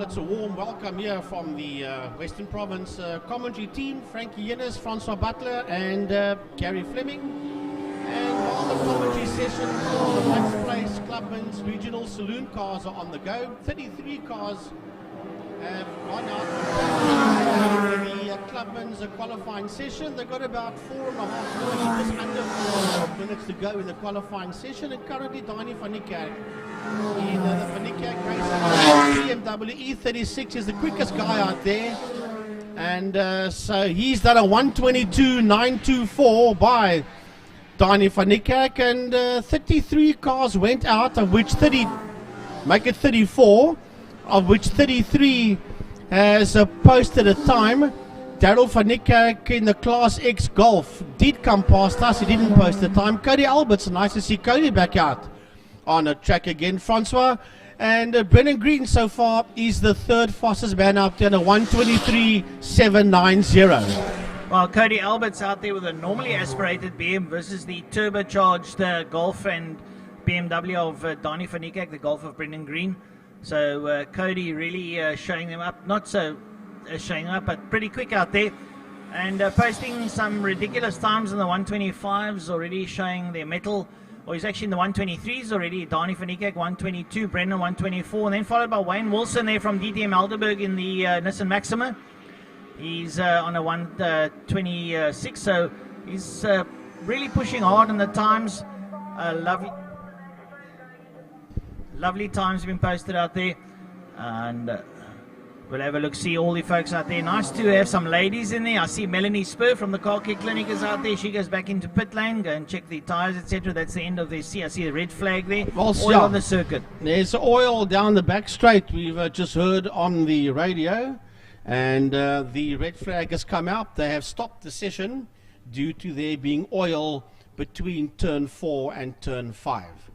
it's a warm welcome here from the Western Province commentary team, Frankie Yennis, Francois Butler and Gary Fleming. And while the commentary session for the Max Place Clubman's regional saloon cars are on the go, 33 cars have gone out in the Clubman's qualifying session. They've got about 4.5 minutes, just under 4 minutes to go in the qualifying session, and currently Danny van Niekerk in the Van Niekerk race BMW E36 is the quickest guy out there, and so he's done a 1:22.924 by Danny van Niekerk, and 33 cars went out, of which 30 make it 34, of which 33 has posted a time. Daryl van Niekerk in the Class X Golf did come past us, he didn't post the time. Cody Alberts, nice to see Cody back out on a track again, Francois. And Brennan Green so far is the third fastest man out there, a 1:23.790. Well, Cody Albert's out there with a normally aspirated BM versus the turbocharged Golf and BMW of Danny van Niekerk, the Golf of Brendan Green. So Cody really showing them up, not so showing up, but pretty quick out there. And posting some ridiculous times in the 125s, already showing their metal. Or he's actually in the 123s already. Danny van Niekerk 122, Brendan 124, and then followed by Wayne Wilson there from DTM Alderberg in the Nissan Maxima. He's on a 126, so he's really pushing hard on the times. Lovely times have been posted out there, and we'll have a look, see all the folks out there. Nice to have some ladies in there. I see Melanie Spur from the Car Care Clinic is out there. She goes back into pit lane, go and check the tyres, etc. That's the end of the I see the red flag there. Well, oil on the circuit. There's oil down the back straight. We've just heard on the radio, and the red flag has come out. They have stopped the session due to there being oil between turn 4 and turn 5.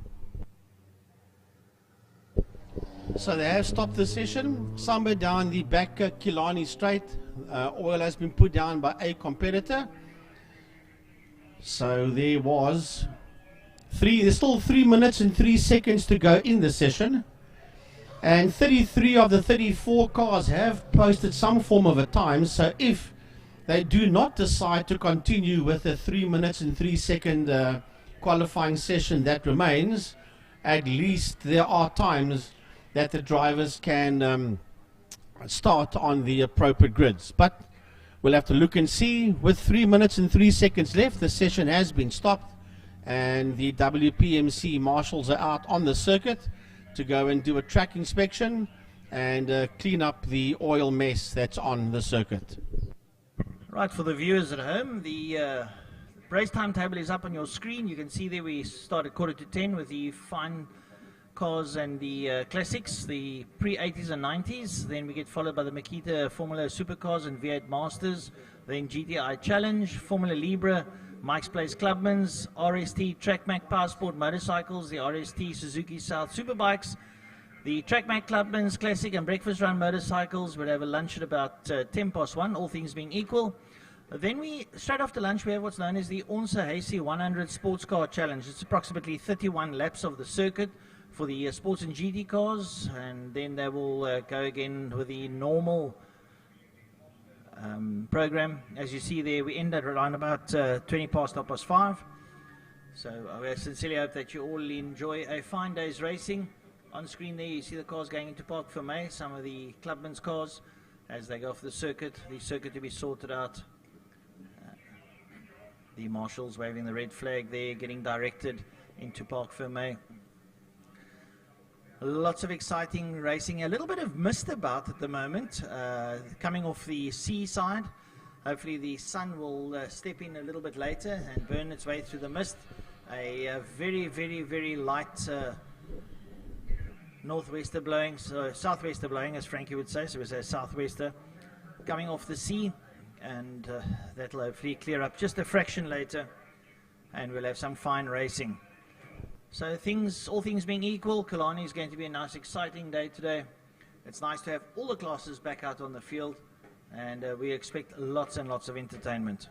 So they have stopped the session somewhere down the back Killarney straight. Oil has been put down by a competitor. So there's still 3 minutes and 3 seconds to go in the session. And 33 of the 34 cars have posted some form of a time. So if they do not decide to continue with the 3 minutes and 3 second qualifying session that remains, at least there are times that the drivers can start on the appropriate grids. But we'll have to look and see. With 3 minutes and 3 seconds left, the session has been stopped, and the WPMC marshals are out on the circuit to go and do a track inspection and clean up the oil mess that's on the circuit. Right, for the viewers at home, the race timetable is up on your screen. You can see there we start at 9:45 with the fine cars and the classics, the pre-80s and 90s. Then we get followed by the Makita Formula Supercars and V8 Masters. Then GTI Challenge, Formula Libre, Mike's Place Clubman's, RST TrackMac Powersport Motorcycles, the RST Suzuki South Superbikes, the TrackMac Clubman's Classic and Breakfast Run Motorcycles. We'll have a lunch at about 1:10, all things being equal. Then straight after lunch, we have what's known as the Onsa Hasey 100 Sports Car Challenge. It's approximately 31 laps of the circuit for the sports and GT cars, and then they will go again with the normal program. As you see there, we end at around about 5:20. So I sincerely hope that you all enjoy a fine day's racing. On screen there you see the cars going into Park Fermé, some of the Clubman's cars as they go for the circuit to be sorted out. The marshals waving the red flag there, getting directed into Park Fermé. Lots of exciting racing. A little bit of mist about at the moment, coming off the seaside. Hopefully the sun will step in a little bit later and burn its way through the mist. A very, very, very light northwester blowing, so southwester blowing, as Frankie would say. So it was a southwester coming off the sea, and that'll hopefully clear up just a fraction later, and we'll have some fine racing. So all things being equal, Killarney is going to be a nice, exciting day today. It's nice to have all the classes back out on the field, and we expect lots and lots of entertainment.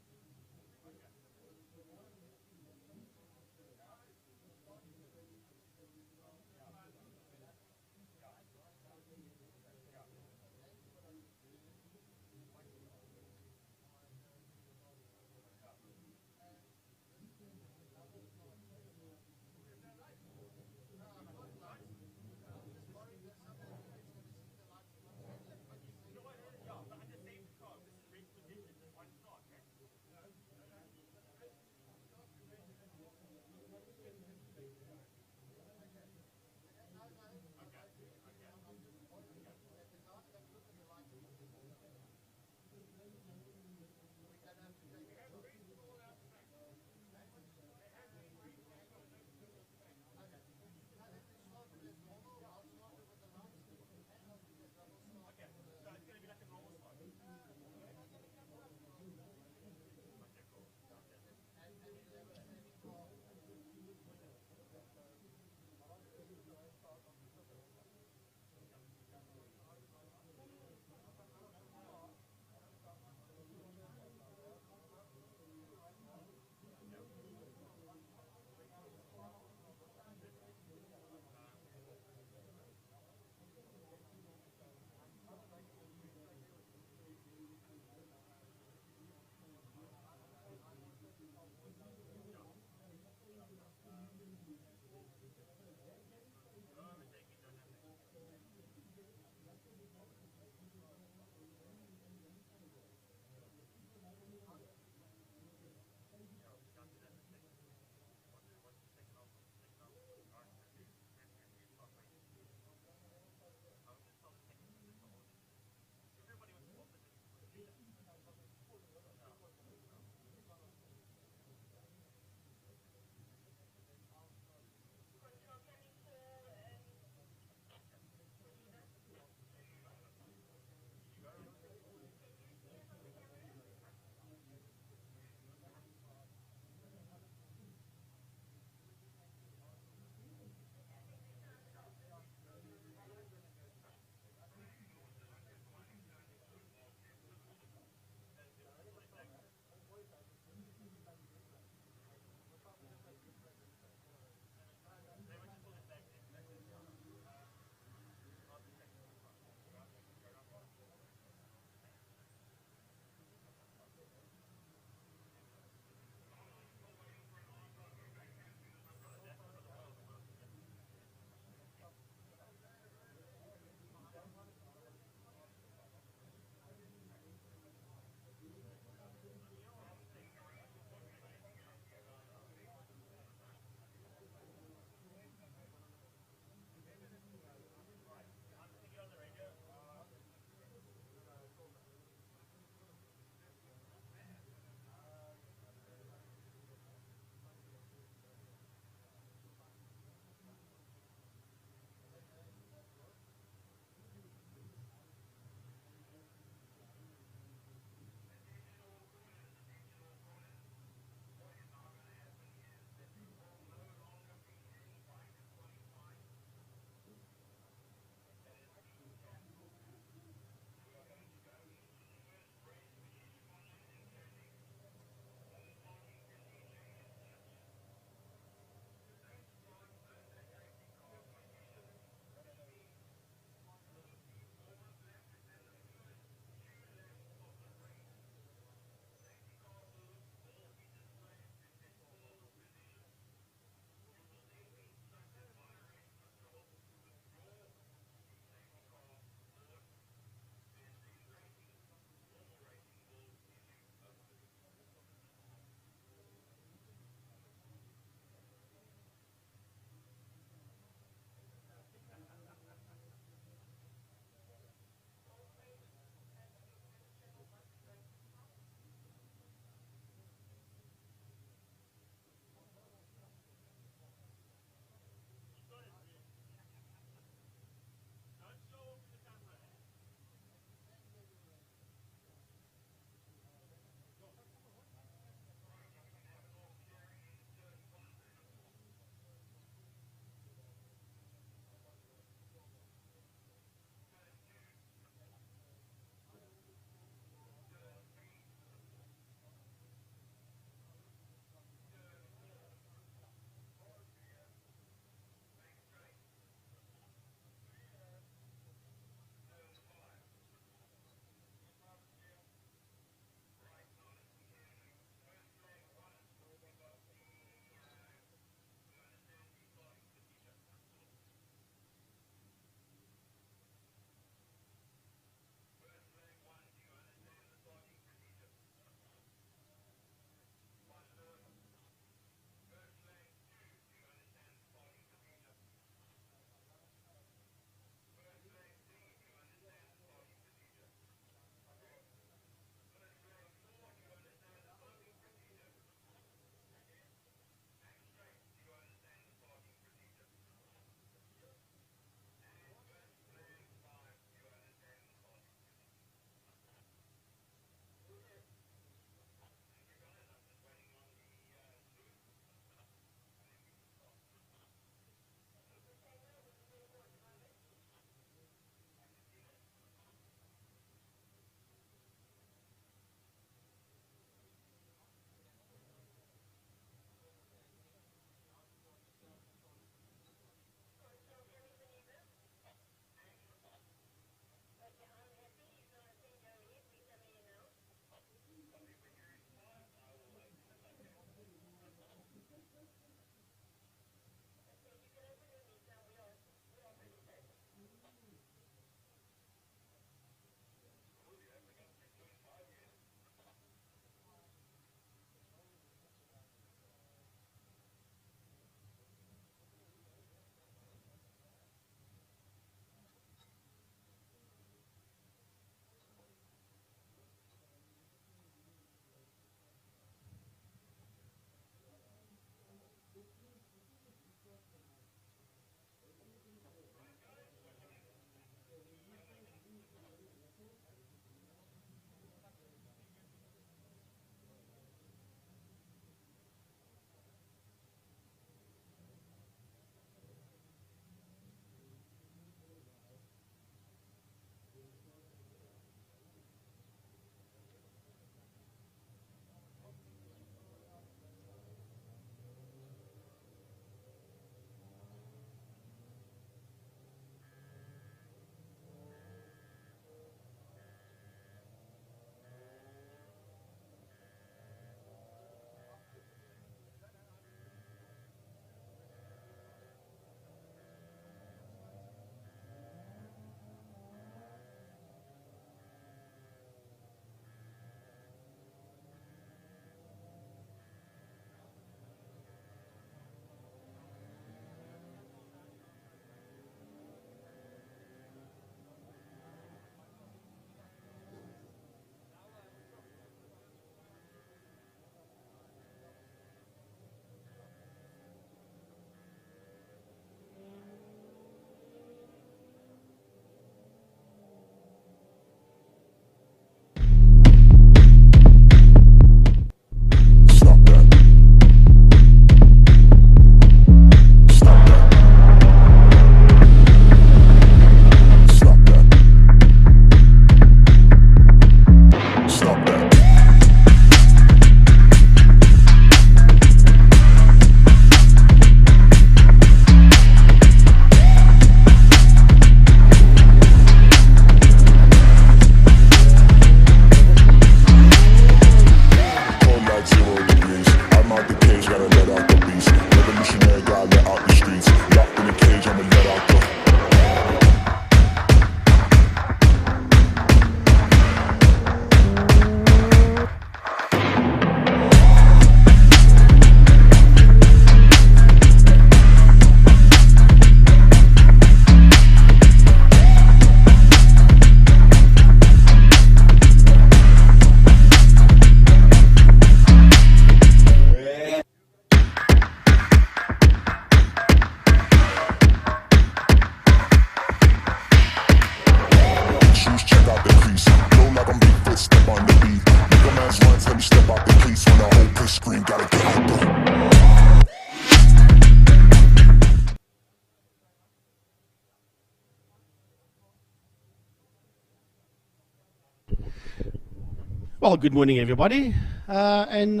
Well, good morning, everybody. And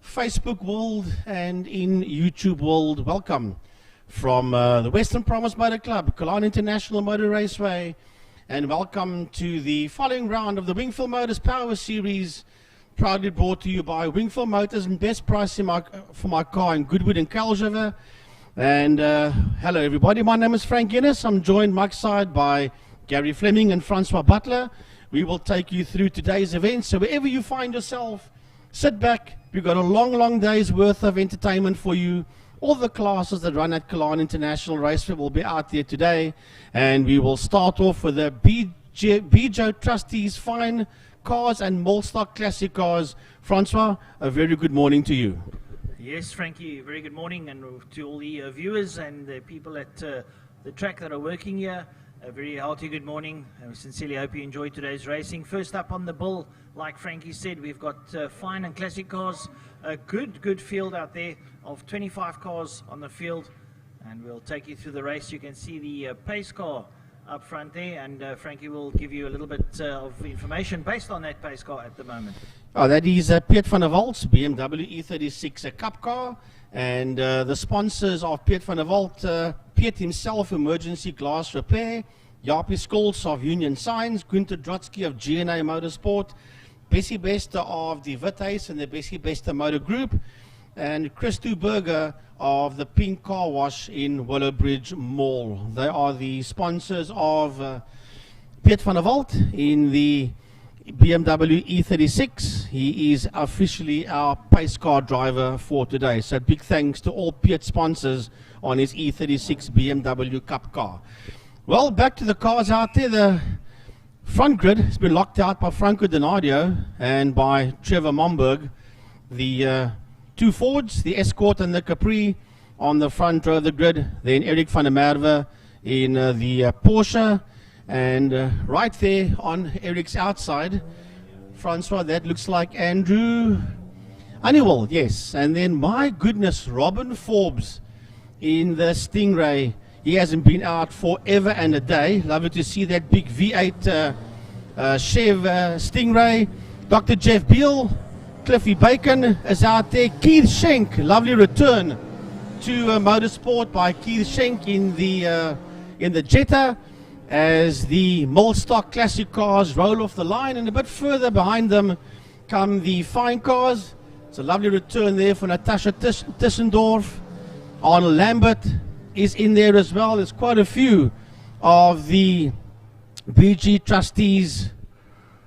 Facebook world and in YouTube world, welcome from the Western Province Motor Club, Killarney International Motor Raceway, and welcome to the following round of the Wingfield Motors Power Series, proudly brought to you by Wingfield Motors and best price for my car in Goodwood and Kalsriver. And hello, everybody. My name is Frank Guinness. I'm joined by side by Gary Fleming and Francois Butler. We will take you through today's event. So wherever you find yourself, sit back. We've got a long day's worth of entertainment for you. All the classes that run at Killarney International Raceway will be out there today. And we will start off with the BJO Trustees Fine Cars and Molstock Classic Cars. Francois, a very good morning to you. Yes, Frankie, very good morning, and to all the viewers and the people at the track that are working here. A very hearty good morning, and we sincerely hope you enjoyed today's racing. First up on the bill, like Frankie said, we've got fine and classic cars. A good field out there of 25 cars on the field, and we'll take you through the race. You can see the pace car up front there, and Frankie will give you a little bit of information based on that pace car at the moment. Oh, that is Piet van der Walt's BMW E36, a cup car. And the sponsors of Piet van der Walt, Piet himself, Emergency Glass Repair, Jaapie Scholes of Union Signs, Gunther Drotsky of GNA Motorsport, Bessie Bester of the Vitesse and the Bessie Bester Motor Group, and Christo Berger of the Pink Car Wash in Willowbridge Mall. They are the sponsors of Piet van der Walt in the BMW E36. He is officially our pace car driver for today. So big thanks to all Piet sponsors on his E36 BMW Cup car. Well, back to the cars out there. The front grid has been locked out by Franco Donadio and by Trevor Momberg. The two Fords, the Escort and the Capri, on the front row of the grid. Then Eric van der Merwe in the Porsche. And right there on Eric's outside, Francois, that looks like Andrew Honeywell, yes. And then, my goodness, Robin Forbes in the Stingray. He hasn't been out forever and a day. Lovely to see that big V8 Chev Stingray. Dr. Jeff Beale, Cliffy Bacon is out there. Keith Schenk, lovely return to motorsport by Keith Schenk in the Jetta, as the Molstock Classic cars roll off the line, and a bit further behind them come the fine cars. It's a lovely return there for Natasha Tissendorf. Arnold Lambert is in there as well. There's quite a few of the BG Trustees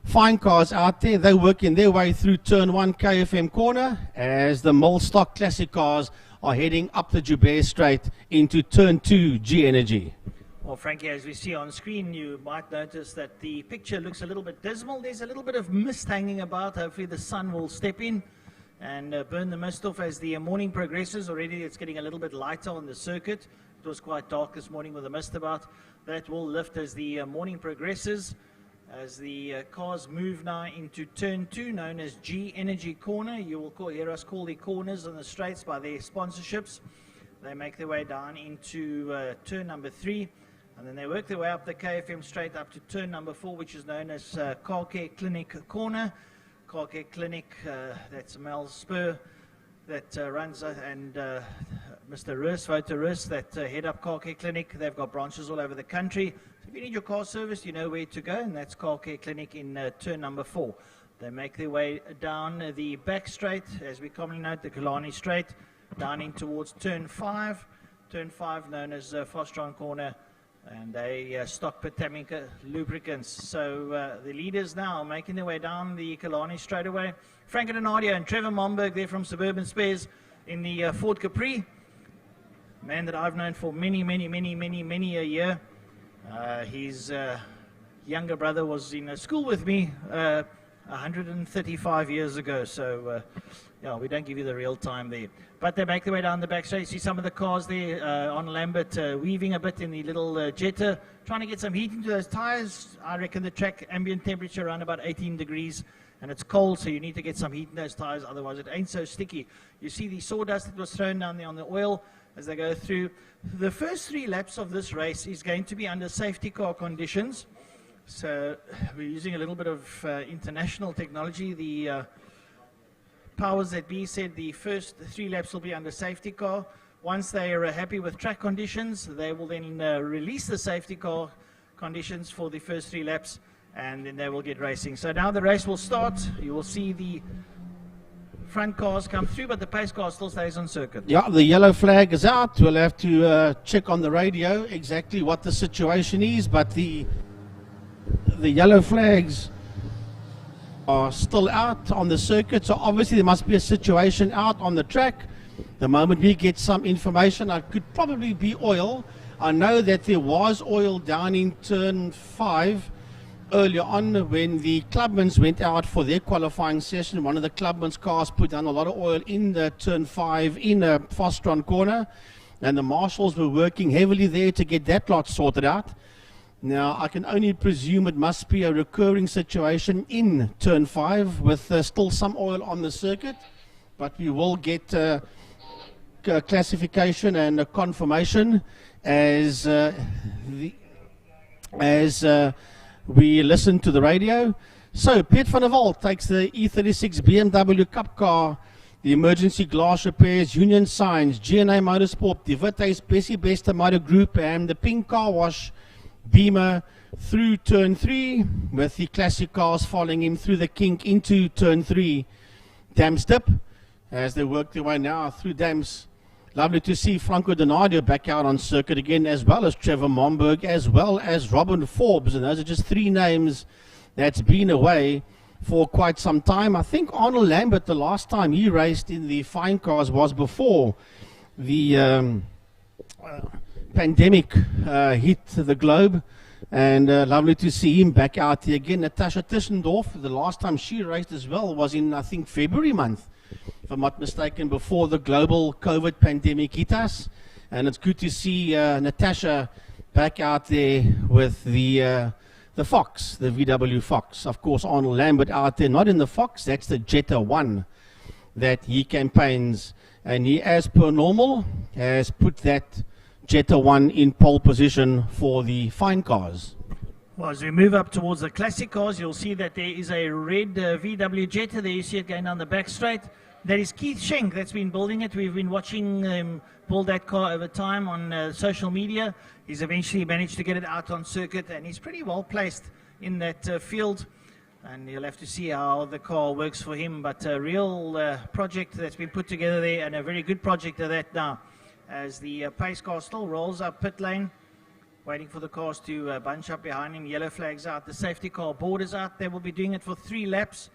fine cars out there. They're working their way through turn 1 KFM corner as the Molstock Classic cars are heading up the Joubert Straight into turn 2 G Energy. Well, Frankie, as we see on screen, you might notice that the picture looks a little bit dismal. There's a little bit of mist hanging about. Hopefully the sun will step in and burn the mist off as the morning progresses. Already it's getting a little bit lighter on the circuit. It was quite dark this morning with the mist about. That will lift as the morning progresses, as the cars move now into turn 2, known as G Energy Corner. You will hear us call the corners on the straights by their sponsorships. They make their way down into turn number 3. And then they work their way up the KFM straight up to turn number 4, which is known as Car Care Clinic Corner. Car Care Clinic, that's Mel Spur that runs, and Mr. Rus, Wouter Rus, that head up Car Care Clinic. They've got branches all over the country. So if you need your car serviced, you know where to go, and that's Car Care Clinic in turn number 4. They make their way down the back straight, as we commonly note, the Killarney Straight, down in towards turn 5. Turn 5 known as Fostron Corner. And they stock Patamica lubricants. So the leaders now making their way down the Killarney straightaway. Franco Donadio and Trevor Momberg there from Suburban Spares in the Ford Capri. Man that I've known for many a year. His younger brother was in school with me 135 years ago. So yeah, we don't give you the real time there. But they make their way down the back straight. You see some of the cars there on Lambert weaving a bit in the little Jetta, trying to get some heat into those tires. I reckon the track ambient temperature around about 18 degrees, and it's cold, so you need to get some heat in those tires, otherwise it ain't so sticky. You see the sawdust that was thrown down there on the oil as they go through. The first 3 laps of this race is going to be under safety car conditions. So we're using a little bit of international technology. The powers that be said the first 3 laps will be under safety car. Once they are happy with track conditions, they will then release the safety car conditions for the first 3 laps, and then they will get racing. So now the race will start. You will see the front cars come through, but the pace car still stays on circuit. Yeah, the yellow flag is out. We'll have to check on the radio exactly what the situation is, but the yellow flags are still out on the circuit, so obviously there must be a situation out on the track. The moment we get some information, it could probably be oil. I know that there was oil down in turn 5 earlier on when the clubmans went out for their qualifying session. One of the clubman's cars put down a lot of oil in the turn 5 in a Fostron corner, and the marshals were working heavily there to get that lot sorted out. Now, I can only presume it must be a recurring situation in turn 5 with still some oil on the circuit, but we will get classification and a confirmation as we listen to the radio. So, Piet van der Walt takes the E36 BMW Cup car, the emergency glass repairs, Union Signs, GNA Motorsport, the Vitesse Bessie Besta Motor Group, and the pink car wash Beamer through turn 3, with the classic cars following him through the kink into turn 3. Dams dip as they work their way now through Dams. Lovely to see Franco Donadio back out on circuit again, as well as Trevor Momberg, as well as Robin Forbes, and those are just 3 names that's been away for quite some time. I think Arnold Lambert, the last time he raced in the fine cars was before the pandemic hit the globe, and lovely to see him back out here again. Natasha Tischendorf, the last time she raced as well was in, I think, February month, if I'm not mistaken, before the global COVID pandemic hit us. And it's good to see Natasha back out there with the Fox, the VW Fox. Of course, Arnold Lambert out there, not in the Fox, that's the Jetta 1 that he campaigns, and he, as per normal, has put that Jetta 1 in pole position for the fine cars. Well, as we move up towards the classic cars, you'll see that there is a red VW Jetta. There you see it going down the back straight. That is Keith Schenk that's been building it. We've been watching him build that car over time on social media. He's eventually managed to get it out on circuit, and he's pretty well placed in that field. And you'll have to see how the car works for him. But a real project that's been put together there, and a very good project of that now, as the pace car still rolls up pit lane, waiting for the cars to bunch up behind him. Yellow flags out, the safety car board is out. They will be doing it for 3 laps,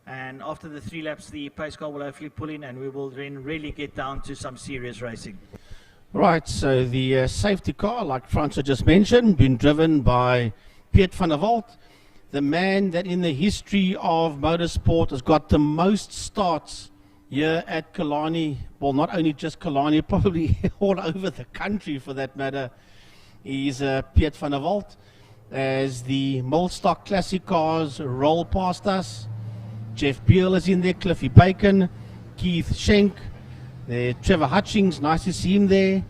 and after the 3 laps the pace car will hopefully pull in, and we will then really get down to some serious racing. Right, so the safety car, like Francois just mentioned, been driven by Piet van der Walt, the man that in the history of motorsport has got the most starts here at Killarney. Well, not only just Killarney, probably all over the country for that matter, is Piet van der Walt. As the Molstock Classic cars roll past us, Jeff Beale is in there, Cliffy Bacon, Keith Schenk, Trevor Hutchings, nice to see him there,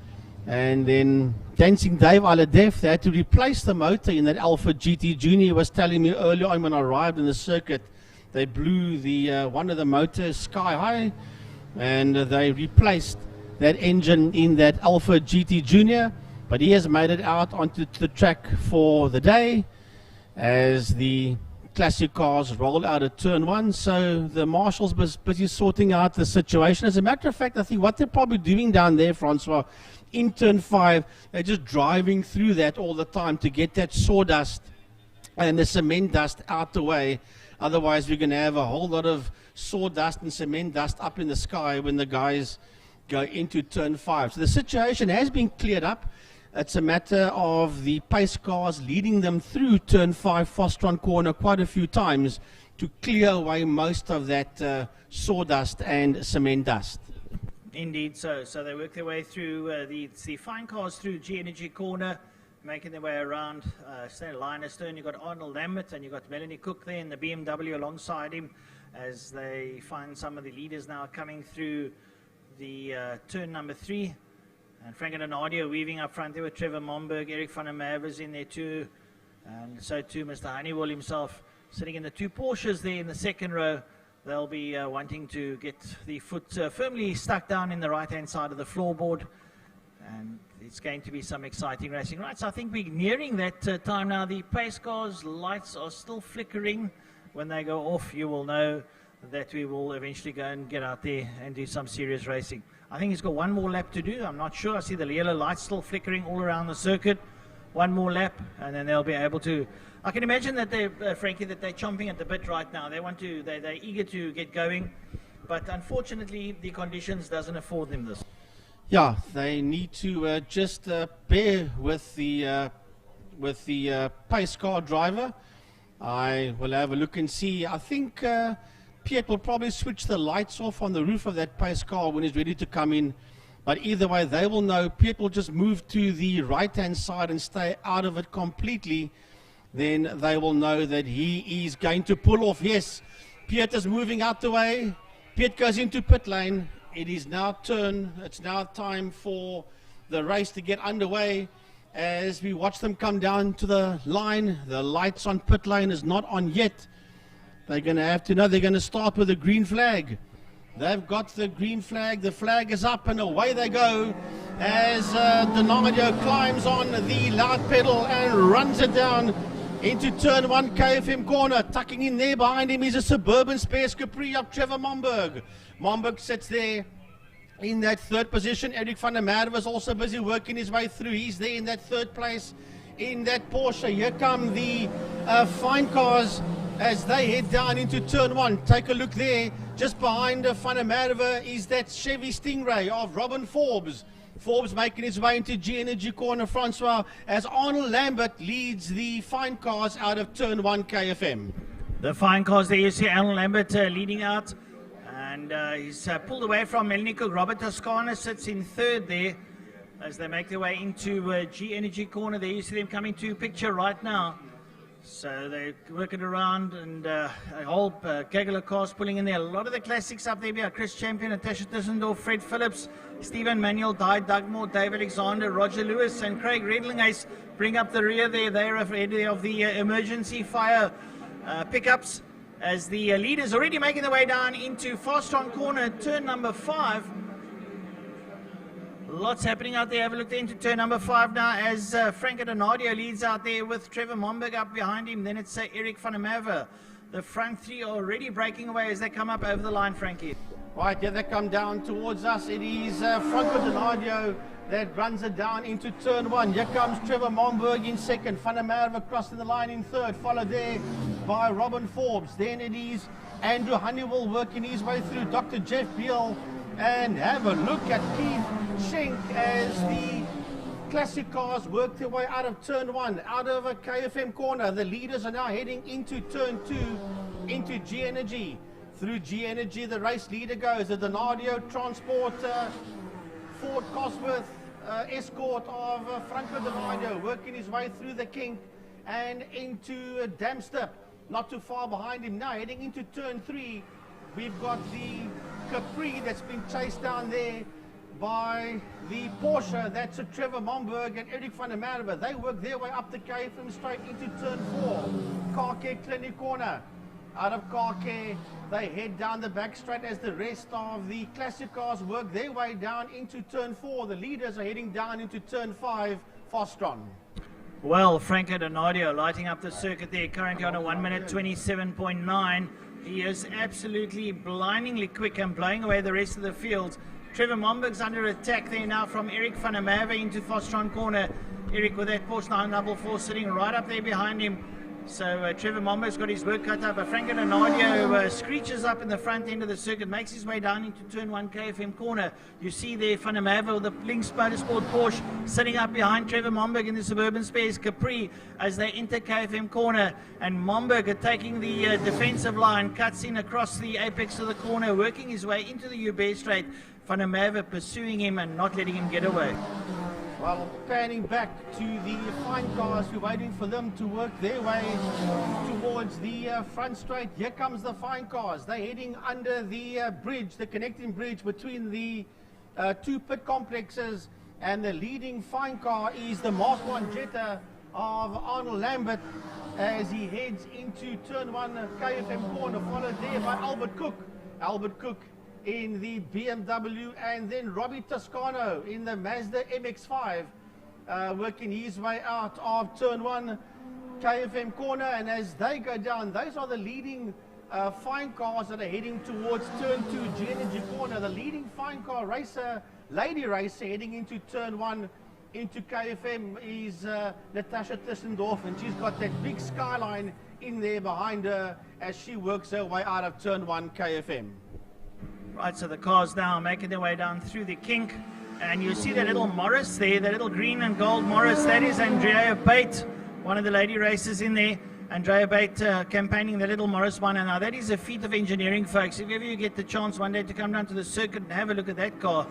and then Dancing Dave Aladef. They had to replace the motor in that Alpha GT Junior. He was telling me earlier on when I arrived in the circuit, they blew the one of the motors sky high, and they replaced that engine in that Alpha GT Junior. But he has made it out onto the track for the day as the classic cars roll out of turn 1. So the marshals was busy sorting out the situation. As a matter of fact, I think what they're probably doing down there, Francois, in turn 5, they're just driving through that all the time to get that sawdust and the cement dust out the way. Otherwise, we're going to have a whole lot of sawdust and cement dust up in the sky when the guys go into turn 5. So the situation has been cleared up. It's a matter of the pace cars leading them through turn 5 Fostron corner quite a few times to clear away most of that sawdust and cement dust. Indeed, so they work their way through the fine cars through G Energy corner, making their way around Liner Stern. You've got Arnold Lambert and you've got Melanie Cook there in the BMW alongside him, as they find some of the leaders now coming through the turn number 3. And Frank and Donadio weaving up front there with Trevor Momberg, Eric van der Mavers in there too, And so too Mr. Honeywell himself, sitting in the 2 Porsches there in the second row. They'll be wanting to get the foot firmly stuck down in the right-hand side of the floorboard. And it's going to be some exciting racing. Right, so I think we're nearing that time now. The pace cars' lights are still flickering. When they go off, you will know that we will eventually go and get out there and do some serious racing. I think he's got one more lap to do. I'm not sure. I see the yellow lights still flickering all around the circuit. One more lap, and then they'll be able to. I can imagine that they, Frankie, that they're chomping at the bit right now. They're eager to get going, but unfortunately, the conditions doesn't afford them this. Yeah, they need to just bear with the pace car driver. I will have a look and see. I think Piet will probably switch the lights off on the roof of that pace car when he's ready to come in. But either way, they will know. Piet will just move to the right-hand side and stay out of it completely. Then they will know that he is going to pull off. Yes, Piet is moving out the way. Piet goes into pit lane. It is now turn. It's now time for the race to get underway. As we watch them come down to the line, the lights on pit lane is not on yet. They're going to have to know they're going to start with a green flag. They've got the green flag. The flag is up and away they go as Donadio climbs on the loud pedal and runs it down into turn 1 KFM corner. Tucking in there behind him is a Suburban Space Capri of Trevor Momberg. Momberg sits there in that 3rd position. Eric van der Merwe is also busy working his way through. He's there in that 3rd place in that Porsche. Here come the fine cars as they head down into turn 1. Take a look there. Just behind van der Merwe is that Chevy Stingray of Robin Forbes. Forbes making his way into G Energy corner, Francois, as Arnold Lambert leads the fine cars out of turn 1 KFM. The fine cars there, you see Arnold Lambert leading out. And he's pulled away from Melnico. Robert Toscana sits in 3rd there as they make their way into G Energy corner. There you see them coming to picture right now. So they're working around, and a whole gaggle of cars pulling in there. A lot of the classics up there. We have Chris Champion, Natasha Tissendorf, Fred Phillips, Stephen Manuel, Di Dugmore, Dave Alexander, Roger Lewis, and Craig Redlingace bring up the rear there. They're ahead of the emergency fire pickups as the leaders already making their way down into Fastron corner, turn number 5. Lots happening out there. Have a look into turn number 5 now as Frank Donadio leads out there with Trevor Momberg up behind him. Then it's Eric van der Merwe. The front 3 are already breaking away as they come up over the line, Frankie. Right, here they come down towards us. It is Franco Donadio that runs it down into turn 1. Here comes Trevor Momberg in 2nd. Van der Merwe crossing the line in 3rd, followed there by Robin Forbes. Then it is Andrew Honeywell working his way through. Dr. Jeff Beal. And have a look at Keith Schenk as the classic cars work their way out of turn 1, out of a KFM corner. The leaders are now heading into turn 2, into G Energy. Through G Energy, the race leader goes. The Donadio Transport Ford Cosworth escort of Franco Donadio working his way through the kink and into Damster. Not too far behind him now, heading into turn 3. We've got the Capri that's been chased down there by the Porsche. That's a Trevor Momberg and Eric van der Merwe. They work their way up the KFM straight into turn 4. Car Care Clinic corner. Out of Car Care, they head down the back straight as the rest of the classic cars work their way down into turn 4. The leaders are heading down into turn 5, Fastron. Well, Franco Donadio lighting up the circuit there, currently on a 1 minute 27.9. He is absolutely blindingly quick and blowing away the rest of the field. Trevor Momberg's under attack there now from Eric van der Merwe into Fastron corner. Eric with that Porsche 944 sitting right up there behind him. So Trevor Momberg's got his work cut out, but Franco Donadio screeches up in the front end of the circuit, makes his way down into turn 1 KFM corner. You see there Van der Merwe with the Lynx Motorsport Porsche sitting up behind Trevor Momberg in the Suburban Space Capri as they enter KFM corner, and Momberg taking the defensive line, cuts in across the apex of the corner, working his way into the Hubert Straight. Van der Merwe pursuing him and not letting him get away. Well, panning back to the fine cars, we're waiting for them to work their way towards the front straight. Here comes the fine cars. They're heading under the bridge, the connecting bridge between the 2 pit complexes, and the leading fine car is the Mark 1 Jetta of Arnold Lambert as he heads into turn 1 KFM corner, followed there by Albert Cook. Albert Cook in the BMW, and then Robbie Toscano in the Mazda MX-5, working his way out of turn 1 KFM corner. And as they go down, those are the leading fine cars that are heading towards turn 2 G-Energy corner. The leading fine car racer, lady racer, heading into turn 1 into KFM is Natasha Tissendorf, and she's got that big skyline in there behind her as she works her way out of turn 1 KFM. Right, so the cars now making their way down through the kink, and you see that little Morris there, that little green and gold Morris. That is Andrea Bate, one of the lady racers in there. Andrea Bate campaigning the little Morris one. And now that is a feat of engineering, folks. If ever you get the chance one day to come down to the circuit and have a look at that car,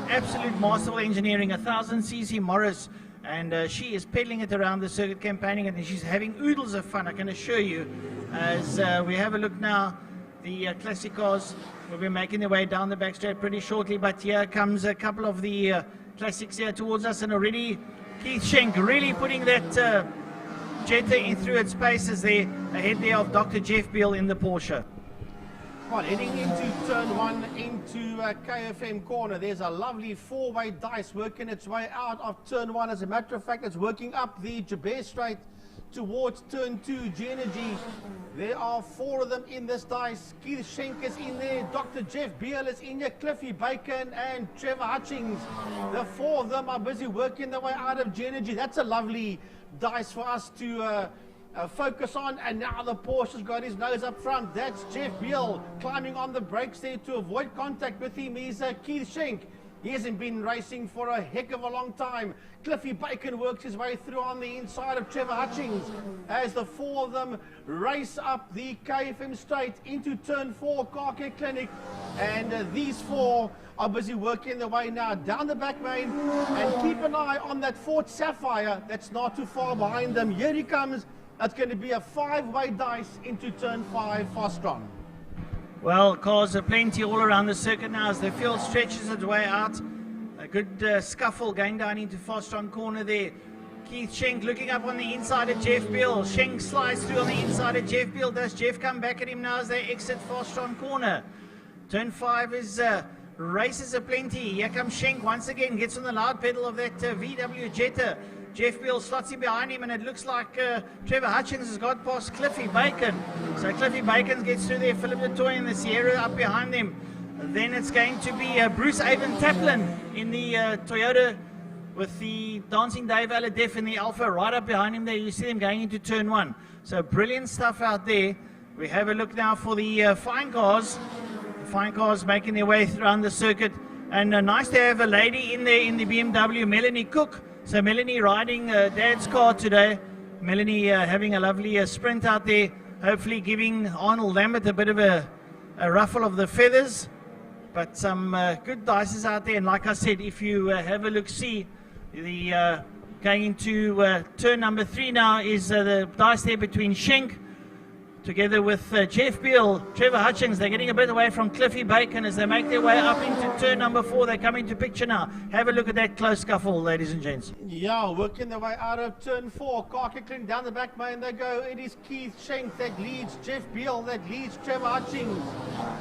absolute masterful engineering, 1000cc Morris, and she is pedaling it around the circuit, campaigning it, and she's having oodles of fun, I can assure you. As we have a look now, the classic cars will be making their way down the back straight pretty shortly, but here comes a couple of the classics here towards us, and already Keith Schenk really putting that Jetta in through its paces there, ahead there of Dr. Jeff Beal in the Porsche. Well, heading into turn 1 into KFM corner, there's a lovely four-way dice working its way out of turn 1. As a matter of fact, it's working up the Jabez Straight towards turn 2 G-Energy. There are 4 of them in this dice. Keith Schenk is in there, Dr. Jeff Beal is in there, Cliffy Bacon and Trevor Hutchings. The 4 of them are busy working their way out of G-Energy. That's a lovely dice for us to focus on. And now the Porsche's got his nose up front. That's Jeff Beal climbing on the brakes there to avoid contact with him. He's Keith Schenk. He hasn't been racing for a heck of a long time. Cliffy Bacon works his way through on the inside of Trevor Hutchings as the 4 of them race up the KFM straight into turn 4 Car Care Clinic. And these 4 are busy working their way now down the back main. And keep an eye on that Ford Sapphire that's not too far behind them. Here he comes. That's going to be a 5-way dice into turn 5 Fostron. Well, cars are plenty all around the circuit now as the field stretches its way out. A good scuffle going down into Fostron corner there. Keith Schenk looking up on the inside of Jeff Beal. Schenk slides through on the inside of Jeff Beal. Does Jeff come back at him now as they exit Fostron corner? Turn 5 is races aplenty. Here comes Schenk once again, gets on the loud pedal of that VW Jetta. Jeff Beal slots in behind him, and it looks like Trevor Hutchings has got past Cliffy Bacon. So Cliffy Bacon gets through there, Philip de Toy in the Sierra up behind them. Then it's going to be Bruce Avon Taplin in the Toyota with the Dancing Dave Aladef in the Alpha right up behind him there. You see them going into turn 1. So brilliant stuff out there. We have a look now for the fine cars. The fine cars making their way around the circuit. And nice to have a lady in there in the BMW, Melanie Cook. So Melanie riding Dad's car today. Melanie having a lovely sprint out there, hopefully giving Arnold Lambert a bit of a ruffle of the feathers. But some good dices out there. And like I said, if you have a look, see the going into turn number 3 now is the dice there between Schenk together with Jeff Beal, Trevor Hutchings. They're getting a bit away from Cliffy Bacon as they make their way up into turn number 4. They come into picture now. Have a look at that close scuffle, ladies and gents. Yeah, working their way out of turn 4. Car Care down the back main they go. It is Keith Schenk that leads Jeff Beal, that leads Trevor Hutchings.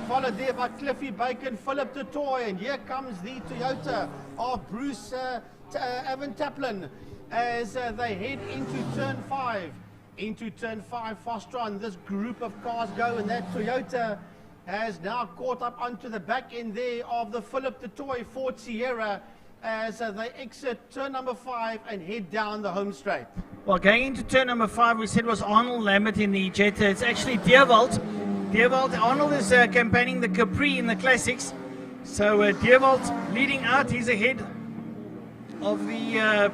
Followed there by Cliffy Bacon, Philip de Toy. And here comes the Toyota of Bruce Avon Taplin as they head into turn 5. Into turn 5 Fostron, this group of cars go, and that Toyota has now caught up onto the back end there of the Philip de Toy Ford Sierra as they exit turn number 5 and head down the home straight. Well, going into turn number 5, we said was Arnold Lambert in the Jetta. It's actually Dierwald. Arnold is campaigning the Capri in the Classics. So Dierwald leading out, he's ahead of the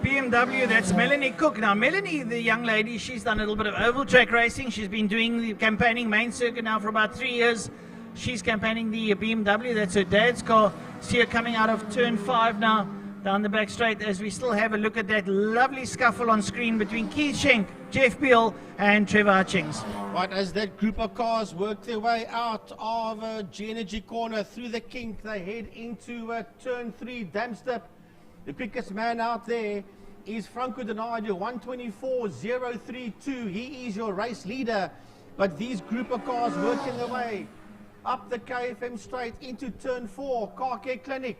BMW. That's Melanie Cook. Now Melanie, the young lady, she's done a little bit of oval track racing. She's been doing the campaigning main circuit now for about 3 years. She's campaigning the BMW. That's her dad's car. See her coming out of turn 5 now down the back straight as we still have a look at that lovely scuffle on screen between Keith Schenk, Jeff Beal and Trevor Hutchings. Right, as that group of cars work their way out of G-Energy corner through the kink, they head into turn 3 Damstep. The quickest man out there is Franco Donadio, 124.032. He is your race leader. But these group of cars working their way up the KFM straight into turn 4, Car Care Clinic.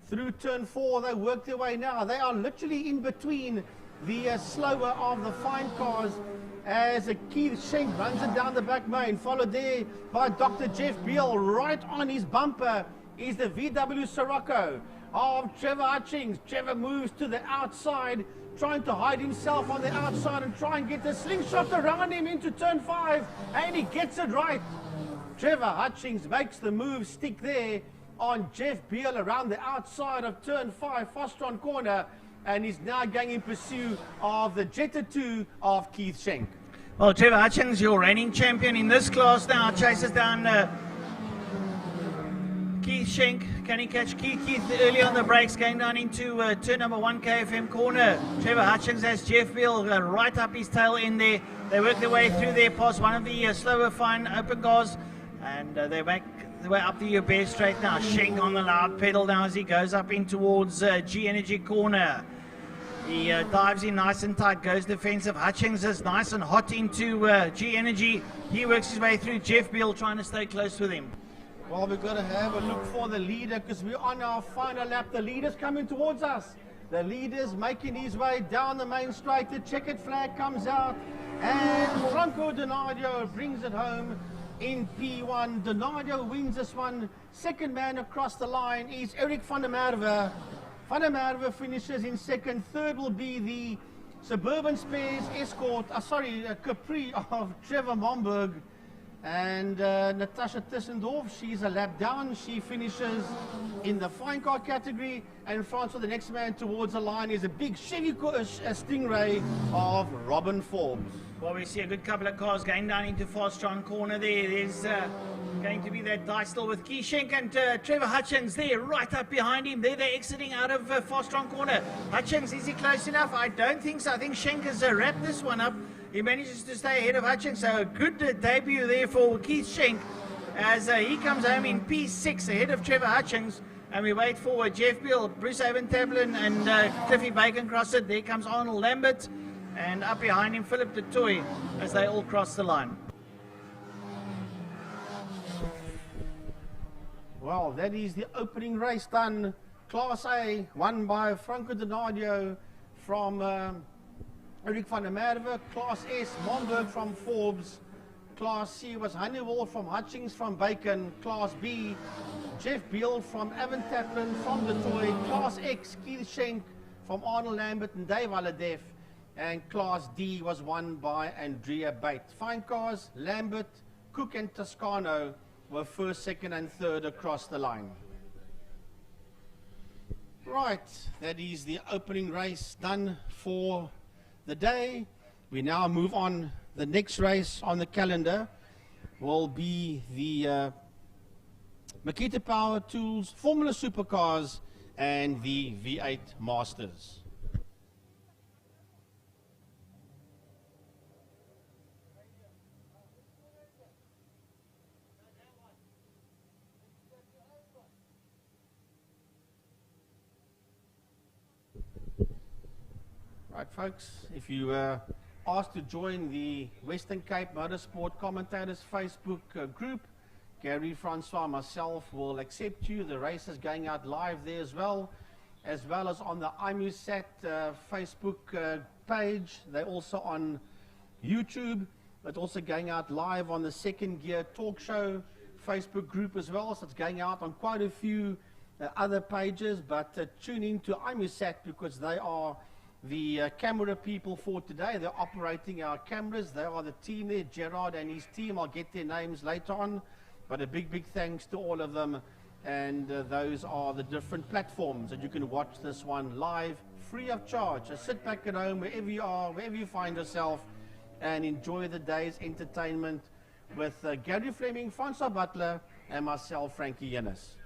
Through turn 4, they work their way now. They are literally in between the slower of the fine cars as Keith Schenk runs it down the back main, followed there by Dr. Jeff Beale. Right on his bumper is the VW Sirocco of Trevor Hutchings. Trevor moves to the outside, trying to hide himself on the outside and try and get the slingshot around him into turn 5, and he gets it right. Trevor Hutchings makes the move stick there on Jeff Beale around the outside of turn 5, Fostron corner, and he's now going in pursuit of the Jetta 2 of Keith Schenk. Well, Trevor Hutchings, your reigning champion in this class now, chases down Keith Schenk. Can he catch Keith? Keith early on the brakes, going down into turn number 1 KFM corner. Trevor Hutchings has Jeff Beale right up his tail in there. They work their way through there past one of the slower fine open cars, and they make their way up the Bear straight now. Schenk on the loud pedal now as he goes up in towards G Energy corner. He dives in nice and tight, goes defensive. Hutchings is nice and hot into G Energy. He works his way through Jeff Beale, trying to stay close with him. Well, we've got to have a look for the leader because we're on our final lap. The leader's coming towards us. The leader's making his way down the main straight. The checkered flag comes out, and Franco Donadio brings it home in P1. Donadio wins this one. Second man across the line is Eric van der Merwe. Van der Merwe finishes in second. Third will be the Suburban Spares Escort, Capri of Trevor Momberg. And Natasha Tissendorf, she's a lap down. She finishes in the fine car category. And Francois, the next man towards the line, is a big Chevy Stingray of Robin Forbes. Well, we see a good couple of cars going down into Fastron corner there. There's going to be that Dystel with Keith Schenk and Trevor Hutchings there, right up behind him. They're exiting out of Fastron corner. Hutchings, is he close enough? I don't think so. I think Schenk has wrapped this one up. He manages to stay ahead of Hutchings, so a good debut there for Keith Schenk as he comes home in P6 ahead of Trevor Hutchings. And we wait for Jeff Beale, Bruce Avon-Tablin and Cliffy Bacon cross it. There comes Arnold Lambert, and up behind him Philip de Toy as they all cross the line. Well, that is the opening race done. Class A, won by Franco Donadio from Eric van der Merwe. Class S, Momberg from Forbes. Class C was Honeywell from Hutchings from Bacon. Class B, Jeff Beale from Avon-Taplin from the Toy. Class X, Keith Schenk from Arnold Lambert and Dave Aladev. And Class D was won by Andrea Bate. Fine cars, Lambert, Cook and Toscano were first, second and third across the line. Right, that is the opening race done for the day. We now move on. The next race on the calendar will be the Makita Power Tools Formula Supercars and the V8 Masters. Right, folks, if you asked to join the Western Cape Motorsport Commentators Facebook group, Gary, Francois, myself will accept you. The race is going out live there as well as on the IMUSAT Facebook page. They're also on YouTube, but also going out live on the Second Gear Talk Show Facebook group as well. So it's going out on quite a few other pages, but tune in to IMUSAT because they are the camera people for today. They're operating our cameras. They are the team there, Gerard and his team. I'll get their names later on. But a big thanks to all of them. And those are the different platforms that you can watch this one live, free of charge. So sit back at home, wherever you are, wherever you find yourself, and enjoy the day's entertainment with Gary Fleming, Francois Butler, and myself, Frankie Yennis.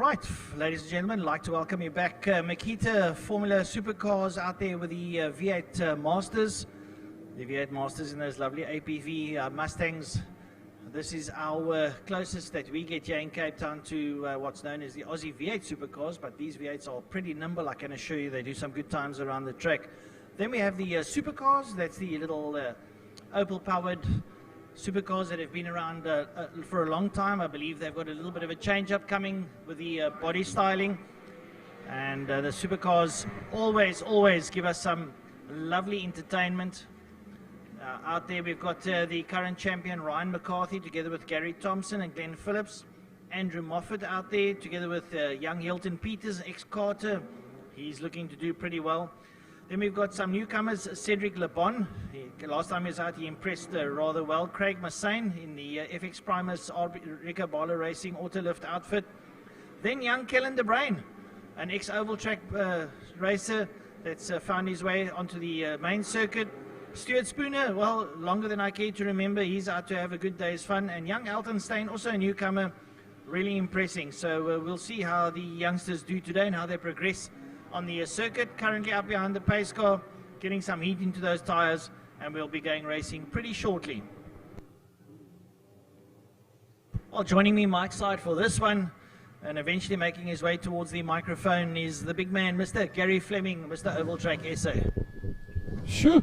Right, ladies and gentlemen, I'd like to welcome you back. Makita Formula Supercars out there with the V8 Masters. The V8 Masters in those lovely APV Mustangs. This is our closest that we get here in Cape Town to what's known as the Aussie V8 Supercars, but these V8s are pretty nimble. I can assure you they do some good times around the track. Then we have the Supercars. That's the little Opel-powered supercars that have been around for a long time. I believe they've got a little bit of a change-up coming with the body styling. And the supercars always give us some lovely entertainment. Out there we've got the current champion Ryan McCarthy together with Gary Thompson and Glenn Phillips. Andrew Moffat out there together with young Hilton Peters, ex-Carter. He's looking to do pretty well. Then we've got some newcomers, Cedric LeBon. Last time he was out, he impressed rather well. Craig Massane in the FX Primus Rico Barlow Racing Autolift outfit. Then young Kellen De Bruin, an ex-oval track racer that's found his way onto the main circuit. Stuart Spooner, well, longer than I care to remember. He's out to have a good day's fun. And young Elton Steyn, also a newcomer, really impressing. So we'll see how the youngsters do today and how they progress on the circuit. Currently up behind the pace car, getting some heat into those tires, and we'll be going racing pretty shortly. Well, joining me Mike's side for this one, and eventually making his way towards the microphone, is the big man, Mr. Gary Fleming, Mr. Oval Track SA. Sure.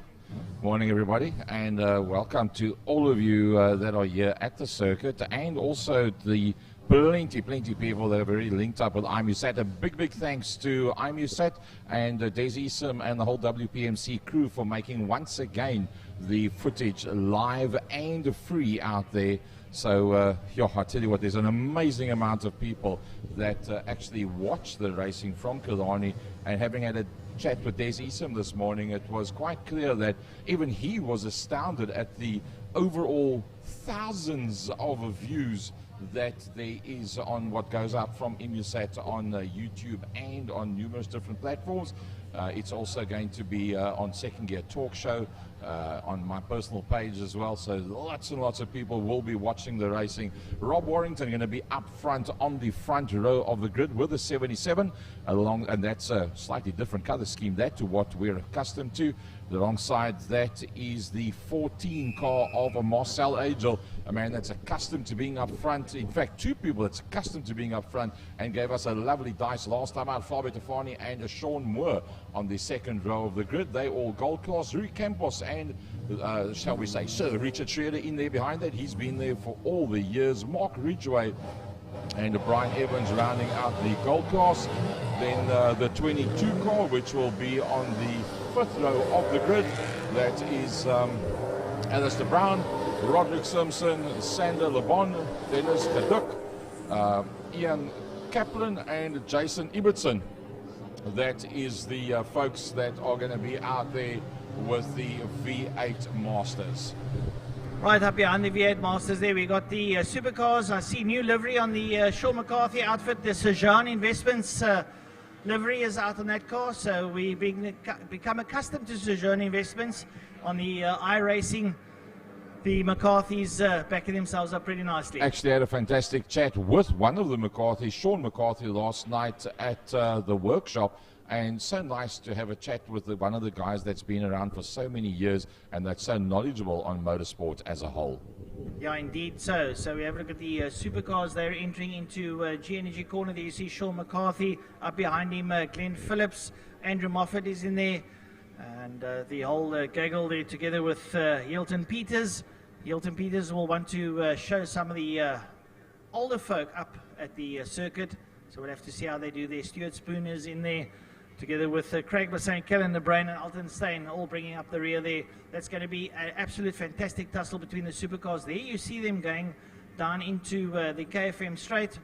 Morning, everybody, and welcome to all of you that are here at the circuit, and also the plenty people that have already linked up with IMUSAT. A big thanks to IMUSAT and Des Esom and the whole WPMC crew for making once again the footage live and free out there. So, I tell you what, there's an amazing amount of people that actually watch the racing from Killarney, and having had a chat with Des Esom this morning, it was quite clear that even he was astounded at the overall thousands of views that there is on what goes up from IMUSAT on YouTube and on numerous different platforms. It's also going to be on Second Gear Talk Show on my personal page as well, so lots and lots of people will be watching the racing. Rob Warrington going to be up front on the front row of the grid with the 77 along, and that's a slightly different color scheme that to what we're accustomed to. Alongside that is the 14 car of a Marcel Angel, a man that's accustomed to being up front. In fact, two people that's accustomed to being up front and gave us a lovely dice last time out. Fabio Tafani and Sean Moore on the second row of the grid. They all gold class. Rui Campos and, shall we say, Sir Richard Schroeder in there behind that. He's been there for all the years. Mark Ridgway and Brian Evans rounding out the gold class. Then the 22 car, which will be on the fifth row of the grid. That is Alistair Brown, Roderick Simpson, Sander LeBon, Dennis Kaduk, Ian Kaplan, and Jason Ibbotson. That is the folks that are going to be out there with the V8 Masters. Right up behind the V8 Masters there, we got the supercars. I see new livery on the Sean McCarthy outfit. The Sejan Investments livery is out on that car, so we become accustomed to Sejan Investments on the iRacing. The McCarthys backing themselves up pretty nicely. Actually had a fantastic chat with one of the McCarthys, Sean McCarthy, last night at the workshop. And so nice to have a chat with one of the guys that's been around for so many years and that's so knowledgeable on motorsport as a whole. Yeah, indeed so. So we have a look at the supercars. They're entering into G Energy Corner. There you see Sean McCarthy. Up behind him, Glenn Phillips. Andrew Moffat is in there. And the whole gaggle there together with Hilton Peters. Hilton Peters will want to show some of the older folk up at the circuit. So we'll have to see how they do there. Stuart Spooner's in there, together with Craig Bassane, Kellen De Bruin, and Alton Steyn, all bringing up the rear there. That's going to be an absolute fantastic tussle between the supercars. There you see them going down into the KFM straight.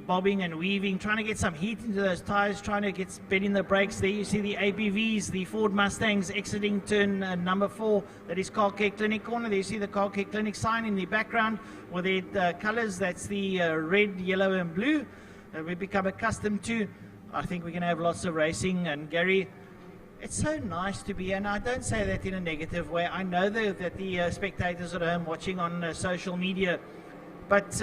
Bobbing and weaving, trying to get some heat into those tires, trying to get bed in the brakes. There you see the APVs, the Ford Mustangs exiting turn number 4. That is Car Care Clinic corner. There you see the Car Care Clinic sign in the background with their colors. That's the red, yellow, and blue that we've become accustomed to. I think we're going to have lots of racing. And Gary, it's so nice to be, and I don't say that in a negative way. I know that the spectators at home watching on social media, but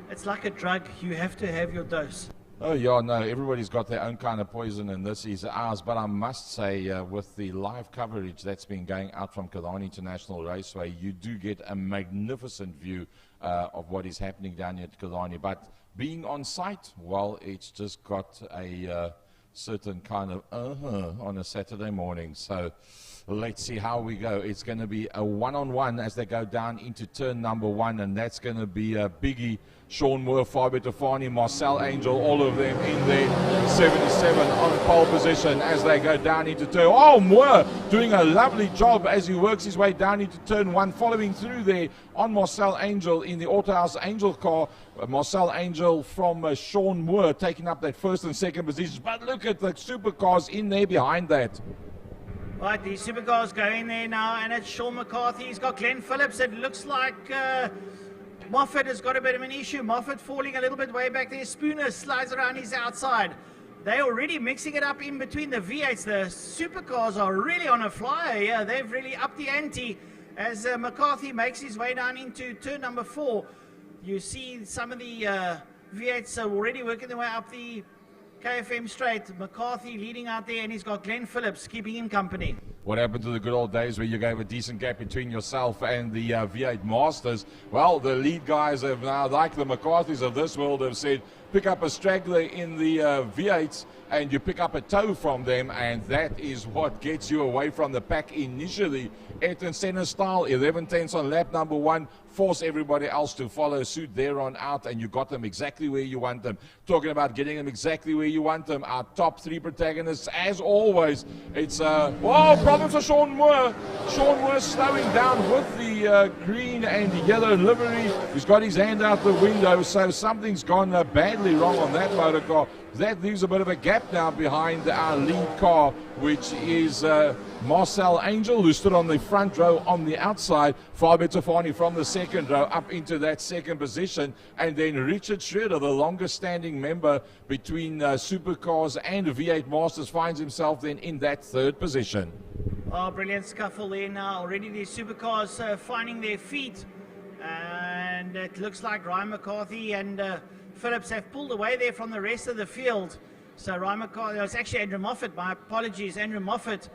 It's like a drug. You have to have your dose. Oh, yeah, no, everybody's got their own kind of poison, and this is ours. But I must say, with the live coverage that's been going out from Killarney International Raceway, you do get a magnificent view of what is happening down here at Killarney. But being on site, well, it's just got a certain kind of on a Saturday morning. So let's see how we go. It's going to be a one-on-one as they go down into turn number 1, and that's going to be a biggie. Sean Moore, Fabio Tofani, Marcel Angel, all of them in there. 77 on pole position as they go down into turn. Oh, Moore doing a lovely job as he works his way down into turn 1, following through there on Marcel Angel in the Autohouse Angel car. Marcel Angel from Sean Moore taking up that first and second positions. But look at the supercars in there behind that. Right, the supercars going there now, and it's Sean McCarthy. He's got Glenn Phillips. It looks like Moffat has got a bit of an issue. Moffat falling a little bit way back there. Spooner slides around his outside. They're already mixing it up in between the V8s. The supercars are really on a flyer here. They've really upped the ante as McCarthy makes his way down into turn number 4. You see some of the V8s are already working their way up the KFM straight. McCarthy leading out there, and he's got Glenn Phillips keeping him company. What happened to the good old days where you gave a decent gap between yourself and the V8 Masters? Well, the lead guys have now, like the McCarthys of this world, have said, pick up a straggler in the V8s and you pick up a tow from them, and that is what gets you away from the pack initially. Ayrton Senna style, 11 tenths on lap number 1, force everybody else to follow suit there on out, and you got them exactly where you want them. Talking about getting them exactly where you want them, our top 3 protagonists, as always, it's, problems for Sean Moore. Sean Moore slowing down with the green and yellow livery. He's got his hand out the window, so something's gone badly wrong on that motor car. That leaves a bit of a gap now behind our lead car, which is Marcel Angel, who stood on the front row on the outside. Fabio Tofani from the second row up into that second position. And then Richard Schroeder, the longest standing member between supercars and V8 Masters, finds himself then in that third position. Oh, brilliant scuffle there now. Already these supercars finding their feet. And it looks like Ryan McCarthy and Phillips have pulled away there from the rest of the field. So Ryan McCarthy, it's actually Andrew Moffat, my apologies, Andrew Moffat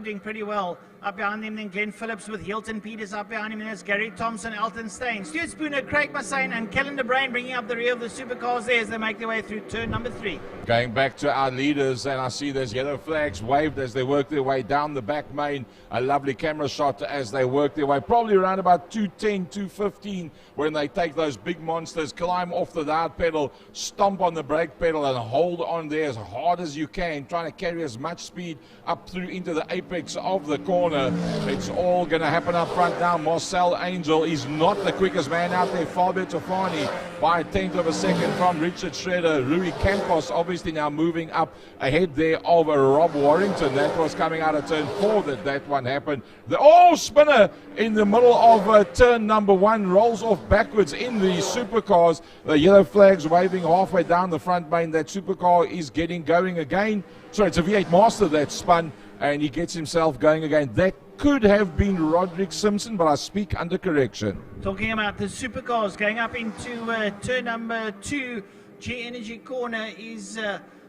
doing pretty well. Up behind him then Glenn Phillips with Hilton Peters up behind him, and there's Gary Thompson, Elton Steyn, Stuart Spooner, Craig Massane and Kellen De Bruyn bringing up the rear of the supercars there as they make their way through turn number 3. Going back to our leaders, and I see there's yellow flags waved as they work their way down the back main. A lovely camera shot as they work their way, probably around about 210, 215, when they take those big monsters, climb off the loud pedal, stomp on the brake pedal and hold on there as hard as you can, trying to carry as much speed up through into the apex of the corner. It's all going to happen up front now. Marcel Angel is not the quickest man out there. Fabio Tofani by a tenth of a second from Richard Schroeder. Rui Campos obviously now moving up ahead there of Rob Warrington. That was coming out of turn 4 that one happened. The spinner in the middle of turn number 1 rolls off backwards in the supercars. The yellow flags waving halfway down the front main. That supercar is getting going again. Sorry, it's a V8 Master that spun, and he gets himself going again. That could have been Roderick Simpson, but I speak under correction. Talking about the supercars going up into turn number 2, G Energy corner, is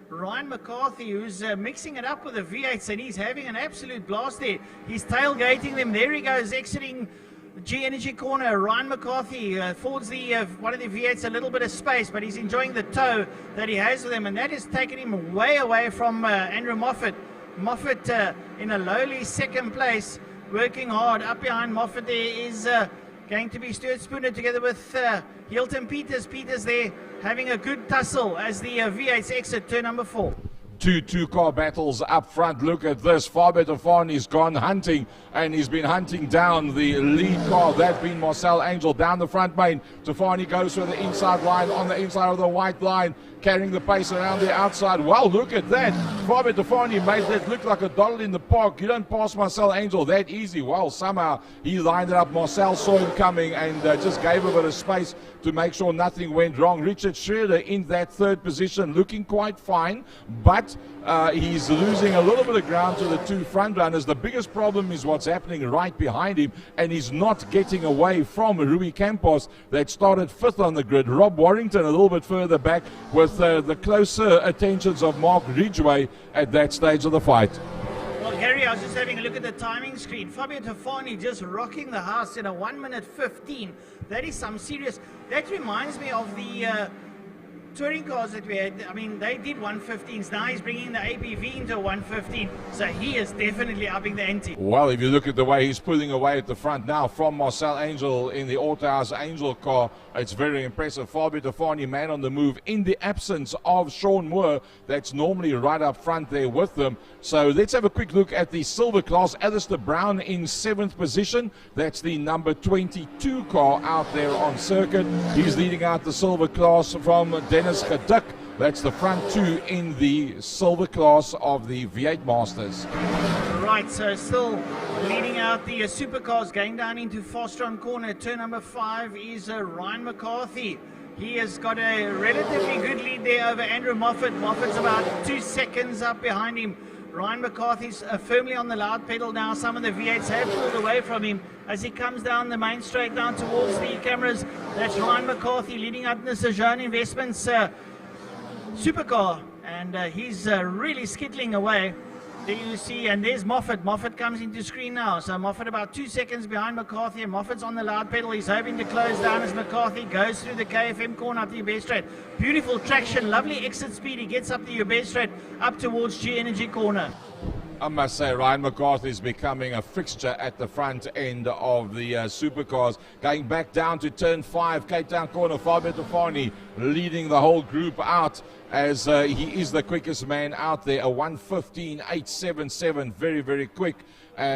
Ryan McCarthy, who's mixing it up with the V8s, and he's having an absolute blast there. He's tailgating them. There he goes, exiting G Energy corner. Ryan McCarthy affords the one of the V8s a little bit of space, but he's enjoying the tow that he has with him, and that has taken him way away from Andrew Moffat. Moffat in a lowly second place, working hard. Up behind Moffat there is going to be Stuart Spooner together with Hilton Peters. Peters there having a good tussle as the V8s exit turn number 4. Two car battles up front. Look at this. Fabio Tofani's gone hunting, and he's been hunting down the lead car. That being Marcel Angel down the front main. Tofani goes for the inside line on the inside of the white line, carrying the pace around the outside. Well, look at that. Fabio Tofani made that look like a doddle in the park. You don't pass Marcel Angel that easy. Well, somehow he lined it up. Marcel saw him coming and just gave a bit of space to make sure nothing went wrong. Richard Schroeder in that third position, looking quite fine, but but he's losing a little bit of ground to the two front runners. The biggest problem is what's happening right behind him, and he's not getting away from Rui Campos that started 5th on the grid. Rob Warrington a little bit further back with the closer attentions of Mark Ridgway at that stage of the fight. Well, Gary, I was just having a look at the timing screen. Fabio Tofani just rocking the house in a 1:15. That is some serious. That reminds me of the touring cars that we had. I mean, they did 1:15s. Now he's bringing the APV into a 1:15. So he is definitely upping the ante. Well, if you look at the way he's pulling away at the front now from Marcel Angel in the Autohouse Angel car, it's very impressive. Fabio Tofani, man on the move in the absence of Sean Moore, that's normally right up front there with them. So let's have a quick look at the silver class. Alistair Brown in 7th position. That's the number 22 car out there on circuit. He's leading out the silver class from Dennis Geduk. That's the front two in the silver class of the V8 Masters. Right, so still leading out the supercars, going down into Fostron corner. Turn number 5 is Ryan McCarthy. He has got a relatively good lead there over Andrew Moffat. Moffat's about 2 seconds up behind him. Ryan McCarthy's firmly on the loud pedal now. Some of the V8s have pulled away from him as he comes down the main straight down towards the cameras. That's Ryan McCarthy leading up in the Sejane Investments supercar, and he's really skittling away. There you see, and there's Moffat. Moffat comes into screen now. So Moffat about 2 seconds behind McCarthy, and Moffat's on the loud pedal. He's hoping to close down as McCarthy goes through the KFM corner up the Ubed Straight. Beautiful traction, lovely exit speed. He gets up the Ubed Straight up towards G Energy corner. I must say, Ryan McCarthy is becoming a fixture at the front end of the supercars. Going back down to turn 5, Cape Town corner, Fabio Tofani leading the whole group out as he is the quickest man out there. A 1:15.877, very, very quick.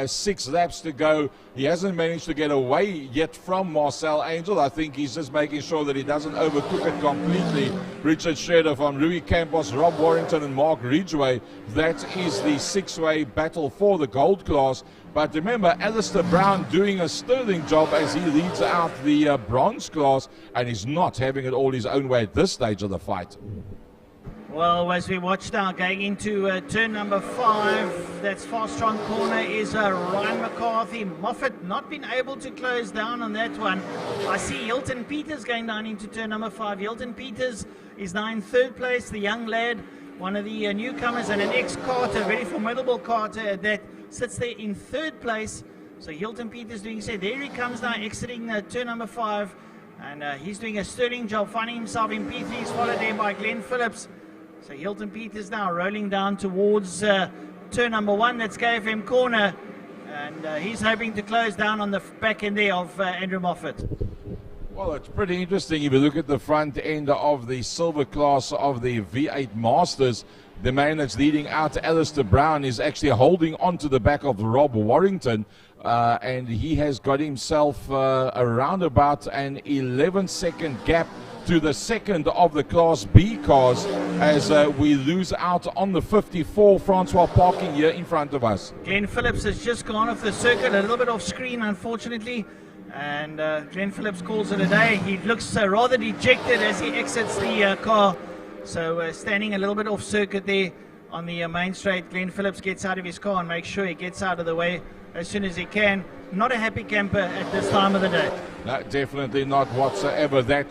6 laps to go. He hasn't managed to get away yet from Marcel Angel. I think he's just making sure that he doesn't overcook it completely. Richard Shredder from Rui Campos, Rob Warrington and Mark Ridgway. That is the 6-way battle for the gold class. But remember, Alistair Brown doing a sterling job as he leads out the bronze class, and he's not having it all his own way at this stage of the fight. Well, as we watch now, going into turn number 5, that's Fastron corner, is Ryan McCarthy. Moffat not been able to close down on that one. I see Hilton Peters going down into turn number 5. Hilton Peters is now in 3rd place, the young lad, one of the newcomers and an ex-carter, very formidable carter that sits there in 3rd place. So Hilton Peters doing so. There he comes now, exiting turn number 5, and he's doing a sterling job, finding himself in P3. He's followed there by Glenn Phillips. So Hilton Peters now rolling down towards turn number 1, that's KFM corner, and he's hoping to close down on the back end there of Andrew Moffat. Well, it's pretty interesting if you look at the front end of the silver class of the V8 Masters. The man that's leading out, Alistair Brown, is actually holding on to the back of Rob Warrington, and he has got himself around about an 11-second gap to the second of the Class B cars as we lose out on the 54 Francois parking here in front of us. Glenn Phillips has just gone off the circuit, a little bit off screen unfortunately, and Glenn Phillips calls it a day. He looks rather dejected as he exits the car, so standing a little bit off circuit there on the main straight. Glenn Phillips gets out of his car and makes sure he gets out of the way as soon as he can. Not a happy camper at this time of the day. No, definitely not whatsoever. That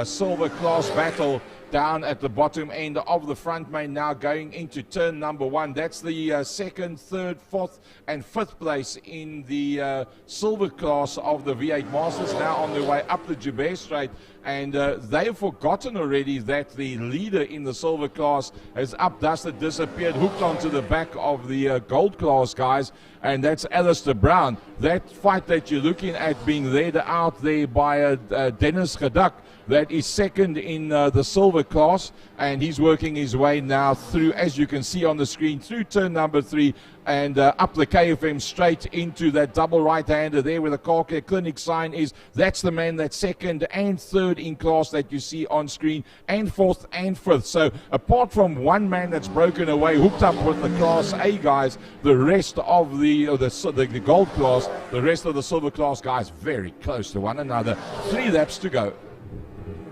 silver class battle down at the bottom end of the front main now going into turn number 1. That's the 2nd, 3rd, 4th and 5th place in the silver class of the V8 Masters, now on their way up the Joubert Straight, and they've forgotten already that the leader in the silver class has updusted, disappeared, hooked onto the back of the gold class guys, and that's Alistair Brown. That fight that you're looking at being led out there by Dennis Geduk, that is 2nd in the silver class, and he's working his way now through, as you can see on the screen, through turn number 3 and up the KFM straight into that double right-hander there where the car care clinic sign is. That's the man that's 2nd and 3rd in class that you see on screen, and 4th and 5th. So apart from one man that's broken away, hooked up with the Class A guys, the rest of the gold class, the rest of the silver class guys very close to one another. 3 laps to go.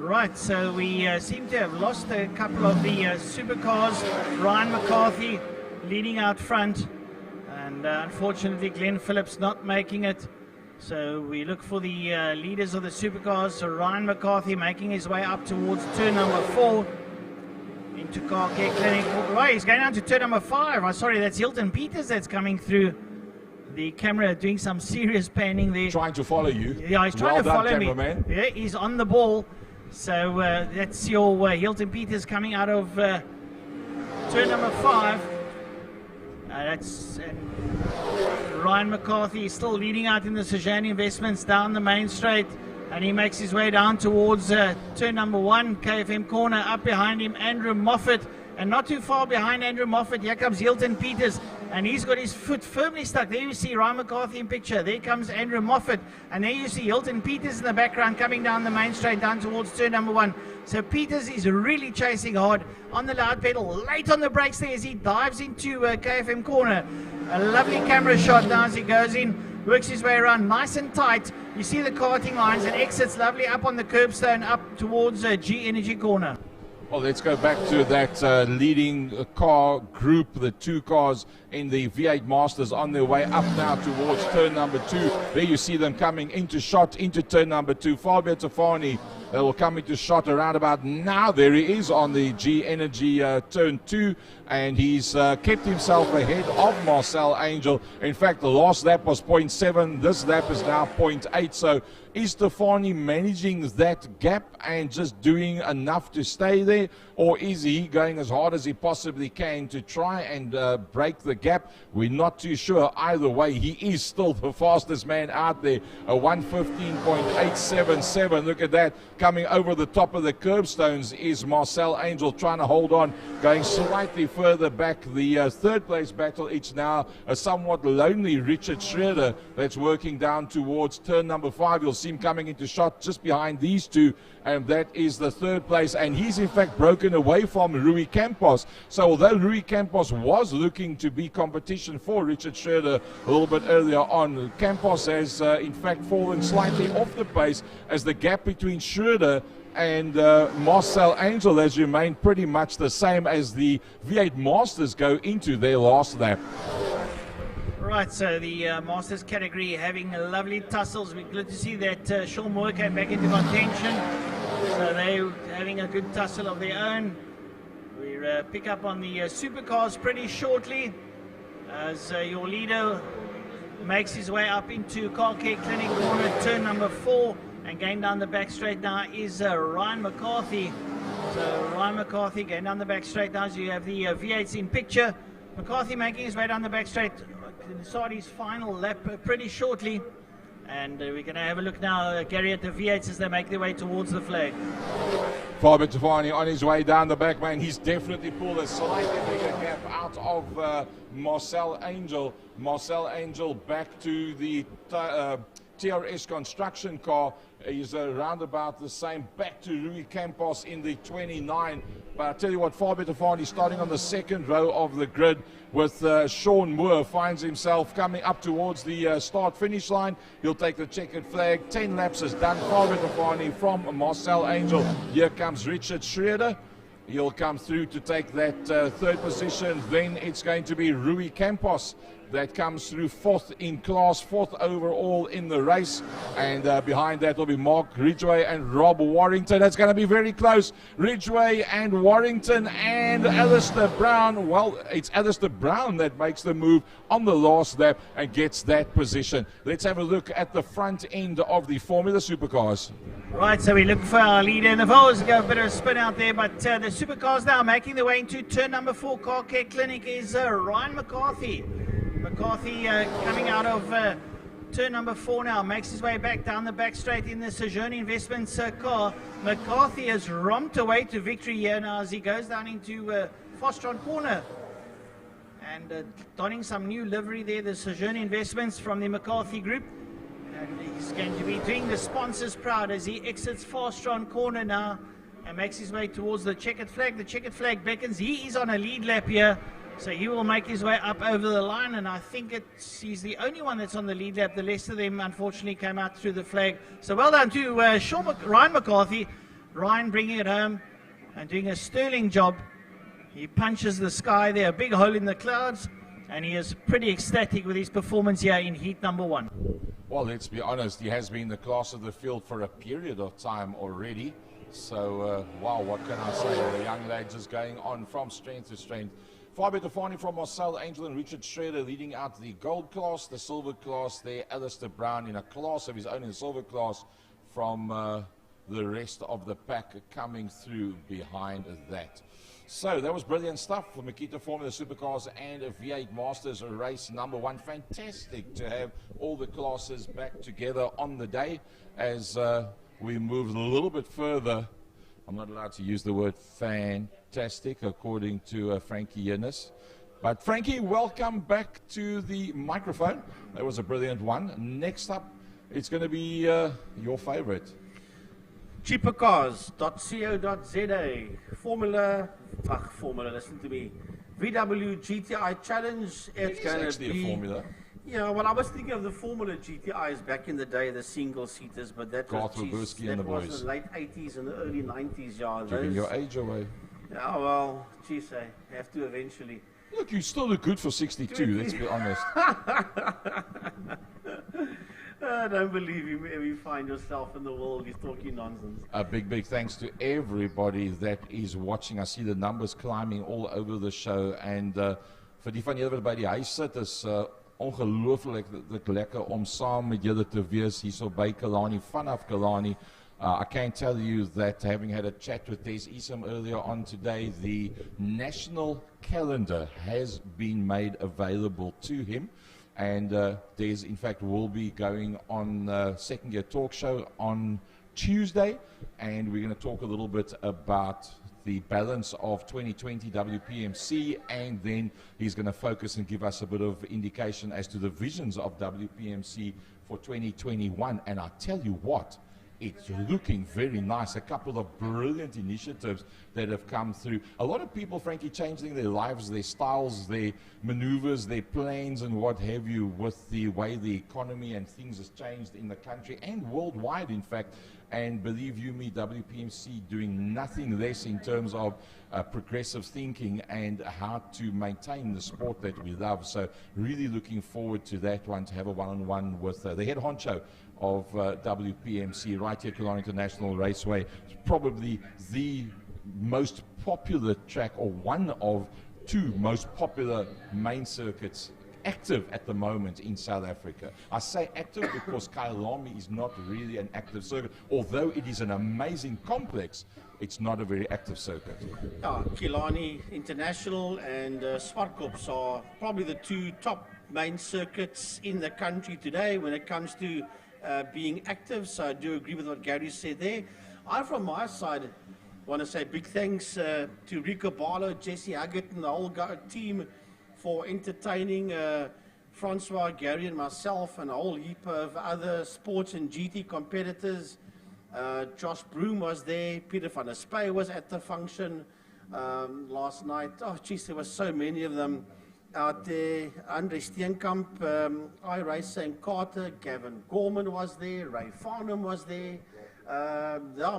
Right, so we seem to have lost a couple of the supercars. Ryan McCarthy leading out front, and unfortunately Glenn Phillips not making it. So we look for the leaders of the supercars. So Ryan McCarthy making his way up towards turn number 4 into Car Care Clinic. Right, he's going down to turn number 5. Oh, sorry, that's Hilton Peters that's coming through. The camera doing some serious panning there. Trying to follow you. Yeah, he's trying to follow cameraman. me. Yeah, he's on the ball. So that's your Hilton Peters coming out of turn number 5. That's Ryan McCarthy is still leading out in the Sejani Investments down the main straight, and he makes his way down towards turn number 1, KFM corner. Up behind him, Andrew Moffat, and not too far behind Andrew Moffat, here comes Hilton Peters, and he's got his foot firmly stuck. There you see Ryan McCarthy in picture. There comes Andrew Moffat, and there you see Hilton Peters in the background coming down the main straight down towards turn number 1. So Peters is really chasing hard on the loud pedal, late on the brakes there as he dives into KFM corner. A lovely camera shot now as he goes in, works his way around nice and tight. You see the karting lines and exits lovely up on the curbstone up towards G Energy corner. Well, let's go back to that leading car group, the 2 cars in the V8 Masters on their way up now towards turn number 2. There you see them coming into shot into turn number 2. Fabio Tafani will come into shot around about now. There he is on the G Energy turn 2, and he's kept himself ahead of Marcel Angel. In fact, the last lap was 0.7. This lap is now 0.8. So is Tafani managing that gap and just doing enough to stay there, or is he going as hard as he possibly can to try and break the gap? We're not too sure. Either way, he is still the fastest man out there, a 1:15.877. Look at that. Coming over the top of the curbstones is Marcel Angel, trying to hold on, going slightly further back. The third place battle, it's now a somewhat lonely Richard Schroeder that's working down towards turn number 5. You'll see him coming into shot just behind these 2, and that is the third place, and he's in fact broken away from Rui Campos. So although Rui Campos was looking to be competition for Richard Schroeder a little bit earlier on, Campos has in fact fallen slightly off the pace as the gap between Schroeder and Marcel Angel has remained pretty much the same as the V8 Masters go into their last lap. Right, so the Masters category having lovely tussles. We're glad to see that Sean Moore came back into contention. So they're having a good tussle of their own. We pick up on the supercars pretty shortly as your leader makes his way up into Car Care Clinic corner, turn number 4, and going down the back straight now is Ryan McCarthy. So Ryan McCarthy going down the back straight now as you have the V8s in picture. McCarthy making his way down the back straight. Start his final lap pretty shortly, and we're going to have a look now, Gary, at the V8s as they make their way towards the flag. Fabio Tafani on his way down the back, man. He's definitely pulled a slightly bigger gap out of Marcel Angel. Marcel Angel back to the TRS construction car. He's around about the same, back to Rui Campos in the 29. But I tell you what, Fabio Tafani starting on the second row of the grid with Sean Moore finds himself coming up towards the start-finish line. He'll take the checkered flag. 10 laps is done. Fabio Tafani from Marcel Angel. Here comes Richard Schroeder. He'll come through to take that third position. Then it's going to be Rui Campos that comes through 4th in class, 4th overall in the race, and behind that will be Mark Ridgway and Rob Warrington. That's going to be very close. Ridgway and Warrington and Alistair Brown. Well, it's Alistair Brown that makes the move on the last lap and gets that position. Let's have a look at the front end of the Formula Supercars. Right, so we look for our leader in the Vols. Go a bit of a spin out there, but the supercars now making their way into turn number 4. Car Care Clinic is Ryan McCarthy. McCarthy coming out of turn number 4 now, makes his way back down the back straight in the Sejani Investments car. McCarthy has romped away to victory here now as he goes down into Fostron corner. And donning some new livery there, the Sejani Investments from the McCarthy group. And he's going to be doing the sponsors proud as he exits Fastron corner now and makes his way towards the checkered flag. The checkered flag beckons. He is on a lead lap here, so he will make his way up over the line, and I think he's the only one that's on the lead lap. The rest of them unfortunately came out through the flag. So well done to Ryan McCarthy. Ryan bringing it home and doing a sterling job. He punches the sky there, a big hole in the clouds, and he is pretty ecstatic with his performance here in heat number 1. Well, let's be honest, he has been the class of the field for a period of time already. So, wow, what can I say? The young lad just going on from strength to strength. Fabio Tofani from Marcel Angel and Richard Schroeder leading out the gold class, the silver class there. Alistair Brown in a class of his own in the silver class from the rest of the pack coming through behind that. So that was brilliant stuff for Makita Formula Supercars and a V8 Masters race number 1. Fantastic to have all the classes back together on the day as we move a little bit further. I'm not allowed to use the word fantastic according to Frankie Yennis. But Frankie, welcome back to the microphone. That was a brilliant one. Next up, it's going to be your favorite. Cheapercars.co.za Formula, listen to me. VW GTI Challenge. It's going to be a Formula. Yeah, well, I was thinking of the Formula GTIs back in the day, the single-seaters, but that was in the late 80s and the early 90s. Yeah, giving your age away. Yeah, well, geez, I have to eventually. Look, you still look good for 62, let's be honest. Don't believe you ever find yourself in the world, you're talking nonsense. A big thanks to everybody that is watching. I see the numbers climbing all over the show. En vir die van julle wat by die huis sit, is ongelooflik lekker om saam met julle te wees hierso by Killarney, vanaf Killarney. I can tell you that having had a chat with Des Isom earlier on today, the national calendar has been made available to him. And Des, in fact, will be going on Second Gear Talk Show on Tuesday. And we're going to talk a little bit about the balance of 2020 WPMC. And then he's going to focus and give us a bit of indication as to the visions of WPMC for 2021. And I tell you what, it's looking very nice. A couple of brilliant initiatives that have come through. A lot of people, frankly, changing their lives, their styles, their maneuvers, their plans, and what have you, with the way the economy and things has changed in the country and worldwide, in fact. And believe you me, WPMC doing nothing less in terms of progressive thinking and how to maintain the sport that we love. So really looking forward to that one, to have a one-on-one with the head honcho of WPMC right here at Killarney International Raceway. It's probably the most popular track, or one of two most popular main circuits active at the moment in South Africa. I say active because Killarney is not really an active circuit. Although it is an amazing complex, it's not a very active circuit. Killarney International and Swartkops are probably the two top main circuits in the country today when it comes to being active. So I do agree with what Gary said there. I, from my side, want to say big thanks to Rico Barlow, Jesse Haggett, and the whole team for entertaining Francois, Gary, and myself, and a whole heap of other sports and GT competitors. Josh Broom was there, Peter van der Spey was at the function last night. Oh, geez, there were so many of them out there. Andre Steenkamp, iRacer and Carter, Gavin Gorman was there, Ray Farnham was there.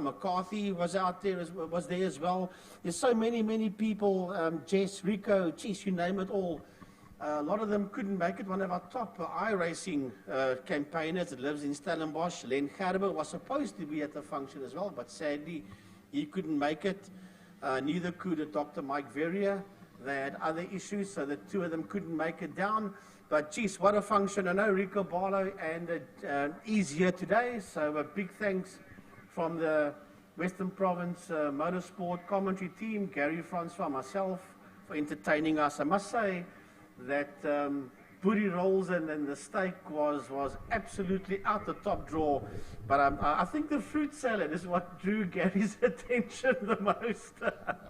McCarthy was out there, was there as well. There's so many people. Jess, Rico, geez, you name it all. A lot of them couldn't make it. One of our top iRacing campaigners that lives in Stellenbosch, Len Gerber, was supposed to be at the function as well, but sadly he couldn't make it. Neither could Dr. Mike Verrier. They had other issues, so the two of them couldn't make it down. But geez, what a function. I know Rico Barlow and is here today, so a big thanks from the Western Province Motorsport commentary team, Gary, Francois, myself, for entertaining us. I must say that booty rolls and the steak was absolutely out the top drawer. But I think the fruit salad is what drew Gary's attention the most.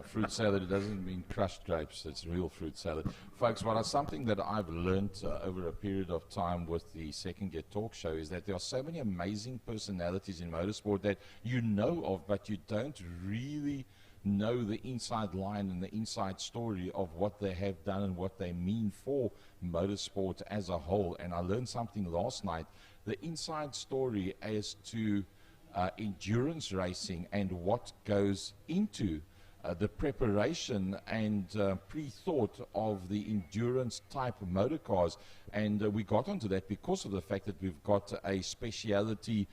Fruit salad, it doesn't mean crushed grapes, it's real fruit salad. Folks, something that I've learned over a period of time with the Second Gear Talk Show is that there are so many amazing personalities in motorsport that you know of, but you don't really know the inside line and the inside story of what they have done and what they mean for motorsport as a whole. And I learned something last night, the inside story as to endurance racing and what goes into the preparation and pre-thought of the endurance type motor cars. And we got onto that because of the fact that we've got a speciality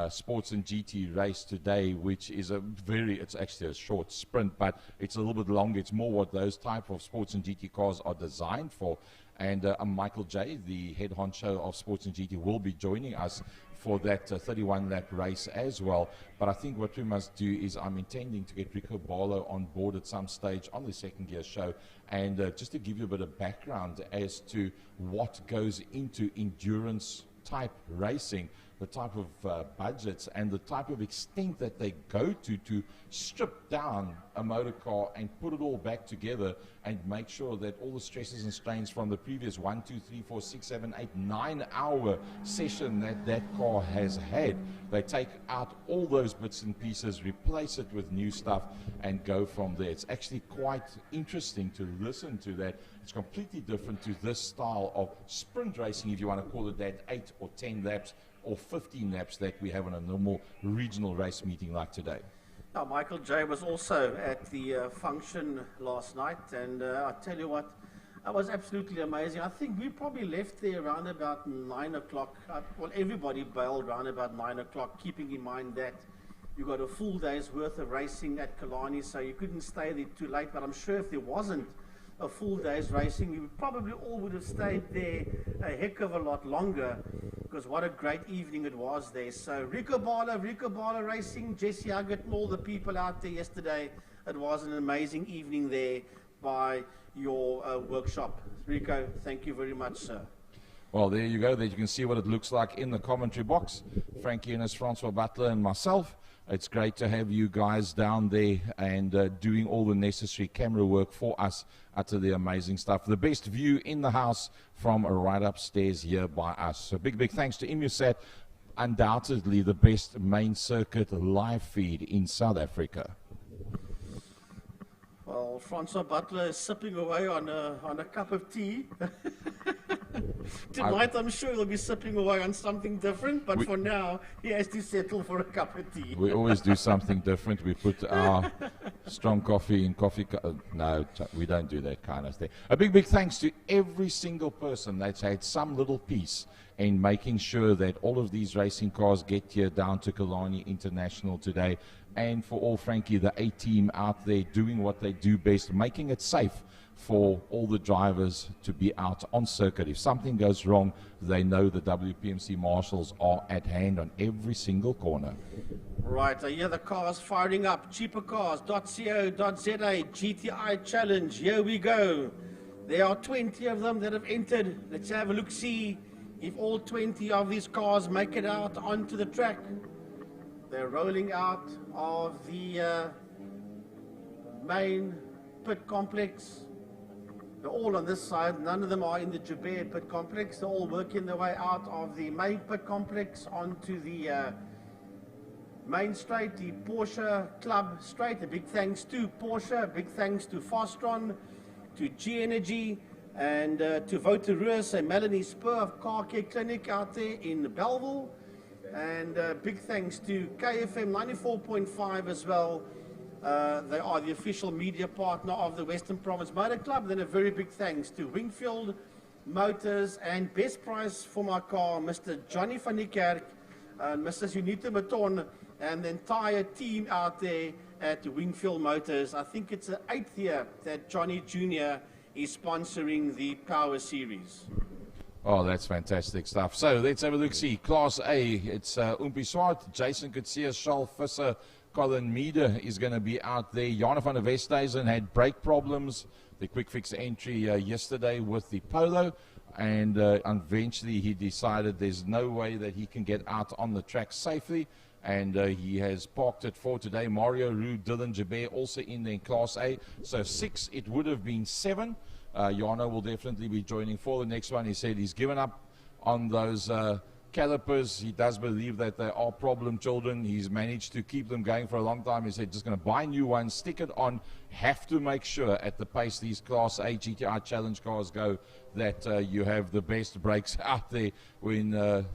sports and GT race today, which is it's actually a short sprint, but it's a little bit longer. It's more what those type of sports and GT cars are designed for. And Michael J., the head honcho of Sports and GT, will be joining us for that 31-lap race as well. But I think what we must do is I'm intending to get Rico Barlow on board at some stage on the Second Gear show, and just to give you a bit of background as to what goes into endurance type racing, the type of budgets and the type of extent that they go to strip down a motor car and put it all back together and make sure that all the stresses and strains from the previous 1, 2, 3, 4, 6, 7, 8, 9-hour session that car has had, they take out all those bits and pieces, replace it with new stuff, and go from there. It's actually quite interesting to listen to that. It's completely different to this style of sprint racing, if you want to call it that, 8 or 10 laps or 15 laps that we have on a normal regional race meeting like today. Now, Michael J. was also at the function last night, and I tell you what, it was absolutely amazing. I think we probably left there around about 9 o'clock. Well, everybody bailed around about 9 o'clock, keeping in mind that you got a full day's worth of racing at Killarney, so you couldn't stay there too late. But I'm sure if there wasn't a full day's racing, you probably all would have stayed there a heck of a lot longer, because what a great evening it was there. So Rico Barlow Racing, Jesse Huggett and all the people out there yesterday, it was an amazing evening there by your workshop. Rico, thank you very much, sir. Well, there you go. There you can see what it looks like in the commentary box. Frankie Innes, Francois Butler and myself. It's great to have you guys down there and doing all the necessary camera work for us. Utterly amazing stuff. The best view in the house from right upstairs here by us. So big thanks to Imusat. Undoubtedly the best main circuit live feed in South Africa. Well, Francois Butler is sipping away on a cup of tea. Tonight, I'm sure he'll be sipping away on something different, but for now, he has to settle for a cup of tea. We always do something different. We put our strong coffee in coffee. No, we don't do that kind of thing. A big thanks to every single person that's had some little piece in making sure that all of these racing cars get here down to Killarney International today. And for all, Frankie, the A-team out there doing what they do best, making it safe for all the drivers to be out on circuit. If something goes wrong, they know the WPMC marshals are at hand on every single corner. Right, I hear the cars firing up. Cheapercars.co.za, GTI Challenge, here we go. There are 20 of them that have entered. Let's have a look, see if all 20 of these cars make it out onto the track. They're rolling out of the main pit complex. They're all on this side. None of them are in the Joubert pit complex. They're all working their way out of the main pit complex onto the main straight, the Porsche Club straight. A big thanks to Porsche, a big thanks to Fostron, to G Energy, and to Voteroos and Melanie Spur of Car Care Clinic out there in Belleville. And big thanks to KFM 94.5 as well. They are the official media partner of the Western Province Motor Club. Then a very big thanks to Wingfield Motors and best price for my car, Mr. Johnny van der Kerk and Mrs. Unita Baton and the entire team out there at Wingfield Motors. I think it's the 8th year that Johnny Jr. is sponsoring the Power Series. Oh, that's fantastic stuff. So let's have a look. See, Class A, it's Oompie Swart, Jason Kutsia, Charles Visser, Colin Meader is going to be out there. Jan van der Westhuizen had brake problems, the quick fix entry yesterday with the Polo, and eventually he decided there's no way that he can get out on the track safely, and he has parked it for today. Mario Roux, Dylan Jabert also in there in Class A. So 6, it would have been 7. Jano will definitely be joining for the next one. He said he's given up on those calipers. He does believe that they are problem children. He's managed to keep them going for a long time. He said, just going to buy new ones, stick it on. Have to make sure at the pace these Class A GTI Challenge cars go that you have the best brakes out there when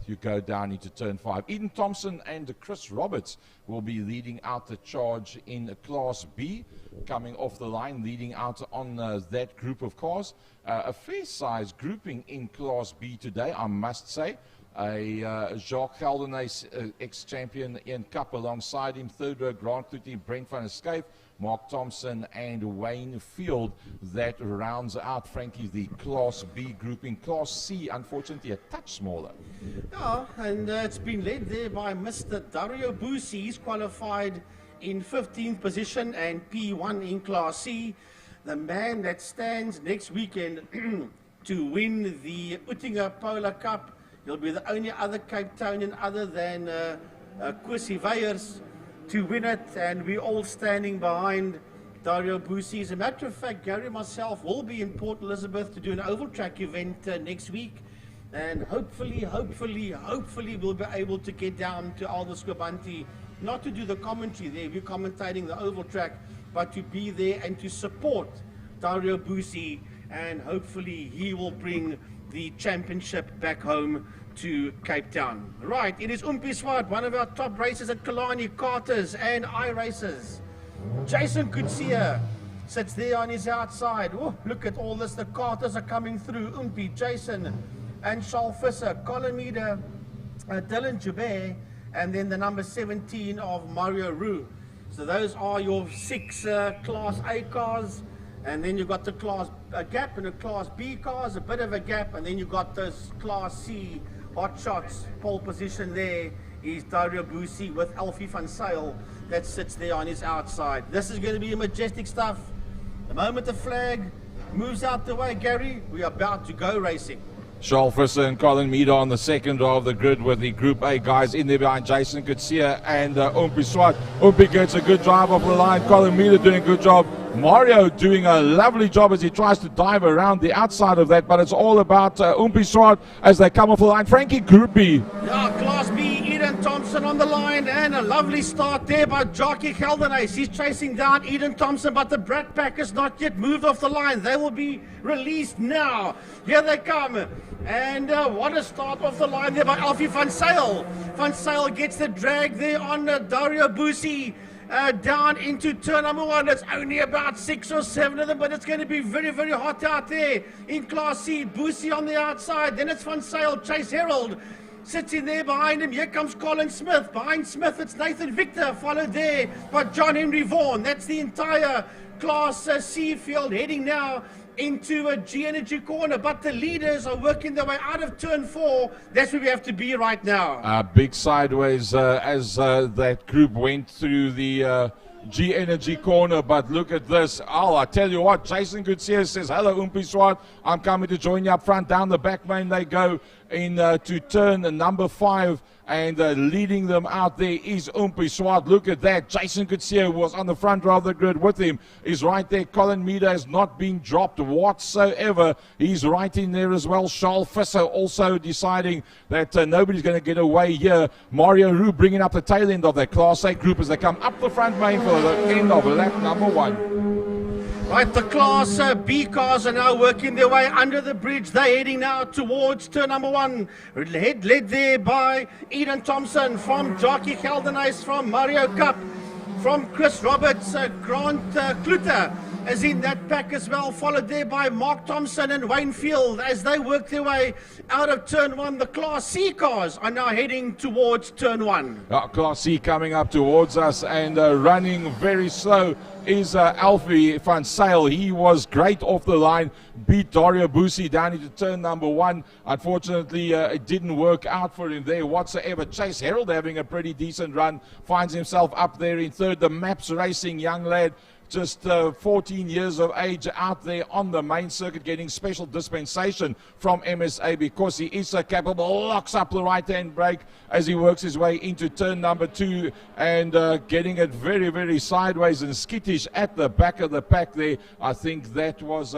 you go down into turn 5. Eden Thompson and Chris Roberts will be leading out the charge in Class B, coming off the line, leading out on that group of cars. A fair size grouping in Class B today, I must say. Jacques Geldenhuys, ex-champion Ian Cup alongside him. Third row, Grant Cloete, Brent van Escape, Mark Thompson and Wayne Field. That rounds out, Frankie, the Class B grouping. Class C, unfortunately, a touch smaller. Yeah, and it's been led there by Mr. Dario Busi. He's qualified in 15th position and P1 in Class C. The man that stands next weekend to win the Uttinger Polar Cup. He'll be the only other Cape Townian other than Kwesi Weyers to win it, and we're all standing behind Dario Busi. As a matter of fact, Gary and myself will be in Port Elizabeth to do an oval track event next week, and hopefully we'll be able to get down to Aldous Squabanti, not to do the commentary there, we're commentating the oval track, but to be there and to support Dario Busi, and hopefully he will bring the championship back home to Cape Town. Right, it is Umpi Swart, one of our top racers at Killarney, Carters and iRaces. Jason Kutsia sits there on his outside. Oh, look at all this, the Carters are coming through. Umpi, Jason and Charles Visser, Colin Meader, Dylan Joubert, and then the number 17 of Mario Roux. So those are your 6 Class A cars. And then you've got the Class gap and the Class B cars, a bit of a gap, and then you've got those Class C hot shots. Pole position there is Dario Busi with Alfie van Zyl that sits there on his outside. This is going to be majestic stuff. The moment the flag moves out the way, Gary, we are about to go racing. Charles Visser and Colin Meader on the second row of the grid with the Group A guys in there behind Jason Kutsia and Umpi Swart. Umpi gets a good drive off the line. Colin Meader doing a good job. Mario doing a lovely job as he tries to dive around the outside of that, but it's all about Umpi Swart as they come off the line. Frankie, Group B. Yeah, Class B, Eden Thompson on the line, and a lovely start there by Jackie Geldenhuys. He's chasing down Eden Thompson, but the Brat Pack has not yet moved off the line. They will be released now. Here they come. And what a start off the line there by Alfie van Zyl. Van Zyl gets the drag there on Dario Busi. Down into turn number 1. It's only about 6 or 7 of them, but it's going to be very, very hot out there in Class C. Busi on the outside, then it's Van Zyl. Chase Herald sits in there behind him. Here comes Colin Smith. Behind Smith, it's Nathan Victor, followed there by John Henry Vaughan. That's the entire Class C field heading now into a G-Energy corner, but the leaders are working their way out of turn 4. That's where we have to be right now. Big sideways as that group went through the G-Energy corner, but look at this. Oh, I tell you what, Jason Kutsia says, hello Umpi Swart, I'm coming to join you up front. Down the back main they go in to turn number 5, and leading them out there is Umpi Swart. Look at that. Jason Kutsia was on the front row of the grid with him. He's right there. Colin Meader has not been dropped whatsoever. He's right in there as well. Charles Visser also deciding that nobody's going to get away here. Mario Roux bringing up the tail end of that Class A group as they come up the front main for the end of lap number 1. Right, the Class B cars are now working their way under the bridge. They're heading now towards turn number 1. Led there by Eden Thompson, from Jackie Geldenhuys, from Mario Cup, from Chris Roberts. Grant Cloete is in that pack as well, followed there by Mark Thompson and Wayne Field as they work their way out of turn 1. The Class C cars are now heading towards turn 1. Class C coming up towards us and running very slow is Alfie van Zyl. He was great off the line, beat Dario Busi down into turn number 1. Unfortunately, it didn't work out for him there whatsoever. Chase Herald having a pretty decent run, finds himself up there in third. The Maps Racing young lad just 14 years of age, out there on the main circuit, getting special dispensation from MSA because he is so capable. Locks up the right-hand brake as he works his way into turn number 2 and getting it very, very sideways and skittish at the back of the pack there. I think that was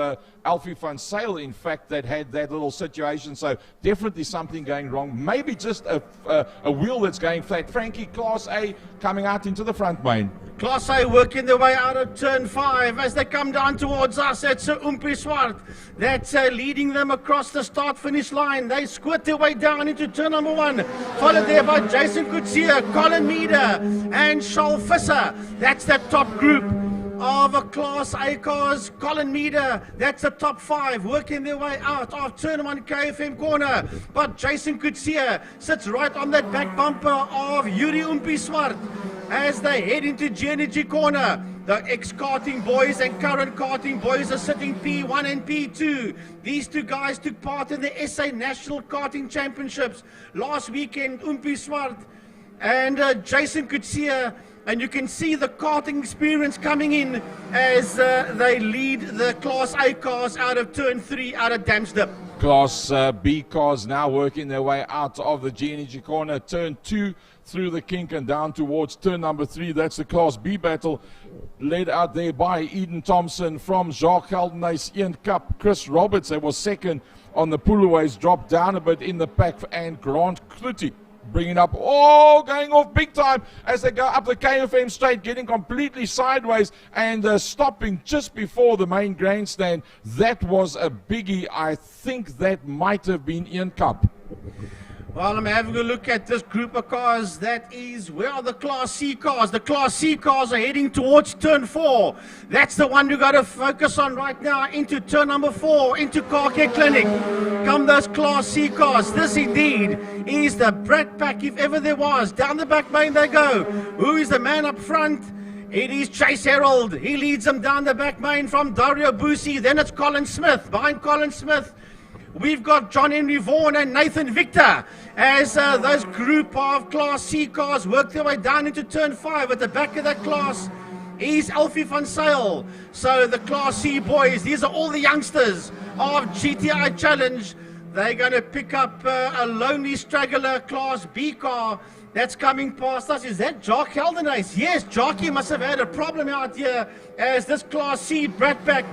Alfie van Zyl, in fact, that had that little situation. So definitely something going wrong. Maybe just a wheel that's going flat. Frankie, Class A coming out into the front main. Class A working their way out of turn 5 as they come down towards us. It's Umpi Swart that's leading them across the start-finish line. They squirt their way down into turn number 1, followed there by Jason Kutsia, Colin Meader and Charles Visser. That's the top group of a Class A cars. Colin Meader, that's the top 5, working their way out of turn 1 KFM corner. But Jason Kutsia sits right on that back bumper of Yuri Umpi Swart as they head into G-Energy corner. The ex-karting boys and current karting boys are sitting P1 and P2. These two guys took part in the SA National Karting Championships last weekend. Umpi Swart and Jason Kutsia. And you can see the karting experience coming in as they lead the Class A cars out of turn 3 out of Damsdip. Class B cars now working their way out of the G-Energy corner. Turn 2 through the kink and down towards turn number 3. That's the Class B battle, led out there by Eden Thompson from Jacques Geldenhuys, Ian Cup. Chris Roberts, that was second on the pullaways, dropped down a bit in the pack, and Grant Kluti bringing up, going off big time as they go up the KFM straight, getting completely sideways and stopping just before the main grandstand. That was a biggie. I think that might have been Ian Cup. Well, I'm having a look at this group of cars. That is, where are the Class C cars? The Class C cars are heading towards turn 4. That's the one you got to focus on right now, into turn number 4, into Car Care Clinic. Come those Class C cars. This indeed is the Brat Pack, if ever there was. Down the back main they go. Who is the man up front? It is Chase Harold. He leads them down the back main from Dario Busi. Then it's Colin Smith. Behind Colin Smith, we've got John Henry Vaughan and Nathan Victor as those group of Class C cars work their way down into turn 5. At the back of that class is Alfie van Zyl. So the Class C boys, these are all the youngsters of GTI Challenge. They're going to pick up a lonely straggler Class B car that's coming past us. Is that Jacques Geldenhuys? Yes, Jackie must have had a problem out here as this Class C Brat Pack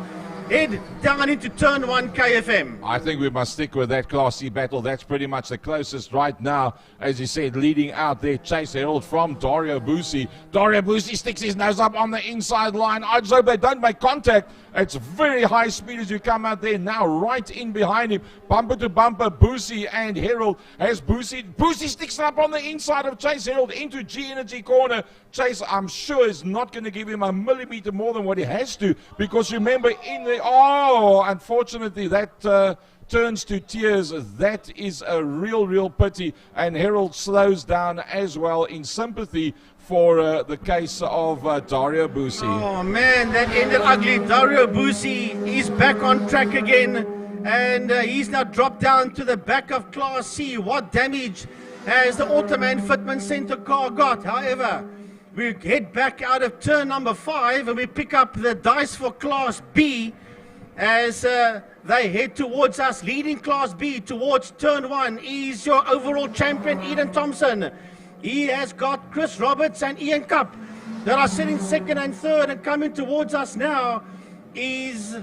head down into turn 1 KFM. I think we must stick with that Class C battle. That's pretty much the closest right now. As you said, leading out there, Chase Harold from Dario Busi. Dario Busi sticks his nose up on the inside line. I just hope they don't make contact. It's very high speed as you come out there. Now right in behind him, bumper to bumper, Busi and Harold. As Busi sticks it up on the inside of Chase Harold into G-Energy corner. Chase, I'm sure, is not going to give him a millimeter more than what he has to, because remember, in the unfortunately that turns to tears. That is a real pity, and Harold slows down as well in sympathy for the case of Dario Busi. Oh man, that ended ugly. Dario Busi is back on track again, and he's now dropped down to the back of Class C. What damage has the Automan Fitment Center car got? However, we head back out of turn number 5 and we pick up the dice for Class B as they head towards us. Leading Class B towards turn 1 is your overall champion, Eden Thompson. He has got Chris Roberts and Ian Cup that are sitting second and third, and coming towards us now is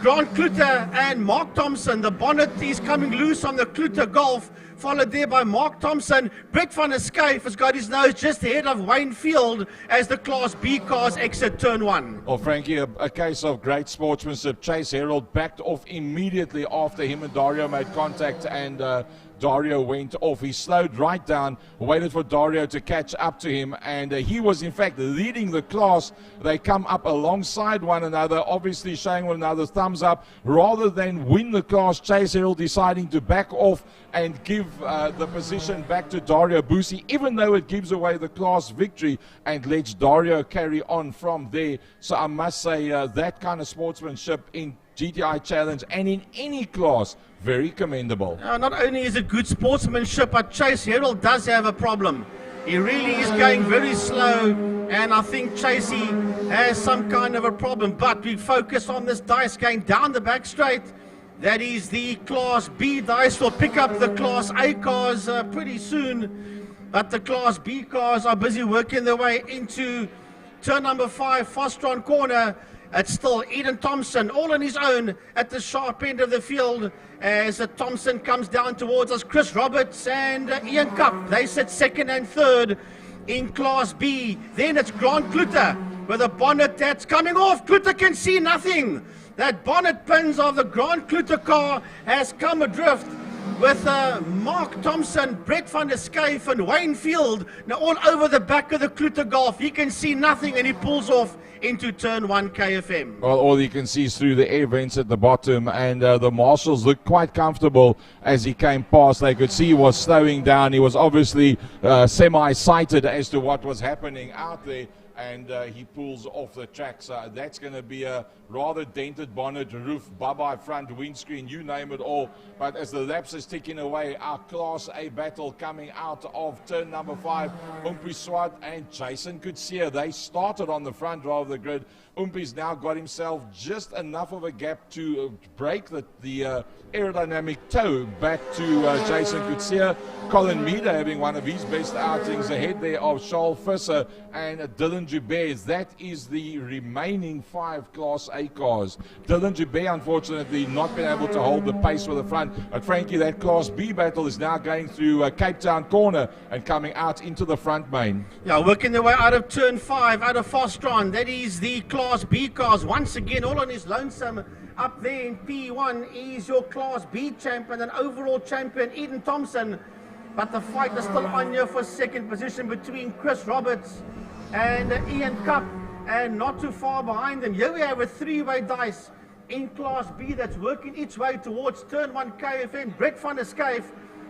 Grant Kluter and Mark Thompson. The bonnet is coming loose on the Kluter Golf, followed there by Mark Thompson. Brett van der Schyff has got his nose just ahead of Wayne Field as the Class B cars exit turn 1. Well, Frankie, a case of great sportsmanship. Chase Harold backed off immediately after him and Dario made contact, and Dario went off. He slowed right down, waited for Dario to catch up to him, and he was in fact leading the class. They come up alongside one another, obviously showing one another thumbs up. Rather than win the class, Chase Harold deciding to back off and give the position back to Dario Busi, even though it gives away the class victory and lets Dario carry on from there. So I must say that kind of sportsmanship in GTI Challenge and in any class, very commendable. Not only is it good sportsmanship, but Chase Harold does have a problem. He really is going very slow, and I think Chasey has some kind of a problem, but we focus on this dice going down the back straight. That is the Class B dice. Will pick up the Class A cars pretty soon, but the Class B cars are busy working their way into turn number 5, Fostron corner. It's still Eden Thompson all on his own at the sharp end of the field as Thompson comes down towards us. Chris Roberts and Ian Cup, they sit second and third in Class B. Then it's Grant Kluter with a bonnet that's coming off. Kluter can see nothing. That bonnet pins of the Grant Kluter car has come adrift with Mark Thompson, Brett van der Schyff and Wayne Field now all over the back of the Kluter Golf. He can see nothing and he pulls off into turn 1 KFM. Well, all you can see is through the air vents at the bottom, and the marshals looked quite comfortable as he came past. They could see he was slowing down. He was obviously semi-sighted as to what was happening out there, and he pulls off the track. So that's going to be a rather dented bonnet, roof, bye-bye front, windscreen, you name it all. But as the laps is ticking away, our Class A battle coming out of turn number 5, Umpi Swart and Jason Kutsia. They started on the front row of the grid. Umpi's now got himself just enough of a gap to break the aerodynamic toe back to Jason Kutsia. Colin Meader having one of his best outings ahead there of Charles Visser and Dylan Joubert. That is the remaining 5 Class A cars. Dylan Joubert unfortunately not been able to hold the pace for the front, but Frankie, that Class B battle is now going through Cape Town corner and coming out into the front main. Yeah, working their way out of turn 5, out of Fostron. That is the Class B cars once again all on his lonesome. Up there in P1 is your Class B champion and overall champion Eden Thompson. But the fight is still on here for second position between Chris Roberts and Ian Cup. And not too far behind them, here we have a 3-way dice in Class B that's working its way towards turn 1 KFM. Brett van der Schyff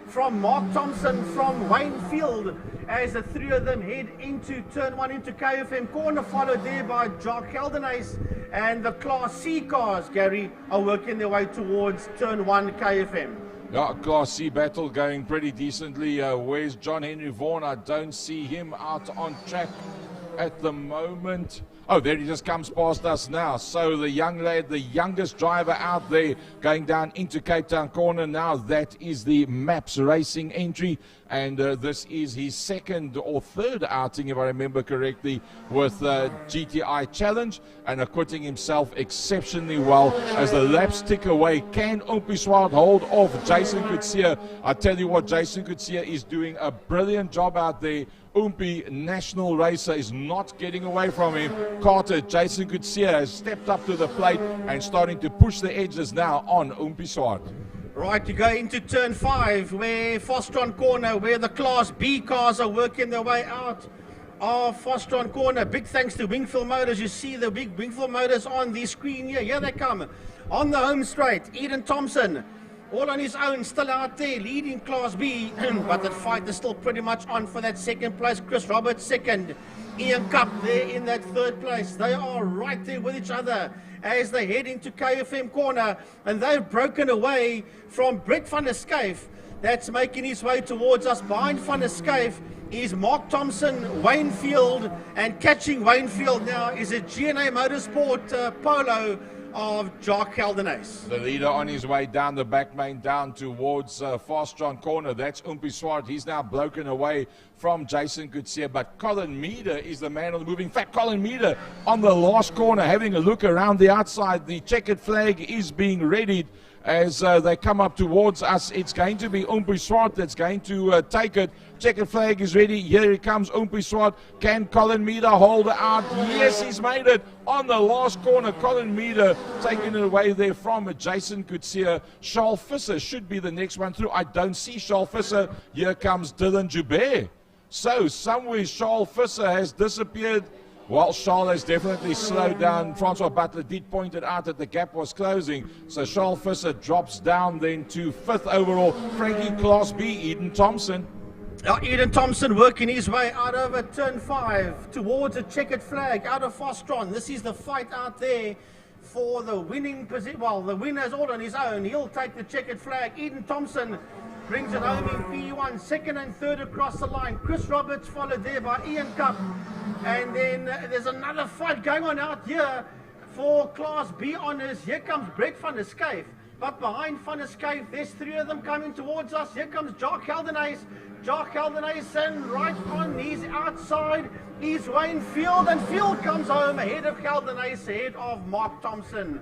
from Mark Thompson from Wayne Field as the 3 of them head into turn 1 into KFM corner, followed there by Jock Heldenace. And the Class C cars, Gary, are working their way towards turn 1 KFM. Yeah, Class C battle going pretty decently. Where's John Henry Vaughan? I don't see him out on track at the moment. Oh, there he just comes past us now. So the young lad, the youngest driver out there, going down into Cape Town corner now. That is the Maps Racing entry. And this is his second or third outing, if I remember correctly, with GTI Challenge, and acquitting himself exceptionally well as the laps tick away. Can Umpi Swart hold off Jason Kutsia? I tell you what, Jason Kutsia is doing a brilliant job out there. Umpi, national racer, is not getting away from him. Carter, Jason Kutsia has stepped up to the plate and starting to push the edges now on Umpi Swart. Right, to go into turn 5, where Fostron corner, where the Class B cars are working their way out of Fostron corner. Big thanks to Wingfield Motors. You see the big Wingfield Motors on the screen here. Here they come on the home straight. Eden Thompson, all on his own, still out there, leading Class B. But the fight is still pretty much on for that second place. Chris Roberts second. Ian Cup there in that third place. They are right there with each other as they head into KFM corner, and they've broken away from Brett van der Schyff. That's making his way towards us. Behind van der Schyff is Mark Thompson, Wayne Field, and catching Wayne Field now is a GNA Motorsport Polo of Jock Heldenace. The leader on his way down the back main, down towards Fastron corner. That's Umpi Swart. He's now broken away from Jason Kutsia, but Colin Meader is the man on the move. In fact, Colin Meader on the last corner, having a look around the outside. The checkered flag is being readied as they come up towards us. It's going to be Umpi Swart that's going to take it. Checkered flag is ready. Here he comes, Umpi Swart. Can Colin Meader hold it out? Yes, he's made it on the last corner. Colin Meader taking it away there from Jason Kutsia. Charles Visser should be the next one through. I don't see Charles Visser. Here comes Dylan Joubert. So somewhere Charles Visser has disappeared. Well, Charles has definitely slowed down. Francois Butler did point it out that the gap was closing. So Charles Visser drops down then to 5th overall. Frankie, Class B, Eden Thompson. Now Eden Thompson working his way out over turn 5 towards a checkered flag out of Fostron. This is the fight out there for the winning position. Well, the winner's all on his own. He'll take the checkered flag. Eden Thompson brings it home in P1, second and third across the line. Chris Roberts followed there by Ian Cup. And then there's another fight going on out here for Class B honours. Here comes Brett van der Schyff. But behind Van der Schyff, there's three of them coming towards us. Here comes Jock Heldenhuis. Jock Heldenhuis, and right on his outside is Wayne Field. And Field comes home ahead of Heldenhuis, ahead of Mark Thompson.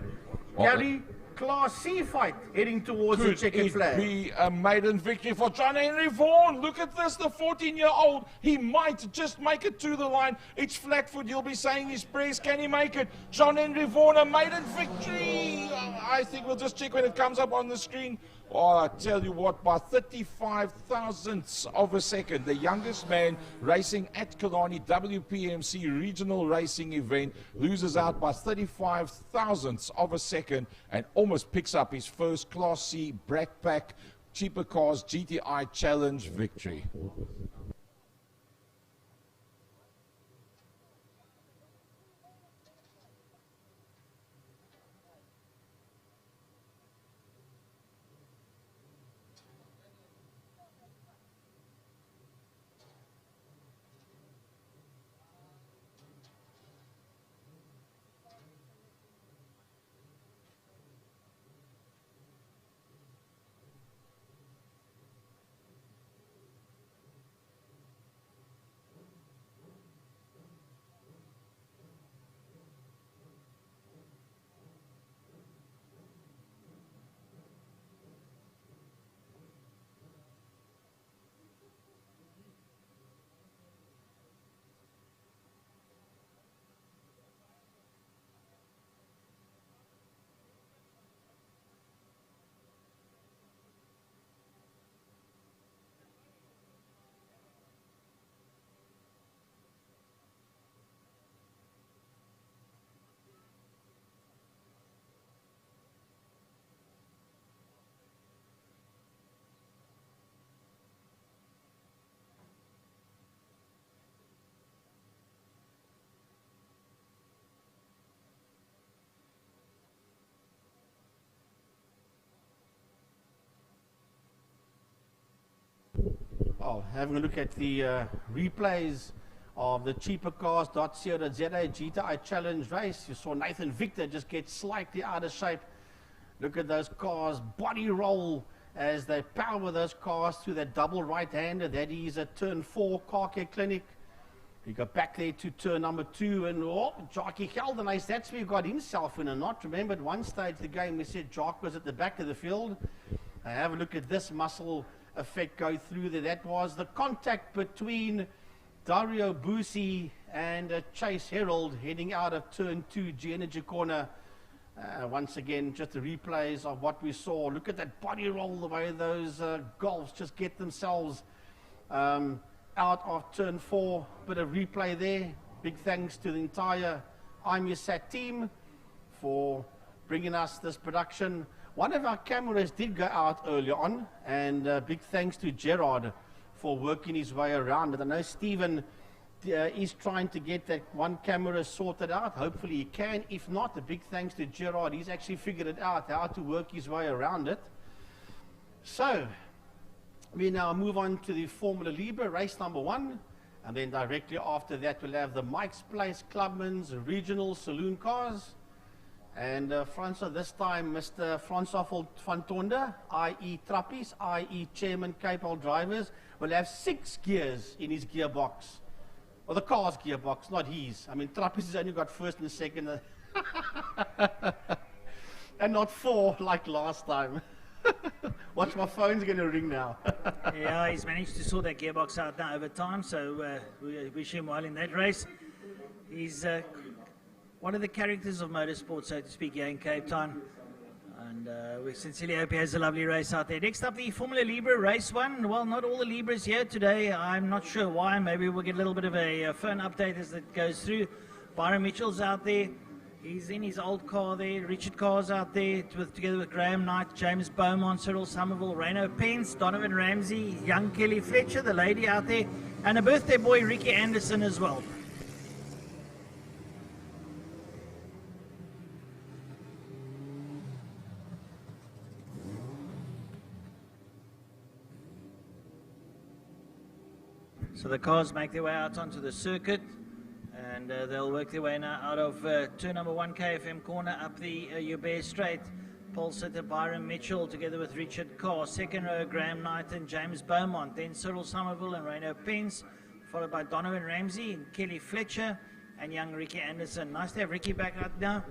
Gary, Class C fight heading towards the checkered flag. Could it be a maiden victory for John Henry Vaughan? Look at this, the 14-year-old. He might just make it to the line. It's Flatfoot. You'll be saying his prayers. Can he make it? John Henry Vaughan, a maiden victory. I think we'll just check when it comes up on the screen. Oh, I tell you what, by 35 thousandths of a second, the youngest man racing at Killarney WPMC regional racing event loses out by 35 thousandths of a second and almost picks up his first Class C backpack cheaper cars GTI Challenge victory. Oh, having a look at the replays of the cheapercars.co.za GTI Challenge race. You saw Nathan Victor just get slightly out of shape. Look at those cars body roll as they power those cars through that double right-hander. That is a turn 4 car care clinic. He got back there to turn number 2, and Jockey Heldenhuis, that's where he got himself in a knot. Remember at one stage of the game we said Jock was at the back of the field. Have a look at this muscle effect go through there. That was the contact between Dario Busi and Chase Herald heading out of turn 2 G-Energy corner. Once again, just the replays of what we saw. Look at that body roll, the way those Golfs just get themselves out of turn 4. Bit of replay there. Big thanks to the entire IMUSAT team for bringing us this production. One of our cameras did go out earlier on, and big thanks to Gerard for working his way around it. I know Stephen is trying to get that one camera sorted out. Hopefully he can. If not, a big thanks to Gerard. He's actually figured it out, how to work his way around it. So, we now move on to the Formula Libre, race number 1. And then directly after that, we'll have the Mike's Place Clubman's Regional Saloon Cars. And Francois, this time Mr. Francois van Tonder, i.e. Trappies, i.e. Chairman Capel Drivers, will have 6 gears in his gearbox. Or the car's gearbox, not his. I mean, Trappies has only got first and second. And not 4 like last time. Watch, my phone's going to ring now. Yeah, he's managed to sort that gearbox out now over time, so we wish him well in that race. He's one of the characters of motorsport, so to speak, here in Cape Town. And we sincerely hope he has a lovely race out there. Next up, the Formula Libre Race 1. Well, not all the Libres here today. I'm not sure why. Maybe we'll get a little bit of a phone update as it goes through. Byron Mitchell's out there. He's in his old car there. Richard Carr's out there together with Graham Knight, James Beaumont, Cyril Somerville, Reno Pence, Donovan Ramsey, young Kelly Fletcher, the lady out there, and a birthday boy, Ricky Anderson, as well. So the cars make their way out onto the circuit, and they'll work their way now out of turn number 1 KFM corner up the Uber Straight. Paul Sitter, Byron Mitchell together with Richard Carr. Second row, Graham Knight and James Beaumont. Then Cyril Somerville and Reno Pence, followed by Donovan Ramsey and Kelly Fletcher and young Ricky Anderson. Nice to have Ricky back out now.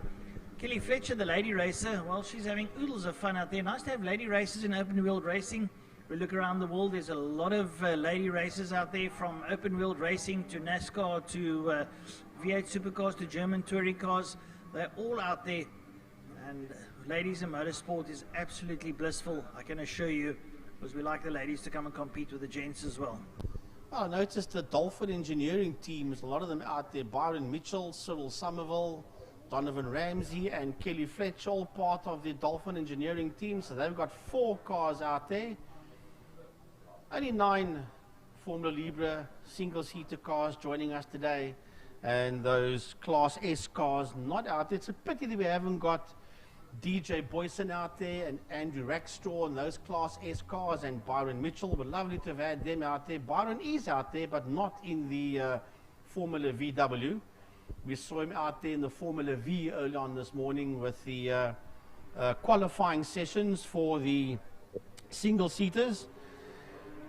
Kelly Fletcher, the lady racer, well, she's having oodles of fun out there. Nice to have lady racers in open-wheeled racing. We look around the world, there's a lot of lady racers out there, from open-wheeled racing to NASCAR to V8 supercars to German touring cars. They're all out there, and ladies in motorsport is absolutely blissful, I can assure you, because we like the ladies to come and compete with the gents as well. I noticed the Dolphin engineering teams, a lot of them out there. Byron Mitchell, Cyril Somerville, Donovan Ramsey and Kelly Fletcher, all part of the Dolphin engineering team. So they've got 4 cars out there. Only 9 Formula Libre single-seater cars joining us today, and those Class S cars not out there. It's a pity that we haven't got DJ Boyson out there and Andrew Rackstraw and those Class S cars, and Byron Mitchell. But lovely to have had them out there. Byron is out there, but not in the Formula VW. We saw him out there in the Formula V early on this morning with the qualifying sessions for the single-seaters.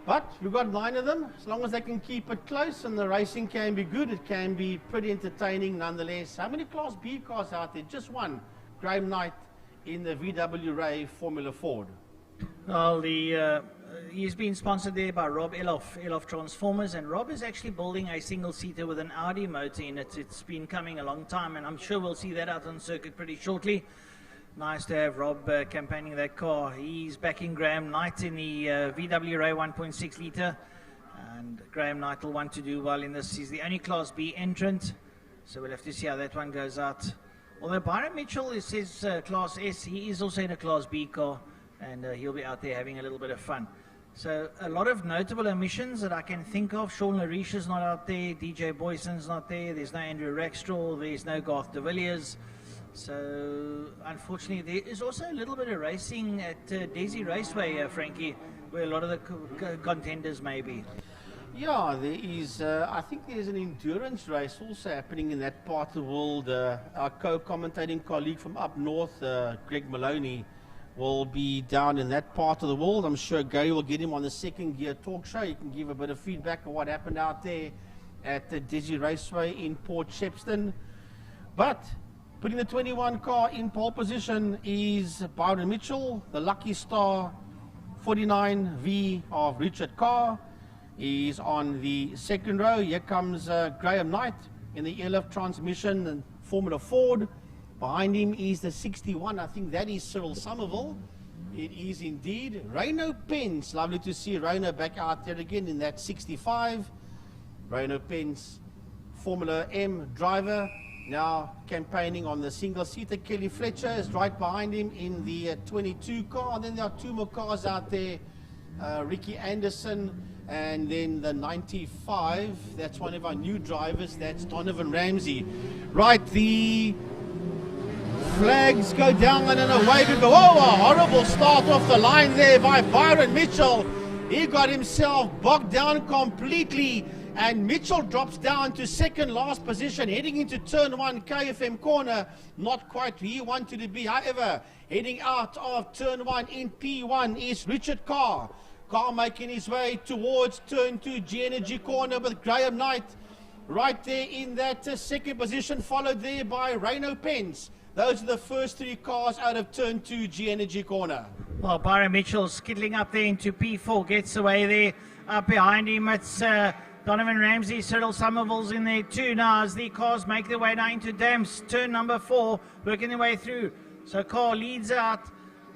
But we've got 9 of them. As long as they can keep it close and the racing can be good, it can be pretty entertaining nonetheless. How many Class B cars out there? Just one. Graham Knight in the VW Ray Formula Ford. Well, he's been sponsored there by Rob Eloff Transformers, and Rob is actually building a single-seater with an Audi motor in it. It's been coming a long time, and I'm sure we'll see that out on circuit pretty shortly. Nice to have Rob campaigning that car. He's backing Graham Knight in the VW Ray 1.6 litre, and Graham Knight will want to do well in this. He's the only Class B entrant, so we'll have to see how that one goes out. Although Byron Mitchell is his Class S, he is also in a Class B car, and he'll be out there having a little bit of fun. So a lot of notable omissions that I can think of. Sean Larisha's not out there, DJ Boyson's not there, there's no Andrew Rackstraw, there's no Garth de Villiers. So unfortunately there is also a little bit of racing at Desi Raceway, Frankie, where a lot of the contenders may be. Yeah, there is. I think there's an endurance race also happening in that part of the world. Our co-commentating colleague from up north, Greg Maloney, will be down in that part of the world. I'm sure Gary will get him on the Second Gear talk show. He can give a bit of feedback on what happened out there at the Desi Raceway in Port Shepstone. But putting the 21 car in pole position is Byron Mitchell, the Lucky Star 49V of Richard Carr. He's on the second row. Here comes Graham Knight in the Eloff transmission and Formula Ford. Behind him is the 61. I think that is Cyril Somerville. It is indeed. Reno Pence. Lovely to see Reno back out there again in that 65. Reno Pence, Formula M driver, now campaigning on the single-seater. Kelly Fletcher is right behind him in the 22 car. And then there are 2 more cars out there. Ricky Anderson and then the 95. That's one of our new drivers. That's Donovan Ramsey. Right, the flags go down and away we go. Oh, a horrible start off the line there by Byron Mitchell. He got himself bogged down completely, and Mitchell drops down to second last position, heading into turn 1 KFM corner. Not quite where he wanted to be. However, heading out of turn 1 in P1 is Richard Carr. Carr making his way towards turn 2 G Energy corner with Graham Knight right there in that second position, followed there by Reno Pence. Those are the first 3 cars out of turn 2 G Energy corner. Well, Byron Mitchell skidding up there into P4, gets away there. Up behind him, it's Donovan Ramsey. Cyril Somerville's in there too now as the cars make their way down into Dams. Turn number 4, working their way through. So Carr leads out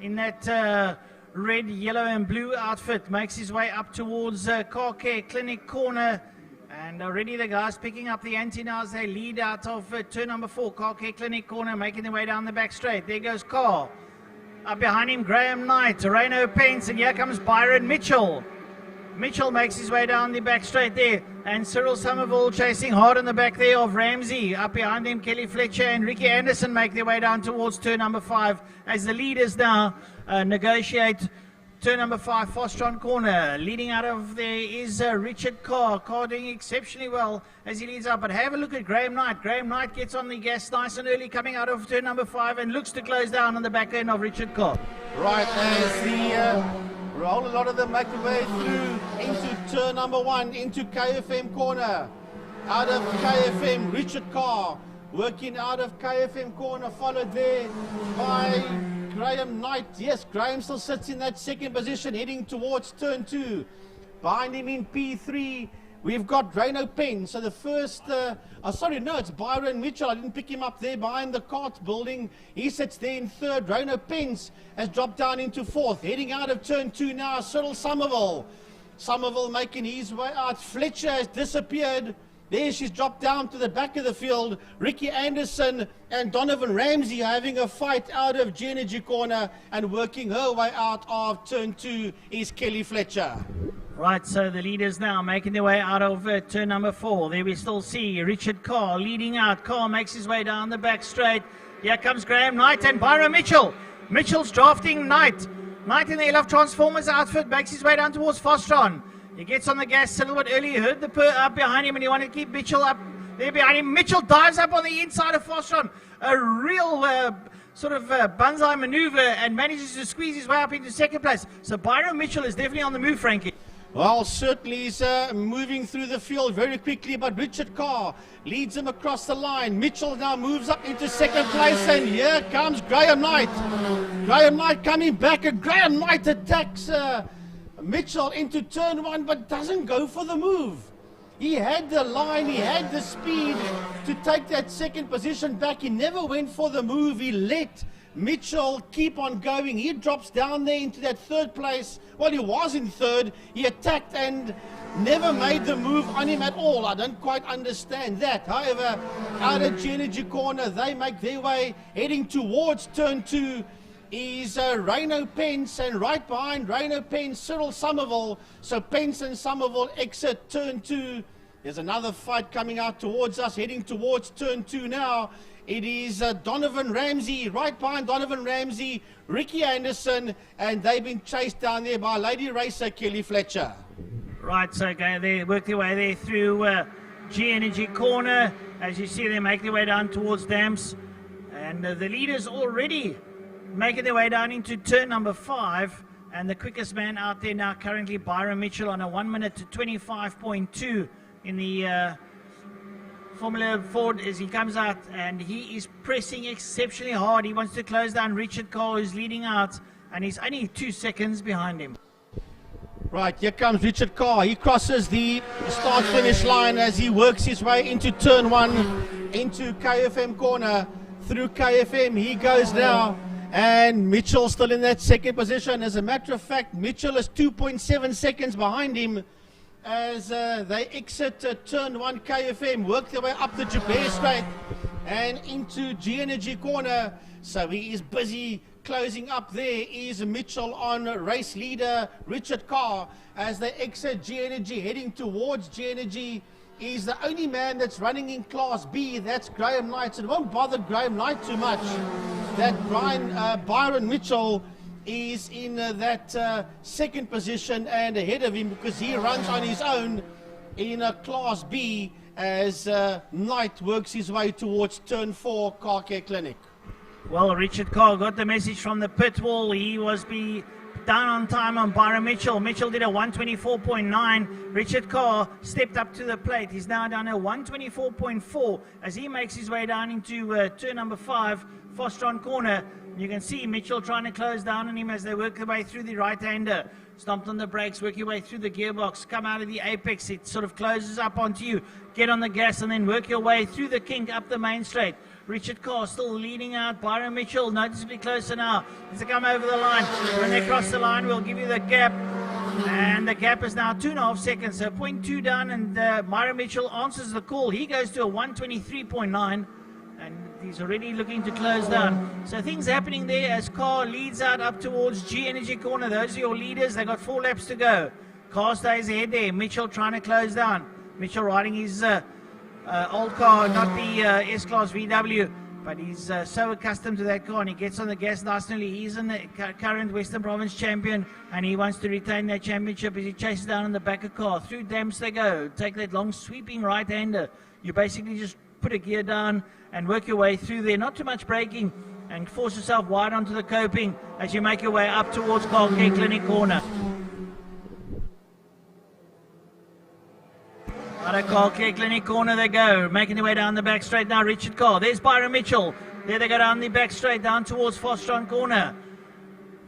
in that red, yellow and blue outfit, makes his way up towards Car Care Clinic corner. And already the guys picking up the ante now as they lead out of turn number 4, Car Care Clinic corner, making their way down the back straight. There goes Carr. Up behind him, Graham Knight, Reno Pence, and here comes Byron Mitchell. Mitchell makes his way down the back straight there, and Cyril Somerville chasing hard in the back there of Ramsey. Up behind him, Kelly Fletcher and Ricky Anderson make their way down towards turn number 5 as the leaders now negotiate turn number 5, Fostron corner. Leading out of there is Richard Carr. Carr doing exceptionally well as he leads up. But have a look at Graham Knight. Graham Knight gets on the gas nice and early coming out of turn number 5 and looks to close down on the back end of Richard Carr. Right, as the roll, a lot of them make their way through into turn number 1, into KFM corner. Out of KFM, Richard Carr working out of KFM corner, followed there by Graham Knight. Yes, Graham still sits in that second position, heading towards turn 2. Behind him in P3, we've got Reno Penn. So the first, it's Byron Mitchell. I didn't pick him up there behind the cart building. He sits there in third. Reno Pence has dropped down into fourth. Heading out of turn 2 now, Cyril Somerville. Somerville making his way out. Fletcher has disappeared. There she's dropped down to the back of the field. Ricky Anderson and Donovan Ramsey are having a fight out of G corner, and working her way out of turn 2 is Kelly Fletcher. Right, so the leaders now making their way out of turn number 4. There we still see Richard Carr leading out. Carr makes his way down the back straight. Here comes Graham Knight and Byron Mitchell. Mitchell's drafting Knight. Knight in the LF Transformers outfit makes his way down towards Fostron. He gets on the gas a little bit early. He heard the purr up behind him and he wanted to keep Mitchell up there behind him. Mitchell dives up on the inside of Fostron. A real banzai maneuver, and manages to squeeze his way up into second place. So Byron Mitchell is definitely on the move, Frankie. Well, certainly he's moving through the field very quickly, but Richard Carr leads him across the line. Mitchell now moves up into second place, and here comes Graham Knight. Graham Knight coming back, and Graham Knight attacks Mitchell into turn 1, but doesn't go for the move. He had the line, he had the speed to take that second position back. He never went for the move. He let Mitchell keep on going. He drops down there into that third place. Well, he was in third. He attacked and never made the move on him at all. I don't quite understand that. However, out of G corner, they make their way heading towards turn 2 is Reno Pence, and right behind Reno Pence, Cyril Somerville. So Pence and Somerville exit turn 2. There's another fight coming out towards us, heading towards turn 2 now. It is Donovan Ramsey, right behind Donovan Ramsey, Ricky Anderson, and they've been chased down there by lady racer Kelly Fletcher. Right, so they work their way there through G corner. As you see, they make their way down towards Dams. And the leaders already making their way down into turn number 5, and the quickest man out there now currently Byron Mitchell on a 1 minute to 25.2 in the Formula Ford as he comes out, and he is pressing exceptionally hard. He wants to close down Richard Carr, who's leading out, and he's only 2 seconds behind him. Right, here comes Richard Carr. He crosses the start-finish line as he works his way into turn 1, into KFM corner. Through KFM he goes now. And Mitchell still in that second position. As a matter of fact, Mitchell is 2.7 seconds behind him as they exit turn 1 KFM, work their way up the Joubert Straight and into G corner. So he is busy closing up. There is Mitchell on race leader Richard Carr as they exit G heading towards G. Is the only man that's running in Class B. That's Graham Knight. So it won't bother Graham Knight too much that Byron Mitchell is in that second position and ahead of him, because he runs on his own in Class B as Knight works his way towards turn 4 Car Care Clinic. Well, Richard Carr got the message from the pit wall. He was down on time on Byron Mitchell. Mitchell did a 124.9. Richard Carr stepped up to the plate. He's now down a 124.4 as he makes his way down into turn number 5, Fostron corner. You can see Mitchell trying to close down on him as they work their way through the right-hander. Stomped on the brakes, work your way through the gearbox, come out of the apex. It sort of closes up onto you. Get on the gas and then work your way through the kink up the main straight. Richard Carr still leading out. Byron Mitchell noticeably closer now. As they come over the line. When they cross the line, we'll give you the gap. And the gap is now 2.5 seconds. So 0.2 down, and Byron Mitchell answers the call. He goes to a 123.9. And he's already looking to close down. So things happening there as Carr leads out up towards G corner. Those are your leaders. They got 4 laps to go. Carr stays ahead there. Mitchell trying to close down. Mitchell riding his old car, not the S-Class VW, But he's so accustomed to that car, and he gets on the gas nice and early. He's in the current Western Province champion, and he wants to retain that championship as he chases down in the back of car. Through damps they go. Take that long sweeping right-hander. You basically just put a gear down and work your way through there. Not too much braking, and force yourself wide onto the coping as you make your way up towards Killarney corner. Out of Killarney corner they go, making their way down the back straight now. Richard Carr, there's Byron Mitchell. There they go down the back straight down towards Fostron corner.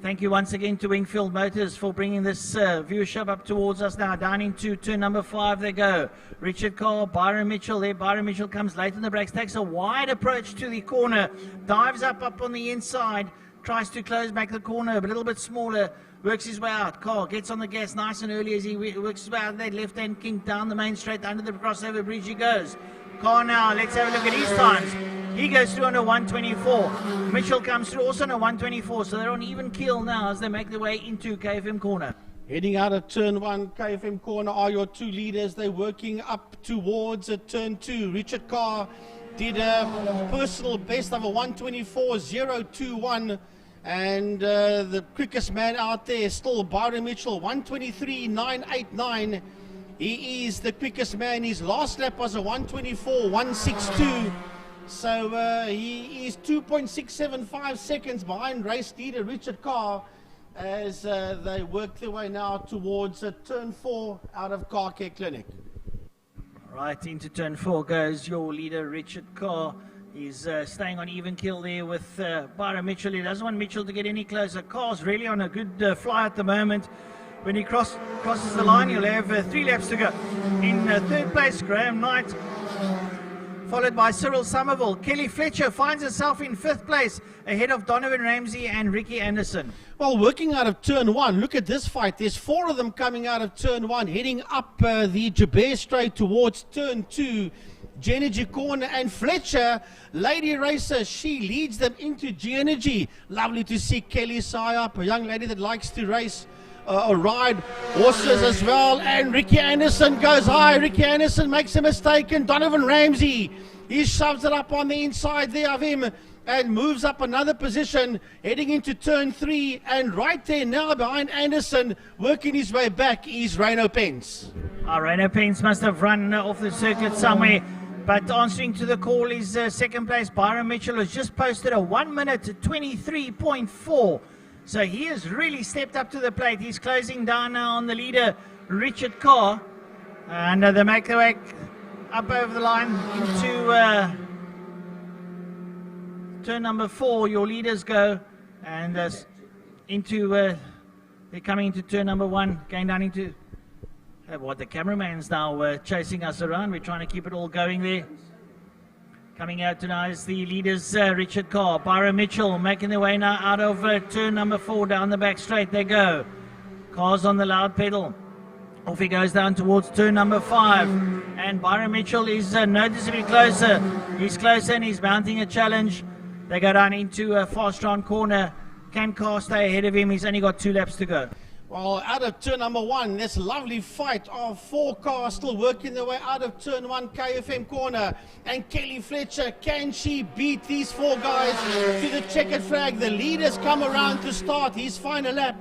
Thank you once again to Wingfield Motors for bringing this viewership up towards us now. Down into turn number 5 they go. Richard Carr, Byron Mitchell there. Byron Mitchell comes late in the brakes, takes a wide approach to the corner, dives up on the inside, tries to close back the corner a little bit smaller, works his way out. Carr gets on the gas nice and early as he works his way out that left-hand kink down the main straight under the crossover bridge he goes. Carr now, let's have a look at his times. He goes through on a 124. Mitchell comes through also on a 124, so they're on even keel now as they make their way into KFM corner. Heading out of turn 1, KFM corner are your 2 leaders. They're working up towards turn 2. Richard Carr did a personal best of a 124.021. And the quickest man out there is still Byron Mitchell, 123.989. He is the quickest man. His last lap was a 124.162. So he is 2.675 seconds behind race leader Richard Carr as they work their way now towards turn 4 out of Car Care Clinic. Right into turn 4 goes your leader Richard Carr. He's staying on even keel there with Byron Mitchell. He doesn't want Mitchell to get any closer. Carr's really on a good fly at the moment. When he crosses the line, he'll have 3 laps to go. In third place, Graham Knight, followed by Cyril Somerville. Kelly Fletcher finds herself in 5th place, ahead of Donovan Ramsey and Ricky Anderson. Well, working out of turn 1, look at this fight. There's 4 of them coming out of turn 1, heading up the Jabez Straight towards turn 2. G-Energy corner, and Fletcher, lady racer, she leads them into G-Energy. Lovely to see Kelly Sai up, a young lady that likes to race or ride horses as well. And Ricky Anderson goes high. Ricky Anderson makes a mistake, and Donovan Ramsey, he shoves it up on the inside there of him and moves up another position, heading into turn 3. And right there now behind Anderson, working his way back, is Reno Pence. Reno Pence must have run off the circuit somewhere. But answering to the call is second place. Byron Mitchell has just posted a 1 minute 23.4. So he has really stepped up to the plate. He's closing down now on the leader, Richard Carr. And they make their way up over the line into turn number 4. Your leaders go. And they're coming into turn number 1, going down into... What the cameraman's now chasing us around. We're trying to keep it all going there. Coming out tonight is the leaders, Richard Carr, Byron Mitchell, making their way now out of turn number 4 down the back straight. They go. Carr's on the loud pedal. Off he goes down towards turn number 5. And Byron Mitchell is noticeably closer. He's closer and he's mounting a challenge. They go down into Fastron corner. Can Carr stay ahead of him? He's only got 2 laps to go. Well, out of turn number 1, this lovely fight of 4 cars still working their way out of turn 1, KFM corner. And Kelly Fletcher, can she beat these 4 guys to the checkered flag? The leaders come around to start his final lap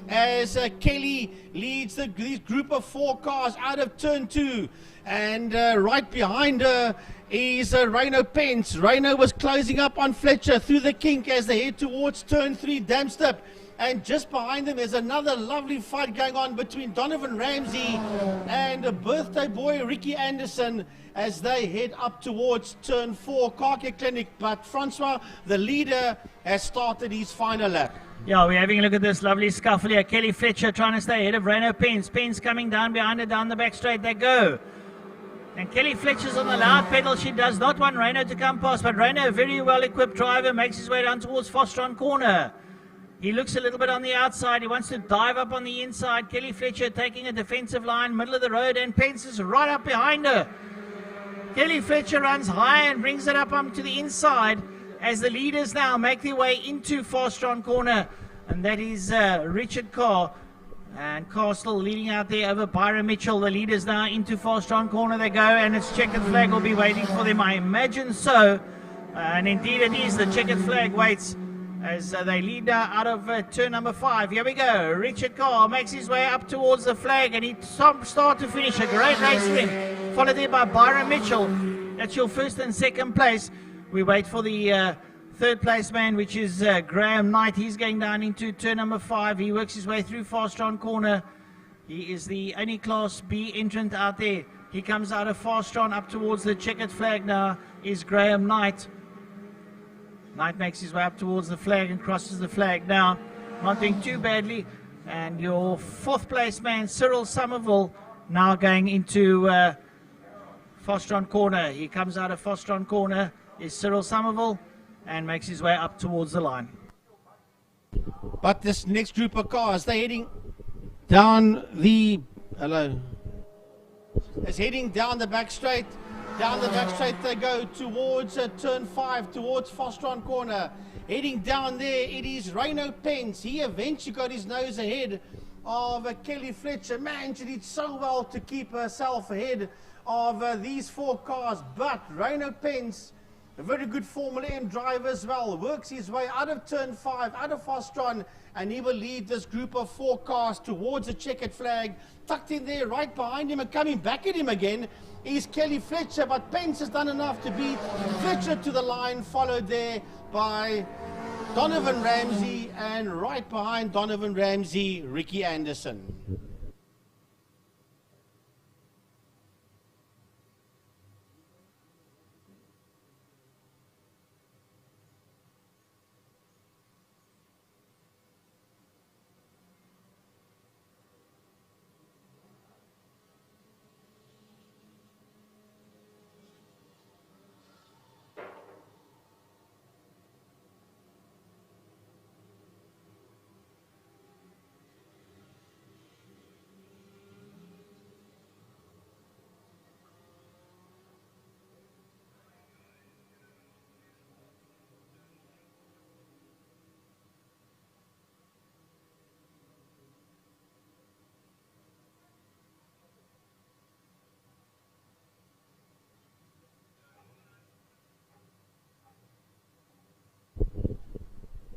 as Kelly leads this group of 4 cars out of turn 2. And right behind her is Reno Pence. Reno was closing up on Fletcher through the kink as they head towards turn 3, Damstep. And just behind them is another lovely fight going on between Donovan Ramsey and a birthday boy, Ricky Anderson, as they head up towards turn 4, Car Care Clinic. But Francois, the leader, has started his final lap. Yeah, we're having a look at this lovely scuffle here. Kelly Fletcher trying to stay ahead of Reno Pence. Pence coming down behind her down the back straight. They go. And Kelly Fletcher's on the loud pedal. She does not want Reno to come past. But Reno, a very well-equipped driver, makes his way down towards Fostron corner. He looks a little bit on the outside. He wants to dive up on the inside. Kelly Fletcher taking a defensive line, middle of the road, and Pence is right up behind her. Kelly Fletcher runs high and brings it up onto the inside as the leaders now make their way into Fastron corner. And that is Richard Carr. And Carr still leading out there over Byron Mitchell. The leaders now into Fastron corner they go, and its checkered flag will be waiting for them. I imagine so. And indeed it is. The checkered flag waits as they lead now out of turn number 5. Here we go. Richard Carr makes his way up towards the flag, and he start to finish. A great race win, followed there by Byron Mitchell. That's your first and second place. We wait for the third place man, which is Graham Knight. He's going down into turn number 5. He works his way through Fastron Corner. He is the only Class B entrant out there. He comes out of Fastron up towards the checkered flag now is Graham Knight. Knight makes his way up towards the flag and crosses the flag now. Not doing too badly. And your fourth place man, Cyril Somerville, now going into Fastron Corner. He comes out of Fastron Corner is Cyril Somerville and makes his way up towards the line. But this next group of cars, they're heading down the... Hello. It's heading down the back straight. Down the back straight they go towards turn 5, towards Fastron Corner. Heading down there, it is Rhino Pence. He eventually got his nose ahead of Kelly Fletcher. Man, she did so well to keep herself ahead of these 4 cars. But Rhino Pence, a very good Formula M driver as well, works his way out of turn 5, out of Fastron, and he will lead this group of 4 cars towards the checkered flag. Tucked in there, right behind him, and coming back at him again is Kelly Fletcher, but Pence has done enough to beat Fletcher to the line, followed there by Donovan Ramsey, and right behind Donovan Ramsey, Ricky Anderson.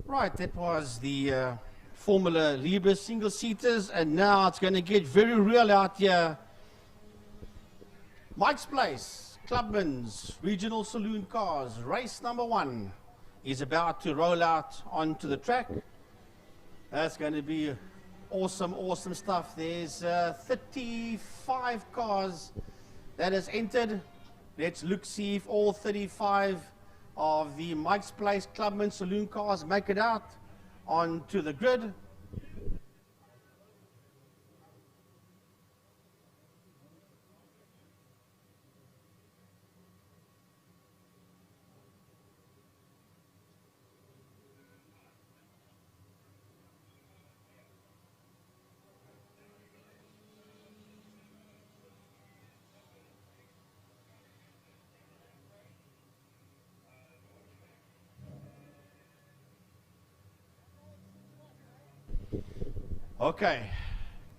Right, that was the Formula Libre single-seaters, and now it's going to get very real out here. Mike's Place, Clubman's Regional Saloon Cars, race number 1 is about to roll out onto the track. That's going to be awesome, awesome stuff. There's 35 cars that has entered. Let's look, see if all 35 of the Mike's Place Clubman Saloon cars make it out onto the grid. Okay,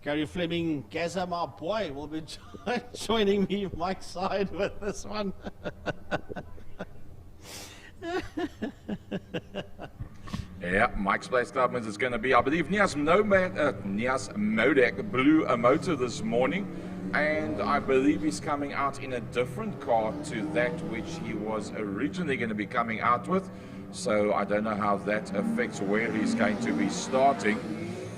Gary Fleming, Gaza, my boy, will be joining me Mike's side with this one. Yeah, Mike's Place Clubman is going to be, I believe, Nias Modek blew a motor this morning, and I believe he's coming out in a different car to that which he was originally going to be coming out with. So I don't know how that affects where he's going to be starting.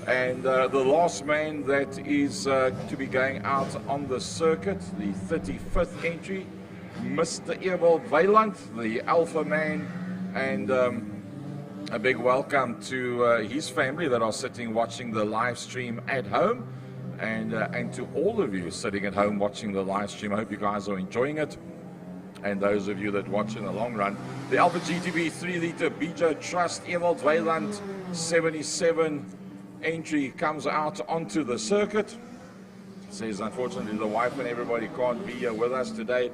And the last man that is to be going out on the circuit, the 35th entry, Mr. Ewald Weiland, the Alpha man, and a big welcome to his family that are sitting watching the live stream at home, and to all of you sitting at home watching the live stream. I hope you guys are enjoying it. And those of you that watch in the long run, the Alpha GTB 3-liter Bijo Trust Ewald Weiland 77 entry comes out onto the circuit. Says unfortunately the wife and everybody can't be here with us today,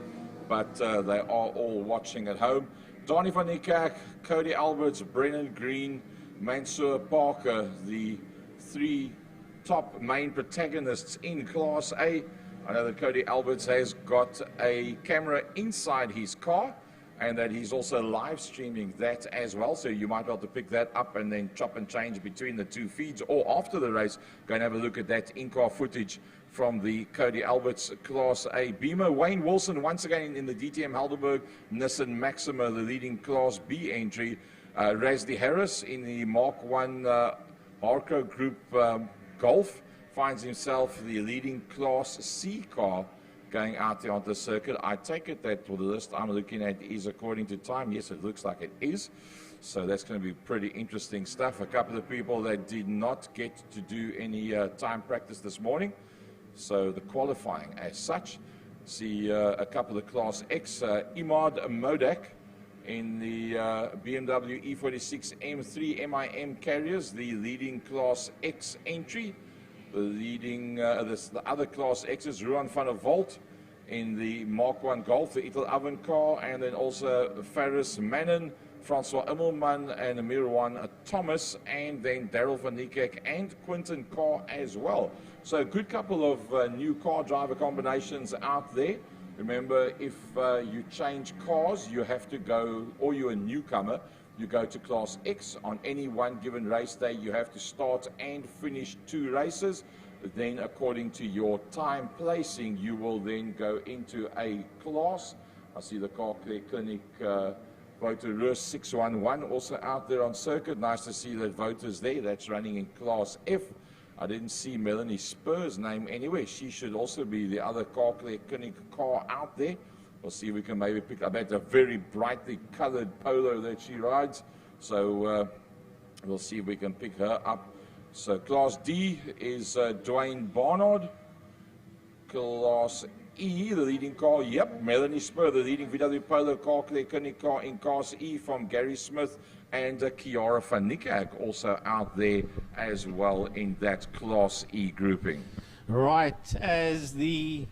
but they are all watching at home. Donnie van Niekerk, Cody Alberts, Brennan Green, Mansour Parker, the 3 top main protagonists in Class A. I know that Cody Alberts has got a camera inside his car, and that he's also live streaming that as well. So you might be able to pick that up and then chop and change between the two feeds, or after the race, go and have a look at that in-car footage from the Cody Alberts Class A Beamer. Wayne Wilson once again in the DTM Helderberg Nissan Maxima, the leading Class B entry. Razley Harris in the Mark 1 Harco Group Golf finds himself the leading Class C car going out there on the circuit. I take it that for the list I'm looking at is according to time. Yes, it looks like it is. So that's going to be pretty interesting stuff. A couple of people that did not get to do any time practice this morning. So the qualifying as such. See a couple of Class X. Imad Modak in the BMW E46 M3 MIM Carriers, the leading Class X entry. The leading, the other Class X's, Ruan van der Walt in the Mark 1 Golf, the Ital Oven car, and then also Faris Mannen, Francois Immelman, and Mirwan Thomas, and then Daryl van Niekerk and Quinton Carr as well. So a good couple of new car driver combinations out there. Remember, if you change cars, you have to go, or you're a newcomer, you go to Class X. On any one given race day, you have to start and finish 2 races. Then, according to your time placing, you will then go into a class. I see the Car Care Clinic voter Rus 611 also out there on circuit. Nice to see that voters there. That's running in Class F. I didn't see Melanie Spur's name anywhere. She should also be the other Car Care Clinic car out there. We'll see if we can maybe pick up. That's a very brightly colored Polo that she rides. So we'll see if we can pick her up. So Class D is Dwayne Barnard. Class E, the leading car, yep, Melanie Spur, the leading VW Polo car car in Class E from Gary Smith, and Kiara van Niekerk also out there as well in that Class E grouping. Right, as the...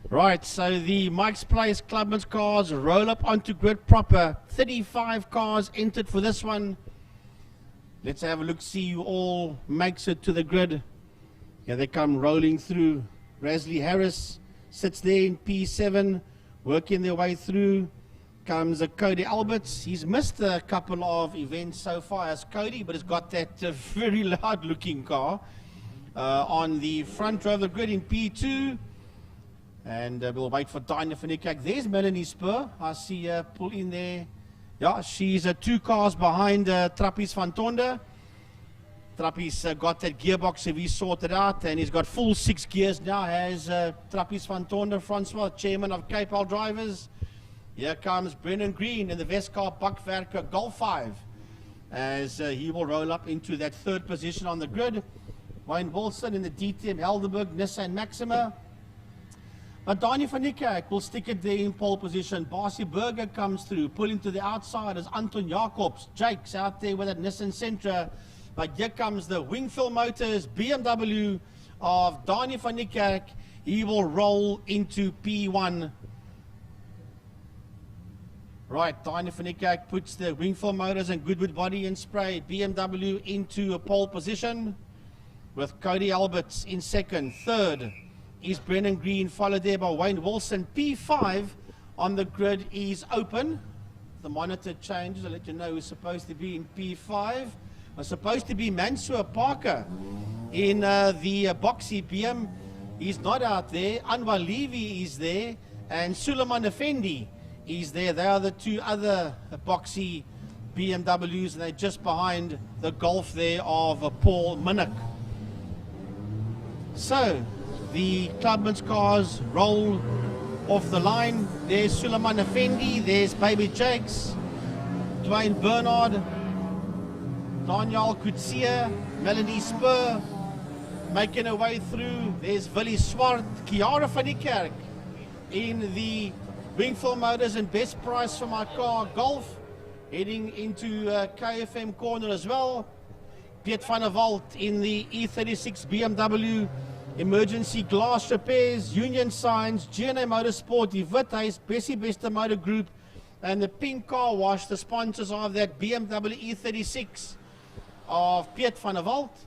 Right, so the Mike's Place Clubman's cars roll up onto grid proper. 35 cars entered for this one. Let's have a look, see who all makes it to the grid. Here they come rolling through. Razley Harris sits there in P7, working their way through. Comes Cody Alberts. He's missed a couple of events so far as Cody, but has got that very loud looking car on the front row of the grid in P2. And we'll wait for Dinah van Niekerk. There's Melanie Spur. I see her pull in there. Yeah, she's 2 cars behind Trappies van Tonder. Trappies got that gearbox if he sorted out, and he's got full 6 gears now. Has Trappies van Tonder, Francois, chairman of Capel Drivers. Here comes Brendan Green in the Vescar Bakwerker Golf 5, as he will roll up into that 3rd position on the grid. Wayne Wilson in the DTM Helderberg Nissan Maxima. But Donnie van Niekerk will stick it there in pole position. Barcy Berger comes through, pulling to the outside as Anton Jacobs. Jake's out there with that Nissan Sentra. But here comes the Wingfield Motors BMW of Donnie van Niekerk. He will roll into P1. Right, Donnie van Niekerk puts the Wingfield Motors and Goodwood Body and Spray BMW into a pole position, with Cody Alberts in 2nd. 3rd is Brennan Green, followed there by Wayne Wilson. P5 on the grid is open. The monitor changes. I'll let you know who's supposed to be in P5. Was supposed to be Mansour Parker in the boxy BM. He's not out there. Anwar Levy is there, and Suleiman Effendi is there. They are the 2 other boxy BMWs, and they're just behind the Golf there of Paul Minnick. So the Clubman's cars roll off the line. There's Suleiman Effendi, there's Baby Jakes, Dwayne Bernard, Daniel Kutsia, Melanie Spur making her way through. There's Willie Swart, Kiara van Niekerk in the Wingfield Motors and Best Price for My Car Golf, heading into KFM corner as well. Piet van der Walt in the E36 BMW Emergency Glass Repairs, Union Signs, GNA Motorsport, the Withuis, Bessie Bester Motor Group, and the Pink Car Wash, the sponsors of that BMW E36 of Piet van der Walt.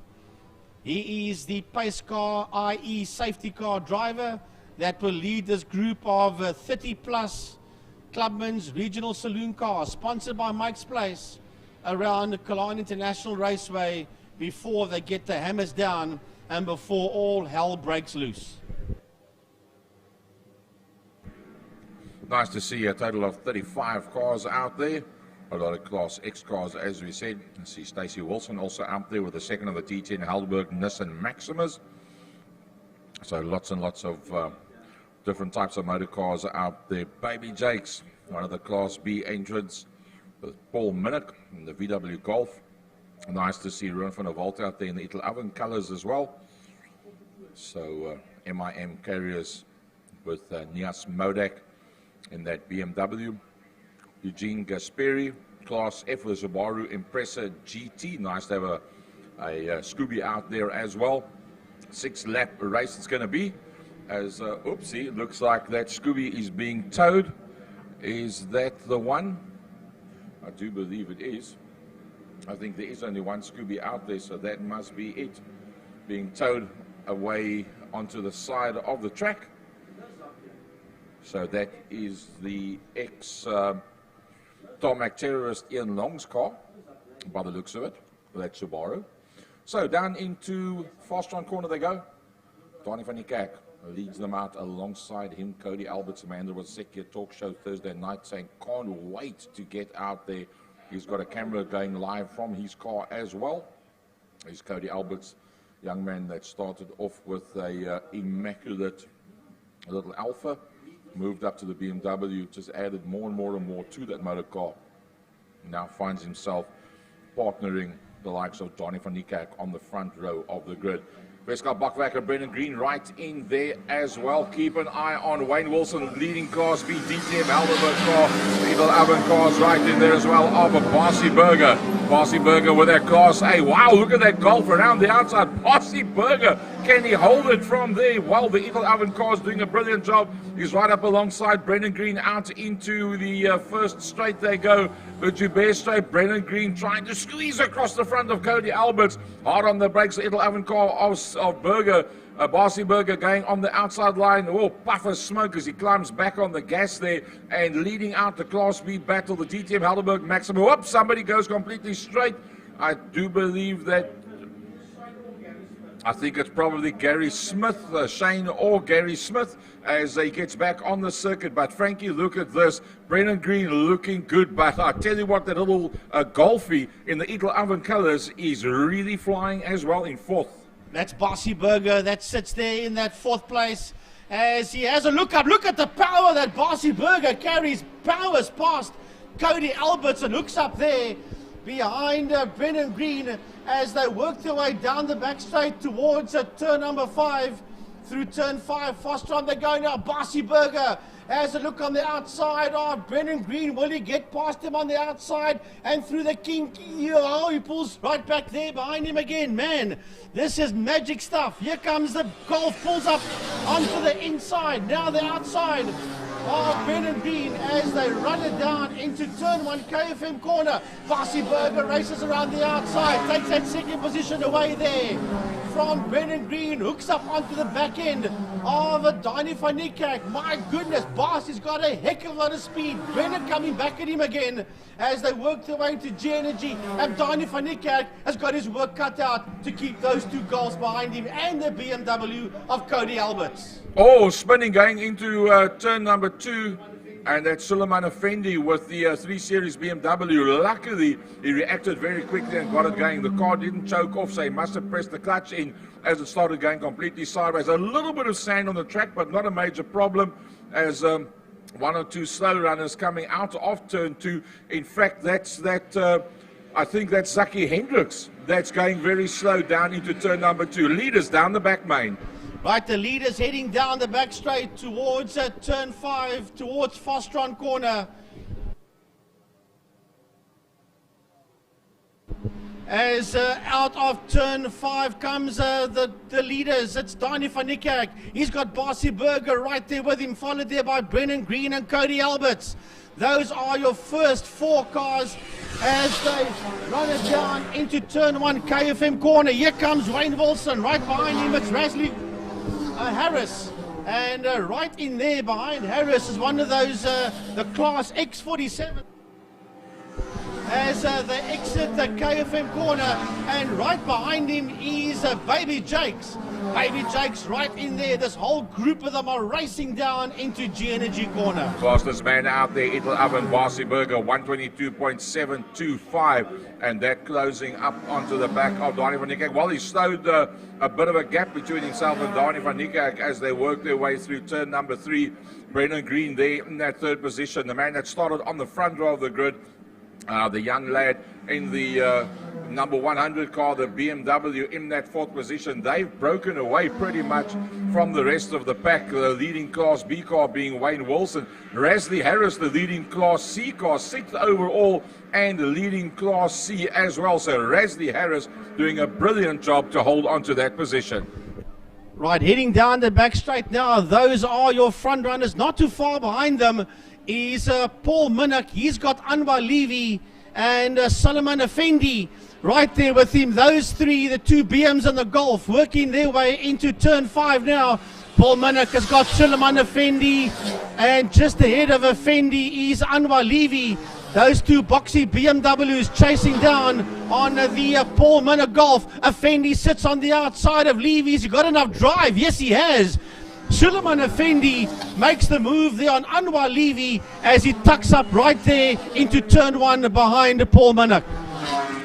He is the pace car, i.e. safety car driver. that will lead this group of 30-plus Clubman's regional saloon cars, sponsored by Mike's Place, around the Killarney International Raceway before they get the hammers down and before all hell breaks loose. Nice to see a total of 35 cars out there. A lot of Class X cars, as we said. I see Stacey Wilson also out there with the second of the T10 Heidelberg Nissan Maximus. So lots and lots of different types of motor cars out there. Baby Jakes, one of the Class B entrants, with Paul Minnick in the VW Golf. Nice to see Ruan van der Walt out there in the Ital Oven colours as well. So MIM carriers with Nias Modak in that BMW. Eugene Gasperi, Class F with Subaru Impreza GT. Nice to have a Scooby out there as well. 6-lap race it's going to be. As, oopsie, looks like that Scooby is being towed. Is that the one? I do believe it is. I think there is only one Scooby out there, so that must be it. Being towed away onto the side of the track. So that is the ex-tarmac terrorist Ian Long's car, by the looks of it, that Subaru. So down into Fastron corner they go. Donnie van Niekerk leads them out alongside him. Cody Alberts, Amanda was Sekia talk show Thursday night, saying can't wait to get out there. He's got a camera going live from his car as well. He's Cody Alberts, young man that started off with a immaculate little Alpha. Moved up to the BMW, just added more and more and more to that motor car. Now finds himself partnering the likes of Donnie van Niekerk on the front row of the grid. Weskaap Bakwacker, Brendan Green right in there as well. Keep an eye on Wayne Wilson leading Class B, DTM Heidelberg car, Little Oven cars right in there as well. Of a Barcy Burger. Barcy Burger with that Class A. Wow, look at that Golf around the outside. Barcy Burger, can he hold it from there? Well, the Little Oven car is doing a brilliant job. He's right up alongside Brendan Green out into the first straight they go. The Joubert straight, Brendan Green trying to squeeze across the front of Cody Alberts. Hard on the brakes, the Little Oven car of Burger. Barcy Burger going on the outside line. Oh, puff of smoke as he climbs back on the gas there and leading out the Class B battle, the DTM Heidelberg Maximum. Whoops, somebody goes completely straight. I do believe that, I think it's probably Gary Smith, Shane or Gary Smith, as he gets back on the circuit. But Frankie, look at this. Brendan Green looking good. But I tell you what, that little Golfie in the Ital Oven colours is really flying as well in fourth. That's Barcy Burger that sits there in that fourth place as he has a look up. Look at the power that Barcy Burger carries. Powers past Cody Alberts and hooks up there behind Brendan Green as they work their way down the back straight towards turn number 5. Through turn 5, Fastron they go now. Barcy Burger has a look on the outside of Brendan Green. Will he get past him on the outside and through the kink? Oh, he pulls right back there behind him again. Man, this is magic stuff. Here comes the Golf, pulls up onto the inside. Now the outside of Brendan Green as they run it down into turn 1 KFM corner. Barcy Burger races around the outside, takes that second position away there from Brendan Green, hooks up onto the back end of Donnie van Niekerk. My goodness, Barcy's got a heck of a lot of speed. Brendan coming back at him again as they work their way into G Energy, and Donnie van Niekerk has got his work cut out to keep those 2 goals behind him and the BMW of Cody Alberts. Oh, spinning going into turn number 2. And that's Suleiman Effendi with the 3 Series BMW. Luckily, he reacted very quickly and got it going. The car didn't choke off, so he must have pressed the clutch in as it started going completely sideways. A little bit of sand on the track, but not a major problem as 1 or 2 slow runners coming out of turn 2. In fact, I think that's Zaki Hendricks that's going very slow down into turn number 2. Leaders down the back main. Right, the leaders heading down the back straight towards turn 5, towards Fastron corner. As out of turn 5 comes the leaders. It's Donnie van Niekerk. He's got Barcy Burger right there with him, followed there by Brendan Green and Cody Alberts. Those are your first 4 cars as they run it down into turn 1 KFM corner. Here comes Wayne Wilson. Right behind him, it's Rasley Harris And right in there behind Harris is one of those, the Class X47. As they exit the KFM corner, and right behind him is Baby Jakes. Baby Jakes right in there. This whole group of them are racing down into G Energy corner. Fastest man out there, It'll Oven Barcy Burger, 122.725, and that closing up onto the back of Donnie van Niekerk. Well, he slowed a bit of a gap between himself and Donnie van Niekerk as they work their way through turn number 3. Brendan Green there in that third position, the man that started on the front row of the grid. The young lad in the number 100 car, the BMW, in that fourth position. They've broken away pretty much from the rest of the pack. The leading Class B car being Wayne Wilson. Rasley Harris, the leading Class C car, 6th overall, and the leading Class C as well. So Rasley Harris doing a brilliant job to hold on to that position. Right, heading down the back straight now. Those are your front runners. Not too far behind them is Paul Minnick. He's got Anwar Levy and Solomon Effendi right there with him. Those three, the two BMs and the Golf, working their way into turn 5 now. Paul Minnick has got Solomon Effendi, and just ahead of Effendi is Anwar Levy. Those two boxy BMWs chasing down on the Paul Minnick Golf. Effendi sits on the outside of Levy's. He got enough drive. Yes, he has. Suleiman Effendi makes the move there on Anwar Levy as he tucks up right there into turn 1 behind Paul Minnick.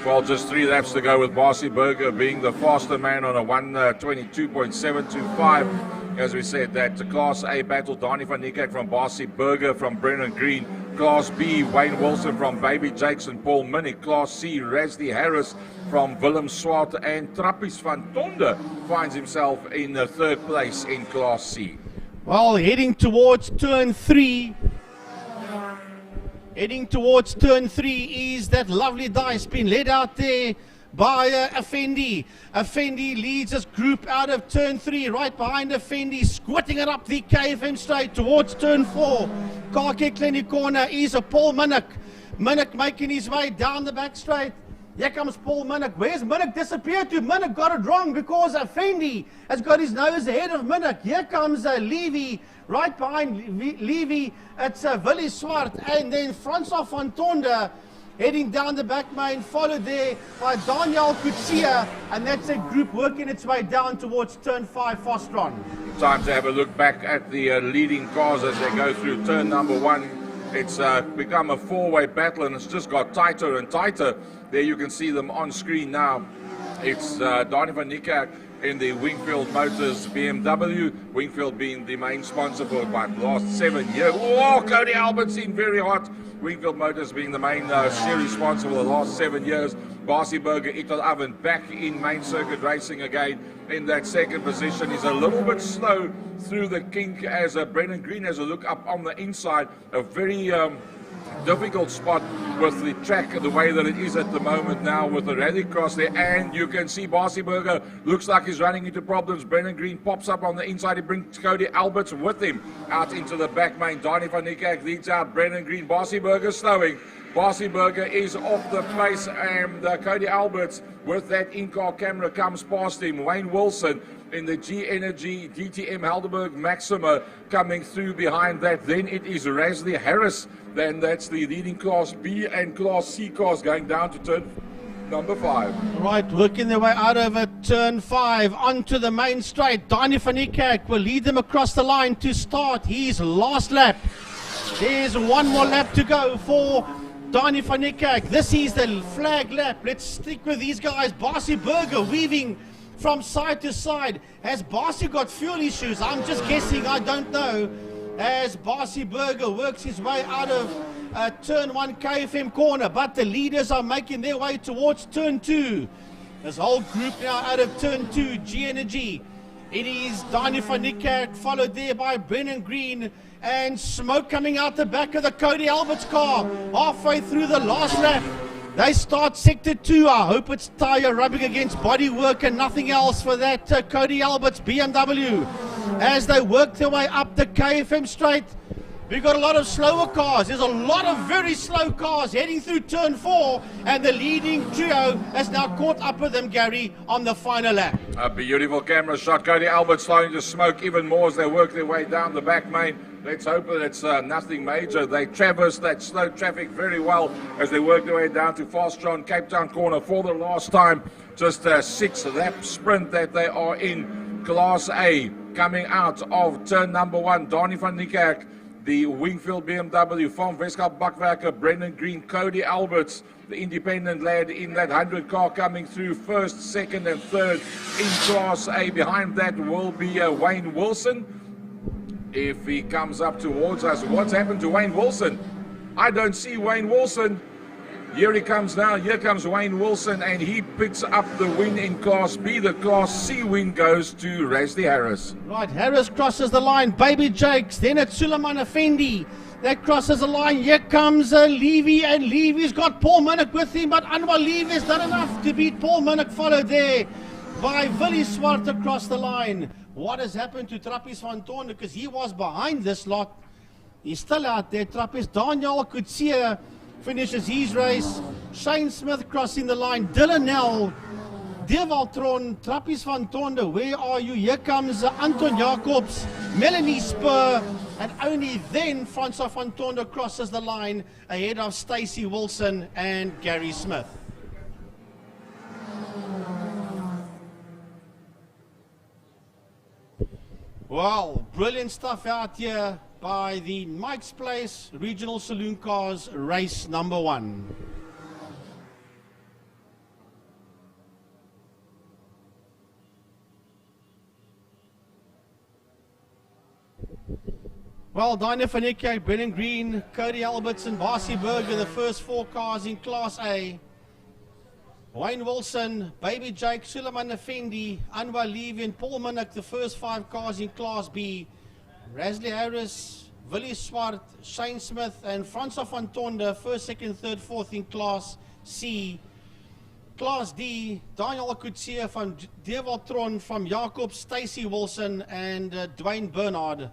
Well, just 3 laps to go with Barcy Burger being the faster man on a 122.725. As we said, that Class A battle, Donnie van Niekerk from Barcy Burger from Brennan Green. Class B, Wayne Wilson from Baby Jakes and Paul Minnick. Class C, Rasley Harris from Willem Swart, and Trappies van Tonde finds himself in the 3rd place in Class C. Well, heading towards turn 3. Heading towards turn 3 is that lovely dice being led out there by Effendi. Effendi leads his group out of turn 3, right behind Effendi, squirting it up the KFM straight towards turn 4. Killarney corner is a Paul Minnick. Minnick making his way down the back straight. Here comes Paul Minnick. Where's Minnick disappeared to? Minnick got it wrong because Effendi has got his nose ahead of Minnick. Here comes Levy. Right behind Levy, it's Willie Swart, and then Francois van Tonde heading down the back main, followed there by Daniel Kutsia, and that's a group working its way down towards turn 5, Fostron. Time to have a look back at the leading cars as they go through turn number 1. It's become a 4-way battle, and it's just got tighter and tighter. There you can see them on screen now. It's Donnie van Niekerk in the Wingfield Motors BMW, Wingfield being the main sponsor for about the last 7 years. Oh, Cody Albert's in very hot. Wingfield Motors being the main series sponsor for the last 7 years. Barcy Burger, It'll Oven back in main circuit racing again in that 2nd position. He's a little bit slow through the kink as Brendan Green has a look up on the inside. A very difficult spot with the track the way that it is at the moment now with the rally cross there, and you can see Barcy Burger looks like he's running into problems. Brendan Green pops up on the inside. He brings Cody Alberts with him out into the back main. Donnie van Niekerk leads out Brendan Green. Barcy Burger slowing. Barcy Burger is off the pace, and Cody Alberts with that in-car camera comes past him. Wayne Wilson in the G Energy DTM Helderberg Maxima coming through behind that. Then it is Rasley Harris. Then that's the leading Class B and Class C cars going down to turn number 5. Right, working their way out of turn 5 onto the main straight. Donnie van Niekerk will lead them across the line to start his last lap. There's one more lap to go for Donnie van Niekerk. This is the flag lap. Let's stick with these guys. Barcy Burger weaving from side to side. Has Barcy got fuel issues? I'm just guessing, I don't know. As Barcy Burger works his way out of turn 1 KFM corner, but the leaders are making their way towards turn 2. This whole group now out of turn 2, G Energy. It is Donnie van Niekerk, followed there by Brennan Green, and smoke coming out the back of the Cody Alberts car. Halfway through the last lap, they start sector 2. I hope it's tire rubbing against bodywork and nothing else for that Cody Alberts BMW. As they work their way up the KFM straight, We've got a lot of slower cars. There's a lot of very slow cars heading through turn 4, and the leading trio has now caught up with them, Gary, on the final lap. A beautiful camera shot. Cody Albert starting to smoke even more as they work their way down the back main. Let's hope that it's nothing major. They traverse that slow traffic very well as they work their way down to Fastron Cape Town corner for the last time. Just a 6-lap sprint that they are in Class A. Coming out of turn number 1, Donnie van Niekerk, the Wingfield BMW, Van Westkap Bakwerker, Brendan Green, Cody Alberts, the independent lad in that 100 car coming through first, second and third in Class A. Behind that will be Wayne Wilson. If he comes up towards us, what's happened to Wayne Wilson? I don't see Wayne Wilson. Here he comes now. Here comes Wayne Wilson, and he picks up the win in Class B. The Class C win goes to Rasley Harris. Right, Harris crosses the line. Baby Jakes, then it's Suleiman Effendi. That crosses the line. Here comes Levy, and Levy's got Paul Minnick with him, but Anwar Levy is not enough to beat Paul Minnick, followed there by Willie Swart across the line. What has happened to Trappies van Toorn? Because he was behind this lot. He's still out there, Trappies. Daniel Kutsia finishes his race. Shane Smith crossing the line. Dylan Nell, Devaltron, Trappies van Toorn, where are you? Here comes Anton Jacobs, Melanie Spur, and only then Francois van Toorn crosses the line ahead of Stacey Wilson and Gary Smith. Well, brilliant stuff out here by the Mike's Place Regional Saloon Cars race number 1. Well, Dinah Fanicka, Brennan Green, Cody Alberts and Barcy Berger, the first 4 cars in Class A. Wayne Wilson, Baby Jake, Suleiman Effendi, Anwar Levy and Paul Minnick, the first 5 cars in Class B. Rasley Harris, Willie Swart, Shane Smith and Francois van Toorn, first, second, third, fourth in Class C. Class D, Daniel Kutsia from Devaltron, from Jacob, Stacey Wilson and Dwayne Bernard.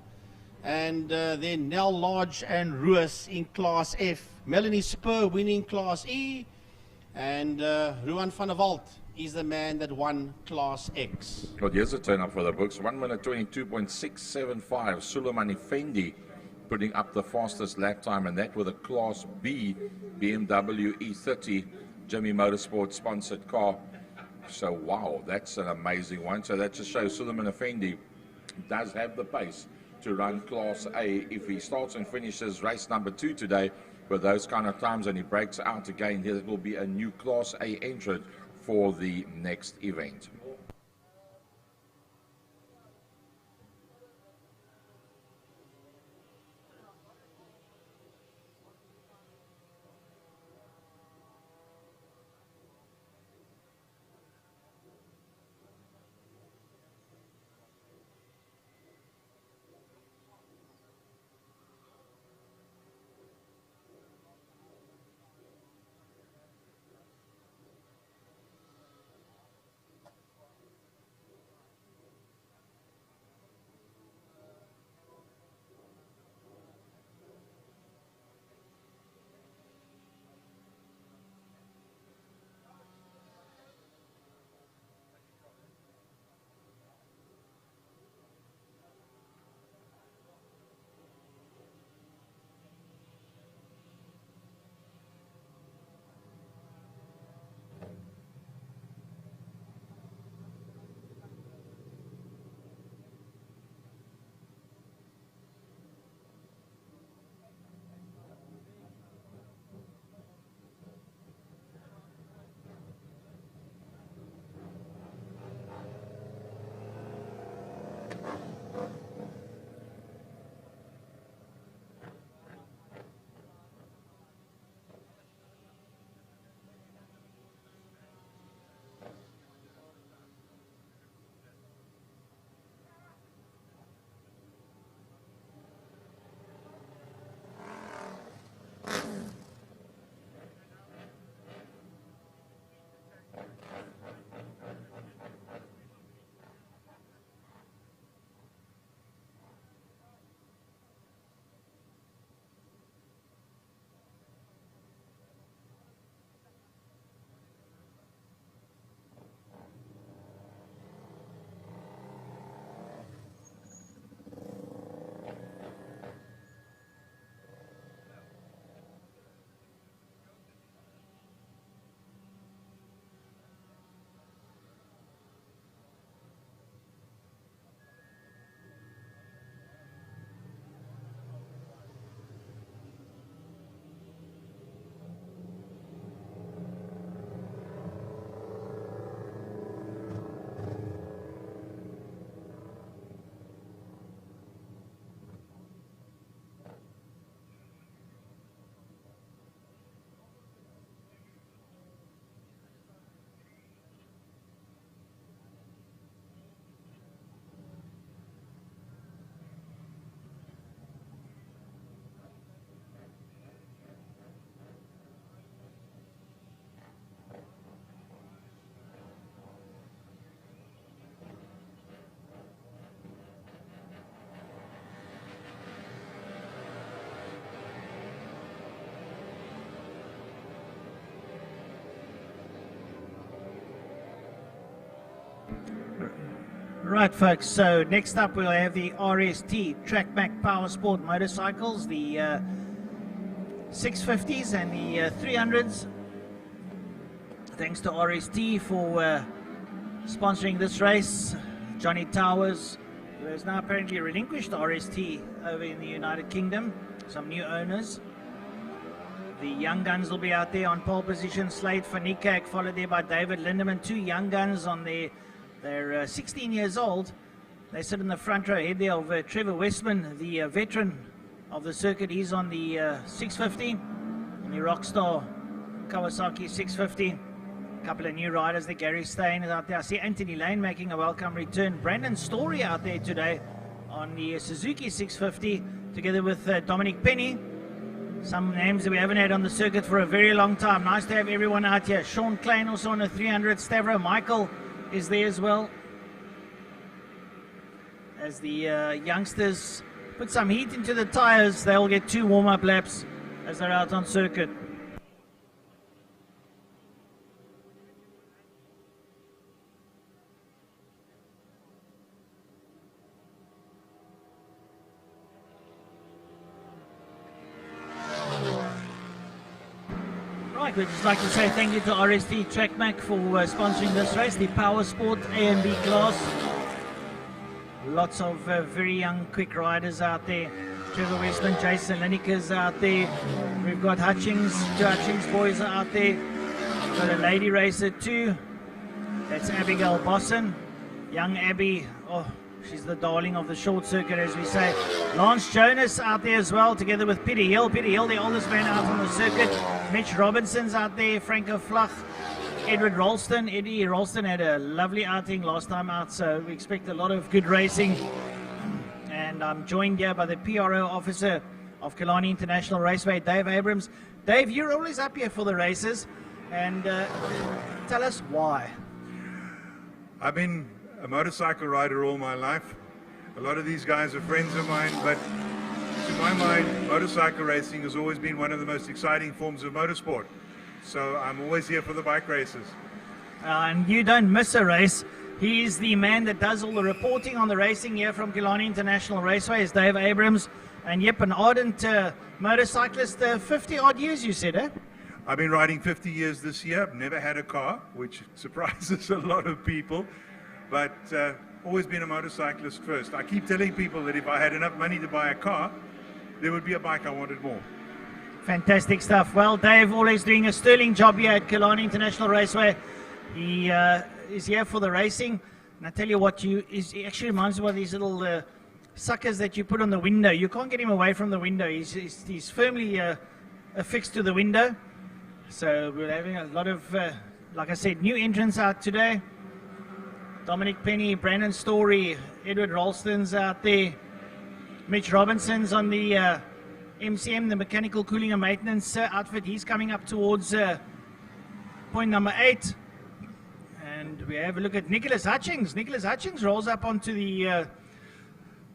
And then Nell Lodge and Ruiz in Class F. Melanie Spur winning Class E. And Ruan van der Walt is the man that won Class X. Well, here's the turn up for the books. 1 minute 22.675. Suleiman Effendi putting up the fastest lap time, and that with a Class B BMW E30 Jimmy Motorsport sponsored car. So, wow, that's an amazing one. So that just shows Suleiman Effendi does have the pace to run Class A. If he starts and finishes race number 2 today with those kind of times and he breaks out again, there will be a new Class A entrant for the next event. Right, folks, so next up we'll have the RST TrackMac Power Sport motorcycles, the 650s and the 300s. Thanks to RST for sponsoring this race. Johnny Towers, who has now apparently relinquished RST over in the United Kingdom, some new owners. The young guns will be out there on pole position. Slade van Niekerk, followed there by David Lindeman. Two young guns on there. They're 16 years old. They sit in the front row ahead there of Trevor Westman, the veteran of the circuit. He's on the 650, and the Rockstar Kawasaki 650. A couple of new riders there. Gary Steyn is out there. I see Anthony Lane making a welcome return. Brandon Story out there today on the Suzuki 650, together with Dominic Penny. Some names that we haven't had on the circuit for a very long time. Nice to have everyone out here. Sean Klein also on the 300. Stavro Michael is there as well, as the youngsters put some heat into the tires. They'll get 2 warm-up laps as they're out on circuit. We'd just like to say thank you to RST TrackMac for sponsoring this race, the Power Sport A and B class. Lots of very young, quick riders out there. Trevor Westman, Jason Lineker's out there. We've got Hutchings, 2 Hutchings boys are out there. We've got a lady racer too. That's Abigail Bosson. Young Abby, oh, she's the darling of the short circuit, as we say. Lance Jonas out there as well, together with Peter Hill. Peter Hill, the oldest man out on the circuit. Mitch Robinson's out there. Franco Flach. Edward Ralston. Eddie Ralston had a lovely outing last time out, so we expect a lot of good racing. And I'm joined here by the PRO officer of Killarney International Raceway, Dave Abrams. Dave, you're always up here for the races, and tell us why. I've been a motorcycle rider all my life. A lot of these guys are friends of mine, but to my mind, motorcycle racing has always been one of the most exciting forms of motorsport. So I'm always here for the bike races. And you don't miss a race. He's the man that does all the reporting on the racing here from Killarney International Raceway, is Dave Abrams. And yep, an ardent motorcyclist, 50 odd years you said, eh? I've been riding 50 years this year. I've never had a car, which surprises a lot of people. But always been a motorcyclist first. I keep telling people that if I had enough money to buy a car, there would be a bike I wanted more. Fantastic stuff. Well, Dave always doing a sterling job here at Killarney International Raceway. He is here for the racing. And I tell you what, he actually reminds me of these little suckers that you put on the window. You can't get him away from the window. He's firmly affixed to the window. So we're having a lot of, like I said, new entrants out today. Dominic Penny, Brandon Story, Edward Ralston's out there. Mitch Robinson's on the MCM, the Mechanical Cooling and Maintenance outfit. He's coming up towards point number 8. And we have a look at Nicholas Hutchings. Nicholas Hutchings rolls up onto the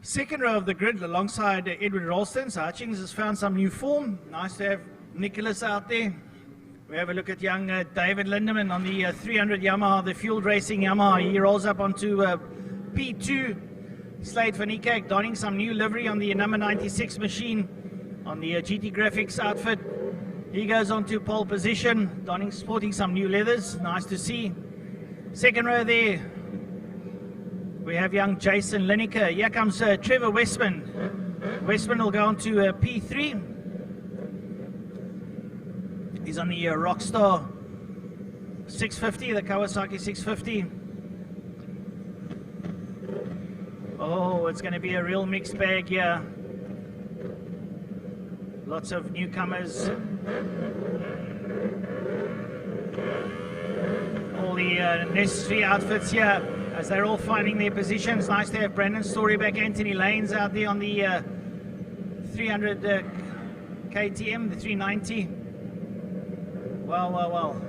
second row of the grid alongside Edward Ralston. So Hutchings has found some new form. Nice to have Nicholas out there. We have a look at young David Lindeman on the 300 Yamaha, the Fueled Racing Yamaha. He rolls up onto P2. Slade van Niekerk donning some new livery on the number 96 machine on the GT Graphics outfit. He goes on to pole position, sporting some new leathers. Nice to see. Second row there, we have young Jason Lineker. Here comes Trevor Westman. Westman will go on to P3. He's on the Rockstar 650, the Kawasaki 650. Oh, it's going to be a real mixed bag here. Lots of newcomers. All the necessary outfits here as they're all finding their positions. Nice to have Brandon Story back. Anthony Lane's out there on the 300 KTM, the 390. Well.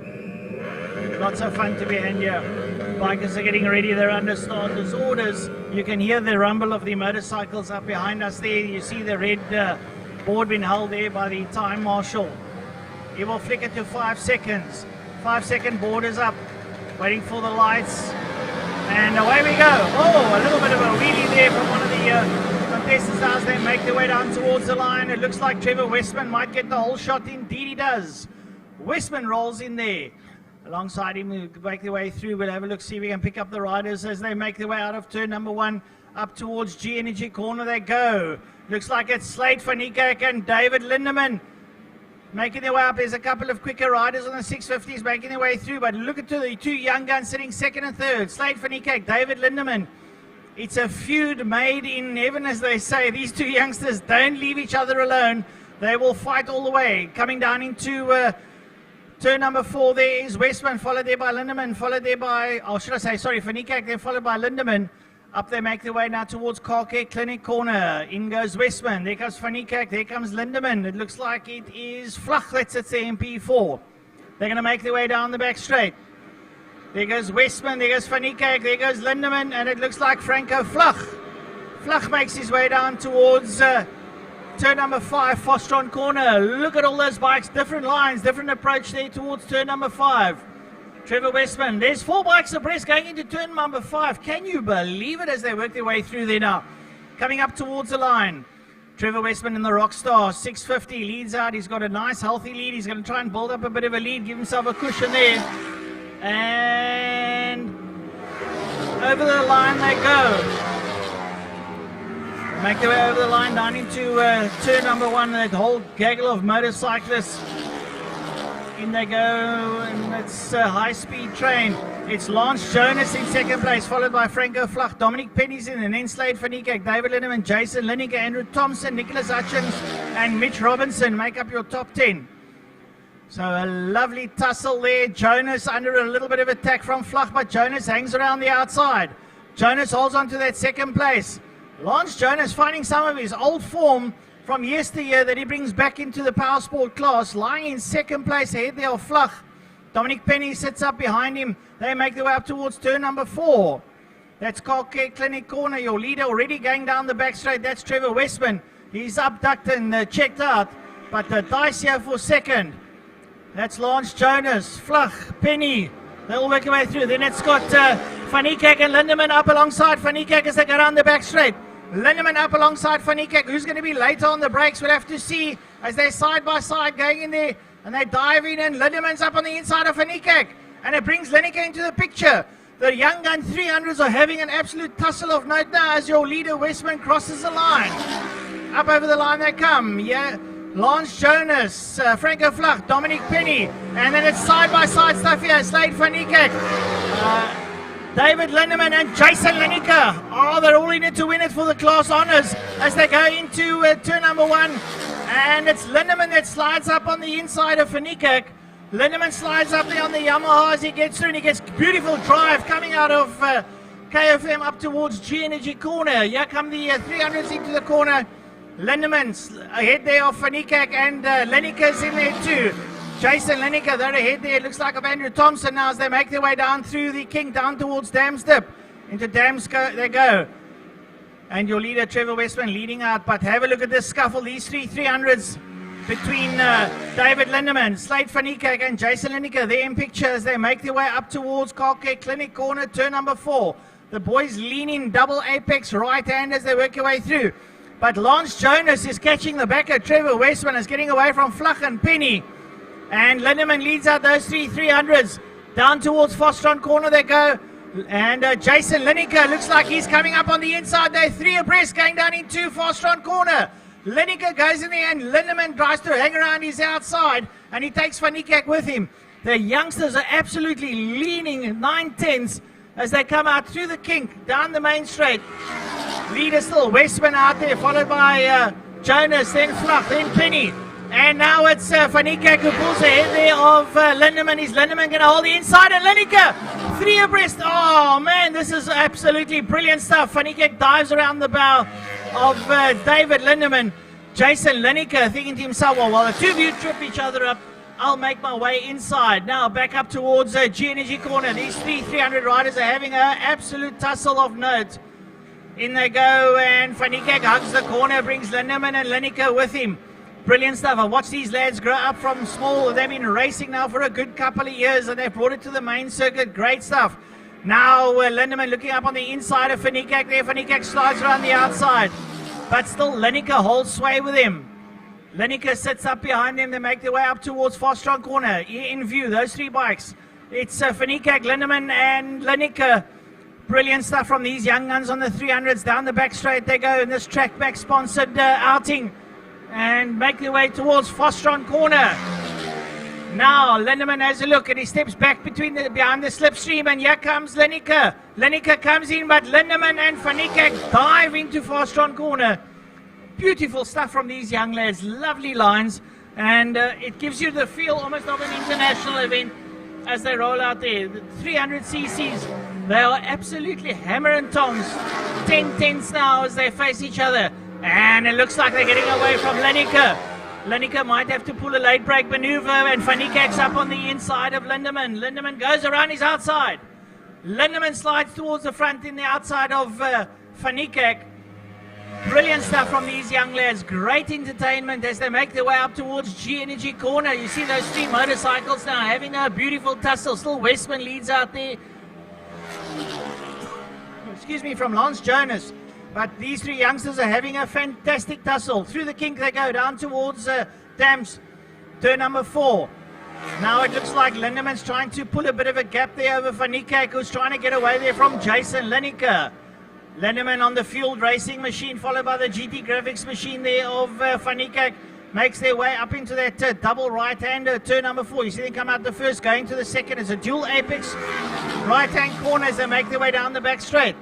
Lots of fun to be in here. Bikers are getting ready. They're under starters orders. You can hear the rumble of the motorcycles up behind us there. You see the red board being held there by the time marshal. He will flick it to 5 seconds. 5 second board is up. Waiting for the lights. And away we go. Oh, a little bit of a wheelie there from one of the contestants as they make their way down towards the line. It looks like Trevor Westman might get the whole shot. Indeed he does. Westman rolls in there. Alongside him, we make their way through. We'll have a look, see if we can pick up the riders as they make their way out of turn number 1 up towards G Energy corner they go. Looks like it's Slade van Niekerk and David Lindeman making their way up. There's a couple of quicker riders on the 650s making their way through, but look at the two young guns sitting second and third. Slade van Niekerk, David Lindeman. It's a feud made in heaven, as they say. These two youngsters don't leave each other alone. They will fight all the way. Coming down into turn number 4, there is Westman, followed there by Lindeman, followed there by, oh, should I say, sorry, van Niekerk, then followed by Lindeman. Up they make their way now towards Car Care Clinic corner. In goes Westman. There comes van Niekerk. There comes Lindeman. It looks like it is Vlug that's at the MP4. They're going to make their way down the back straight. There goes Westman. There goes van Niekerk. There goes Lindeman. And it looks like Franco Vlug. Vlug makes his way down towards turn number 5, Fostron corner. Look at all those bikes. Different lines. Different approach there towards turn number 5. Trevor Westman, there's 4 bikes abreast going into turn number 5. Can you believe it as they work their way through there now? Coming up towards the line. Trevor Westman in the Rockstar, 650, leads out. He's got a nice healthy lead. He's going to try and build up a bit of a lead, give himself a cushion there. And over the line they go. Make their way over the line down into turn number 1. That whole gaggle of motorcyclists. In they go, and it's a high-speed train. It's Lance Jonas in second place, followed by Franco Vlug, Dominic Penny's in, and then Slade van Niekerk, David Lindeman, Jason Lineker, Andrew Thompson, Nicholas Hutchins, and Mitch Robinson make up your top 10. So a lovely tussle there. Jonas under a little bit of attack from Vlug, but Jonas hangs around the outside. Jonas holds on to that second place. Lance Jonas finding some of his old form from yesteryear that he brings back into the power sport class, lying in second place ahead there of Vlug. Dominic Penny sits up behind him. They make their way up towards turn number 4. That's Car Care Clinic corner. Your leader already going down the back straight. That's Trevor Westman. He's abducted and checked out, but the dice here for second. That's Lance Jonas, Vlug, Penny. They'll work their way through. Then it's got van Niekerk and Lindeman up alongside van Niekerk as they go down the back straight. Lindeman up alongside van Niekerk. Who's going to be later on the brakes? We'll have to see as they're side by side going in there and they dive in, and Lindeman's up on the inside of van Niekerk, and it brings Lineker into the picture. The young gun 300s are having an absolute tussle of note now as your leader Westman crosses the line. Up over the line they come. Yeah, Lance Jonas, Franco Vlug, Dominic Penny, and then it's side by side stuff here. Slade van Niekerk, David Lindeman and Jason Lineker. Oh, they're all in it to win it for the class honours as they go into turn number 1. And it's Lindeman that slides up on the inside of van Niekerk. Lindeman slides up there on the Yamaha as he gets through, and he gets beautiful drive coming out of KFM up towards G Energy corner. Here come the 300s into the corner. Lindeman's ahead there of van Niekerk, and Lineker's in there too. Jason Lineker, they're ahead there. It looks like of Andrew Thompson now as they make their way down through the King, down towards Dam's Dip. Into Dam's they go. And your leader, Trevor Westman, leading out. But have a look at this scuffle. These 300s between David Lindeman, Slade van Niekerk, and Jason Lineker. They're in picture as they make their way up towards Car Care Clinic corner, turn number 4. The boys lean in double apex right hand as they work their way through. But Lance Jonas is catching the back of Trevor Westman, is getting away from Vlug and Penny. And Lindeman leads out those 300s. Down towards Fostron corner they go. And Jason Lineker looks like he's coming up on the inside there. 3 abreast going down into Fostron corner. Lineker goes in there and Lindeman tries to hang around his outside. And he takes van Niekerk with him. The youngsters are absolutely leaning 9/10s as they come out through the kink, down the main straight. Leader still, Westman out there, followed by Jonas, then Vlug, then Penny. And now it's van Niekerk who pulls ahead there of Lindeman. Is Lindeman going to hold the inside? And Lineker, 3 abreast. Oh man, this is absolutely brilliant stuff. Van Niekerk dives around the bow of David Lindeman. Jason Lineker thinking to himself, well, while the two of you trip each other up, I'll make my way inside. Now back up towards G Energy corner. These 300 riders are having an absolute tussle of note. In they go, and van Niekerk hugs the corner, brings Lindeman and Lineker with him. Brilliant stuff. I watched these lads grow up from small. They've been racing now for a good couple of years, and they've brought it to the main circuit. Great stuff. Now Lindemann looking up on the inside of Fanikak there. Fanikak slides around the outside. But still Lineker holds sway with him. Lineker sits up behind them. They make their way up towards Fostron corner. Here in view, those three bikes. It's Fanikak, Lindemann and Lineker. Brilliant stuff from these young guns on the 300s. Down the back straight they go in this track back sponsored outing. And make their way towards Fostron corner. Now Lindemann has a look and he steps back behind the slipstream, and here comes Lineker. Lineker comes in, but Lindemann and Fanikak dive into Fostron corner. Beautiful stuff from these young lads, lovely lines, and it gives you the feel almost of an international event as they roll out there. The 300cc's, they are absolutely hammer and tongs. 10-10s now as they face each other, and it looks like they're getting away from Lineker. Lineker might have to pull a late break maneuver, and Fanikak's up on the inside of Lindemann. Lindemann goes around his outside. Lindemann slides towards the front in the outside of Fanikak. Brilliant stuff from these young lads. Great entertainment as they make their way up towards G Energy corner. You see those three motorcycles now having a beautiful tussle. Still Westman leads out there. Excuse me, from Lance Jonas. But these three youngsters are having a fantastic tussle. Through the kink they go down towards Dams, turn number 4. Now it looks like Lindemann's trying to pull a bit of a gap there over Fanikak, who's trying to get away there from Jason Lineker. Lindemann on the fueled racing machine, followed by the GT graphics machine there of Fanikak, makes their way up into that double right-hander, turn number 4. You see them come out the first, going to the second. It's a dual apex right-hand corner as they make their way down the back straight.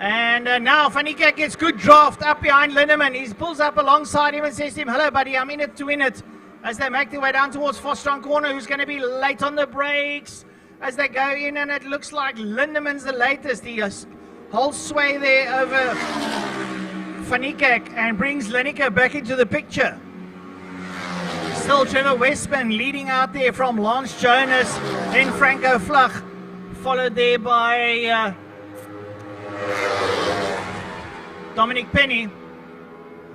And now Fanikak gets good draft up behind Lindemann. He pulls up alongside him and says to him, "Hello buddy, I'm in it to win it." As they make their way down towards Fostron corner, who's going to be late on the brakes as they go in, and it looks like Lindemann's the latest. He holds sway there over Fanikak and brings Lineker back into the picture. Still Trevor Westman leading out there from Lance Jonas, then Franco Flach, followed there by Dominic Penny,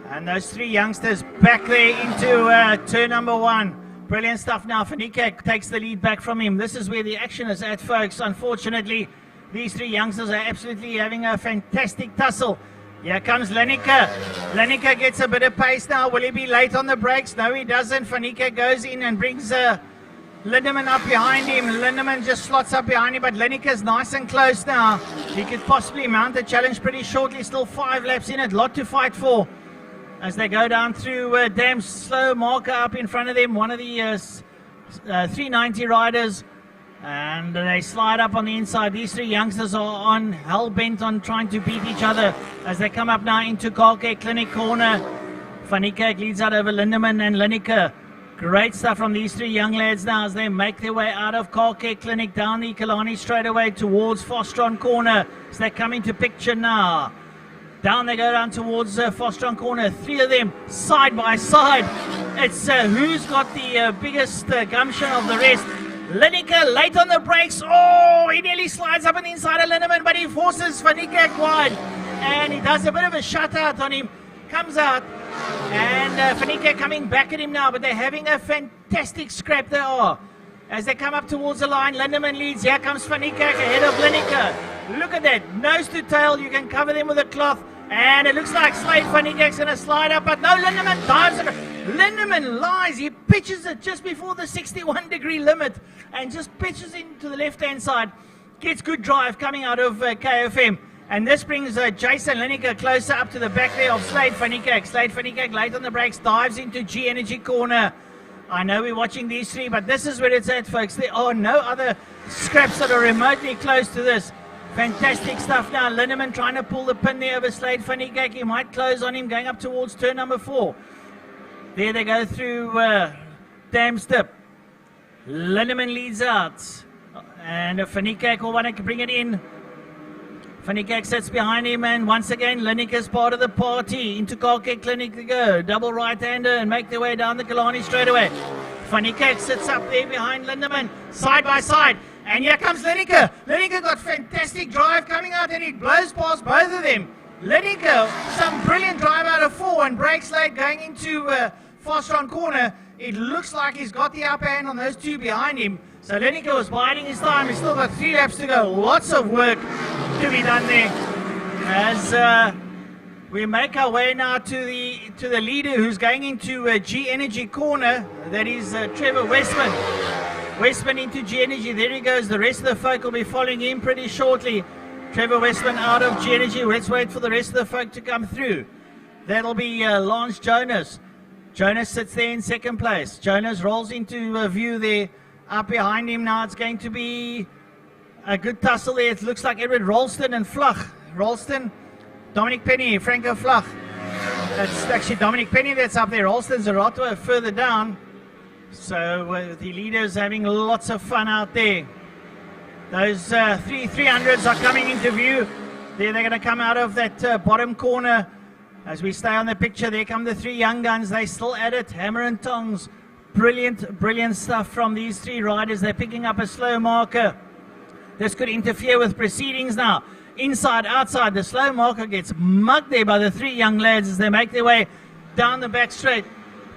and those three youngsters back there into turn number 1. Brilliant stuff. Now Fanikak takes the lead back from him. This is where the action is at, folks. Unfortunately, these three youngsters are absolutely having a fantastic tussle. Here comes Lineker. Lineker gets a bit of pace now. Will he be late on the brakes? No, he doesn't. Fanikak goes in and brings Lindemann up behind him. Lindemann just slots up behind him, but Lineker's nice and close now. He could possibly mount the challenge pretty shortly. Still 5 laps in it. Lot to fight for as they go down through Dam's slow marker up in front of them. One of the 390 riders. And they slide up on the inside. These three youngsters are on hell-bent on trying to beat each other as they come up now into Karke Clinic corner. Fanikak leads out over Lindemann and Lineker. Great stuff from these three young lads now as they make their way out of Karke Clinic down the Killarney straightaway towards Fostron corner. So they come into picture now. Down they go down towards Fostron corner. 3 of them side by side. It's who's got the biggest gumption of the rest. Lineker late on the brakes. Oh, he nearly slides up on the inside of Lindemann, but he forces Fanikak wide. And he does a bit of a shutout on him. Comes out. And Fanikak coming back at him now, but they're having a fantastic scrap they are. As they come up towards the line, Lindemann leads. Here comes Fanikak ahead of Lineker. Look at that. Nose to tail. You can cover them with a cloth. And it looks like Slade Fanikak's going to slide up, but no, Lindemann dives it. Lindemann lies. He pitches it just before the 61-degree limit and just pitches into the left-hand side. Gets good drive coming out of KFM. And this brings Jason Lineker closer up to the back there of Slade Fanikak. Slade Fanikak late on the brakes, dives into G Energy corner. I know we're watching these three, but this is where it's at, folks. There are no other scraps that are remotely close to this. Fantastic stuff now. Lindemann trying to pull the pin there over Slade Fanikak. He might close on him going up towards turn number 4. There they go through Damstip. Lindemann leads out. And Fanikak will want to bring it in. Fanikak sits behind him, and once again Lineker's part of the party. Into Karke Clinic to go. Double right-hander and make their way down the Killarney straight away. Fanikak sits up there behind Lindemann, side by side. And here comes Lineker. Lineker got fantastic drive coming out, and he blows past both of them. Lineker, some brilliant drive out of 4 and brakes late going into Fostron corner. It looks like he's got the upper hand on those two behind him. So Lineker was biding his time. He's still got 3 laps to go. Lots of work to be done there. As we make our way now to the leader who's going into G Energy corner. That is Trevor Westman. Westman into G Energy. There he goes. The rest of the folk will be following him pretty shortly. Trevor Westman out of G Energy. Let's wait for the rest of the folk to come through. That'll be Lance Jonas. Jonas sits there in second place. Jonas rolls into view there. Up behind him now, it's going to be a good tussle there. It looks like Edward Rolston and Flach. Rolston, Dominic Penny, Franco Flach. That's actually Dominic Penny that's up there. Rolston's a lot further down. So the leaders having lots of fun out there. Those 300s are coming into view. They're going to come out of that bottom corner. As we stay on the picture, there come the 3 young guns. They still at it. Hammer and tongs. Brilliant stuff from these 3 riders. They're picking up a slow marker. This could interfere with proceedings now. Inside, outside, the slow marker gets mugged there by the 3 young lads as they make their way down the back straight.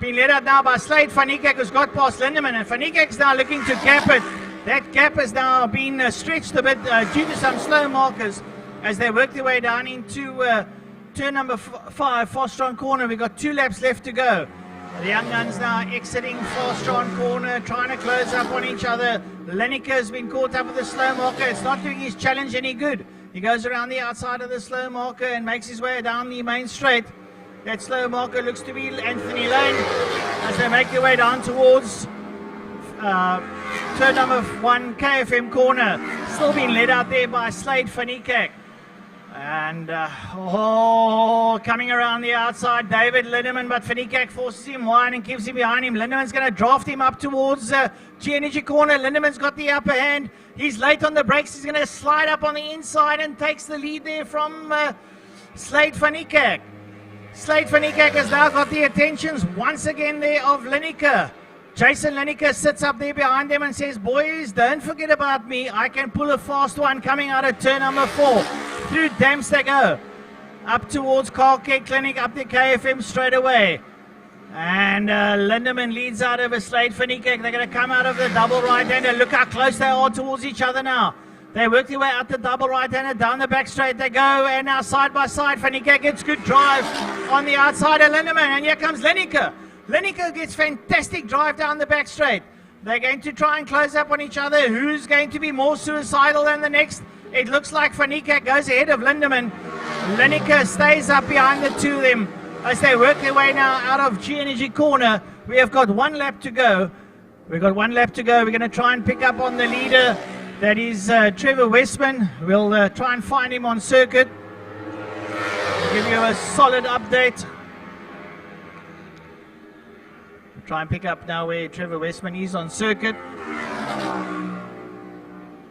Being led out now by Slade Van Niekerk, who's got past Lindemann, and Van Niekerk's now looking to gap it. That gap has now been stretched a bit due to some slow markers as they work their way down into turn number 5, Fastron corner. We've got 2 laps left to go. The young guns now exiting Fastron corner, trying to close up on each other. Lineker has been caught up with the slow marker. It's not doing his challenge any good. He goes around the outside of the slow marker and makes his way down the main straight. That slow marker looks to be Anthony Lane as they make their way down towards turn number 1, KFM corner. Still being led out there by Slade Van Niekerk. And coming around the outside, David Lindemann, but Van Niekerk forces him wide and keeps him behind him. Lindemann's going to draft him up towards G Energy corner. Lindemann's got the upper hand. He's late on the brakes. He's going to slide up on the inside and takes the lead there from Slade Van Niekerk. Slade Van Niekerk has now got the attentions once again there of Lineker. Jason Lineker sits up there behind them and says, boys, don't forget about me. I can pull a fast one coming out of turn number 4. Through Dams they go. Up towards Car Care Clinic, up the KFM straight away. And Lindemann leads out over Slade Van Niekerk. They're going to come out of the double right-hander. Look how close they are towards each other now. They work their way out the double right-hander. Down the back straight they go. And now side by side, Van Niekerk gets good drive on the outside of Lindemann. And here comes Lineker. Lineker gets fantastic drive down the back straight. They're going to try and close up on each other. Who's going to be more suicidal than the next? It looks like Van Niekerk goes ahead of Lindemann. Lineker stays up behind the 2 of them as they work their way now out of G Energy corner. We have got 1 lap to go. We've got 1 lap to go. We're going to try and pick up on the leader. That is Trevor Westman. We'll try and find him on circuit. Give you a solid update. Try and pick up now where Trevor Westman is on circuit.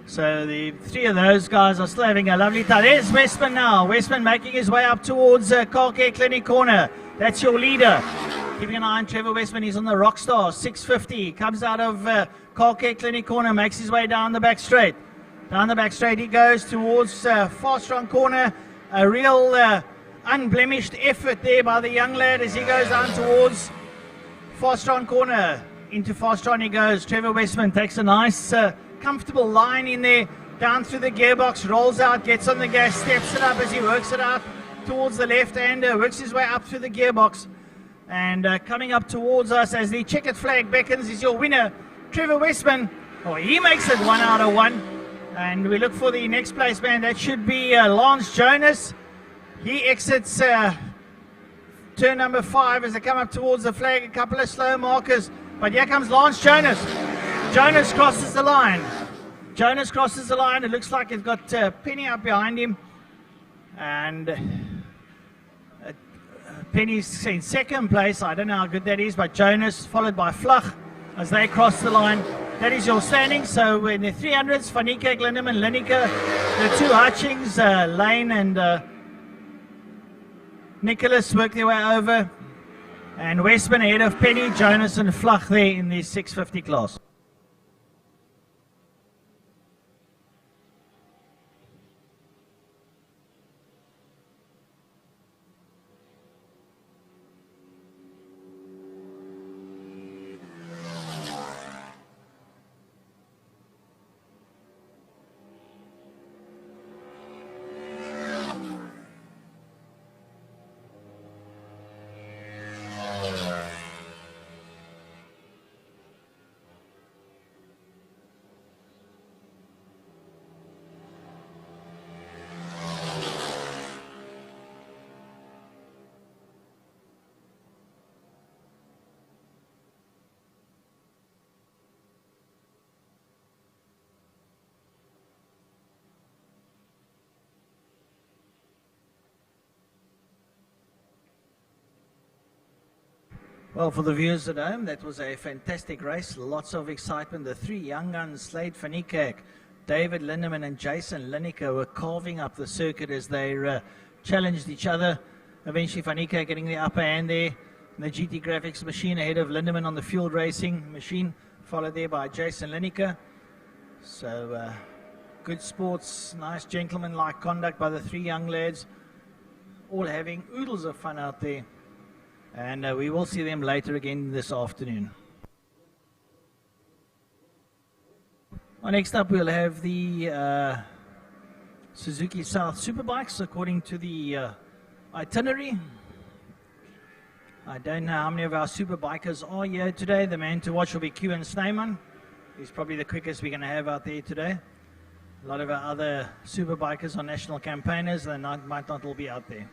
So the 3 of those guys are still having a lovely time. There's Westman now. Westman making his way up towards Car Care Clinic corner. That's your leader. Keeping an eye on Trevor Westman. He's on the Rockstar 650. Comes out of Car Care Clinic corner. Makes his way down the back straight. Down the back straight he goes towards Fastron corner. A real unblemished effort there by the young lad as he goes down towards Fastron corner. Into Fastron he goes. Trevor Westman takes a nice comfortable line in there, down through the gearbox, rolls out, gets on the gas, steps it up as he works it out towards the left and works his way up through the gearbox. And coming up towards us as the checkered flag beckons is your winner, Trevor Westman. Oh, he makes it 1 out of 1. And we look for the next place man. That should be Lance Jonas. He exits turn number 5 as they come up towards the flag. A couple of slow markers. But here comes Lance Jonas. Jonas crosses the line. Jonas crosses the line. It looks like it's got Penny up behind him. And Penny's in second place. I don't know how good that is. But Jonas followed by Flach as they cross the line. That is your standing. So in the 300s, Van Niekerk, Lindemann, Lineker, the 2 Hutchings, Lane and Nicholas work their way over. And Westman ahead of Penny, Jonas and Flach there in the 650 class. Well, for the viewers at home, that was a fantastic race. Lots of excitement. The three young guns, Slade van Niekerk, David Lindeman and Jason Lineker, were carving up the circuit as they challenged each other. Eventually, van Niekerk getting the upper hand there. And the GT Graphics machine ahead of Lindeman on the field racing machine, followed there by Jason Lineker. So, good sports, nice gentleman-like conduct by the three young lads, all having oodles of fun out there. And we will see them later again this afternoon. Well, next up we'll have the Suzuki South Superbikes according to the itinerary. I don't know how many of our Superbikers are here today. The man to watch will be Kewan Snyman. He's probably the quickest we're going to have out there today. A lot of our other Superbikers are national campaigners. They might not all be out there.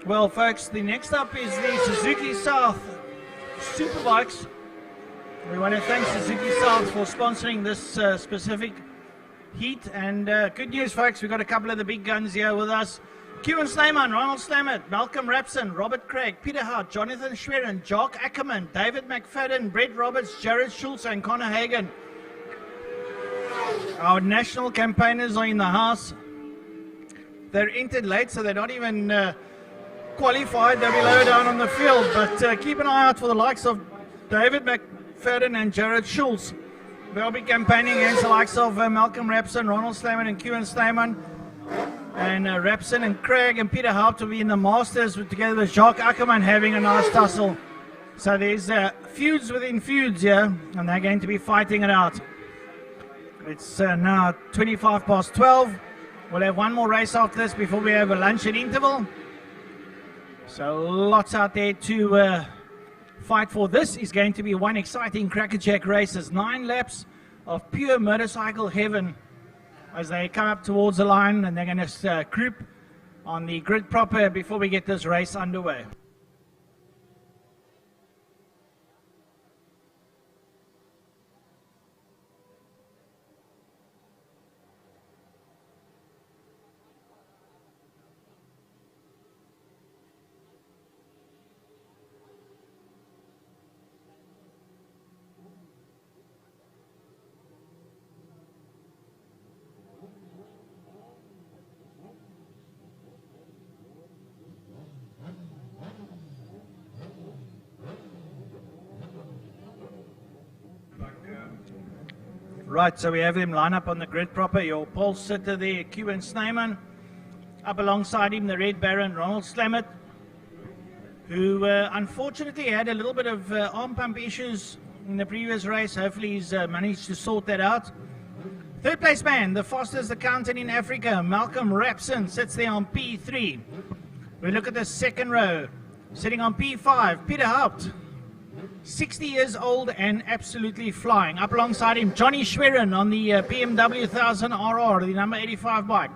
Well, folks, the next up is the Suzuki South Superbikes. We want to thank Suzuki South for sponsoring this specific heat. And good news, folks, we've got a couple of the big guns here with us. Kewan Snyman, Ronald Slammert, Malcolm Rapson, Robert Craig, Peter Hart, Jonathan Schwerin, Jock Ackerman, David McFadden, Brett Roberts, Jared Schultz, and Connor Hagen. Our national campaigners are in the house. They're entered late, so they're not even qualified. They'll be lower down on the field, but keep an eye out for the likes of David McFadden and Jared Schultz. They'll be campaigning against the likes of Malcolm Rapson, Ronald Slammert, and Kewan Snyman. And Rapson and Craig and Peter Hart will be in the Masters together with Jacques Ackerman having a nice tussle. So there's feuds within feuds here, and they're going to be fighting it out. It's now 25 past 12. We'll have one more race after this before we have a lunch and interval. So lots out there to fight for. This is going to be one exciting crackerjack race. It's 9 laps of pure motorcycle heaven as they come up towards the line, and they're going to group on the grid proper before we get this race underway. Right, so we have him line up on the grid proper. Your pole sitter there, Q Snyman. Up alongside him, the Red Baron, Ronald Slamet, who unfortunately had a little bit of arm pump issues in the previous race. Hopefully he's managed to sort that out. Third place man, the fastest accountant in Africa, Malcolm Rapson, sits there on P3. We look at the second row, sitting on P5, Peter Haupt. 60 years old and absolutely flying. Up alongside him, Johnny Schwerin on the BMW 1000 RR, the number 85 bike.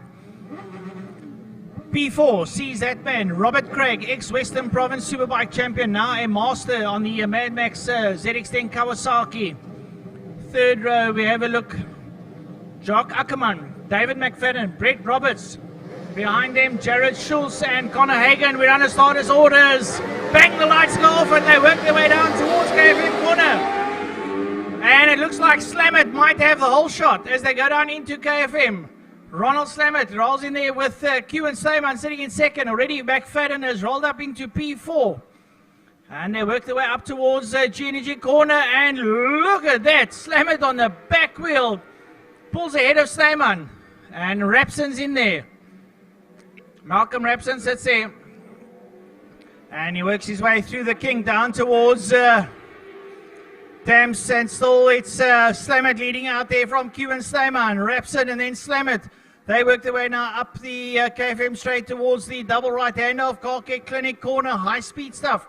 P4 sees that man, Robert Craig, ex-Western Province Superbike champion, now a master on the Mad Max ZX10 Kawasaki. Third row, we have a look. Jock Ackerman, David McFadden, Brett Roberts. Behind them, Jared Schultz and Connor Hagen. We run a starter's orders. Bang, the lights go off and they work their way down towards KFM corner. And it looks like Slamet might have the whole shot as they go down into KFM. Ronald Slamet rolls in there with Q and Slayman sitting in second. Already McFadden has rolled up into P4. And they work their way up towards G corner. And look at that. Slamet on the back wheel. Pulls ahead of Slayman. And Rapson's in there. Malcolm Rapson sits there. And he works his way through the king down towards Thames, and still it's Slamet leading out there from Q and Slayman, Rapson and then Slamet. They work their way now up the KFM straight towards the double right hander of Carcare Clinic corner, high speed stuff.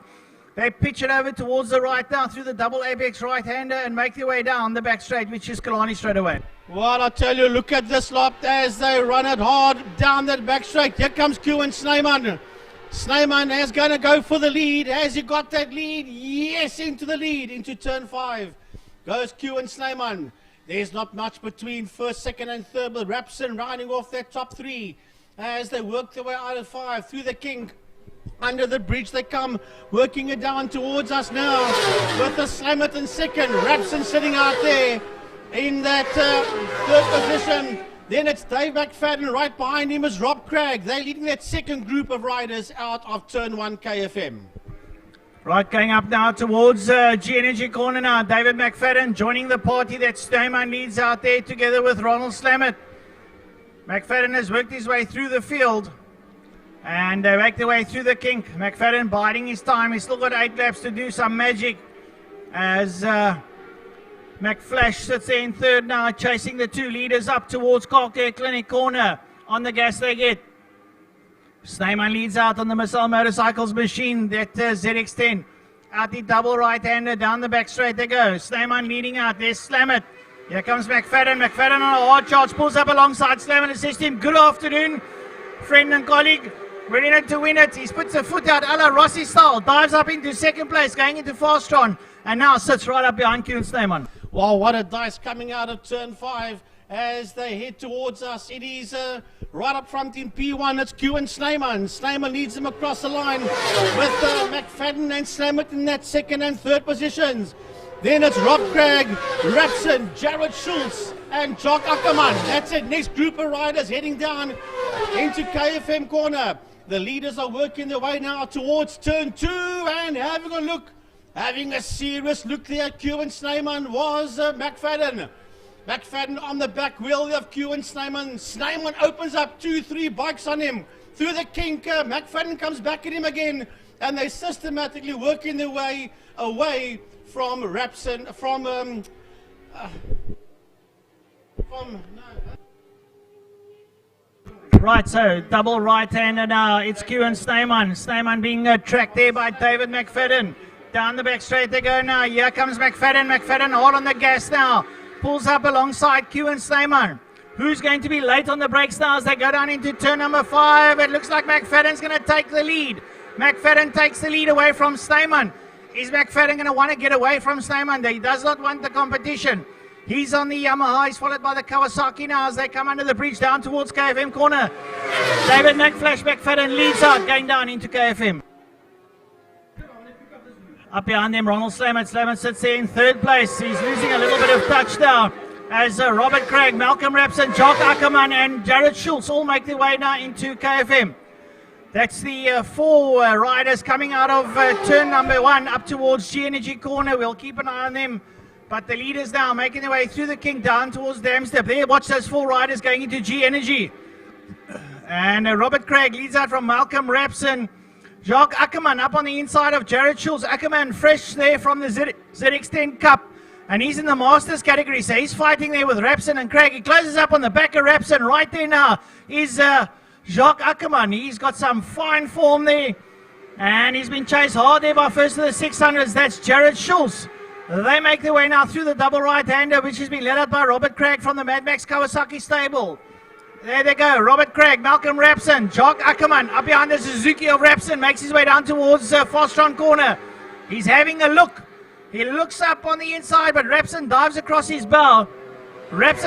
They pitch it over towards the right now through the double apex right hander and make their way down the back straight, which is Killarney straight away. Well, I tell you, look at this lot as they run it hard down that back straight. Here comes Q and Snyman. Snyman is going to go for the lead. Has he got that lead? Yes, into the lead, into turn 5. Goes Q and Snyman. There's not much between first, second and third, but Rapson riding off that top 3 as they work their way out of 5 through the king. Under the bridge they come, working it down towards us now with the Slamet in second. Rapson sitting out there in that third position. Then it's Dave McFadden. Right behind him is Rob Craig. They're leading that second group of riders out of turn 1 KFM. Right, going up now towards G Energy corner now. David McFadden joining the party that Snowman leads out there together with Ronald Slamet. McFadden has worked his way through the field. And they make their way through the kink. McFadden biding his time. He's still got 8 laps to do some magic. As McFlash sits there in third now, chasing the 2 leaders up towards Carcare Clinic corner. On the gas they get. Snyman leads out on the Missile Motorcycles machine, that ZX10. Out the double right-hander, down the back straight they go. Snyman leading out, there's Slamet. Here comes McFadden. McFadden on a hard charge, pulls up alongside Slamet and says to him, good afternoon, friend and colleague. We're in it to win it. He's puts a foot out, a la Rossi style, dives up into second place, going into Fastron, and now sits right up behind Q and Snyman. Wow, what a dice coming out of turn 5 as they head towards us. It is right up front in P1. It's Q and Snyman. Snyman leads them across the line with McFadden and Slamet in that second and third positions. Then it's Rob Craig, Rapson, Jared Schultz, and Jock Ackerman. That's it. Next group of riders heading down into KFM corner. The leaders are working their way now towards turn 2 and having a look. Having a serious look there, Q and Snyman was McFadden. McFadden on the back wheel of Q and Snyman. Snyman opens up 2-3 bikes on him. Through the kink, McFadden comes back at him again. And they systematically working their way away from Rapson, Right, so double right-hander now. It's Kieran Snyman. Snyman being tracked there by David McFadden. Down the back straight they go now. Here comes McFadden. McFadden hard on the gas now. Pulls up alongside Kieran Snyman. Who's going to be late on the brakes now as they go down into turn number 5? It looks like McFadden's going to take the lead. McFadden takes the lead away from Snyman. Is McFadden going to want to get away from Snyman? He does not want the competition. He's on the Yamaha. He's followed by the Kawasaki now as they come under the bridge down towards KFM corner. David McFadden leads out, going down into KFM. Up behind them, Ronald Slamet. Slamet sits there in 3rd place. He's losing a little bit of touch now as Robert Craig, Malcolm Rapson, Jock Ackerman and Jared Schultz all make their way now into KFM. That's the 4 riders coming out of turn number 1 up towards G Energy corner. We'll keep an eye on them. But the leaders now making their way through the King down towards Damstep. There, watch those 4 riders going into G Energy. And Robert Craig leads out from Malcolm Rapson. Jacques Ackerman up on the inside of Jared Schultz. Ackerman fresh there from the ZX10 Cup. And he's in the Masters category. So he's fighting there with Rapson and Craig. He closes up on the back of Rapson. Right there now is Jacques Ackerman. He's got some fine form there. And he's been chased hard there by first of the 600s. That's Jared Schultz. They make their way now through the double right-hander, which has been led out by Robert Craig from the Mad Max Kawasaki stable. There they go. Robert Craig, Malcolm Rapson, Jock Ackerman up behind the Suzuki of Rapson, makes his way down towards Fostron corner. He's having a look. He looks up on the inside, but Rapson dives across his bow. Great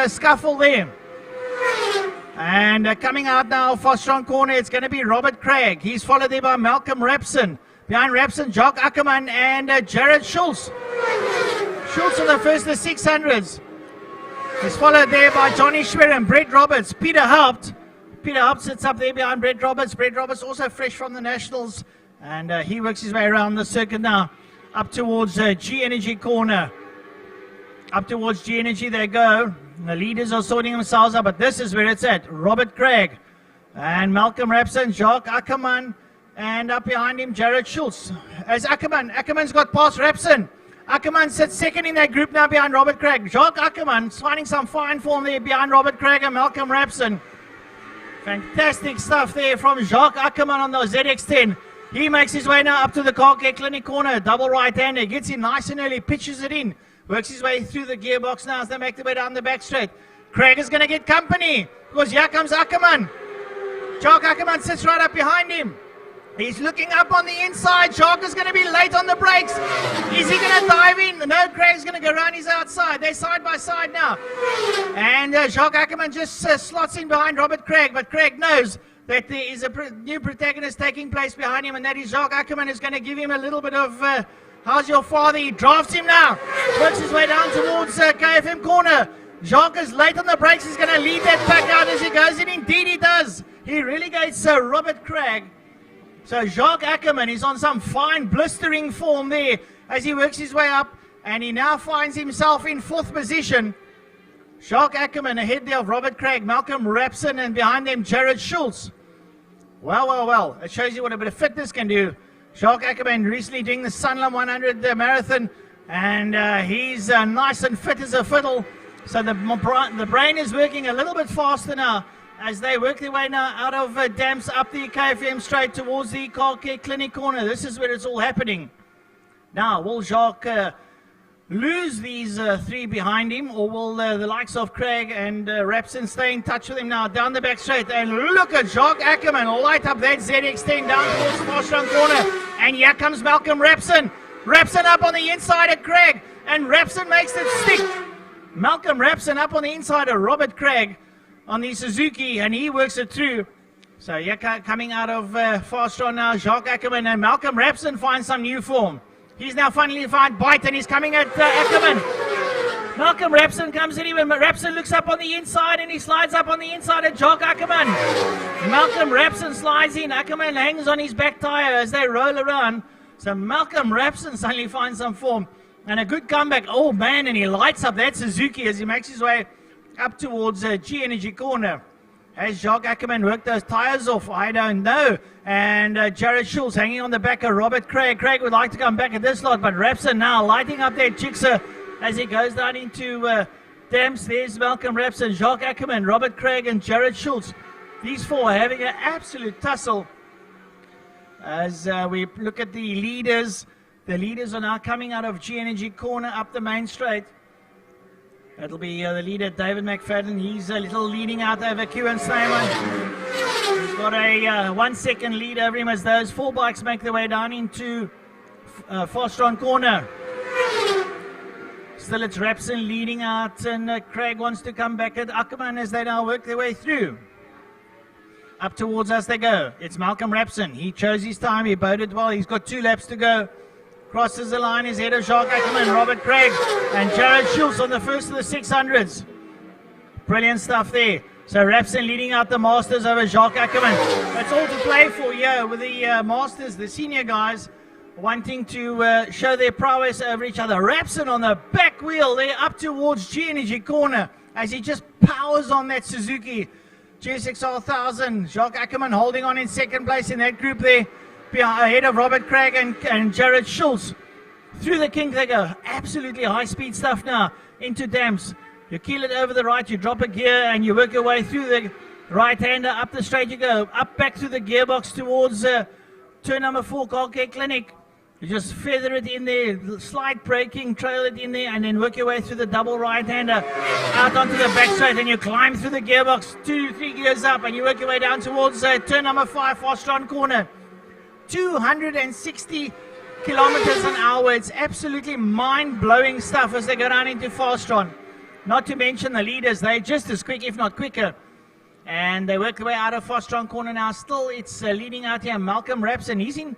scuffle there. And coming out now, Fostron corner, it's going to be Robert Craig. He's followed there by Malcolm Rapson. Behind Rapson, Jock Ackerman and Jared Schultz. Schultz on the first of the 600s. He's followed there by Johnny Schwerin, Brett Roberts, Peter Haupt. Peter Haupt sits up there behind Brett Roberts. Brett Roberts also fresh from the Nationals. And he works his way around the circuit now. Up towards G Energy corner. Up towards G Energy they go. The leaders are sorting themselves out, but this is where it's at. Robert Craig and Malcolm Rapson, Jock Ackerman. And up behind him, Jared Schultz. As Ackerman's got past Rapson. Ackerman sits second in that group now behind Robert Craig. Jacques Ackerman's finding some fine form there behind Robert Craig and Malcolm Rapson. Fantastic stuff there from Jacques Ackerman on the ZX10. He makes his way now up to the Car Care Clinic corner. Double right-hander. Gets in nice and early. Pitches it in. Works his way through the gearbox now as they make their way down the back straight. Craig is going to get company because here comes Ackerman. Jacques Ackerman sits right up behind him. He's looking up on the inside. Jacques is going to be late on the brakes. Is he going to dive in? No, Craig's going to go around his outside. They're side by side now. And Jacques Ackerman just slots in behind Robert Craig. But Craig knows that there is a new protagonist taking place behind him. And that is Jacques Ackerman is going to give him a little bit of, how's your father? He drafts him now. Works his way down towards KFM corner. Jacques is late on the brakes. He's going to lead that pack out as he goes in. Indeed he does. He relegates Robert Craig. So Jacques Ackerman is on some fine blistering form there as he works his way up, and he now finds himself in 4th position. Jacques Ackerman ahead there of Robert Craig, Malcolm Rapson, and behind them Jared Schultz. Well. It shows you what a bit of fitness can do. Jacques Ackerman recently doing the Sanlam 100 marathon, and he's nice and fit as a fiddle. So the brain is working a little bit faster now as they work their way now out of Dams up the KFM straight towards the Car Care Clinic corner. This is where it's all happening. Now, will Jacques lose these 3 behind him, or will the likes of Craig and Rapson stay in touch with him now down the back straight? And look at Jacques Ackerman light up that ZX10 down towards Fostron corner. And here comes Malcolm Rapson. Rapson up on the inside of Craig, and Rapson makes it stick. Malcolm Rapson up on the inside of Robert Craig on the Suzuki, and he works it through. So here coming out of Fastron now, Jacques Ackerman, and Malcolm Rapson finds some new form. He's now finally found bite, and he's coming at Ackerman. Malcolm Rapson comes in, even Rapson looks up on the inside, and he slides up on the inside of Jacques Ackerman. Malcolm Rapson slides in, Ackerman hangs on his back tire as they roll around. So Malcolm Rapson suddenly finds some form, and a good comeback. Oh man, and he lights up that Suzuki as he makes his way up towards G Energy corner. Has Jacques Ackerman worked those tyres off? I don't know. And Jared Schultz hanging on the back of Robert Craig. Craig would like to come back at this lot, but Rapson now lighting up that jigsaw as he goes down into Dams. There's Malcolm Rapson, Jacques Ackerman, Robert Craig, and Jared Schultz. These four are having an absolute tussle. As we look at the leaders are now coming out of G Energy corner up the main straight. That'll be the leader, David McFadden. He's a little leading out over Kieran Snyman. He's got a 1 second lead over him as those four bikes make their way down into Fastron corner. Still it's Rapson leading out, and Craig wants to come back at Ackerman as they now work their way through. Up towards us they go. It's Malcolm Rapson. He chose his time. He boded well. He's got 2 laps to go. Crosses the line, is ahead of Jacques Ackerman, Robert Craig, and Jared Schultz on the first of the 600s. Brilliant stuff there. So Rapson leading out the Masters over Jacques Ackerman. That's all to play for here with the Masters, the senior guys, wanting to show their prowess over each other. Rapson on the back wheel there up towards G Energy corner as he just powers on that Suzuki GSXR 1000. Jacques Ackerman holding on in second place in that group there. Ahead of Robert Craig and Jared Schultz. Through the kink they go. Absolutely high speed stuff now. Into Dams. You keel it over the right, you drop a gear and you work your way through the right hander. Up the straight you go. Up back through the gearbox towards turn number 4, Car Care Clinic. You just feather it in there, slight braking, trail it in there, and then work your way through the double right hander. Out onto the back straight, and you climb through the gearbox, 2-3 gears up, and you work your way down towards turn number 5, Fastron corner. 260 kilometers an hour. It's absolutely mind-blowing stuff as they go down into Fastron. Not to mention the leaders, they're just as quick, if not quicker. And they work their way out of Fastron corner now. Still, it's leading out here, Malcolm Rapson. He's in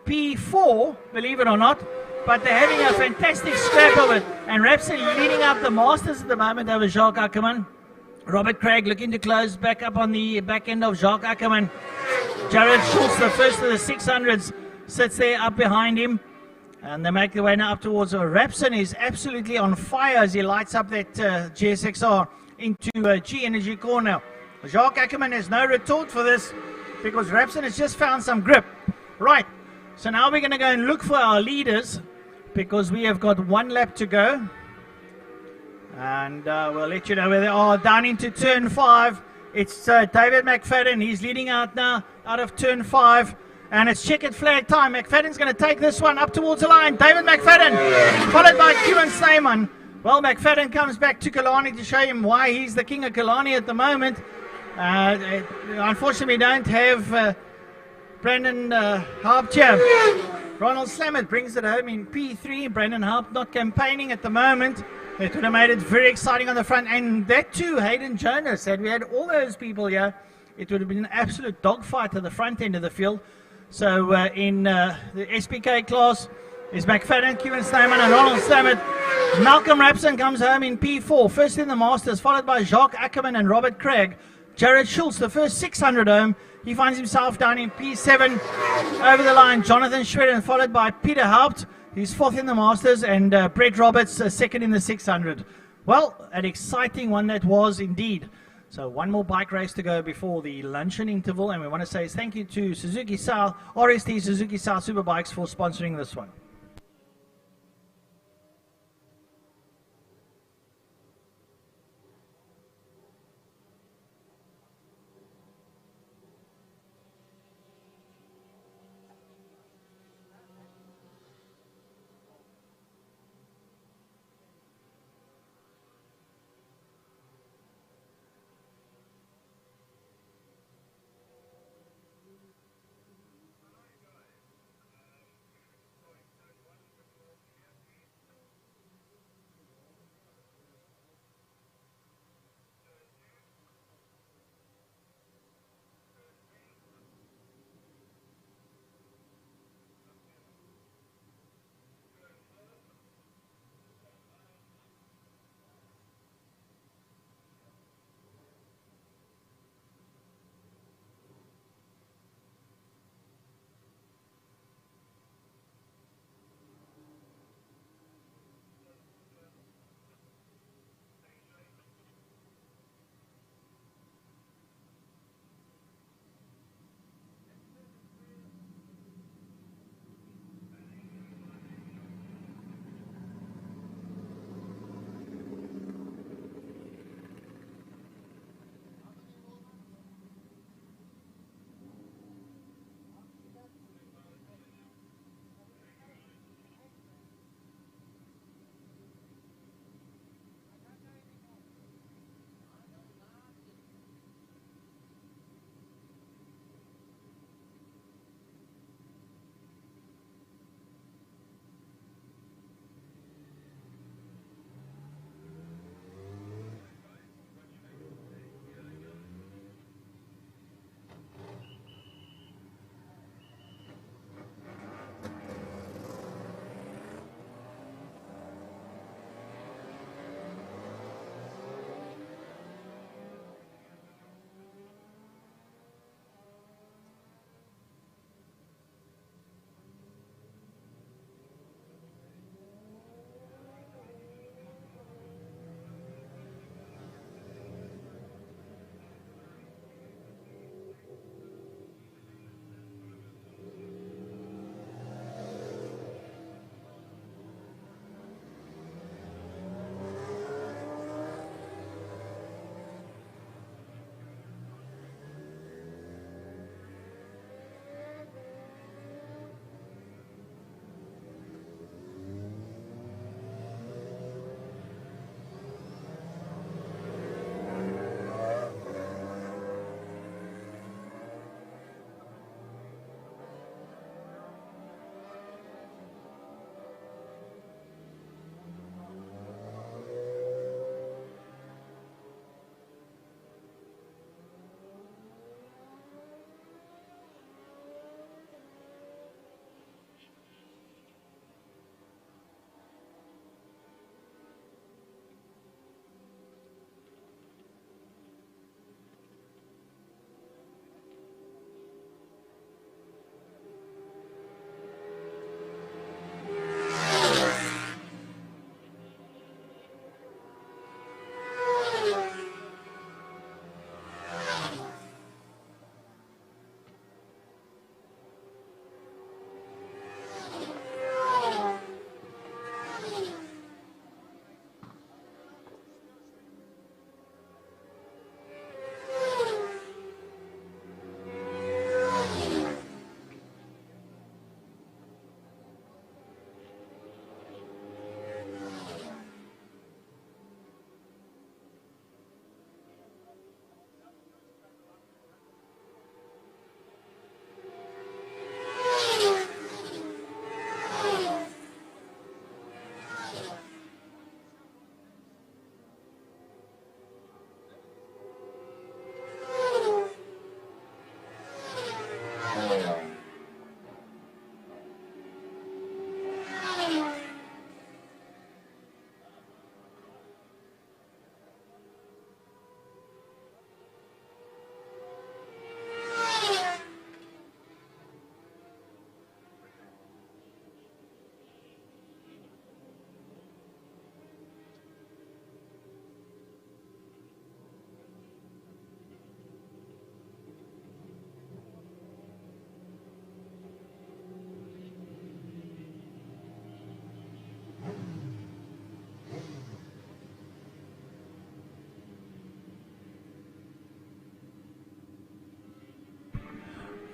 P4, believe it or not. But they're having a fantastic scrap of it. And Rapson leading out the Masters at the moment over Jacques Ackerman. Robert Craig looking to close back up on the back end of Jacques Ackerman. Jared Schultz, the first of the 600s, sits there up behind him. And they make their way now up towards Rapson. Is absolutely on fire as he lights up that GSXR into G Energy corner. Jacques Ackerman has no retort for this because Rapson has just found some grip. Right, so now we're going to go and look for our leaders because we have got 1 lap to go. And we'll let you know where they are. Down into turn 5. It's David McFadden. He's leading out now out of turn 5. And it's checkered flag time. McFadden's going to take this one up towards the line. David McFadden, followed by Kieran Snyman. Well, McFadden comes back to Killarney to show him why he's the king of Killarney at the moment. Unfortunately, we don't have Brandon Harp here. Ronald Slammett brings it home in P3. Brandon Harp not campaigning at the moment. It would have made it very exciting on the front. And that too, Hayden Jonas. Had we had all those people here, it would have been an absolute dogfight at the front end of the field. So in the SPK class is McFadden, Kieran Snyman and Ronald Slammett. Malcolm Rapson comes home in P4. First in the Masters, followed by Jacques Ackerman and Robert Craig. Jared Schultz, the first 600 home. He finds himself down in P7. Over the line, Jonathan Schweden, followed by Peter Haupt. He's 4th in the Masters, and Brett Roberts 2nd in the 600. Well, an exciting one that was indeed. So 1 more bike race to go before the luncheon interval, and we want to say thank you to Suzuki South, RST Suzuki South Superbikes for sponsoring this one.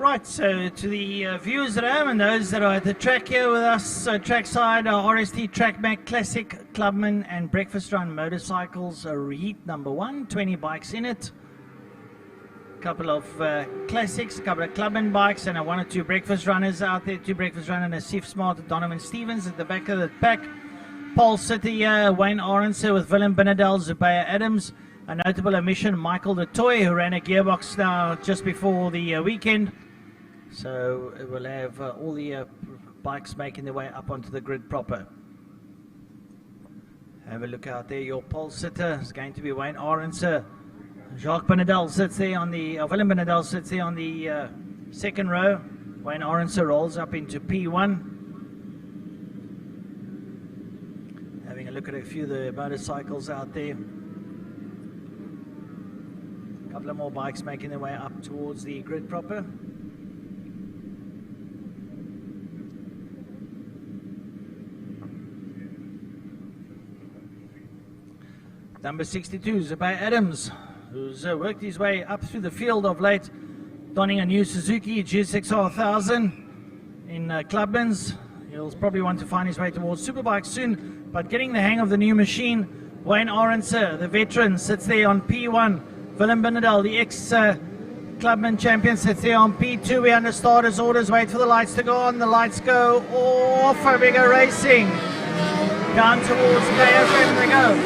Right, so to the viewers at home and those that are at the track here with us, trackside, RST Trackback Classic Clubman and Breakfast Run Motorcycles, heat number 1, 20 bikes in it. A couple of classics, a couple of Clubman bikes, and 1 or 2 breakfast runners out there. 2 breakfast runners and a Sif Smart, Donovan Stevens at the back of the pack. Pole City, Wayne Orense with Willem Binnedal, Zubaya Adams. A notable omission, Michael the Toy, who ran a gearbox now just before the weekend. So it will have all the bikes making their way up onto the grid proper. Have a look out there. Your pole sitter is going to be Wayne Orense. Jacques Binnedal sits there on the, Willem Binnedal sits there on the second row. Wayne Orense rolls up into P1. Having a look at a few of the motorcycles out there. A couple of more bikes making their way up towards the grid proper. Number 62, Zubay Adams, who's worked his way up through the field of late, donning a new Suzuki GSX-R1000 in Clubmans. He'll probably want to find his way towards Superbike soon, but getting the hang of the new machine. Wayne Orense, the veteran, sits there on P1. Willem Binnedal, the ex-Clubman champion, sits there on P2. We're under starters orders. Wait for the lights to go on. The lights go off. Fabiga Racing. Down towards KFM they go.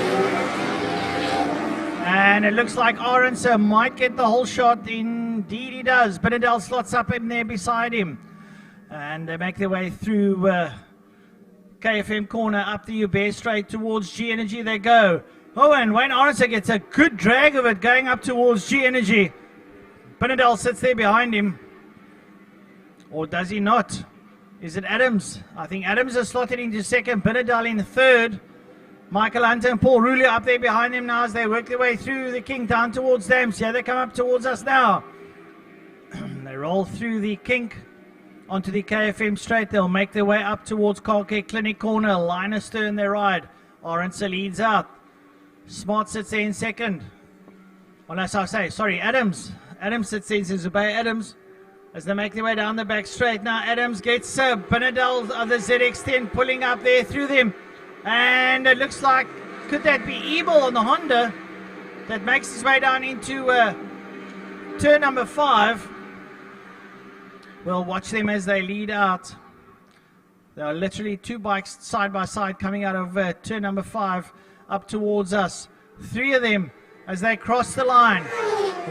And it looks like Orense might get the whole shot. Indeed he does. Binnedal slots up in there beside him. And they make their way through KFM corner up the Uber straight towards G Energy they go. Oh, and Wayne Orense gets a good drag of it going up towards G Energy. Binnedal sits there behind him. Or does he not? Is it Adams? I think Adams is slotted into second. Binnedal in third. Michael Hunter and Paul Rulio up there behind them now as they work their way through the kink down towards Dams. Yeah, they come up towards us now. They roll through the kink onto the KFM straight. They'll make their way up towards Car Care Clinic corner. Linus turn their ride. Orense leads out. Smart sits there in second. Well, as I say, sorry, Adams. Adams sits there in Zubay Adams as they make their way down the back straight. Now Adams gets Binnedal of the ZX10 pulling up there through them. And it looks like, could that be Ebel on the Honda that makes his way down into turn number 5. We'll watch them as they lead out. There are literally 2 bikes side by side coming out of turn number 5 up towards us. 3 of them as they cross the line.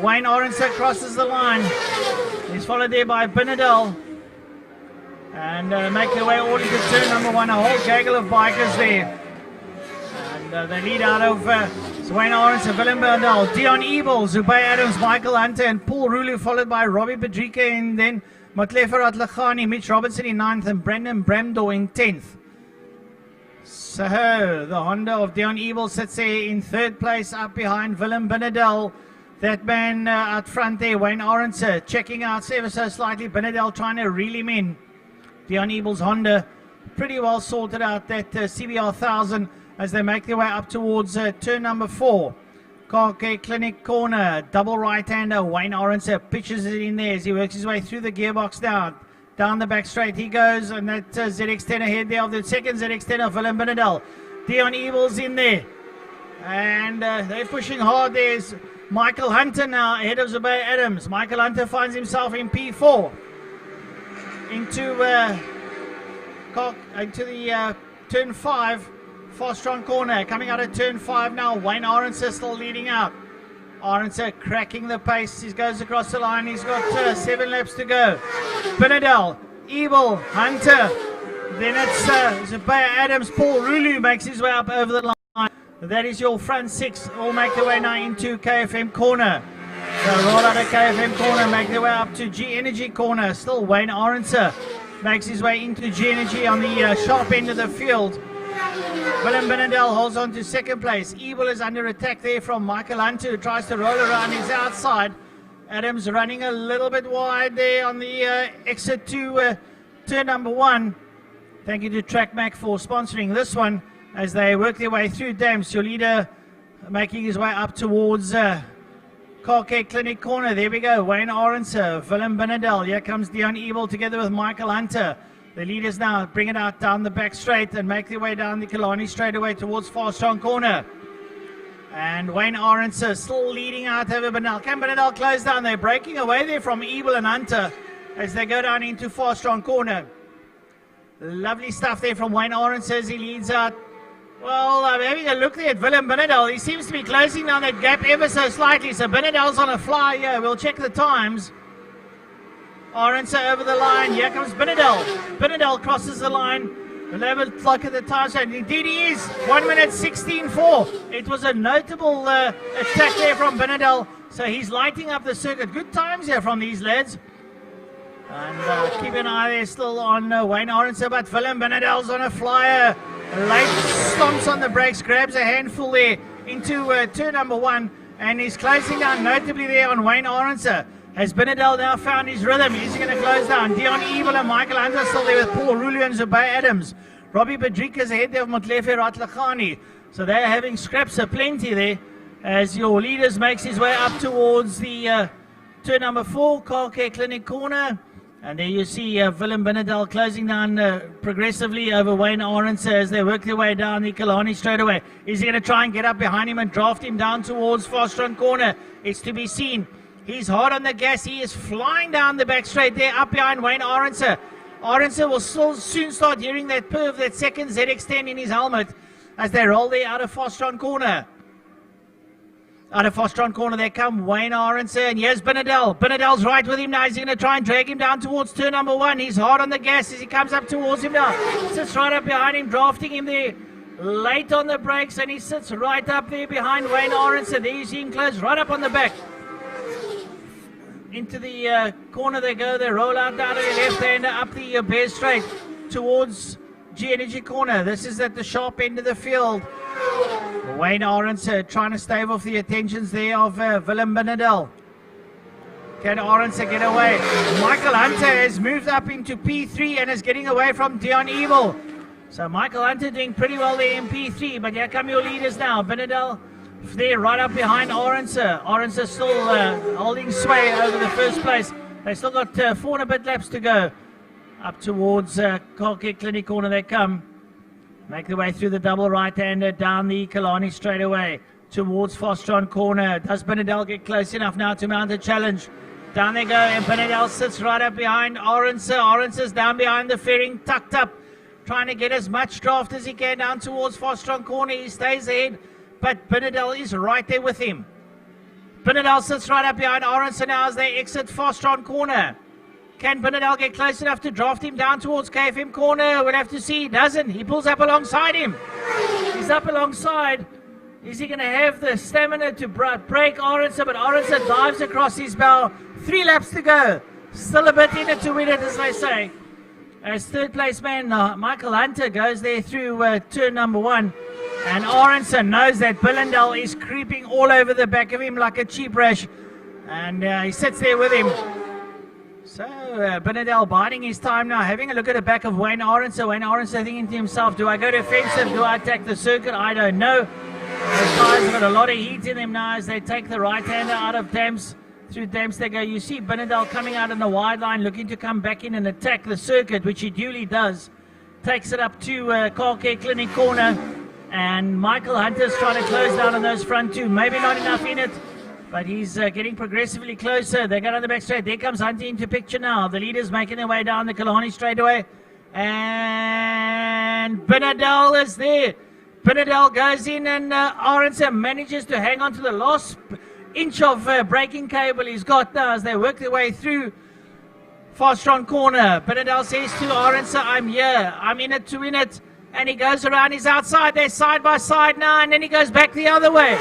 Wayne Orense crosses the line. He's followed there by Binnedal. And make their way all into turn number 1. A whole gaggle of bikers there. And they lead out of Wayne Orense, Willem Binnedal, Dion Ebel, Zubay Adams, Michael Hunter, and Paul Rulu, followed by Robbie Bedrika, and then Matlefer Atlachani, Mitch Robertson in 9th, and Brendan Bramdor in 10th. So the Honda of Dion Ebel sits there in 3rd place up behind Willem Binnedal. That man out front there, Wayne Orense, checking out ever so slightly. Binnedal trying to reel him in. Dion Ebel's Honda pretty well sorted out that CBR 1000 as they make their way up towards turn number 4. Car Care Clinic corner, double right-hander. Wayne Orense pitches it in there as he works his way through the gearbox down the back straight he goes, and that ZX10 ahead there of the second ZX10 of Willem Binnedal. Dion Ebel's in there, and they're pushing hard. There's Michael Hunter now ahead of Zubay Adams. Michael Hunter finds himself in P4 into the turn 5 Fastron corner. Coming out of turn 5 now, Wayne Orense still leading out. Orense cracking the pace. He goes across the line. He's got 7 laps to go. Binnedal, Ebel, Hunter. Then it's Zubay Adams. Paul Rulu makes his way up over the line. That is your front 6. All make their way now into KFM corner. So roll out of KFM corner, make their way up to G Energy corner. Still Wayne Orense makes his way into G Energy on the sharp end of the field. Willem Binnedal holds on to 2nd place. Ebel is under attack there from Michael Hunter, who tries to roll around his outside. Adams running a little bit wide there on the exit to turn number 1. Thank you to TrackMac for sponsoring this one as they work their way through Dams. Your leader making his way up towards Car Care Clinic corner. There we go. Wayne Orenser, Willem Benadel. Here comes Dion Ebel together with Michael Hunter. The leaders now bring it out down the back straight and make their way down the Killarney straightaway towards Fast Strong corner. And Wayne Orenser still leading out over Benadel. Can Benadel close down? They're breaking away there from Ebel and Hunter as they go down into Fast Strong corner. Lovely stuff there from Wayne Orenser as he leads out. Well, I'm having a look there at Willem Benadel. He seems to be closing down that gap ever so slightly. So Benadel's on a fly here. We'll check the times. Orenser over the line. Here comes Benadel. Benadel crosses the line. We'll have a look at the times. And indeed he is. 1 minute 16.4. It was a notable attack there from Benadel. So he's lighting up the circuit. Good times here from these lads. And keep an eye there still on Wayne Orenser. But Willem Benadel's on a flyer. Late stomps on the brakes, grabs a handful there into turn number 1, and he's closing down notably there on Wayne Orenser. Has Benadel now found his rhythm? Is he going to close down? Dion Ebel and Michael Hunter still there with Paul Rulio and Zubay Adams. Robbie Badrika's ahead there of Motlefe Ratlachani. So they're having scraps aplenty there as your leaders makes his way up towards the turn number 4, Car Care Clinic corner. And there you see Willem Benadel closing down progressively over Wayne Orenser as they work their way down the Killarney straightaway. Is he going to try and get up behind him and draft him down towards Fast Strong corner? It's to be seen. He's hard on the gas. He is flying down the back straight there up behind Wayne Orenser. Orenser will soon start hearing that perv, that second ZX10 in his helmet as they roll there out of Fast Strong corner. Out of Fast Strong corner, there come Wayne Orenser, and here's Benadel. Benadel's right with him now. He's going to try and drag him down towards turn number 1. He's hard on the gas as he comes up towards him now. Sits right up behind him, drafting him there. Late on the brakes, and he sits right up there behind Wayne Orenser. There you see him close right up on the back. Into the corner they go. They roll out down to the left-hander up the Bear Straight towards G Energy corner. This is at the sharp end of the field. Wayne Orenser trying to stave off the attentions there of Willem Benadel. Can Orenser get away? Michael Hunter has moved up into P3 and is getting away from Dion Ebel. So Michael Hunter doing pretty well there in P3, but here come your leaders now. Benadel there right up behind Orenser. Orenser still holding sway over the first place. They still got 4 and a bit laps to go. Up towards Car Care Clinic corner they come. Make their way through the double right-hander down the Killarney straightaway towards Fast Strong corner. Does Benadel get close enough now to mount a challenge? Down they go, and Benadel sits right up behind Orenser. Orenser's down behind the fairing, tucked up, trying to get as much draft as he can down towards Fast Strong corner. He stays ahead, but Benadel is right there with him. Benadel sits right up behind Orenser now as they exit Fast Strong corner. Can Benadel get close enough to draft him down towards KFM corner? We'll have to see. He doesn't. He pulls up alongside him. He's up alongside. Is he going to have the stamina to break Orenser? But Orenser dives across his bow. 3 laps to go. Still a bit in it to win it, as they say. As third place man, Michael Hunter goes there through turn number 1. And Orenser knows that Benadel is creeping all over the back of him like a cheap rash. And he sits there with him. So Benadel biding his time now, having a look at the back of Wayne Orenser. Wayne Orenser thinking to himself, do I go defensive? Do I attack the circuit? I don't know. Those guys have got a lot of heat in them now as they take the right-hander out of Damps. Through Damps they go. You see Benadel coming out on the wide line, looking to come back in and attack the circuit, which he duly does. Takes it up to Car Care Clinic corner. And Michael Hunter's trying to close down on those front 2. Maybe not enough in it. But he's getting progressively closer. They go down the back straight. There comes Hunter into picture now. The leaders making their way down the Killarney straightaway. And Benadel is there. Benadel goes in and Orenser manages to hang on to the last inch of braking cable he's got now as they work their way through Fast Strong corner. Benadel says to Orenser, I'm here. I'm in it to win it. And he goes around. He's outside there side by side now. And then he goes back the other way.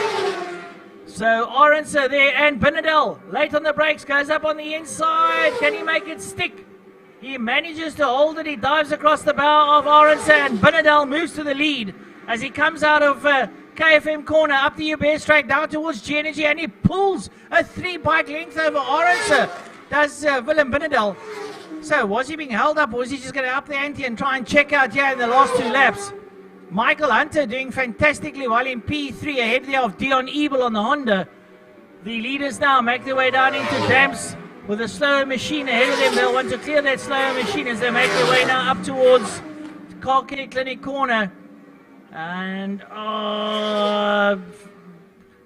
So Orenser there, and Benadel late on the brakes, goes up on the inside. Can he make it stick? He manages to hold it. He dives across the bow of Orenser, and Benadel moves to the lead as he comes out of KFM corner up the Bear Straight down towards G Energy, and he pulls a 3-bike length over Orenser. Does Willem Benadel. So was he being held up, or was he just going to up the ante and try and check out here in the last 2 laps? Michael Hunter doing fantastically well in P3 ahead there of Dion Ebel on the Honda. The leaders now make their way down into Damps with a slower machine ahead of them. They'll want to clear that slower machine as they make their way now up towards Car Care Clinic corner. And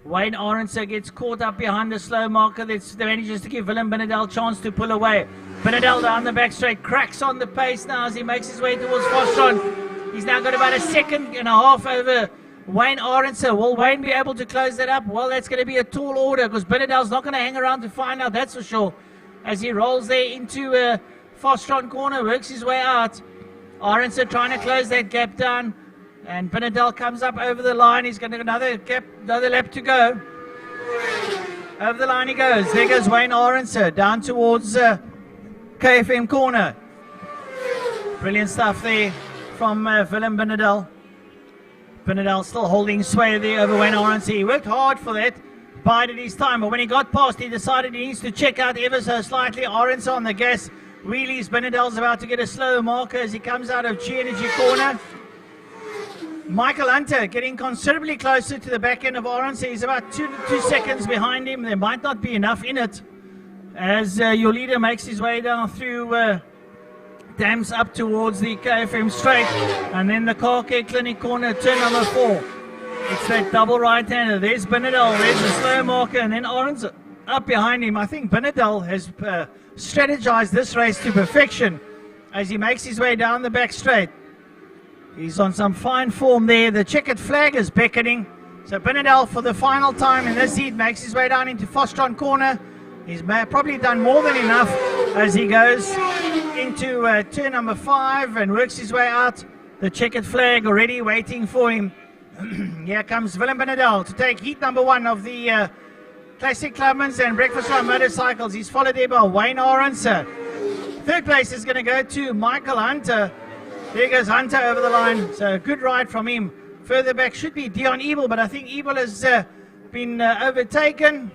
Wayne Orenser gets caught up behind the slow marker. That manages to give Willem Benedel a chance to pull away. Benedel down the back straight, cracks on the pace now as he makes his way towards Fostron. He's now got about a second and a half over Wayne Orenser. Will Wayne be able to close that up? Well, that's going to be a tall order because Benedel's not going to hang around to find out, that's for sure. As he rolls there into Fostron corner, works his way out. Orenser trying to close that gap down. And Benedel comes up over the line. He's got another lap to go. Over the line he goes. There goes Wayne Orenser down towards KFM corner. Brilliant stuff there from Willem Benedel. Benedel still holding sway there over Wayne Orenser. He worked hard for that, bided his time, but when he got past, he decided he needs to check out ever so slightly. Orenser on the gas. Wheelies. Benedel's about to get a slow marker as he comes out of G Energy corner. Michael Hunter getting considerably closer to the back end of Orenser. He's about two seconds behind him. There might not be enough in it as your leader makes his way down through Dams up towards the KFM straight, and then the Car Care Clinic corner, turn number 4. It's that double right-hander. There's Benedel, there's the slow marker, and then Orenser up behind him. I think Benedel has strategized this race to perfection as he makes his way down the back straight. He's on some fine form there. The checkered flag is beckoning. So Benedel, for the final time in this heat, makes his way down into Fostron corner. He's probably done more than enough as he goes into turn number 5 and works his way out. The checkered flag already waiting for him. Here comes Willem Benedel to take heat number 1 of the Classic Clubmans and Breakfast Run Motorcycles. He's followed there by Wayne Orenser. Third place is going to go to Michael Hunter. There goes Hunter over the line. So a good ride from him. Further back should be Dion Ebel, but I think Ebel has been overtaken.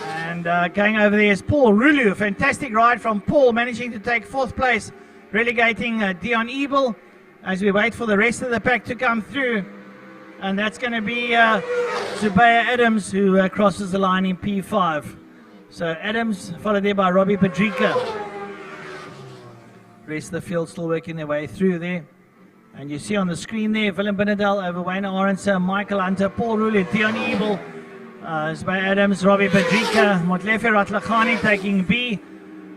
And going over there is Paul Rulu. A fantastic ride from Paul, managing to take 4th place, relegating Dion Ebel as we wait for the rest of the pack to come through. And that's going to be Zubaya Adams who crosses the line in P5. So Adams followed there by Robbie Padrika. Rest of the field still working their way through there. And you see on the screen there, Willem Benedel over Wayne Orenser, Michael Hunter, Paul Rulu, Dion Ebel, Zubaya Adams, Robbie Padrika, Motlefe Ratlachani taking B,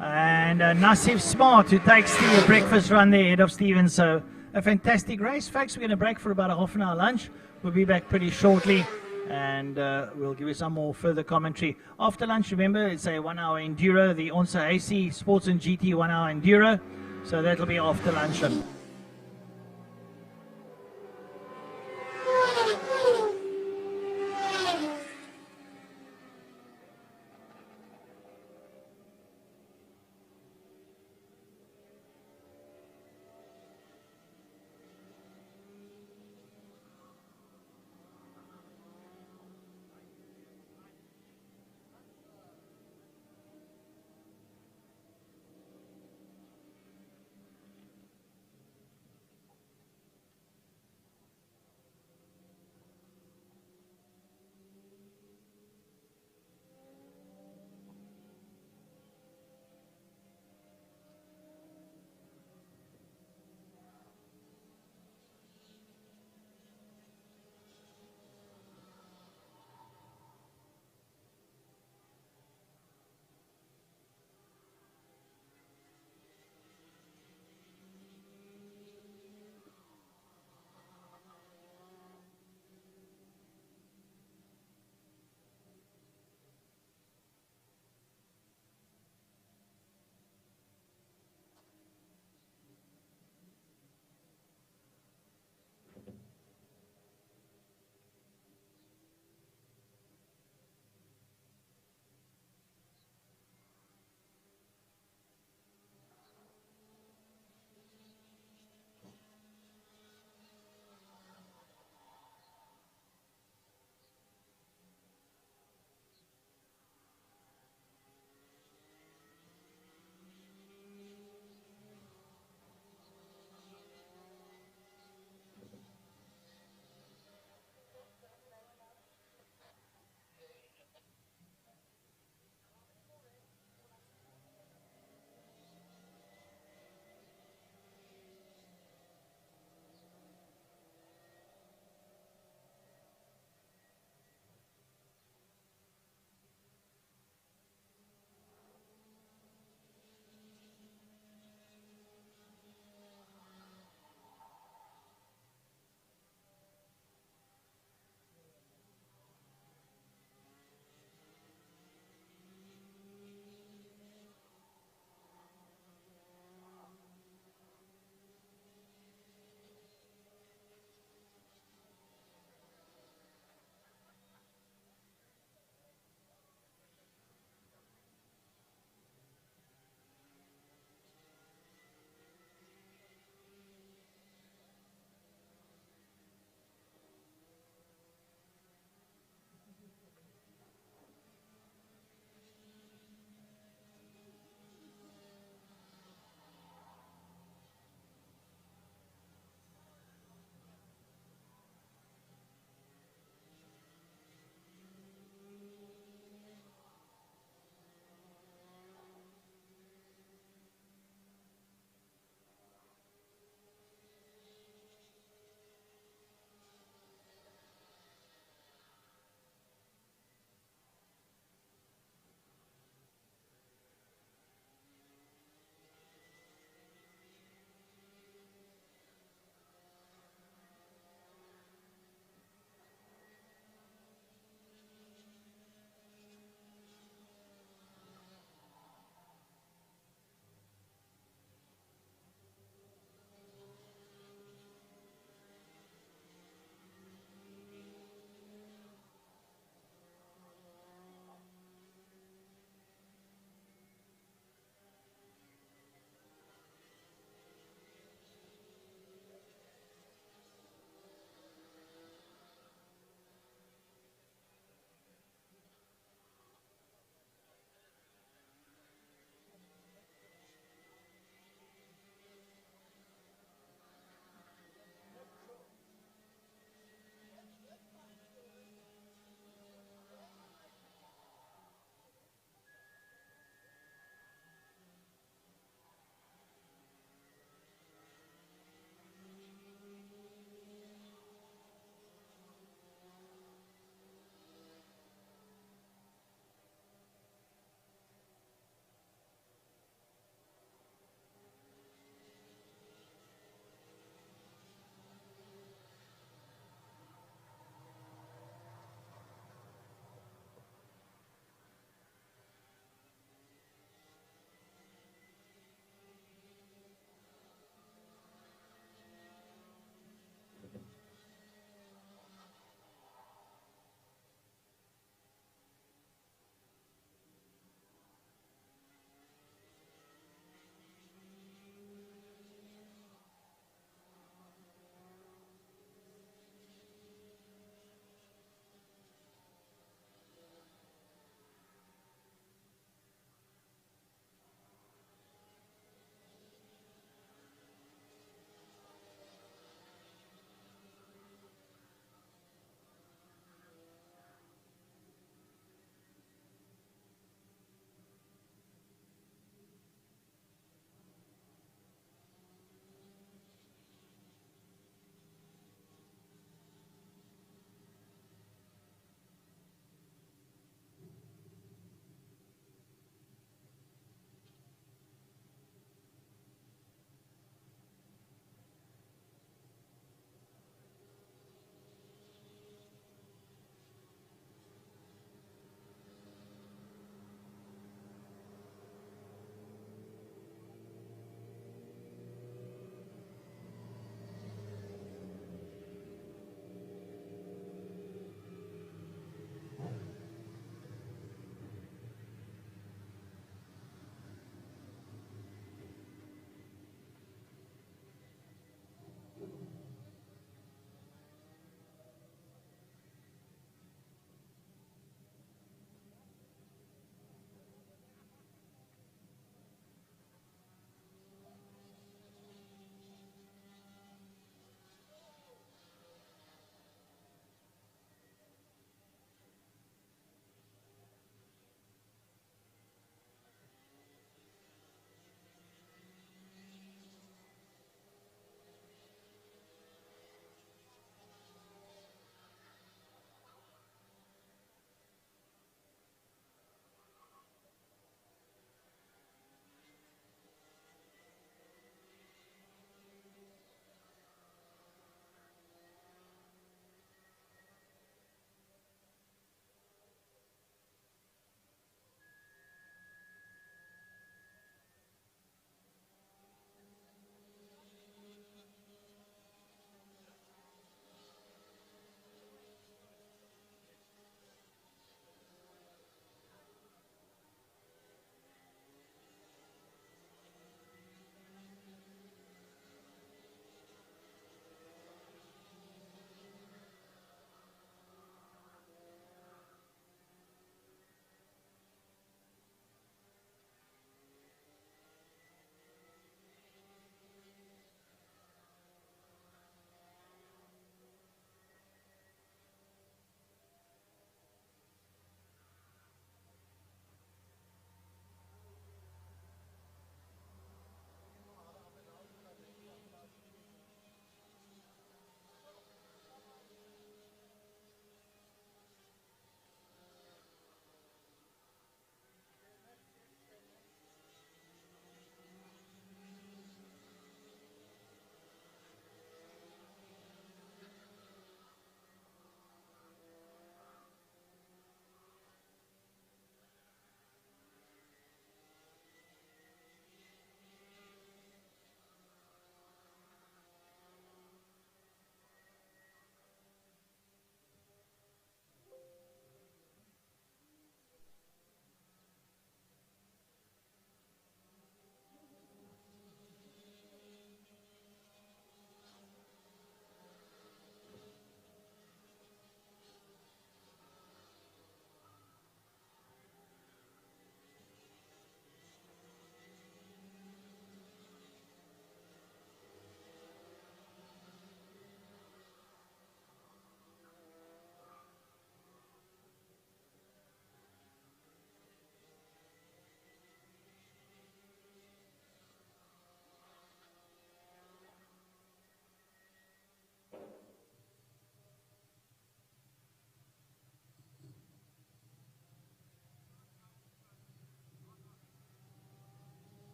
and Nassif Smart who takes the breakfast run there ahead of Stevens. So a fantastic race, folks. We're going to break for about a half an hour lunch. We'll be back pretty shortly, and we'll give you some more further commentary. After lunch, remember, it's a 1 hour enduro, the Onsa AC Sports and GT 1 hour enduro. So that'll be after lunch.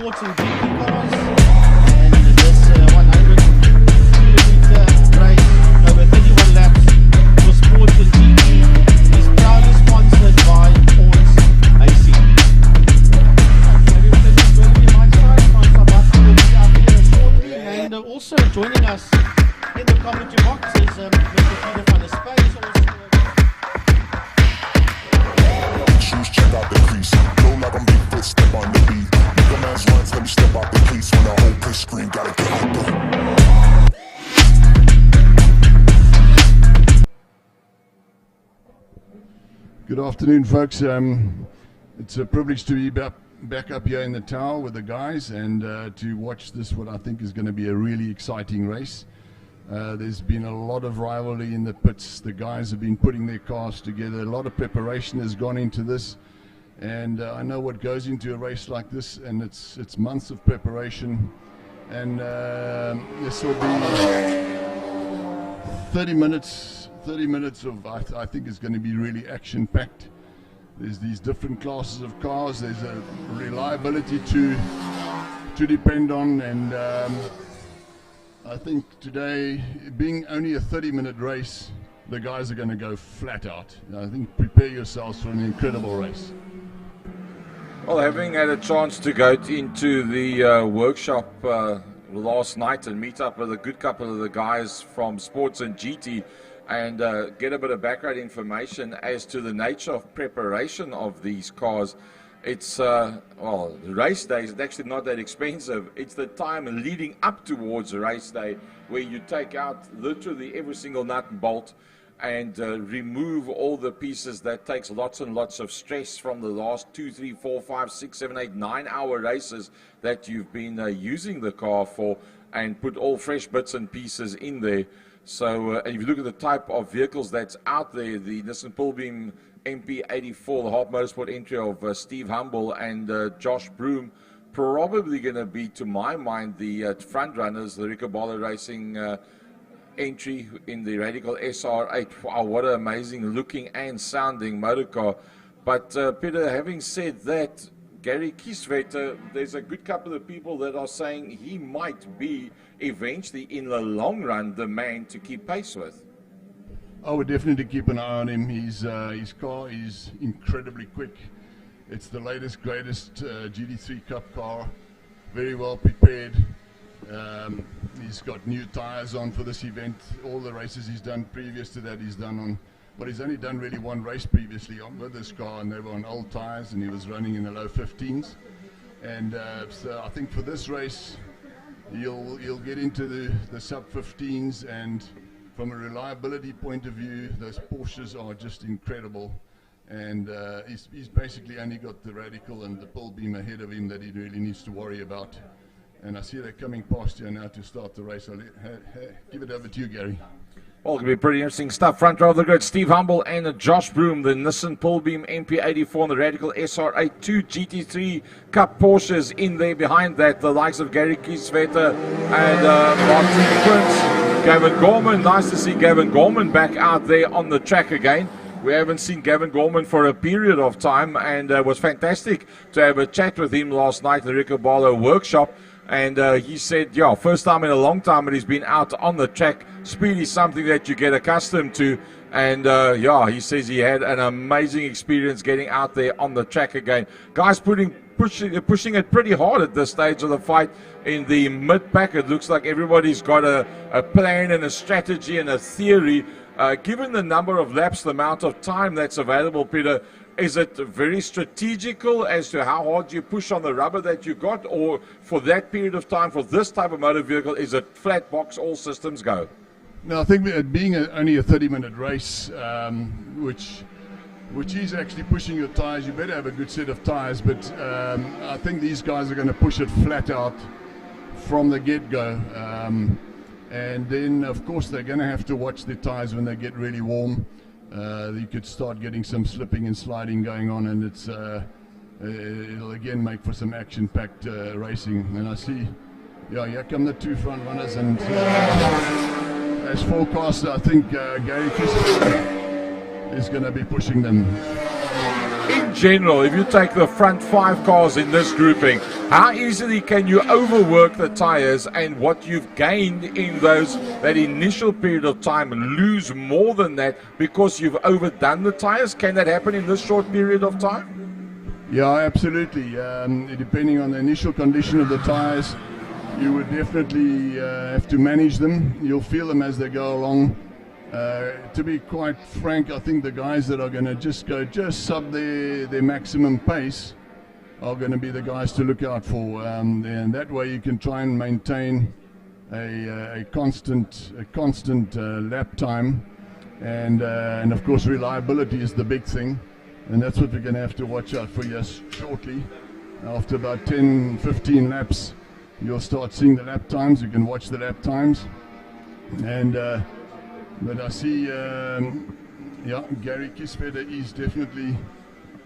sports and GT cars. And this 100-kilometer race, over 31 laps for sports and GT, is proudly sponsored by Horns AC. And also joining us in the commentary box is Mr. Peter van der Space. Shoes, check out the crease. Low like I'm Bigfoot, step on the beat. Nigga man's runs, let me step out the crease. When the whole push screen, gotta get out the. Good afternoon, folks. It's a privilege to be back up here in the tower with the guys and to watch this, what I think is going to be a really exciting race. There's been a lot of rivalry in the pits. The guys have been putting their cars together. A lot of preparation has gone into this, and I know what goes into a race like this, and it's months of preparation. And this will be 30 minutes of I think is going to be really action-packed. There's these different classes of cars. There's a reliability to depend on, and I think today, being only a 30-minute race, the guys are going to go flat out. I think prepare yourselves for an incredible race. Well, having had a chance to go into the workshop last night and meet up with a good couple of the guys from Sports and GT and get a bit of background information as to the nature of preparation of these cars. It's, well, the race day is actually not that expensive. It's the time leading up towards the race day where you take out literally every single nut and bolt and remove all the pieces. That takes lots and lots of stress from the last 2, 3, 4, 5, 6, 7, 8, 9-hour races that you've been using the car for, and put all fresh bits and pieces in there. So, and if you look at the type of vehicles that's out there, the Nissan Pulbeam MP84, the Hart Motorsport entry of Steve Humble and Josh Broom, probably going to be, to my mind, the front runners, the Ricobolo Racing entry in the Radical SR8. Wow, what an amazing looking and sounding motor car. But Peter, having said that, Gary Kieswetter, there's a good couple of people that are saying he might be eventually, in the long run, the man to keep pace with. I would definitely keep an eye on him. His car is incredibly quick. It's the latest, greatest GT3 Cup car. Very well prepared. He's got new tyres on for this event. All the races he's done previous to that he's done on, but he's only done really one race previously on with this car, and they were on old tyres, and he was running in the low 15s. And so I think for this race, you'll get into the sub 15s, and from a reliability point of view, those Porsches are just incredible. And he's basically only got the Radical and the Pulbeam ahead of him that he really needs to worry about. And I see they're coming past here now to start the race. I'll give it over to you, Gary. Well, it's going to be pretty interesting stuff. Front row of the grid, Steve Humble and Josh Broom, the Nissan Pulbeam MP84 and the Radical SR8, 2 GT3 Cup Porsches in there. Behind that, the likes of Gary Kieswetter and Martin Prince, Gavin Gorman. Nice to see Gavin Gorman back out there on the track again. We haven't seen Gavin Gorman for a period of time, and it was fantastic to have a chat with him last night in the Ricobolo workshop. And he said, yeah, first time in a long time that he's been out on the track. Speed is something that you get accustomed to. And yeah, he says he had an amazing experience getting out there on the track again. Guys pushing it pretty hard at this stage of the fight in the mid-pack. It looks like everybody's got a plan and a strategy and a theory. Given the number of laps, the amount of time that's available, Peter, is it very strategical as to how hard you push on the rubber that you got, or for that period of time, for this type of motor vehicle, is it flat box, all systems go? No, I think it being only a 30-minute race, which is actually pushing your tyres, you better have a good set of tyres, but I think these guys are going to push it flat out from the get-go. And then, of course, they're going to have to watch their tyres when they get really warm. You could start getting some slipping and sliding going on, and it'll again make for some action-packed racing. And I see, yeah, here come the two front runners, and as forecast, I think Gary Kieswetter is going to be pushing them. In general, if you take the front 5 cars in this grouping, how easily can you overwork the tires, and what you've gained in that initial period of time lose more than that because you've overdone the tires? Can that happen in this short period of time? Yeah, absolutely. Depending on the initial condition of the tires, you would definitely have to manage them. You'll feel them as they go along. To be quite frank, I think the guys that are going to just sub their maximum pace are going to be the guys to look out for. And that way you can try and maintain a constant lap time. And of course, reliability is the big thing. And that's what we're going to have to watch out for shortly. After about 10-15 laps, you'll start seeing the lap times. You can watch the lap times. And but I see, Gary Kisveder is definitely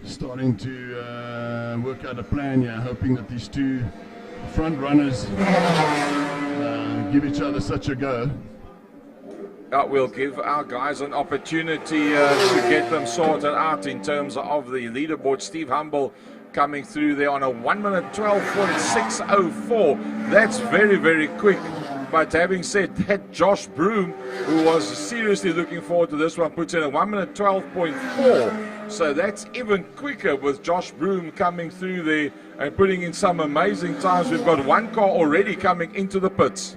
starting to work out a plan here, hoping that these two front runners give each other such a go. We'll give our guys an opportunity to get them sorted out in terms of the leaderboard. Steve Humble coming through there on a 1 minute 12:46.04. That's very, very quick. But having said that, Josh Broom, who was seriously looking forward to this one, puts in a 1 minute 12.4. So that's even quicker with Josh Broom coming through there and putting in some amazing times. We've got one car already coming into the pits.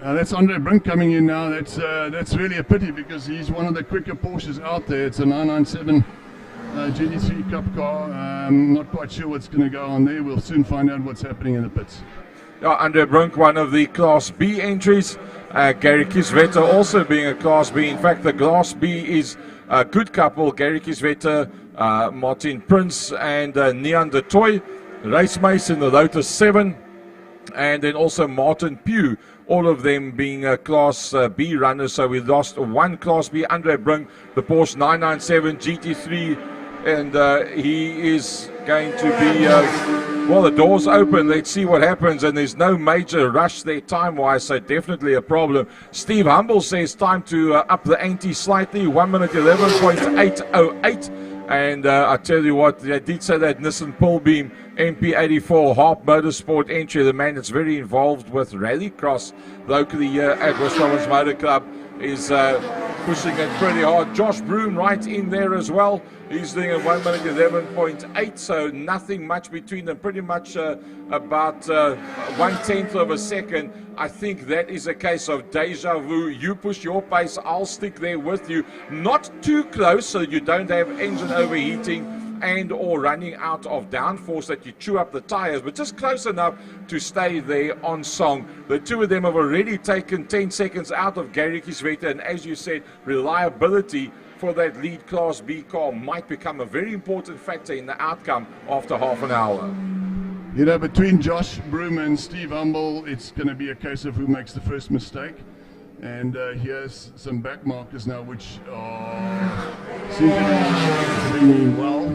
That's Andre Brink coming in now. That's really a pity because he's one of the quicker Porsches out there. It's a 997 GT3 Cup car. I'm not quite sure what's going to go on there. We'll soon find out what's happening in the pits. Andre Brink, one of the Class B entries. Gary Kisveder also being a Class B. In fact, the Class B is a good couple. Gary Kisveder, Martin Prince and Nian de Toy. Race Mace in the Lotus 7. And then also Martin Pugh, all of them being Class B runners. So we lost one Class B, Andre Brink, the Porsche 997 GT3, and he is going to be, well, the door's open. Let's see what happens, and there's no major rush there time-wise, so definitely a problem. Steve Humble says time to up the ante slightly, 1 minute 11.808. And I tell you what, they did say that Nissan Pullbeam MP84 Harp Motorsport entry, the man that's very involved with rallycross locally here at Westmorland's Motor Club, is pushing it pretty hard. Josh Broom right in there as well. He's doing a 1 minute 11.8, so nothing much between them, pretty much about 1/10 of a second. I think that is a case of deja vu. You push your pace, I'll stick there with you. Not too close so you don't have engine overheating and or running out of downforce that you chew up the tires, but just close enough to stay there on song. The two of them have already taken 10 seconds out of Gary Kisveder, and as you said, reliability for that lead Class B car might become a very important factor in the outcome after half an hour. You know, between Josh Broom and Steve Humble, it's going to be a case of who makes the first mistake. And here's some back markers now, which seem to be doing well.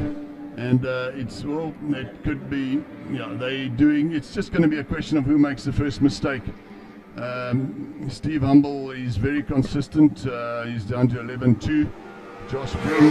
And it could be, it's just going to be a question of who makes the first mistake. Steve Humble is very consistent. He's down to 11.2. Josh Broom,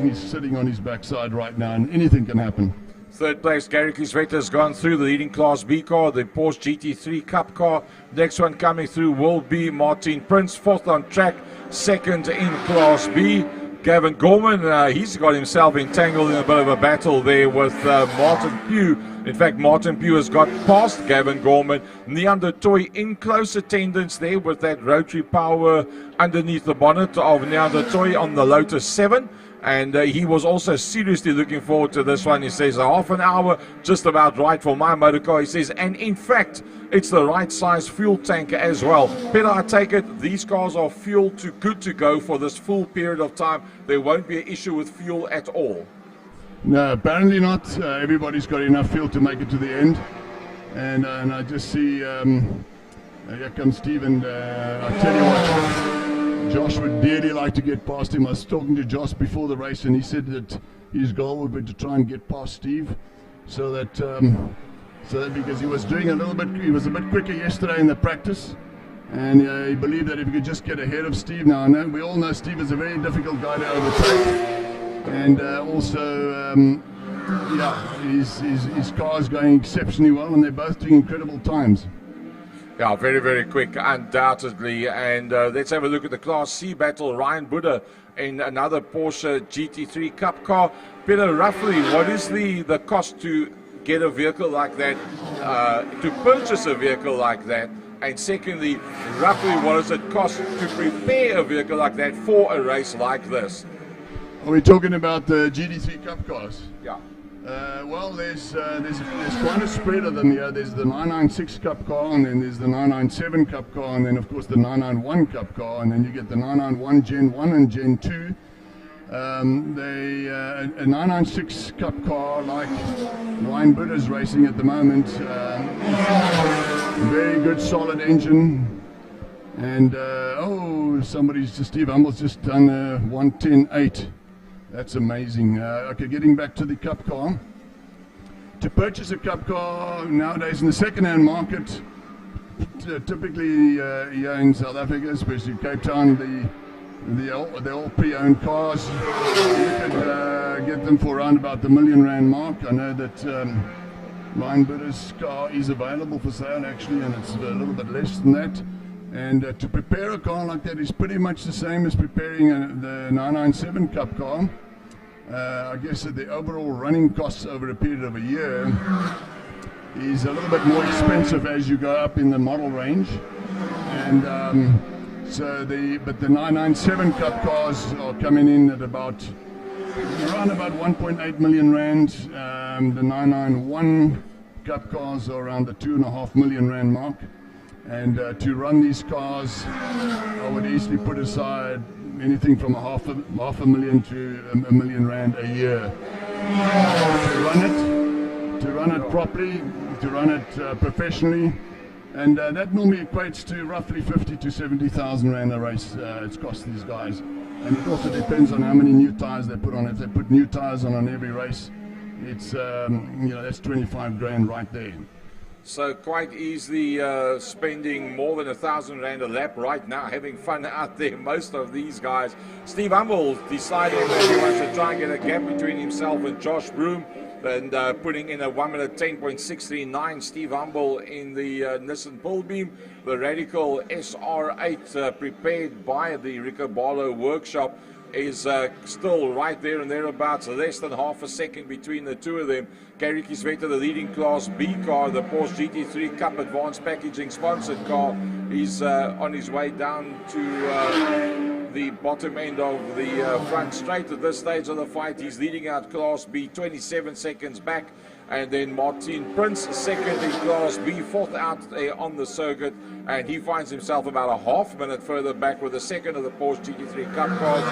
he's sitting on his backside right now, and anything can happen. Third place, Gary Kisveder has gone through the leading Class B car, the Porsche GT3 Cup car. Next one coming through will be Martin Prince, fourth on track, second in Class B. Gavin Gorman, he's got himself entangled in a bit of a battle there with Martin Pugh. In fact, Martin Pugh has got past Gavin Gorman. Nian de Toy in close attendance there with that rotary power underneath the bonnet of Nian de Toy on the Lotus 7. And he was also seriously looking forward to this one. He says, a half an hour, just about right for my motor car. He says, and in fact, it's the right size fuel tank as well. Peter, I take it, these cars are fuel too good to go for this full period of time. There won't be an issue with fuel at all. No, apparently not. Everybody's got enough fuel to make it to the end. And I just see, here comes Steve, and I tell you what, Josh would dearly like to get past him. I was talking to Josh before the race, and he said that his goal would be to try and get past Steve, so that because he was doing he was a bit quicker yesterday in the practice, and he believed that if he could just get ahead of Steve. Now, I know we all know Steve is a very difficult guy to overtake, and also his car is going exceptionally well, and they're both doing incredible times. Yeah, very, very quick, undoubtedly. And let's have a look at the Class C battle. Ryan Buddha in another Porsche GT3 Cup car. Peter, roughly, what is the cost to get a vehicle like that, to purchase a vehicle like that? And secondly, roughly, what does it cost to prepare a vehicle like that for a race like this? Are we talking about the GT3 Cup cars? Yeah. Well, there's quite a spread of them here. There's the 996 Cup car, and then there's the 997 Cup car, and then of course the 991 Cup car, and then you get the 991 Gen 1 and Gen 2. A 996 Cup car like Ryan Buddha's racing at the moment, very good solid engine, and Steve Humble's just done a 110.8. That's amazing. Okay, getting back to the Cup car. To purchase a Cup car nowadays in the second-hand market, typically here in South Africa, especially Cape Town, the all pre-owned cars, you could get them for around about the R1 million mark. I know that Ryan Buddha's car is available for sale actually, and it's a little bit less than that. And to prepare a car like that is pretty much the same as preparing the 997 Cup car. I guess that the overall running costs over a period of a year is a little bit more expensive as you go up in the model range. And but the 997 Cup cars are coming in at around about 1.8 million rand. The 991 Cup cars are around the 2.5 million rand mark. And to run these cars, I would easily put aside anything from half a million to R1 million a year to run it properly, to run it professionally, and that normally equates to roughly 50 to 70,000 rand a race. It's cost these guys, and it also depends on how many new tires they put on. If they put new tires on every race, it's that's 25 grand right there. So quite easily spending more than 1,000 rand a lap right now, having fun out there, most of these guys. Steve Humble deciding that he wants to try and get a gap between himself and Josh Broom, and putting in a 1 minute 10.639. Steve Humble in the Nissan Pillbeam, the Radical SR8 prepared by the Rico Barlow workshop, is still right there and thereabouts, less than half a second between the two of them. Gary Kisveta, the leading Class B car, the Porsche GT3 Cup Advanced Packaging sponsored car, is on his way down to the bottom end of the front straight at this stage of the fight. He's leading out Class B 27 seconds back, and then Martin Prince second in Class B, fourth out on the circuit, and he finds himself about a half minute further back with the second of the Porsche GT3 Cup cars.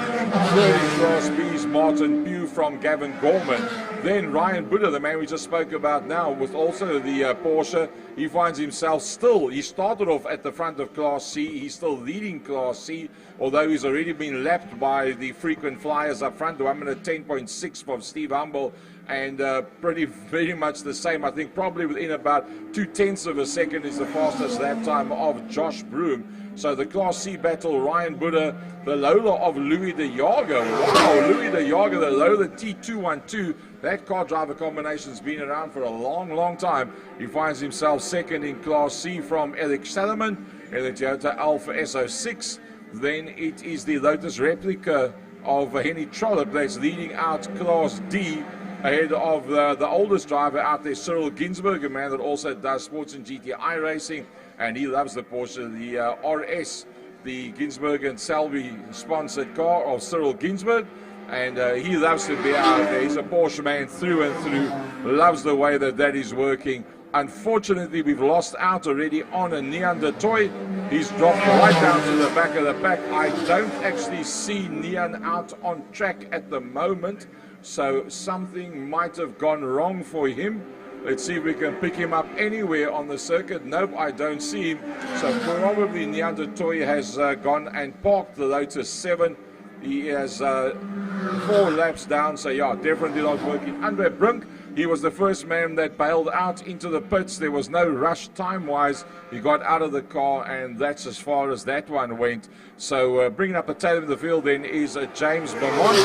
Third in Class B is Martin Pugh from Gavin Gorman. Then Ryan Buddha, the man we just spoke about now, with also the Porsche. He finds himself still, he started off at the front of Class C, he's still leading Class C, although he's already been lapped by the frequent flyers up front, the 1 minute 10.6 from Steve Humble, and very much the same. I think probably within about 0.2 of a second is the fastest lap time of Josh Broom. So the Class C battle, Ryan Buddha, the Lola of Louis de Jager. Wow, Louis de Jager, the Lola T212. That car driver combination's been around for a long, long time. He finds himself second in Class C from Eric Salomon in the Toyota Alpha SO6. Then it is the Lotus replica of Henny Trollope that's leading out Class D, ahead of the oldest driver out there, Cyril Ginsberg, a man that also does sports and GTI racing, and he loves the Porsche, the RS, the Ginsberg and Selby sponsored car of Cyril Ginsberg, and he loves to be out there. He's a Porsche man through and through, loves the way that is working. Unfortunately, we've lost out already on a Nean Toy. He's dropped right down to the back of the pack. I don't actually see Nean out on track at the moment, so something might have gone wrong for him. Let's see if we can pick him up anywhere on the circuit. Nope, I don't see him. So probably Nean Toy has gone and parked the Lotus 7. He has 4 laps down, so yeah, definitely not working. Andre Brink, He was the first man that bailed out into the pits. There was no rush time-wise. He got out of the car, and that's as far as that one went. So bringing up the tail of the field then is James Beaumont,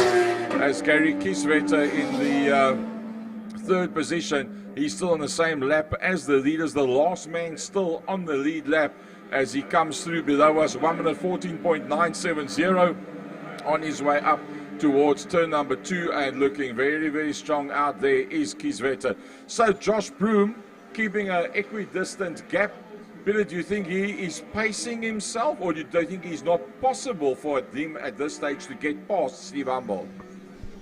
as Gary Kieswetter in the third position. He's still on the same lap as the leaders. The last man still on the lead lap as he comes through below us. 1 minute 14.970 on his way up towards turn number 2, and looking very, very strong out there is Kieswetter. So Josh Broom keeping an equidistant gap. Peter, do you think he is pacing himself, or do you think it's not possible for him at this stage to get past Steve Humboldt?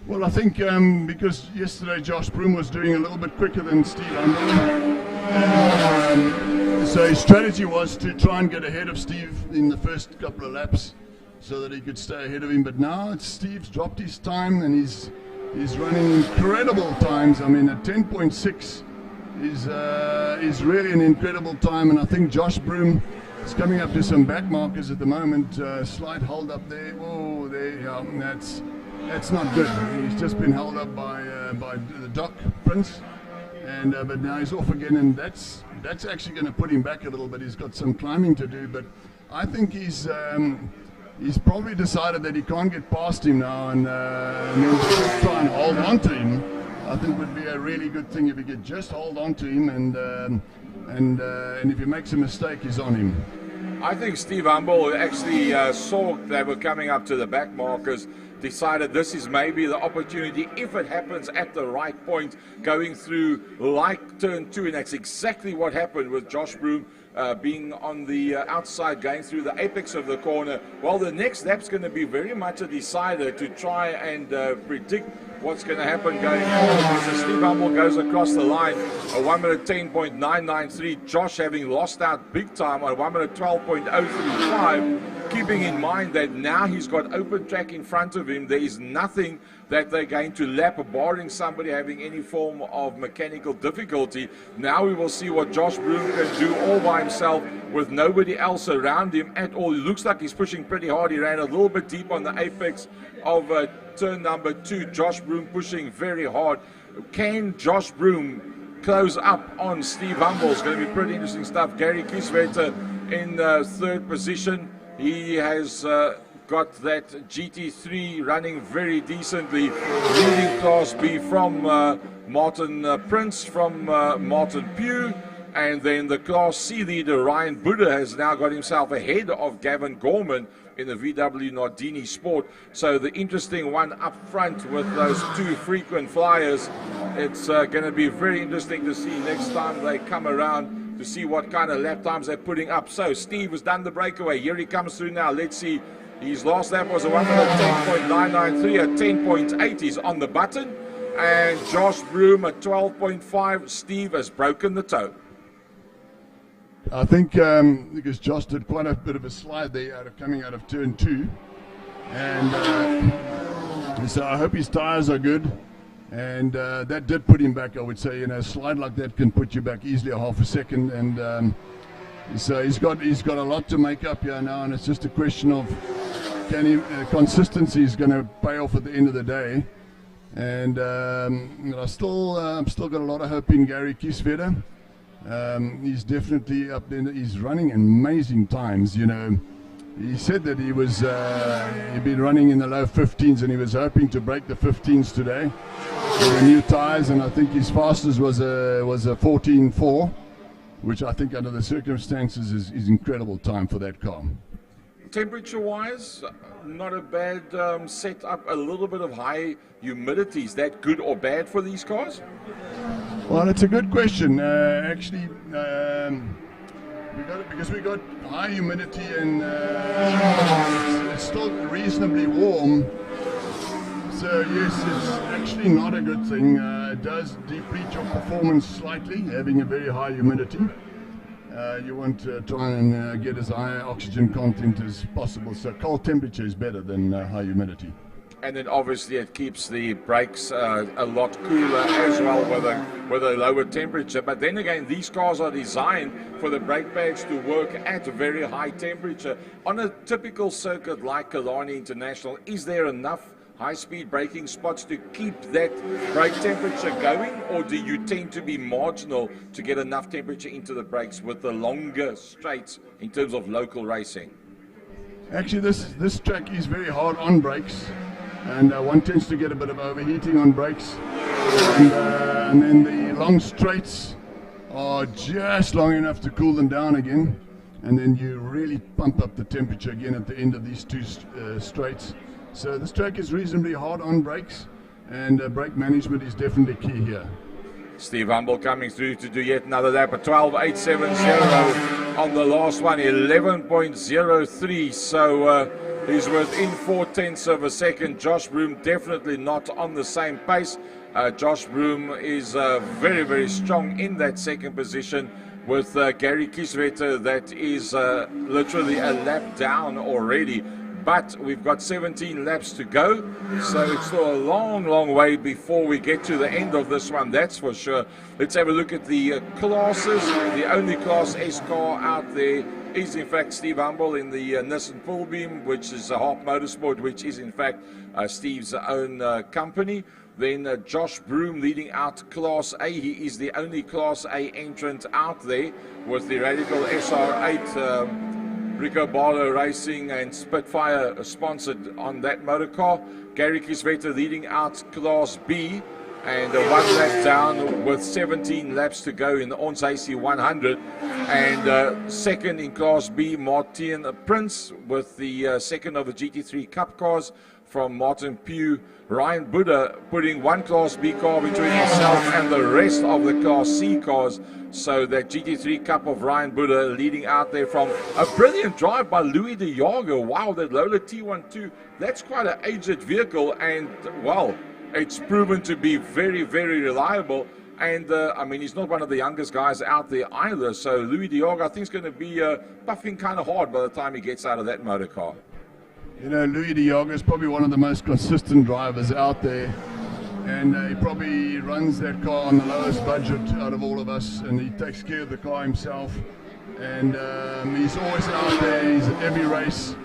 Well, I think because yesterday Josh Broom was doing a little bit quicker than Steve Humboldt. So his strategy was to try and get ahead of Steve in the first couple of laps, so that he could stay ahead of him. But now Steve's dropped his time, and he's running incredible times. I mean, at 10.6 is really an incredible time, and I think Josh Broom is coming up to some back markers at the moment. Slight hold up there. Oh, there, yeah, that's not good. He's just been held up by the Doc Prince, and but now he's off again, and that's actually going to put him back a little bit. He's got some climbing to do, but I think he's probably decided that he can't get past him now, and then just try and hold on to him. I think would be a really good thing if he could just hold on to him, and if he makes a mistake, he's on him. I think Steve Humboldt actually saw they were coming up to the back markers, decided this is maybe the opportunity if it happens at the right point, going through like turn 2, and that's exactly what happened with Josh Broom being on the outside, going through the apex of the corner. Well, the next lap's going to be very much a decider to try and predict what's going to happen going forward. So Steve Humboldt goes across the line, a 1 minute 10.993. Josh having lost out big time on 1 minute 12.035, keeping in mind that now he's got open track in front of him. There is nothing that they're going to lap, barring somebody having any form of mechanical difficulty. Now we will see what Josh Broom can do all by himself with nobody else around him at all. It looks like he's pushing pretty hard. He ran a little bit deep on the apex of turn number 2. Josh Broom pushing very hard. Can Josh Broom close up on Steve Humboldt? It's going to be pretty interesting stuff. Gary Kieswetter in third position. He has got that GT3 running very decently. Leading Class B from Martin Prince, from Martin Pugh. And then the Class C leader, Ryan Buddha, has now got himself ahead of Gavin Gorman in the VW Nardini Sport. So the interesting one up front with those 2 frequent flyers. It's going to be very interesting to see next time they come around to see what kind of lap times they're putting up. So Steve has done the breakaway. Here he comes through now. Let's see. His last lap was a 1 minute 10.993 at 10.8. He's on the button. And Josh Broom at 12.5. Steve has broken the toe. I think because Josh did quite a bit of a slide there coming out of turn 2, and so I hope his tires are good, and that did put him back. I would say, a slide like that can put you back easily a half a second, and so he's got a lot to make up here now, and it's just a question of consistency is going to pay off at the end of the day, and I've still got a lot of hope in Gary Kieswetter. He's definitely up there. He's running amazing times. He said that he'd been running in the low 15s, and he was hoping to break the 15s today with the new tires. And I think his fastest was a 14.4, which I think under the circumstances is incredible time for that car. Temperature-wise, not a bad setup. A little bit of high humidity. Is that good or bad for these cars? Well, it's a good question. Actually, because we got high humidity and it's still reasonably warm. So yes, it's actually not a good thing. It does deplete your performance slightly, having a very high humidity. You want to try and get as high oxygen content as possible. So cold temperature is better than high humidity. And then obviously it keeps the brakes a lot cooler as well with a lower temperature. But then again, these cars are designed for the brake pads to work at a very high temperature. On a typical circuit like Killarney International, is there enough high-speed braking spots to keep that brake temperature going, or do you tend to be marginal to get enough temperature into the brakes with the longer straights in terms of local racing? Actually, this track is very hard on brakes, and one tends to get a bit of overheating on brakes, and then the long straights are just long enough to cool them down again, and then you really pump up the temperature again at the end of these two straights. So this track is reasonably hard on brakes, and brake management is definitely key here. Steve Humble coming through to do yet another lap, a 12.870 on the last one, 11.03, so he's within 0.4 of a second. Josh Broom definitely not on the same pace. Josh Broom is very, very strong in that second position, with Gary Kieswetter that is literally a lap down already. But we've got 17 laps to go, so it's still a long, long way before we get to the end of this one, that's for sure. Let's have a look at the classes. The only Class S car out there is in fact Steve Humble in the Nissan Fullbeam, which is a Harp Motorsport, which is in fact Steve's own company. Then Josh Broom leading out Class A. He is the only Class A entrant out there with the Radical SR8 Rico Barlow Racing and Spitfire sponsored on that motor car. Gary Kieswetter leading out Class B, and one lap down with 17 laps to go in the Ons AC 100. And second in Class B, Martin Prince with the second of the GT3 Cup cars from Martin Pugh. Ryan Buddha putting one Class B car between himself and the rest of the Class C cars. So that GT3 Cup of Ryan Buddha leading out there from a brilliant drive by Louis de Jager. Wow, that Lola T12, that's quite an aged vehicle, and well, it's proven to be very, very reliable. And I mean, he's not one of the youngest guys out there either. So Louis de Jager, I think, is going to be puffing kind of hard by the time he gets out of that motor car. You know, Louis de Jager is probably one of the most consistent drivers out there, and he probably runs that car on the lowest budget out of all of us, and he takes care of the car himself, and he's always out there. He's at every race,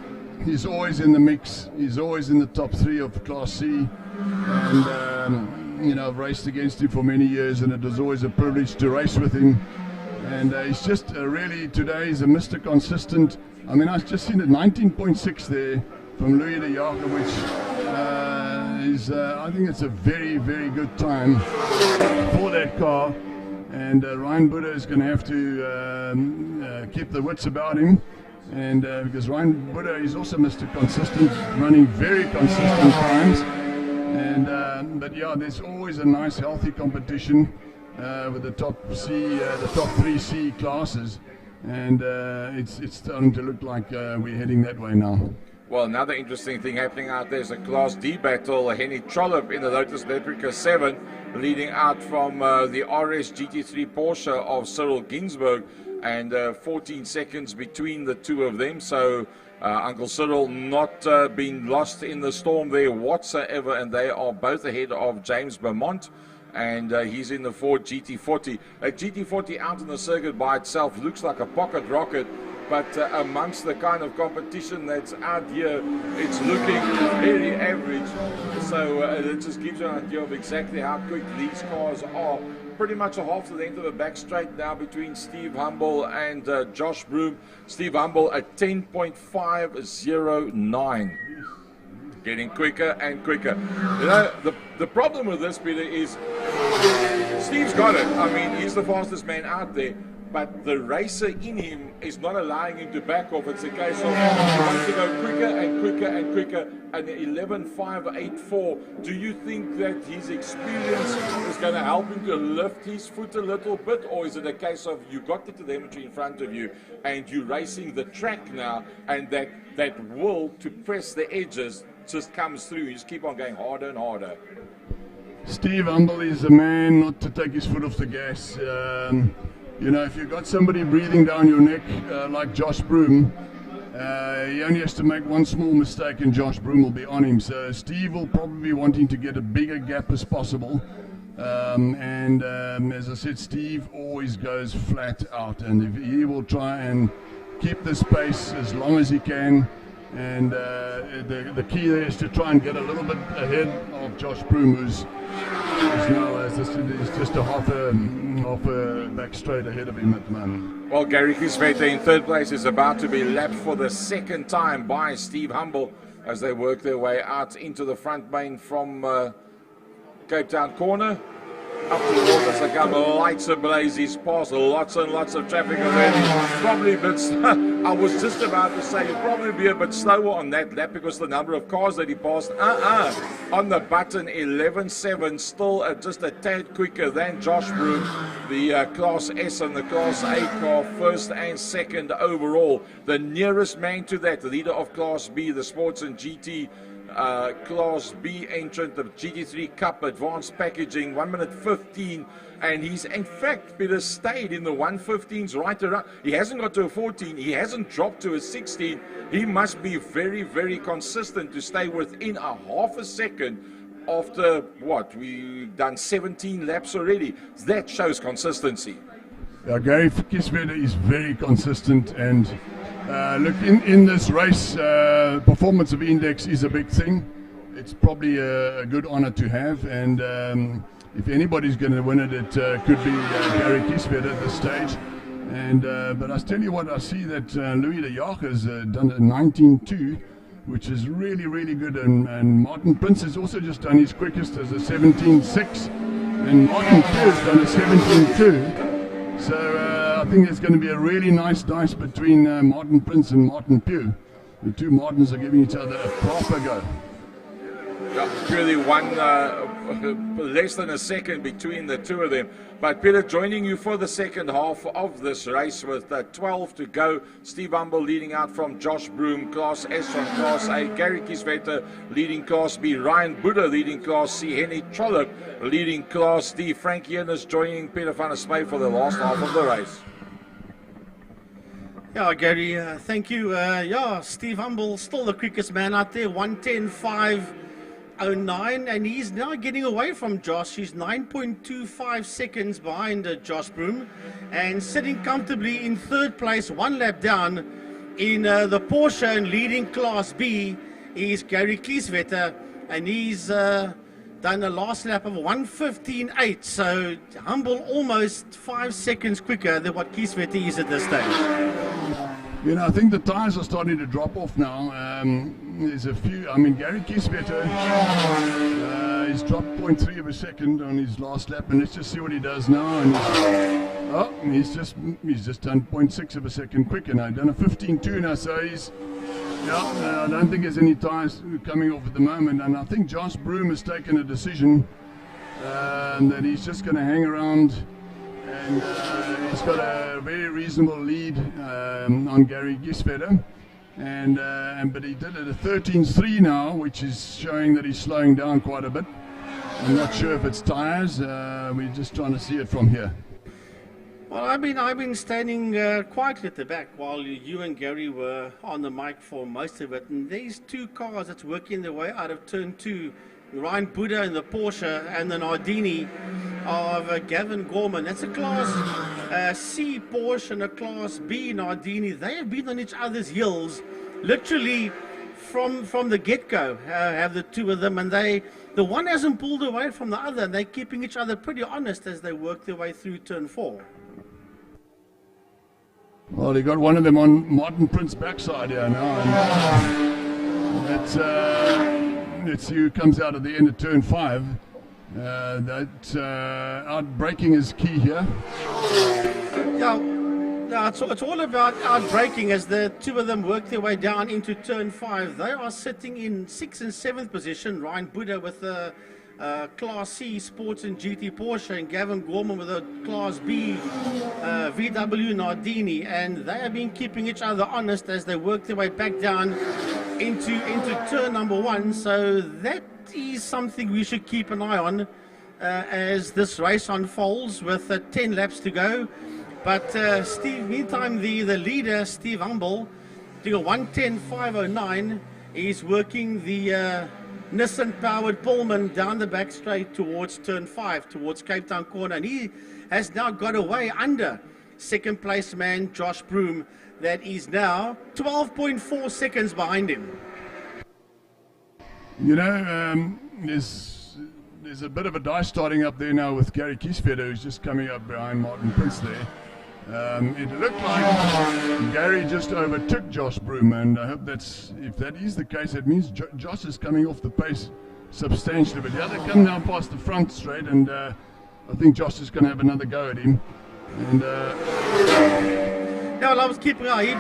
he's always in the mix, he's always in the top 3 of Class C, and you know, I've raced against him for many years, and it was always a privilege to race with him. And he's just really, today, he's a Mr. Consistent. I mean, I've just seen a 19.6 there from Louis de Jager, which is, I think it's a very, very good time for that car. And Ryan Buddha is going to have to keep the wits about him. And because Ryan Buddha is also Mr. Consistent, running very consistent times. And but yeah, there's always a nice, healthy competition with the top C, the top 3 C classes, and it's starting to look like we're heading that way now. Well, another interesting thing happening out there is a Class D battle. Henny Trollope in the Lotus Electrica 7 leading out from the RS GT3 Porsche of Cyril Ginsberg, and 14 seconds between the two of them. So Uncle Cyril not being lost in the storm there whatsoever, and they are both ahead of James Beaumont. And he's in the Ford GT40. A GT40 out in the circuit by itself looks like a pocket rocket, but amongst the kind of competition that's out here, it's looking very average. So it just gives you an idea of exactly how quick these cars are. Pretty much a half the length of the back straight now between Steve Humble and Josh Broom. Steve Humble at 10.509. Getting quicker and quicker. You know, the problem with this, Peter, is Steve's got it. I mean, he's the fastest man out there, but the racer in him is not allowing him to back off. It's a case of he wants to go quicker and quicker and quicker. And 11.584. Do you think that his experience is going to help him to lift his foot a little bit, or is it a case of you got the telemetry in front of you and you're racing the track now, and that will to press the edges just comes through? You just keep on going harder and harder. Steve Humble is a man not to take his foot off the gas. You know, if you've got somebody breathing down your neck like Josh Broom, he only has to make one small mistake and Josh Broom will be on him. So Steve will probably be wanting to get a bigger gap as possible. As I said, Steve always goes flat out, and if he will try and keep this pace as long as he can, And the key there is to try and get a little bit ahead of Josh Broom, who's now, as I said, is just a half a back straight ahead of him at the moment. Well, Gary Kisvete in third place is about to be lapped for the second time by Steve Humble as they work their way out into the front main from Cape Town corner. Up towards us, the gun lights ablaze. He's passed lots and lots of traffic already. Probably a bit I was just about to say, he'll probably be a bit slower on that lap because the number of cars that he passed, on the button 11.7, still just a tad quicker than Josh Broom, the Class S and the Class A car, first and second overall. The nearest man to that, the leader of Class B, the Sports and GT Class B entrant, the GT3 Cup Advanced Packaging, 1 minute 15, and he's in fact Peter stayed in the 1:15s right around. He hasn't got to a 14, he hasn't dropped to a 16. He must be very, very consistent to stay within a half a second after what, we've done 17 laps already. That shows consistency. Yeah, Gary Kisvete is very consistent, and look, in this race, performance of index is a big thing. It's probably a good honor to have, and if anybody's going to win it, it could be Gary Kisvete at this stage. And but I tell you what, I see that Louis de Jager has done a 19.2, which is really, really good, and Martin Prince has also just done his quickest as a 17.6, and Martin Pugh has done a 17.2. So I think there's going to be a really nice dice between Martin Prince and Martin Pugh. The two Martins are giving each other a proper go. Yeah, purely one less than a second between the two of them. But Peter, joining you for the second half of this race with 12 to go. Steve Humble leading out from Josh Broom, Class S from Class A. Gary Kisvete leading Class B. Ryan Buddha leading Class C. Henny Trollope leading Class D. Frank Yearners joining Peter van der Spey for the last half of the race. Yeah, Gary, thank you. Steve Humble, still the quickest man out there, 1:10.5.09, and he's now getting away from Josh. He's 9.25 seconds behind Josh Broom, and sitting comfortably in third place, one lap down in the Porsche and leading Class B is Gary Kisvete, and he's done a last lap of 1:15.8, so Humble almost 5 seconds quicker than what Kisvete is at this stage. You know, I think the tyres are starting to drop off now. There's a few, I mean, Gary Kisvete he's dropped 0.3 of a second on his last lap, and let's just see what he does now. And he's just done 0.6 of a second quicker now. He's done a 15.2 now, so he's, I don't think there's any tyres coming off at the moment, and I think Josh Broom has taken a decision that he's just going to hang around, and he's got a very reasonable lead on Gary Kisvete, but he did it at 13.3 now, which is showing that he's slowing down quite a bit. I'm not sure if it's tyres. We're just trying to see it from here. Well, I've been standing quietly at the back while you and Gary were on the mic for most of it, and these two cars that's working their way out of turn 2, Ryan Buddha in the Porsche and the Nardini of Gavin Gorman. That's a Class C Porsche and a Class B Nardini. They have been on each other's heels literally from the get-go, have the two of them, and the one hasn't pulled away from the other, and they're keeping each other pretty honest as they work their way through turn 4. Well, he got one of them on Martin Prince's backside here now, and that's let's see who comes out at the end of turn 5. Out braking is key here. Yeah, it's all about out braking as the two of them work their way down into turn 5. They are sitting in 6th and 7th position. Ryan Buddha with the Class C Sports and GT Porsche, and Gavin Gorman with a Class B VW Nardini, and they have been keeping each other honest as they work their way back down into turn number 1. So that is something we should keep an eye on as this race unfolds with 10 laps to go. But meantime, the leader, Steve Humble, doing a 1:10.5.09, is working the Nissan-powered Pullman down the back straight towards turn 5, towards Cape Town corner, and he has now got away under second place man Josh Broom. that is now 12.4 seconds behind him. You know, there's a bit of a dice starting up there now with Gary Kieswetter, who's just coming up behind Martin Prince there. It looked like Gary just overtook Josh Broom, and I hope if that is the case, that means Josh is coming off the pace substantially. But yeah, they come down past the front straight, and I think Josh is going to have another go at him. And yeah, well, I was keeping eye.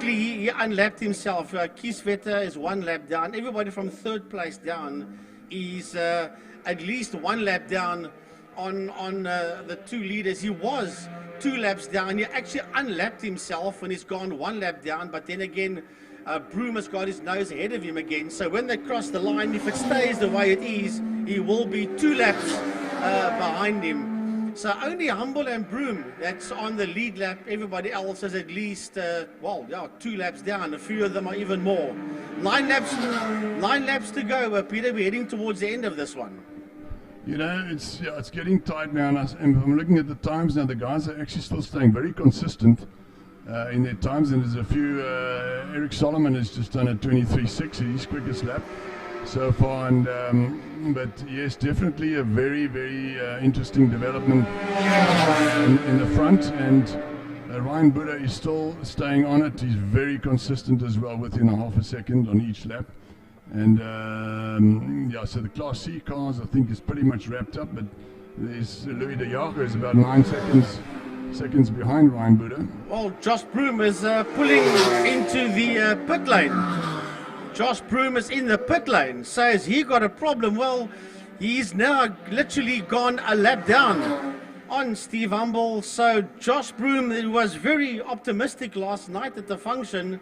He unlapped himself. Kieswetter is one lap down. Everybody from third place down is at least one lap down on the two leaders. He was 2 laps down. He actually unlapped himself and he's gone 1 lap down, but then again Broom has got his nose ahead of him again. So when they cross the line, if it stays the way it is, he will be 2 laps behind him. So only Humble and Broom that's on the lead lap. Everybody else is at least 2 laps down. A few of them are even more. 9 laps to go, Peter. We're heading towards the end of this one. you know, it's getting tight now, and I'm looking at the times now. The guys are actually still staying very consistent in their times, and there's a few. Eric Solomon has just done a 23.6, his quickest lap so far, and but yes, definitely a very, very interesting development in the front, and Ryan Buddha is still staying on it. He's very consistent as well, within a half a second on each lap. And so the Class C cars, I think, is pretty much wrapped up, but there's Louis de Jager is about 9 seconds behind Ryan Buddha. Well, Josh Broom is pulling into the pit lane. Josh Broom is in the pit lane. So has he got a problem? Well, he's now literally gone a lap down on Steve Humble. So Josh Broom was very optimistic last night at the function.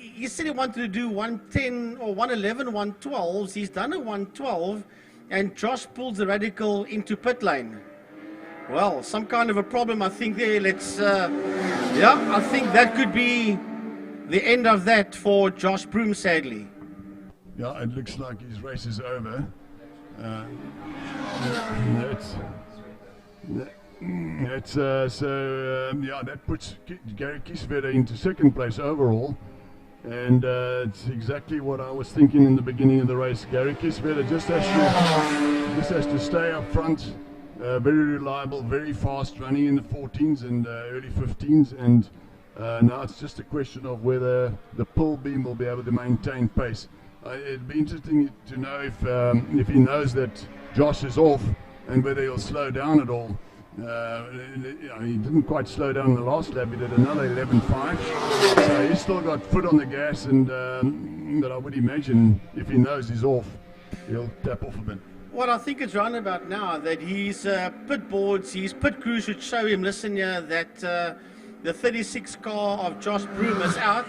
He said he wanted to do 110 or 111, 112s. He's done a 112, and Josh pulls the radical into pit lane. Well, some kind of a problem, I think, there. I think that could be the end of that for Josh Broom, sadly. Yeah, it looks like his race is over. That puts Gary Kieswetter into second place overall. And it's exactly what I was thinking in the beginning of the race. Gary Kieswetter just has to stay up front, very reliable, very fast, running in the 14s and early 15s. And now it's just a question of whether the pull beam will be able to maintain pace. It'd be interesting to know if he knows that Josh is off and whether he'll slow down at all. He didn't quite slow down in the last lap. He did another 11.5, so he's still got foot on the gas, and but I would imagine if he knows he's off, he'll tap off a bit. Well, I think it's round about now that his pit boards, his pit crew should show him, listen here, that the 36 car of Josh Broom is out,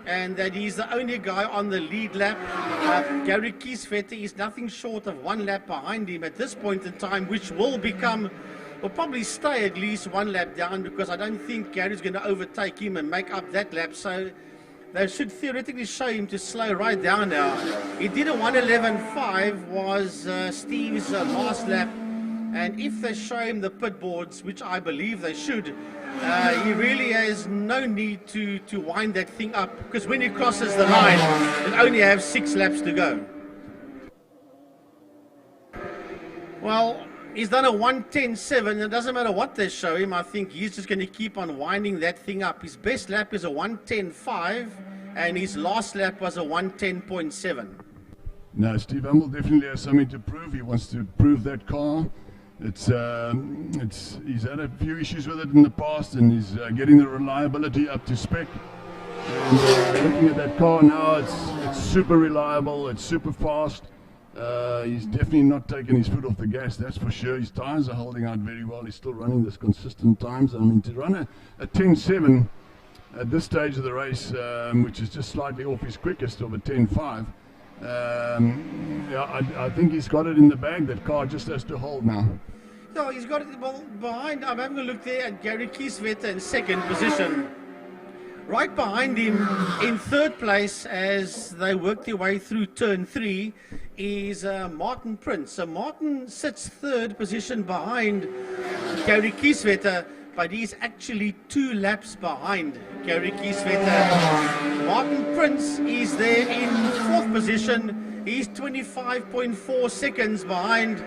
and that he's the only guy on the lead lap. Gary Kieswetter is nothing short of 1 lap behind him at this point in time, which will probably stay at least 1 lap down, because I don't think Gary's going to overtake him and make up that lap. So they should theoretically show him to slow right down now. He did a 111.5 was Steve's last lap, and if they show him the pit boards, which I believe they should, he really has no need to wind that thing up, because when he crosses the line, it only have 6 laps to go. Well, he's done a 110.7. It doesn't matter what they show him. I think he's just going to keep on winding that thing up. His best lap is a 110.5, and his last lap was a 110.7. No, Steve Humble definitely has something to prove. He wants to prove that car. He's had a few issues with it in the past, and he's getting the reliability up to spec. And looking at that car now, it's super reliable. It's super fast. He's definitely not taking his foot off the gas, that's for sure. His tyres are holding out very well. He's still running this consistent times. I mean, to run a 10.7 at this stage of the race, which is just slightly off his quickest of a 10.5, I think he's got it in the bag. That car just has to hold now. No, he's got it behind. I'm having a look there at Gary Kieswetter in second position. Right behind him in third place, as they work their way through turn 3, is Martin Prince. So Martin sits third position behind Gary Kieswetter, but he's actually 2 laps behind Gary Kieswetter. Martin Prince is there in 4th position. He's 25.4 seconds behind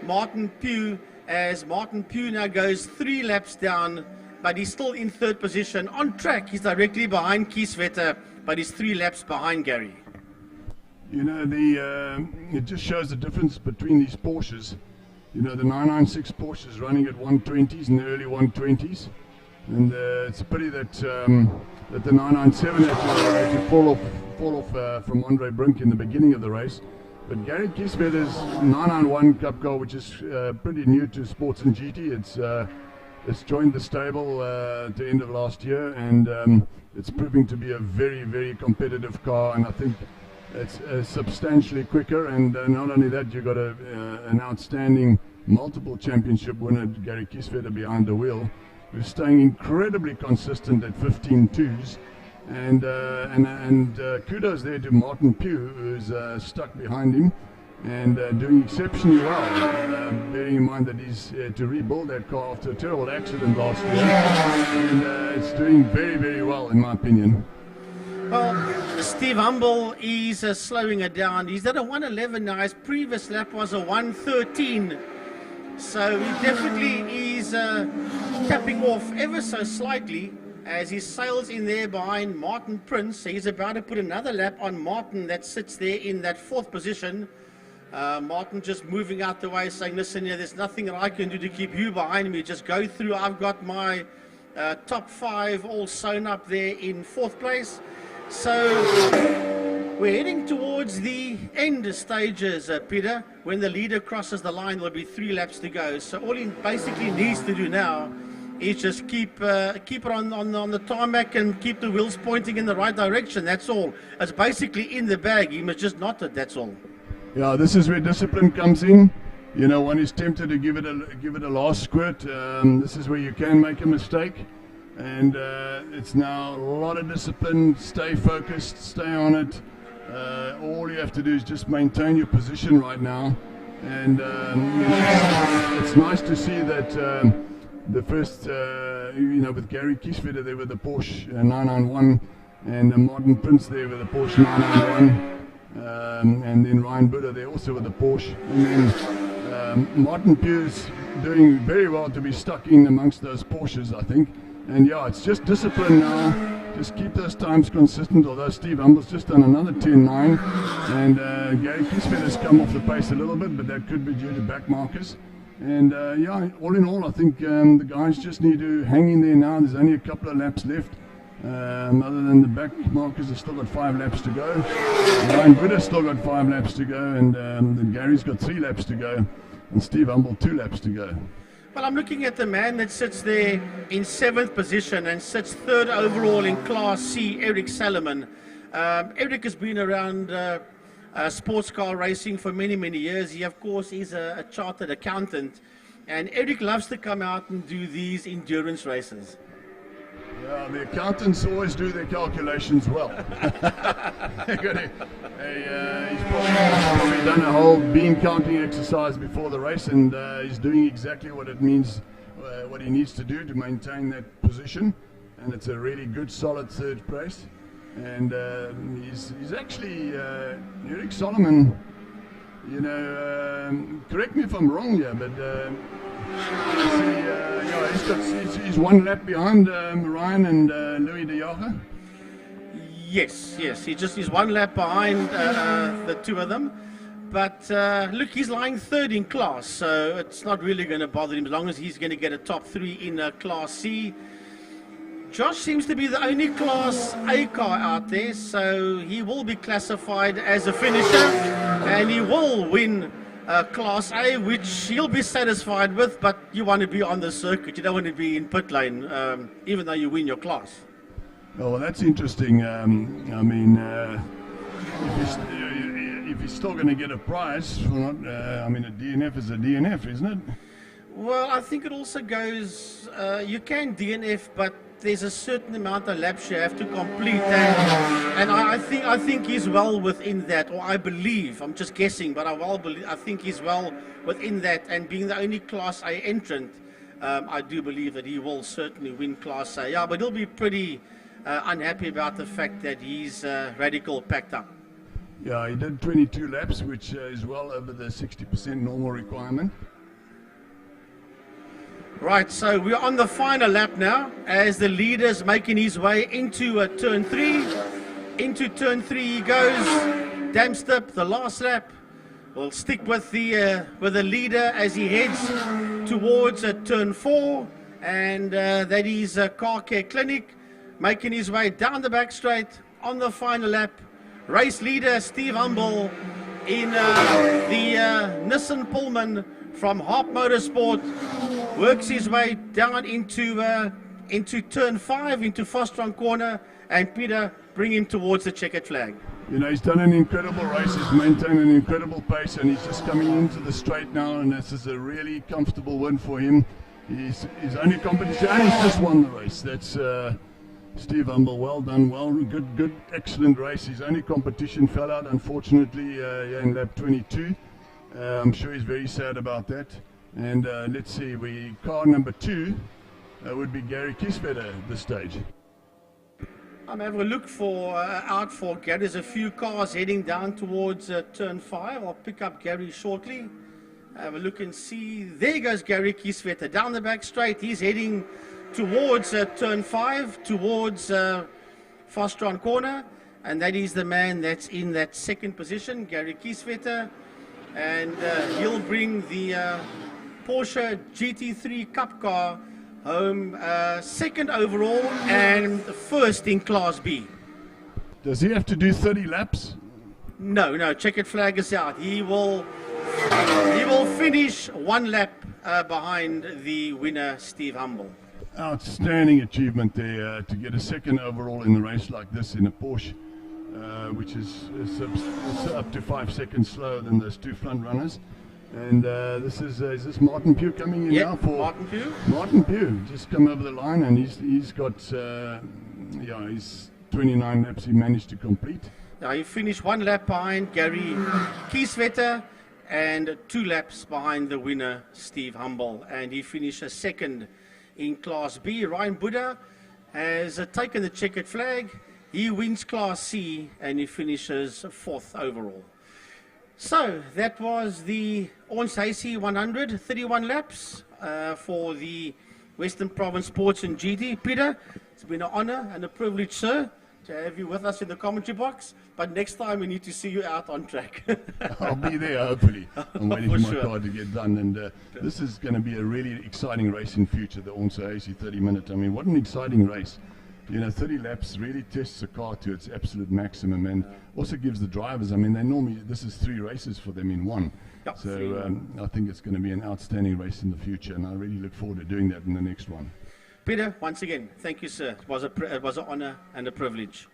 Martin Pugh, as Martin Pugh now goes 3 laps down, but he's still in 3rd position. On track, he's directly behind Kieswetter, but he's 3 laps behind Gary. You know, it just shows the difference between these Porsches. You know, the 996 Porsche is running at 120s in the early 120s, and it's a pity that that the 997 had to fall off from Andre Brink in the beginning of the race. But Gary Kieswetter's 991 Cup car, which is pretty new to sports and GT, it's joined the stable at the end of last year, and it's proving to be a very, very competitive car, and I think it's substantially quicker. And not only that, you've got an outstanding multiple championship winner, Gary Kieswetter, behind the wheel, who's staying incredibly consistent at 15.2s. And kudos there to Martin Pugh, who's stuck behind him and doing exceptionally well, bearing in mind that he's to rebuild that car after a terrible accident last year, and it's doing very, very well in my opinion. Well, Steve Humble is slowing it down. He's at a 111 now. His previous lap was a 113. So he definitely is tapping off ever so slightly as he sails in there behind Martin Prince. So he's about to put another lap on Martin that sits there in that 4th position. Martin just moving out the way, saying, listen here, there's nothing that I can do to keep you behind me. Just go through. I've got my top 5 all sewn up there in 4th place. So we're heading towards the end stages, Peter. When the leader crosses the line, there'll be 3 laps to go. So all he basically needs to do now is just keep it on the tarmac and keep the wheels pointing in the right direction. That's all. It's basically in the bag. He must just knot it. That's all. Yeah, this is where discipline comes in. You know, one is tempted to give it a last squirt. This is where you can make a mistake. And it's now a lot of discipline. Stay focused, stay on it. All you have to do is just maintain your position right now. And it's nice to see that the first, with Gary Kieswetter there with the Porsche 991 and Martin Prince there with the Porsche 991, and then Ryan Buddha there also with the Porsche. And then Martin Pugh's doing very well to be stuck in amongst those Porsches, I think. And yeah, it's just discipline now. Just keep those times consistent, although Steve Humble's just done another 10.9. And Gary Kieswetter's come off the pace a little bit, but that could be due to back markers. And yeah, all in all, I think the guys just need to hang in there now. There's only a couple of laps left. Other than the back markers, have still got 5 laps to go. Ryan Buddha's still got 5 laps to go, and Gary's got 3 laps to go, and Steve Humble 2 laps to go. Well, I'm looking at the man that sits there in 7th position and sits 3rd overall in Class C, Eric Salomon. Eric has been around sports car racing for many, many years. He, of course, is a chartered accountant. And Eric loves to come out and do these endurance races. Yeah, the accountants always do their calculations well. He's probably done a whole bean counting exercise before the race, and he's doing exactly what it means, what he needs to do to maintain that position. And it's a really good, solid 3rd place. And he's actually Eric Solomon. You know, correct me if I'm wrong here, but he's 1 lap behind Ryan and Louis de Jager. Yes, he's 1 lap behind the 2 of them. But look, he's lying 3rd in class, so it's not really going to bother him as long as he's going to get a top 3 in Class C. Josh seems to be the only Class A car out there, so he will be classified as a finisher, and he will win Class A, which he'll be satisfied with, but you want to be on the circuit. You don't want to be in pit lane, even though you win your class. Oh, well, that's interesting. I mean, if he's still going to get a prize for not, a DNF is a DNF, isn't it? Well, I think it also goes, you can DNF, but there's a certain amount of laps you have to complete, and I think he's well within that, or I believe, I'm just guessing, but I think he's well within that, and being the only Class A entrant, I do believe that he will certainly win Class A. Yeah, but he'll be pretty unhappy about the fact that he's radical packed up. Yeah, he did 22 laps, which is well over the 60% normal requirement. Right, so we're on the final lap now as the leader's making his way into turn 3. Into turn 3 he goes. Damstip, the last lap. We'll stick with the leader as he heads towards turn 4. And that is Car Care Clinic, making his way down the back straight on the final lap. Race leader Steve Humble in the Nissan Pullman from Harp Motorsport works his way down into turn 5, into Fostron corner, and Peter bring him towards the checkered flag. You know, he's done an incredible race, he's maintained an incredible pace, and he's just coming into the straight now, and this is a really comfortable win for him. His only competition, and he's just won the race. That's Steve Humble, well done, good, excellent race. His only competition fell out, unfortunately, in lap 22. I'm sure he's very sad about that. And let's see, car number 2 would be Gary Kieswetter at this stage. I'm having a look out for Gary. There's a few cars heading down towards turn 5. I'll pick up Gary shortly. Have a look and see. There goes Gary Kieswetter down the back straight. He's heading towards turn 5, towards Fostron corner, and that is the man that's in that second position, Gary Kieswetter, and he'll bring the Porsche GT3 Cup car home second overall and first in Class B. Does he have to do 30 laps? No, checkered flag is out. He will finish 1 lap behind the winner, Steve Humble. Outstanding achievement there to get a second overall in the race like this in a Porsche, which is up to 5 seconds slower than those 2 front runners. And is this Martin Pugh coming in now for Martin Pugh? Martin Pugh just come over the line, and he's got his 29 laps he managed to complete. Now he finished 1 lap behind Gary Kieswetter and 2 laps behind the winner Steve Humble, and he finished a second in Class B. Ryan Buddha has taken the checkered flag. He wins Class C and he finishes 4th overall. So that was the Ons Hazy 100, 31 laps for the Western Province Sports and GT. Peter, it's been an honor and a privilege, sir, to have you with us in the commentary box, but next time we need to see you out on track. I'll be there, hopefully. I'm waiting for my sure. car to get done, and this is going to be a really exciting race in future, the Ons Hazy 30 minute. I mean, what an exciting race. You know, 30 laps really tests the car to its absolute maximum, and also gives the drivers, I mean, this is 3 races for them in one. Yep, So I think it's going to be an outstanding race in the future, and I really look forward to doing that in the next one. Peter, once again, thank you, sir. It was an honor and a privilege.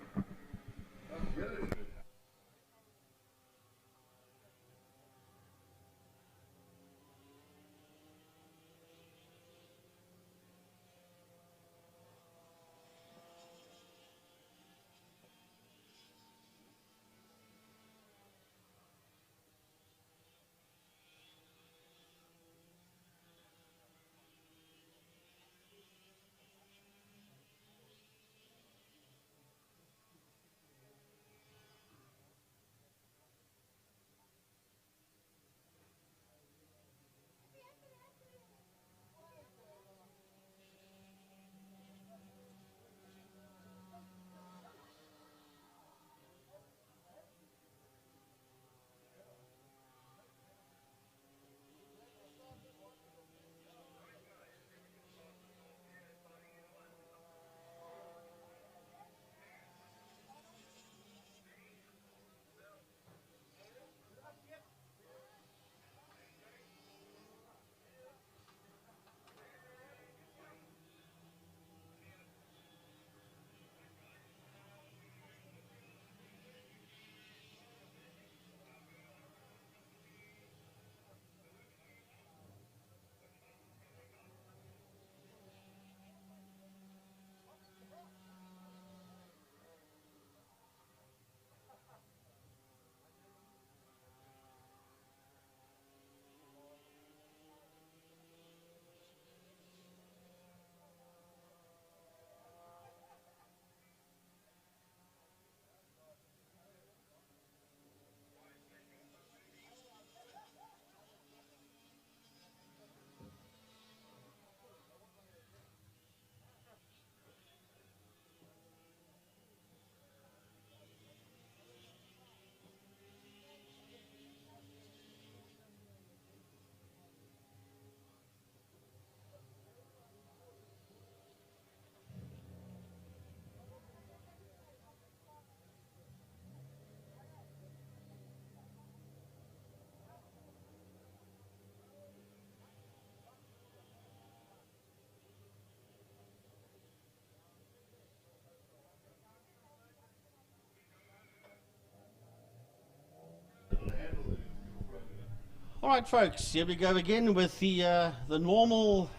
All right, folks, here we go again with the normal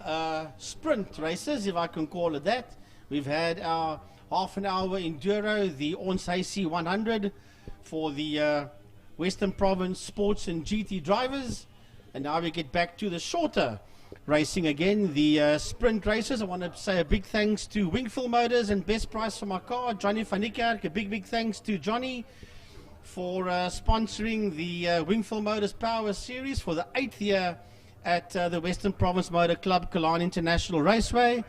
sprint races, if I can call it that. We've had our half an hour enduro, the Ons AC 100 for the Western Province Sports and GT drivers. And now we get back to the shorter racing again, the sprint races. I want to say a big thanks to Wingfield Motors and Best Price for my car, Johnny van Niekerk. A big thanks to Johnny for sponsoring the Wingfield Motors Power Series for the 8th year at the Western Province Motor Club, Killarney International Raceway.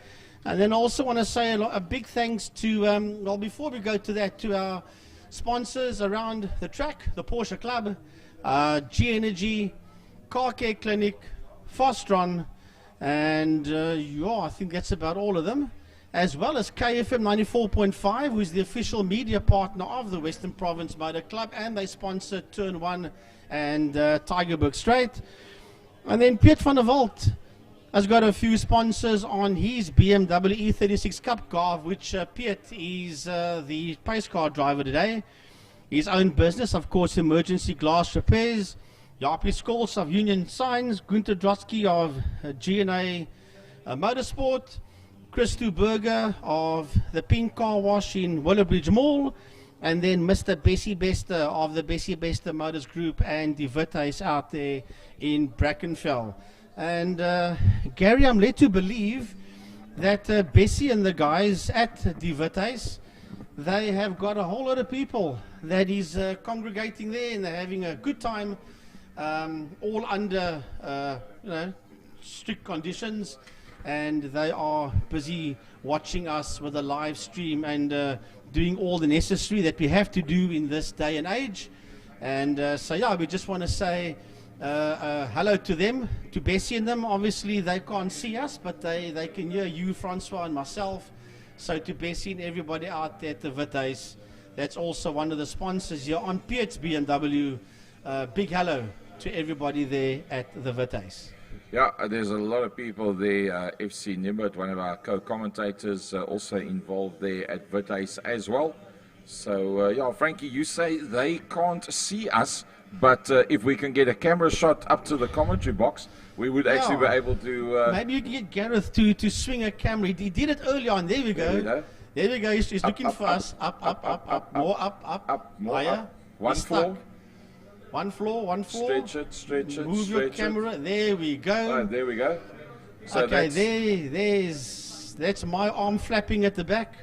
And then also want to say a big thanks to, well, before we go to that, to our sponsors around the track, the Porsche Club, G Energy, Car Care Clinic, Fostron, and I think that's about all of them, as well as KFM 94.5, who is the official media partner of the Western Province Motor Club, and they sponsor Turn 1 and Tigerberg Straight. And then Piet van der Walt has got a few sponsors on his BMW E36 Cup car, which Piet is the pace car driver today. His own business, of course, Emergency Glass Repairs. Jaapie Scholes of Union Signs, Gunther Drotsky of G&A Motorsport, Chris Stuberger of the Pink Car Wash in Willowbridge Mall, and then Mr. Bessie Bester of the Bessie Bester Motors Group and the Vitesse out there in Brackenfell. And Gary, I'm led to believe that Bessie and the guys at the Vitesse, they have got a whole lot of people that is congregating there, and they're having a good time, all under strict conditions, and they are busy watching us with a live stream and doing all the necessary that we have to do in this day and age. And so yeah, we just want to say hello to them, to Bessie and them. Obviously they can't see us, but they can hear you, Francois, and myself. So to Bessie and everybody out there at the Vitesse, that's also one of the sponsors here on Piet's BMW. Big hello to everybody there at the Vitesse. Yeah, there's a lot of people there. FC Nimbert, one of our co-commentators, also involved there at Vitesse as well. So, yeah, Frankie, you say they can't see us, but if we can get a camera shot up to the commentary box, we would actually be able to... maybe you can get Gareth to swing a camera. He did it early on. There we go. There we go. He's looking for us. Up, more up, more higher. Up. One floor. One floor. Stretch it. Move your camera. There we go. Right, there we go. So okay, that's my arm flapping at the back.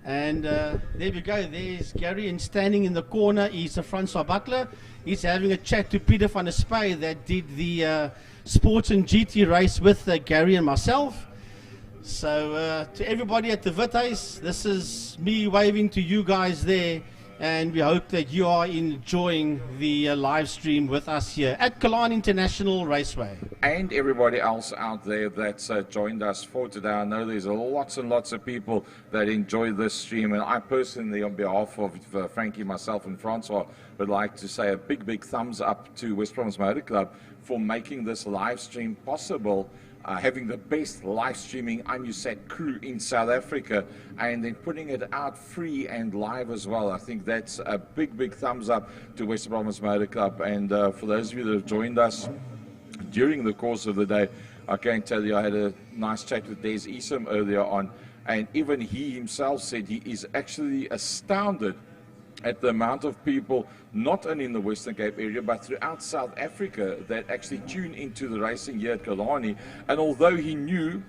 And there we go. There's Gary, and standing in the corner is Francois Butler. He's having a chat to Peter van der Spey that did the sports and GT race with Gary and myself. So to everybody at the Vitesse, this is me waving to you guys there. And we hope that you are enjoying the live stream with us here at Killarney International Raceway. And everybody else out there that's joined us for today. I know there's lots and lots of people that enjoy this stream. And I personally, on behalf of Frankie, myself, and Francois, would like to say a big thumbs up to West Province Motor Club for making this live stream possible. Having the best live streaming IMUSAT crew in South Africa, and then putting it out free and live as well. I think that's a big thumbs up to Western Province Motor Club. And for those of you that have joined us during the course of the day, I can tell you I had a nice chat with Des Isom earlier on, and even he himself said he is actually astounded at the amount of people, not only in the Western Cape area, but throughout South Africa, that actually tune into the racing here at Killarney. And although he knew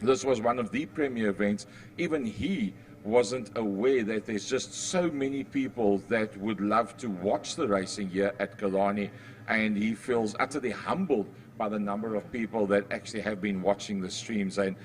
this was one of the premier events, even he wasn't aware that there's just so many people that would love to watch the racing here at Killarney. And he feels utterly humbled by the number of people that actually have been watching the streams. And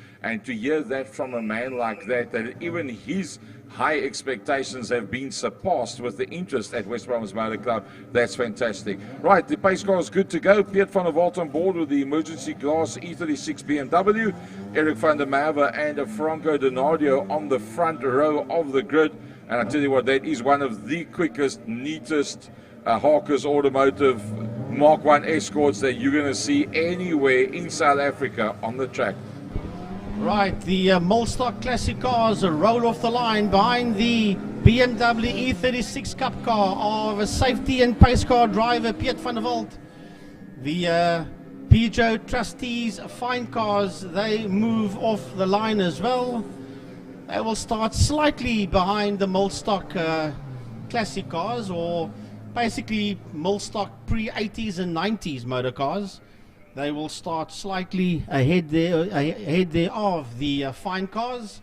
to hear that from a man like that even his high expectations have been surpassed with the interest at West Province Motor Club, that's fantastic. Right, the pace car is good to go. Piet van der Walt on board with the Emergency Glass E36 BMW. Eric van der Merwe and Franco Donadio on the front row of the grid. And I tell you what, that is one of the quickest, neatest Hawkers Automotive Mark 1 escorts that you're going to see anywhere in South Africa on the track. Right, the Molstock Classic cars roll off the line behind the BMW E36 Cup car of a safety and pace car driver Piet van der Walt. The Peugeot Trustees Fine Cars, they move off the line as well. They will start slightly behind the Millstock classic cars, or basically Millstock pre-80s and 90s motor cars. They will start slightly ahead there of the fine cars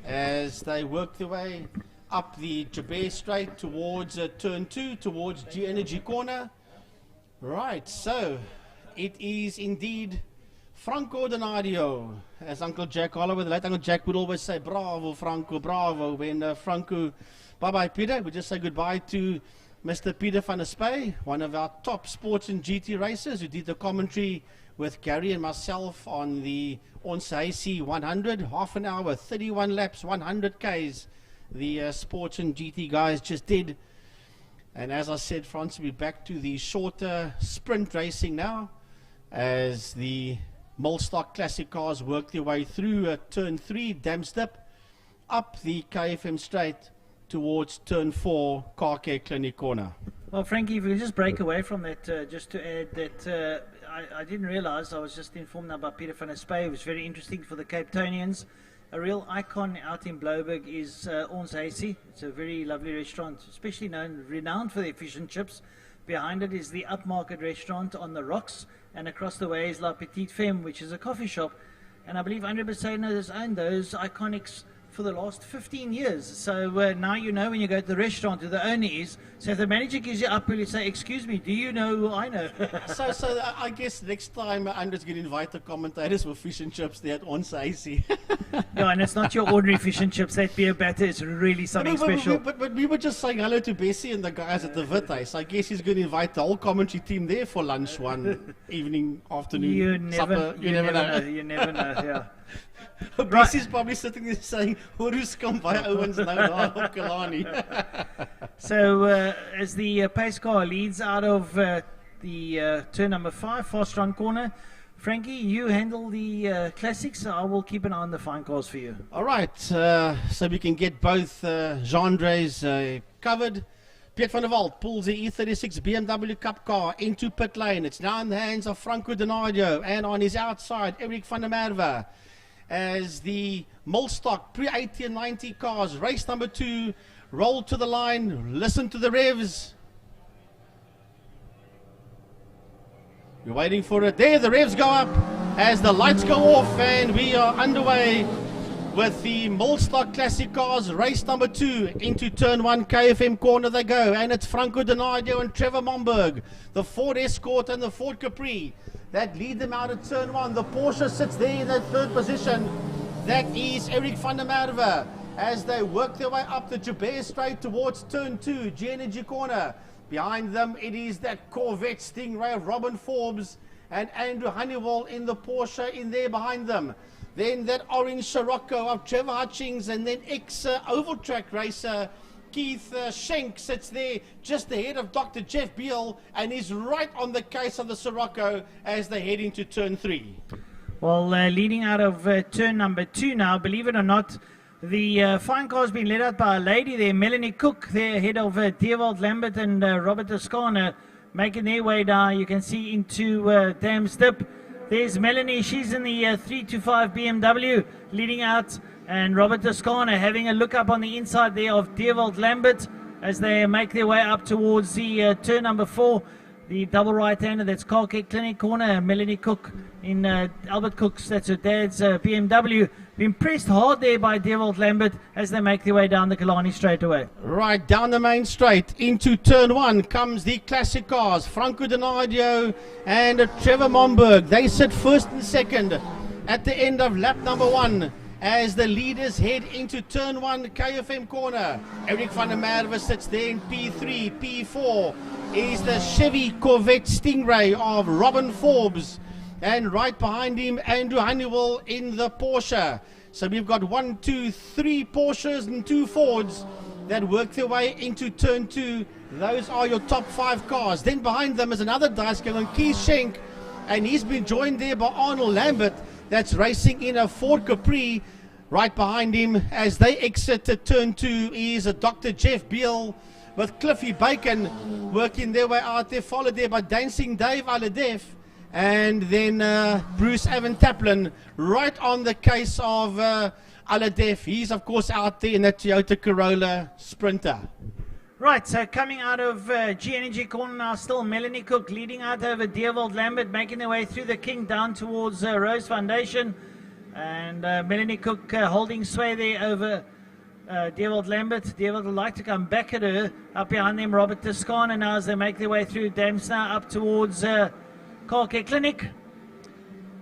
as they work their way up the Jabez Straight towards turn 2, towards G Energy Corner. Right, so it is indeed Franco Donadio, as Uncle Jack Holloway, the late Uncle Jack, would always say, bravo Franco, bravo, when Franco, bye-bye Peter. We just say goodbye to Mr. Peter van der Spey, one of our top sports and GT racers, who did the commentary with Gary and myself on the Ons AC 100, half an hour, 31 laps, 100 Ks, the sports and GT guys just did. And as I said, France will be back to the shorter sprint racing now, as the Millstock classic cars work their way through turn 3, Damstip, up the KFM straight towards turn 4, Car Care Clinic Corner. Well, Frankie, if we just break away from that, just to add that I didn't realize, I was just informed now by Peter van der Spey. It was very interesting for the Cape Townians. A real icon out in Blouberg is Ons AC. It's a very lovely restaurant, especially renowned for their fish and chips. Behind it is the Upmarket restaurant on the rocks, and across the way is La Petite Femme, which is a coffee shop. And I believe Andre Besena has owned those iconics for the last 15 years. So now you know when you go to the restaurant who the owner is. So if the manager gives you up, will you say, excuse me, do you know who I know? so I guess next time Andre's going to invite the commentators for fish and chips there at Ons AC. No, and it's not your ordinary fish and chips. That beer batter is really something special. But we were just saying hello to Bessie and the guys at the Vitte. So I guess he's going to invite the whole commentary team there for lunch one evening, afternoon, supper. You never know. You never know, yeah. Bessie's probably sitting there saying, Horus come by Owens now, Killarney. So as the pace car leads out of the turn number 5, fast run corner, Frankie, you handle the classics. I will keep an eye on the fine cars for you. All right, so we can get both genres covered. Piet van der Walt pulls the E36 BMW Cup car into pit lane. It's now in the hands of Franco Donadio, and on his outside, Eric van der Merwe, as the Millstock pre-80 and 90 cars, race number 2, roll to the line, listen to the revs. We're waiting for it. There, the revs go up as the lights go off, and we are underway with the Millstock Classic cars, race number 2, into turn 1, KFM corner they go, and it's Franco Donadio and Trevor Momberg, the Ford Escort and the Ford Capri, that lead them out at turn 1. The Porsche sits there in that third position. That is Eric van der Merwe as they work their way up the Jabez Straight towards turn 2, G Energy Corner. Behind them, it is that Corvette Stingray of Robin Forbes and Andrew Honeywell in the Porsche in there behind them. Then that orange Scirocco of Trevor Hutchings, and then ex-oval track racer Keith Schenk sits there just ahead of Dr. Jeff Beal and is right on the case of the Scirocco as they head into turn 3. Well, leading out of turn number 2 now, believe it or not, the fine car has been led out by a lady there, Melanie Cook, there ahead of Dewald Lambert and Robert Toscana, making their way down. You can see into Damstip. There's Melanie, she's in the 325 BMW, leading out, and Robert Toscana having a look up on the inside there of Dewald Lambert as they make their way up towards the turn number 4, the double right-hander, that's Car Care Clinic corner. Melanie Cook in Albert Cook's, that's her dad's BMW, been pressed hard there by Dewald Lambert as they make their way down the Killarney straightaway. Right down the main straight into turn 1 comes the classic cars, Franco Donadio and Trevor Momberg. They sit first and second at the end of lap number 1 as the leaders head into turn 1, KFM corner. Eric van der Merwe sits there in P3. P4 is the Chevy Corvette Stingray of Robin Forbes, and right behind him Andrew Honeywell in the Porsche. So we've got 1, 2, 3 Porsches and 2 Fords that work their way into turn 2. Those are your top 5 cars. Then behind them is another dice game on Keith Schenk, and he's been joined there by Arnold Lambert, that's racing in a Ford Capri. Right behind him as they exit to turn 2 is a Dr. Jeff Beal with Cliffy Bacon working their way out there, followed there by Dancing Dave Aladef, and then Bruce Evan Taplin right on the case of Aladef. He's of course out there in that Toyota Corolla Sprinter. Right, so coming out of G Energy corner now, still Melanie Cook leading out over Deerwold Lambert, making their way through the King down towards Rose Foundation. And Melanie Cook holding sway there over Deerwold Lambert. Deerwold would like to come back at her. Up behind them, Robert Toscana now as they make their way through Damsna up towards Car Care Clinic.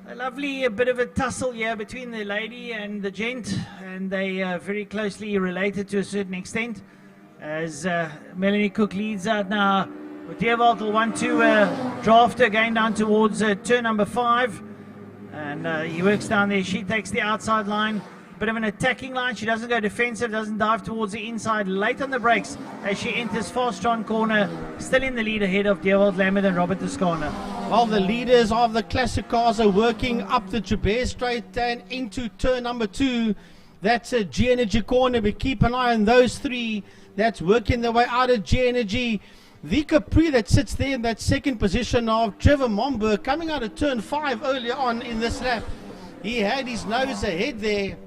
A lovely bit of a tussle here between the lady and the gent, and they are very closely related to a certain extent. As Melanie Cook leads out now, Deerwold will want to draft her again down towards turn number 5. And he works down there. She takes the outside line. Bit of an attacking line. She doesn't go defensive, doesn't dive towards the inside. Late on the brakes as she enters Fastron corner. Still in the lead ahead of Deerwold Lambert and Robert Toscana. Well, the leaders of the classic cars are working up the Joubert Straight and into turn number 2. That's a G Energy corner. We keep an eye on those 3. That's working their way out of G Energy. The Capri that sits there in that second position of Trevor Momberg coming out of turn 5 earlier on in this lap. He had his nose ahead there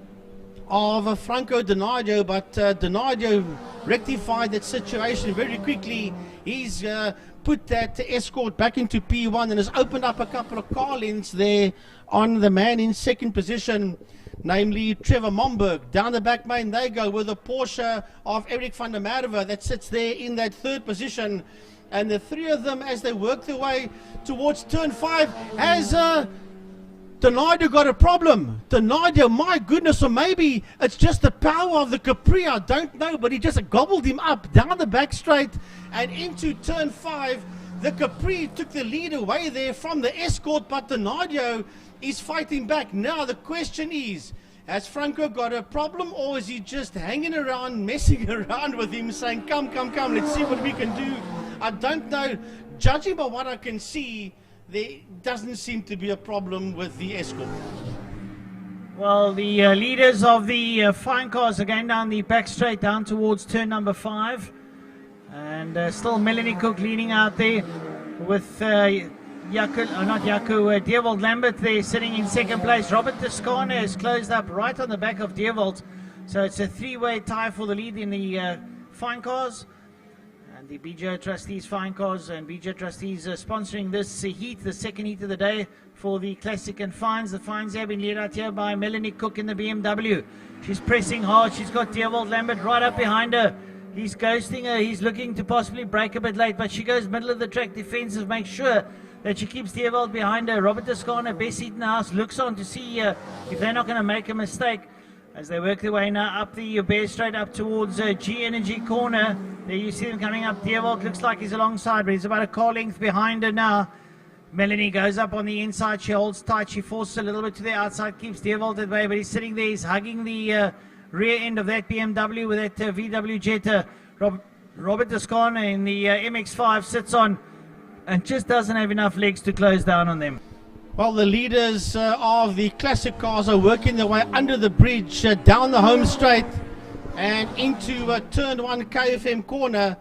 of Franco Donadio, but Donadio rectified that situation very quickly. He's put that Escort back into P1 and has opened up a couple of car lengths there on the man in second position, namely Trevor Momberg. Down the back main they go with a Porsche of Eric van der Merwe that sits there in that third position. And the 3 of them, as they work their way towards turn 5, has Donadio got a problem? Donadio, my goodness, or maybe it's just the power of the Capri, I don't know, but he just gobbled him up down the back straight and into turn 5. The Capri took the lead away there from the Escort, but Donadio is fighting back. Now the question is, has Franco got a problem, or is he just hanging around, messing around with him, saying, come, let's see what we can do? I don't know. Judging by what I can see, there doesn't seem to be a problem with the Escort. Well, the leaders of the fine cars are going down the back straight down towards turn number 5. And still Melanie Cook leading out there with Deerwold Lambert there sitting in second place. Robert Toscana is closed up right on the back of Deerwold. So it's a 3-way tie for the lead in the fine cars. And the BJ Trustees fine cars and BJ Trustees sponsoring this heat, the second heat of the day for the Classic and Fines. The Fines have been led out here by Melanie Cook in the BMW. She's pressing hard. She's got Deerwold Lambert right up behind her. He's ghosting her. He's looking to possibly break a bit late, but she goes middle of the track defensive, makes sure that she keeps Deerwold behind her. Robert Toscana, best seat in the house, looks on to see if they're not going to make a mistake as they work their way now up the Bear Straight up towards G Energy corner. There you see them coming up. Deerwold looks like he's alongside, but he's about a car length behind her now. Melanie goes up on the inside. She holds tight. She forces a little bit to the outside, keeps Deerwold that way, but he's sitting there. He's hugging the rear end of that BMW with that VW Jetta. Robert Toscana in the MX-5 sits on and just doesn't have enough legs to close down on them. Well, the leaders of the classic cars are working their way under the bridge, down the home straight and into turn 1 KFM corner.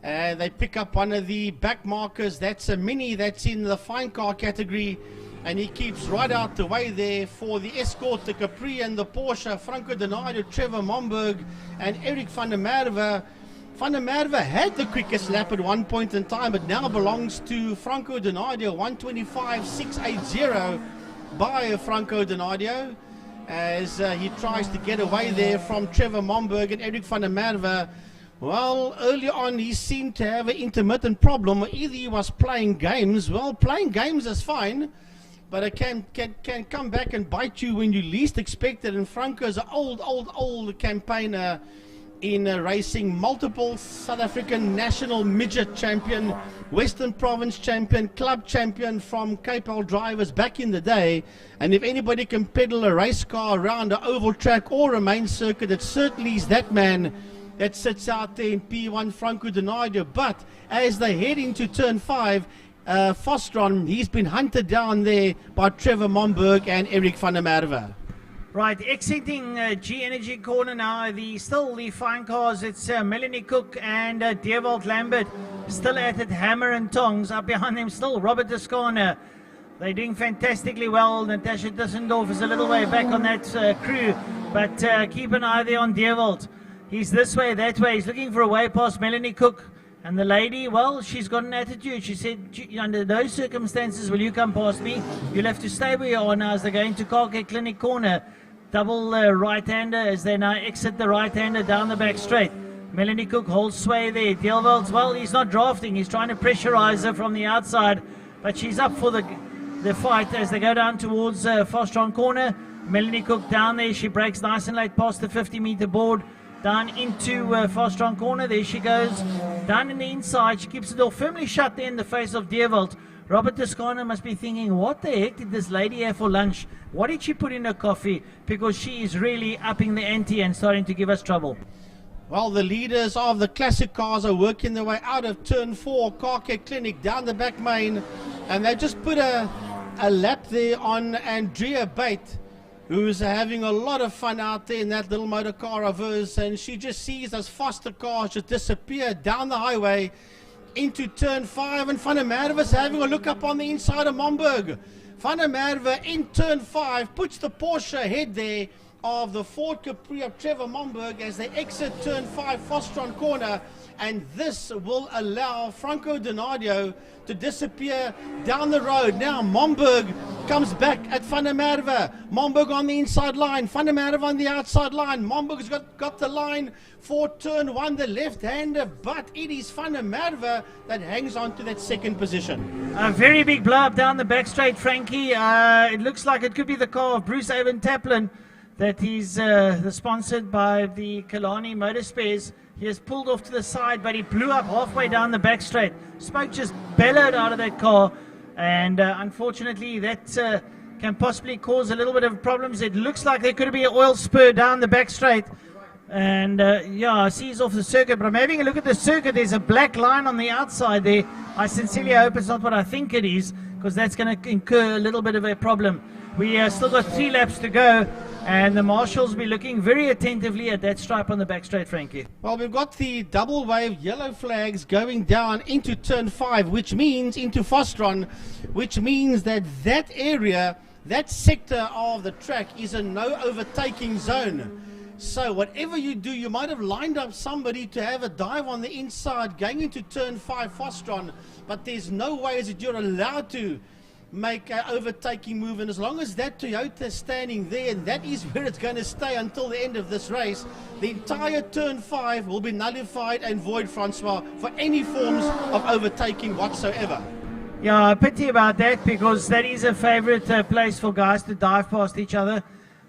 They pick up one of the back markers. That's a Mini that's in the fine car category. And he keeps right out the way there for the Escort, the Capri and the Porsche. Franco Donadio, Trevor Momberg and Eric van der Merwe. Van der Merwe had the quickest lap at one point in time, but now belongs to Franco Donadio, 125.680 by Franco Donadio, as he tries to get away there from Trevor Momberg and Eric van der Merwe. Well, early on he seemed to have an intermittent problem. Either he was playing games. Well, playing games is fine, but it can come back and bite you when you least expect it. And Franco's an old campaigner in racing, multiple South African national midget champion, Western Province champion, club champion from Cape Town drivers back in the day. And if anybody can pedal a race car around an oval track or a main circuit, it certainly is that man that sits out there in P1, Franco Donadio. But as they head into turn 5, Fostron, he's been hunted down there by Trevor Momberg and Eric van der Merwe. Right, exiting G Energy corner now. Still the fine cars. It's Melanie Cook and Dewald Lambert still at it, hammer and tongs. Up behind them still Robert Descana. They're doing fantastically well. Natasha Dissendorf is a little way back on that crew, but keep an eye there on Dewald. He's this way, that way. He's looking for a way past Melanie Cook. And the lady, well, she's got an attitude. She said, under those circumstances, will you come past me? You'll have to stay where you are now as they go into Car Care Clinic corner. Double right-hander as they now exit the right-hander down the back straight. Melanie Cook holds sway there. Dewald, well, he's not drafting. He's trying to pressurize her from the outside. But she's up for the fight as they go down towards Fostron corner. Melanie Cook down there. She breaks nice and late past the 50-meter board. Down into Fostron corner. There she goes. Down in the inside. She keeps the door firmly shut there in the face of Dewald. Robert Descana must be thinking, what the heck did this lady have for lunch? What did she put in her coffee? Because she is really upping the ante and starting to give us trouble. Well, the leaders of the classic cars are working their way out of turn 4, Car Care Clinic, down the back main. And they just put a lap there on Andrea Bate, who's having a lot of fun out there in that little motor car of hers. And she just sees those faster cars just disappear down the highway into turn 5, and Van der Merwe's having a look up on the inside of Momberg. Van der Merwe in turn 5 puts the Porsche ahead there of the Ford Capri of Trevor Momberg as they exit turn 5 Fostron corner, and this will allow Franco Donadio to disappear down the road. Now Momberg comes back at Van der Merwe. Momberg on the inside line, Van der Merwe on the outside line. Momberg's got the line for turn 1, the left-hander, but it is Van der Merwe that hangs on to that second position. A very big blow up down the back straight, Frankie. It looks like it could be the car of Bruce Avon Taplin that he's sponsored by the Killarney Motor Spares. He has pulled off to the side, but he blew up halfway down the back straight. Smoke just bellowed out of that car, and unfortunately that can possibly cause a little bit of problems. It looks like there could be an oil spur down the back straight. And yeah, I see he's off the circuit, but I'm having a look at the circuit. There's a black line on the outside there. I sincerely hope it's not what I think it is, because that's going to incur a little bit of a problem. We still got 3 laps to go, and the marshals will be looking very attentively at that stripe on the back straight, Frankie. Well, we've got the double wave yellow flags going down into turn 5, which means into Fostron, which means that that area, that sector of the track is a no overtaking zone. So whatever you do, you might have lined up somebody to have a dive on the inside going into turn 5 Fostron, but there's no ways that you're allowed to make an overtaking move, and as long as that Toyota is standing there, and that is where it's going to stay until the end of this race, the entire turn 5 will be nullified and void, Francois, for any forms of overtaking whatsoever. Yeah, a pity about that, because that is a favorite place for guys to dive past each other,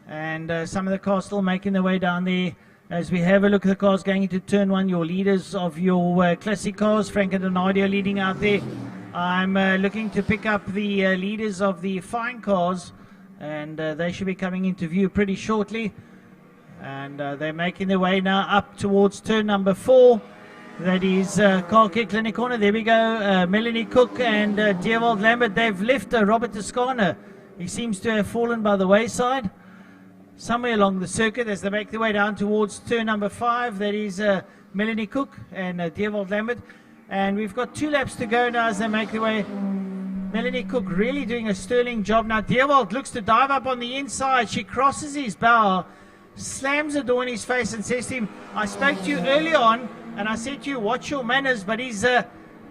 and some of the cars still making their way down there. As we have a look at the cars going into turn 1, your leaders of your classic cars, Frank and Donadio leading out there. I'm looking to pick up the leaders of the fine cars, and they should be coming into view pretty shortly. And they're making their way now up towards turn number 4. That is Car Care Clinic corner. There we go. Melanie Cook and Dewald Lambert. They've left Robert Descana. He seems to have fallen by the wayside somewhere along the circuit as they make their way down towards turn number 5. That is Melanie Cook and Dewald Lambert. And we've got 2 laps to go now as they make their way. Melanie Cook really doing a sterling job. Now Dewald looks to dive up on the inside. She crosses his bow, slams the door in his face and says to him, I spoke to you early on and I said to you, watch your manners, but he's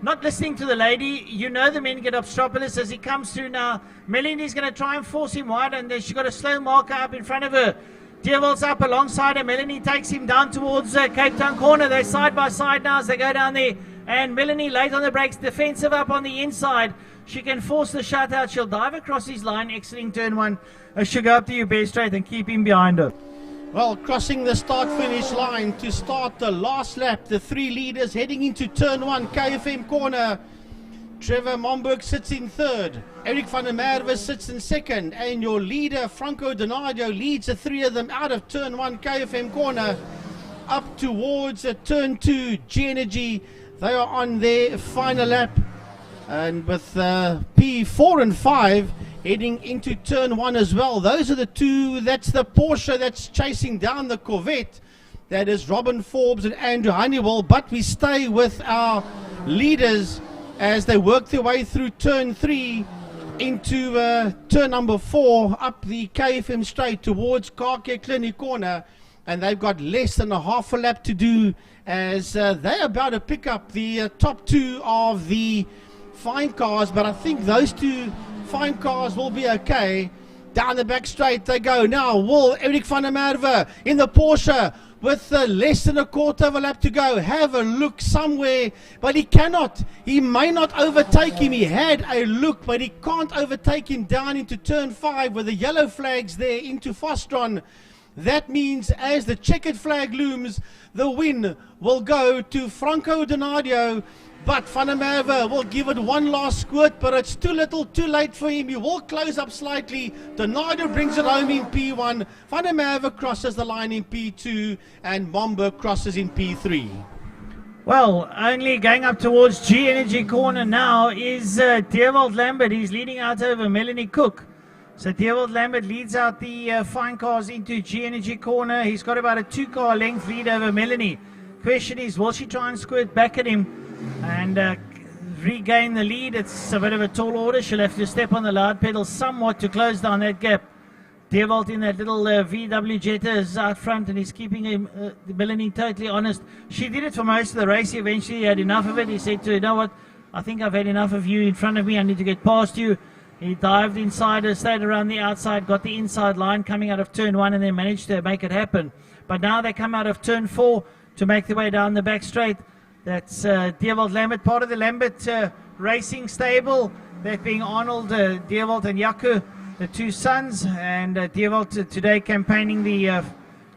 not listening to the lady. You know the men get obstropolous as he comes through now. Melanie's going to try and force him wide, and she's got a slow marker up in front of her. Dewald's up alongside her. Melanie takes him down towards Cape Town corner. They're side by side now as they go down there. And Melanie late on the brakes, defensive up on the inside. She can force the shutout. She'll dive across his line, exiting turn 1. She'll go up to you bare straight and keep him behind her. Well, crossing the start-finish line to start the last lap, the 3 leaders heading into turn 1, KFM corner. Trevor Momberg sits in 3rd. Eric van der Merwe sits in 2nd. And your leader, Franco Donadio, leads the 3 of them out of turn 1, KFM corner, up towards turn 2, G Energy. They are on their final lap, and with P4 and 5 heading into turn 1 as well. Those are the two. That's the Porsche that's chasing down the Corvette. That is Robin Forbes and Andrew Honeywell. But we stay with our leaders as they work their way through turn 3 into turn number 4 up the KFM straight towards Car Care Clinic corner. And they've got less than a half a lap to do as they're about to pick up the top 2 of the fine cars. But I think those 2 fine cars will be okay. Down the back straight they go. Now will Eric van der Merwe in the Porsche with less than a quarter of a lap to go have a look somewhere, but he cannot. He may not overtake him. He had a look, but he can't overtake him down into turn 5 with the yellow flags there into Fostron. That means as the checkered flag looms, the win will go to Franco Donadio. But Van der Merwe will give it one last squirt, but it's too little, too late for him. He will close up slightly. Donadio brings it home in P1. Van der Merwe crosses the line in P2, and Momberg crosses in P3. Well, only going up towards G Energy corner now is Dewald Lambert. He's leading out over Melanie Cook. So Dewald Lambert leads out the fine cars into G Energy corner. He's got about a 2-car length lead over Melanie. Question is, will she try and squirt back at him and regain the lead? It's a bit of a tall order. She'll have to step on the loud pedal somewhat to close down that gap. Dewald in that little VW Jetta is out front and he's keeping him, Melanie totally honest. She did it for most of the race. He eventually had enough of it. He said to her, you know what, I think I've had enough of you in front of me. I need to get past you. He dived inside her, stayed around the outside, got the inside line coming out of turn 1 and then managed to make it happen. But now they come out of turn 4 to make their way down the back straight. That's Dewald Lambert, part of the Lambert racing stable, that being Arnold, Dewald and Jaco, the 2 sons, and Dewald today campaigning the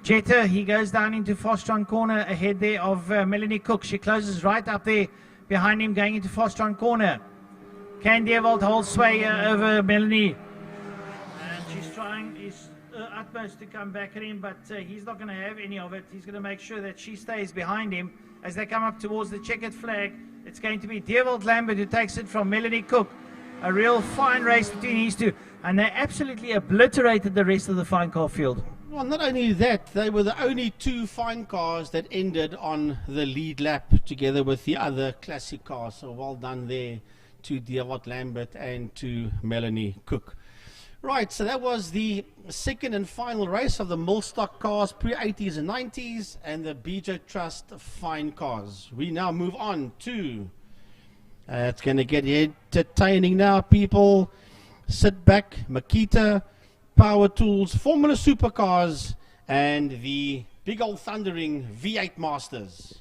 Jetta. He goes down into Fostron corner ahead there of Melanie Cook. She closes right up there behind him going into Fostron corner. Can Dewald hold sway over Melanie? And she's trying his utmost to come back at him, but he's not going to have any of it. He's going to make sure that she stays behind him. As they come up towards the checkered flag, it's going to be Dewald Lambert who takes it from Melanie Cook. A real fine race between these two, and they absolutely obliterated the rest of the fine car field. Well, not only that, they were the only 2 fine cars that ended on the lead lap together with the other classic cars. So well done there to Dewald Lambert and to Melanie Cook. Right, so that was the second and final race of the Millstock cars, pre-80s and 90s, and the BJ Trust fine cars. We now move on to, it's going to get entertaining now, people. Sit back, Makita, Power Tools, Formula Supercars, and the big old thundering V8 Masters.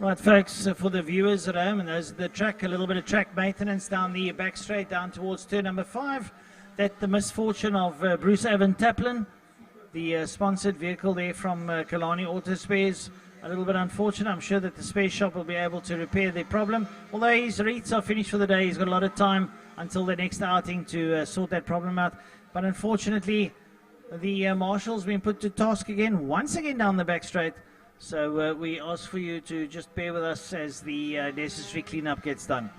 Right, folks, for the viewers at home, and there's the track, a little bit of track maintenance down the back straight down towards turn number 5. That the misfortune of Bruce Evan Taplin, the sponsored vehicle there from Killarney Auto Spares. A little bit unfortunate. I'm sure that the spare shop will be able to repair their problem. Although his rates are finished for the day, he's got a lot of time until the next outing to sort that problem out. But unfortunately, the marshal's been put to task again, once again down the back straight. So we ask for you to just bear with us as the necessary cleanup gets done.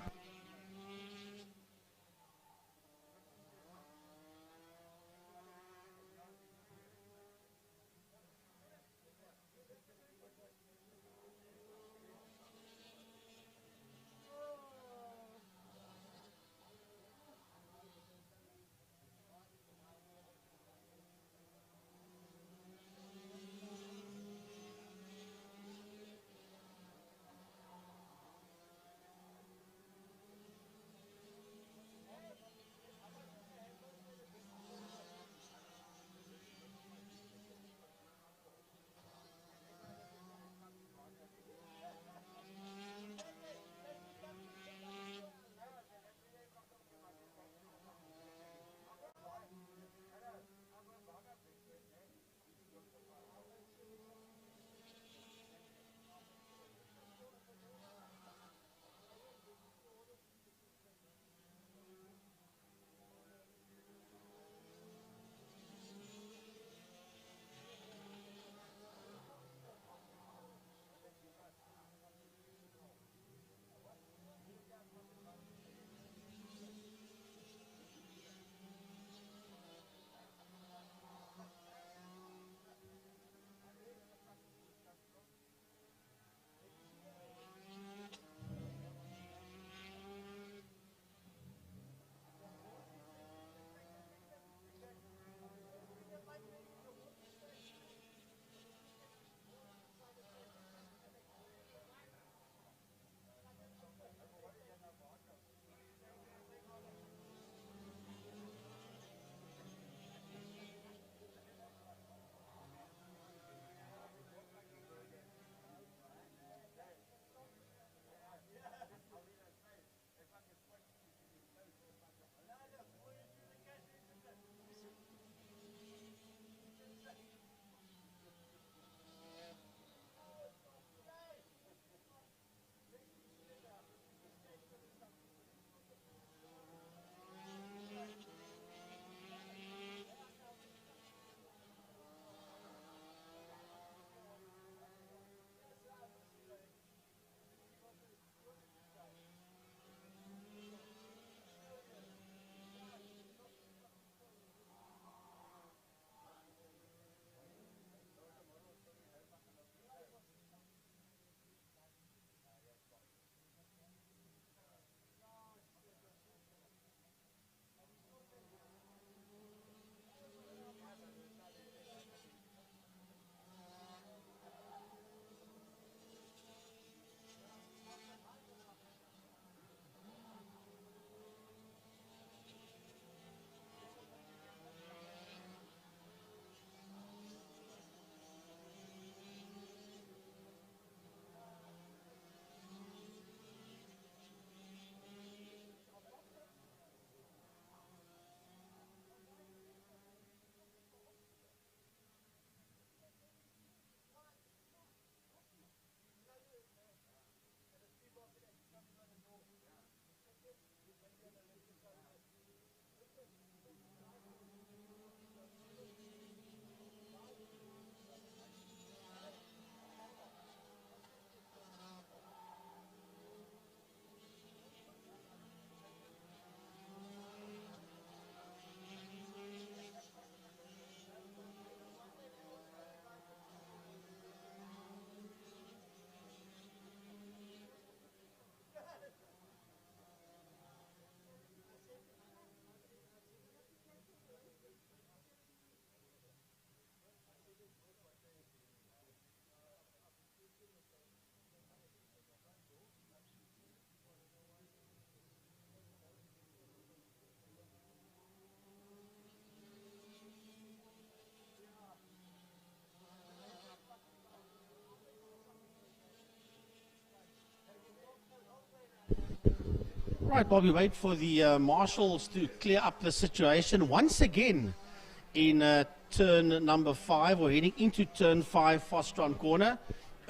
Right, while we wait for the marshals to clear up the situation, once again in turn number 5, or heading into turn 5, Fostron corner.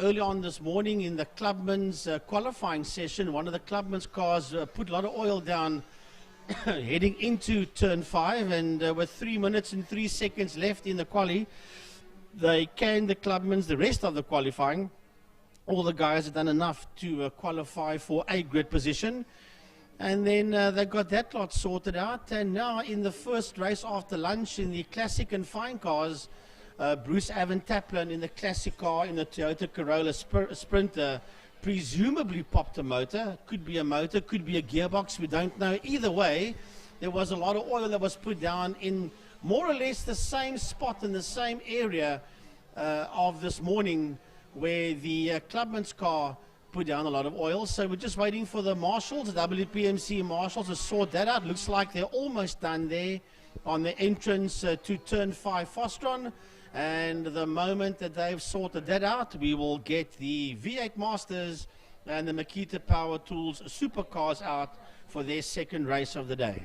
Early on this morning in the clubman's qualifying session, one of the clubman's cars put a lot of oil down heading into turn 5, and with 3 minutes and 3 seconds left in the quali, they canned the clubman's, the rest of the qualifying. All the guys have done enough to qualify for a grid position. And then they got that lot sorted out. And now in the first race after lunch in the classic and fine cars, Bruce Avon Taplin in the classic car in the Toyota Corolla Sprinter presumably popped a motor. Could be a motor, could be a gearbox, we don't know. Either way, there was a lot of oil that was put down in more or less the same spot in the same area of this morning where the clubman's car put down a lot of oil. So we're just waiting for the marshals, the WPMC marshals, to sort that out. Looks like they're almost done there on the entrance to turn 5 Fostron. And the moment that they've sorted that out, we will get the V8 Masters and the Makita Power Tools supercars out for their second race of the day.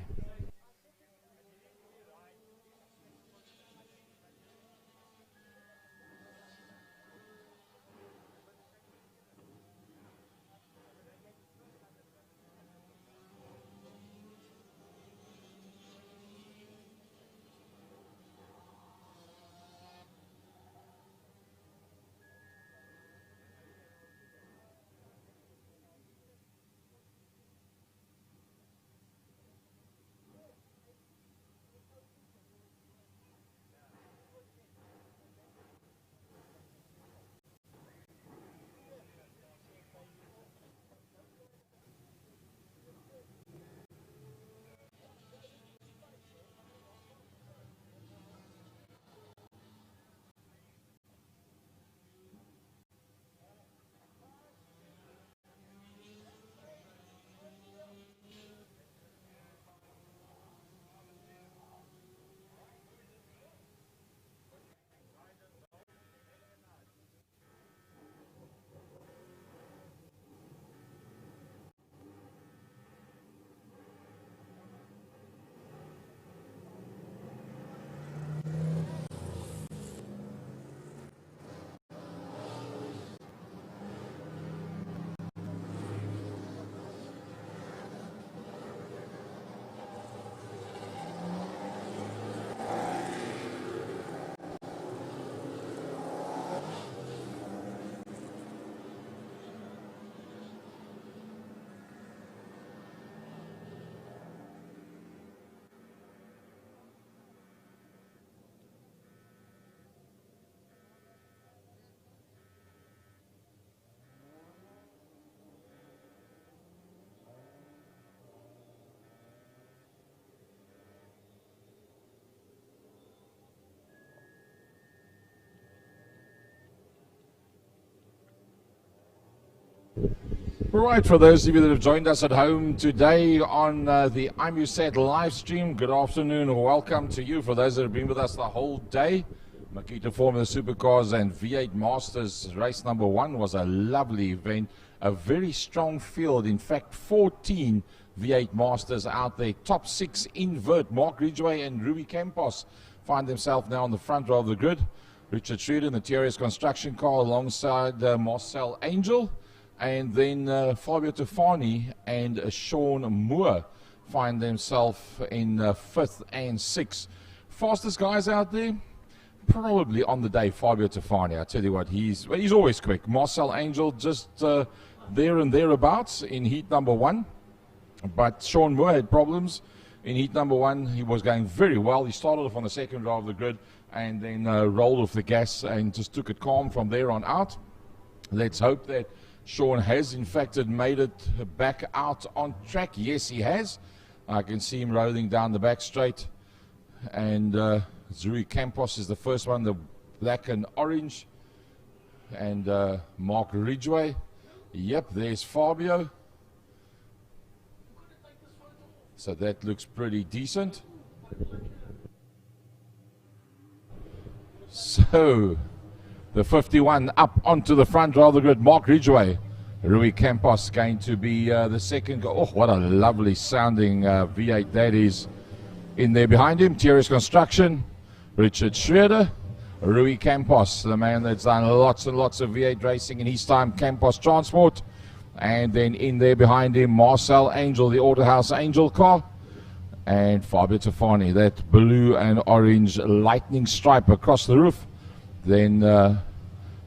Right, for those of you that have joined us at home today on the IMUSAT live stream, good afternoon and welcome to you. For those that have been with us the whole day, Makita Formula Supercars and V8 Masters race number 1 was a lovely event, a very strong field. In fact, 14 V8 Masters out there. Top 6 invert. Mark Ridgway and Ruby Campos find themselves now on the front row of the grid. Richard Schroeder in the TRS construction car alongside Marcel Angel. And then Fabio Tofani and Sean Moore find themselves in 5th and 6th. Fastest guys out there? Probably on the day, Fabio Tofani. I tell you what, he's always quick. Marcel Angel just there and thereabouts in heat number 1. But Sean Moore had problems in heat number 1. He was going very well. He started off on the second row of the grid and then rolled off the gas and just took it calm from there on out. Let's hope that Sean has, in fact, made it back out on track. Yes, he has. I can see him rolling down the back straight. And Zuri Campos is the first one, the black and orange. And Mark Ridgway. Yep, there's Fabio. So that looks pretty decent. So the 51 up onto the front row of the grid. Mark Ridgway Rui Campos going to be the second. Oh, what a lovely sounding V8 that is. In there behind him, TRS Construction, Richard Schroeder, Rui Campos, the man that's done lots and lots of V8 racing in his time, Campos Transport. And then in there behind him, Marcel Angel, the Autohouse Angel car. And Fabio Tofani, that blue and orange lightning stripe across the roof. Then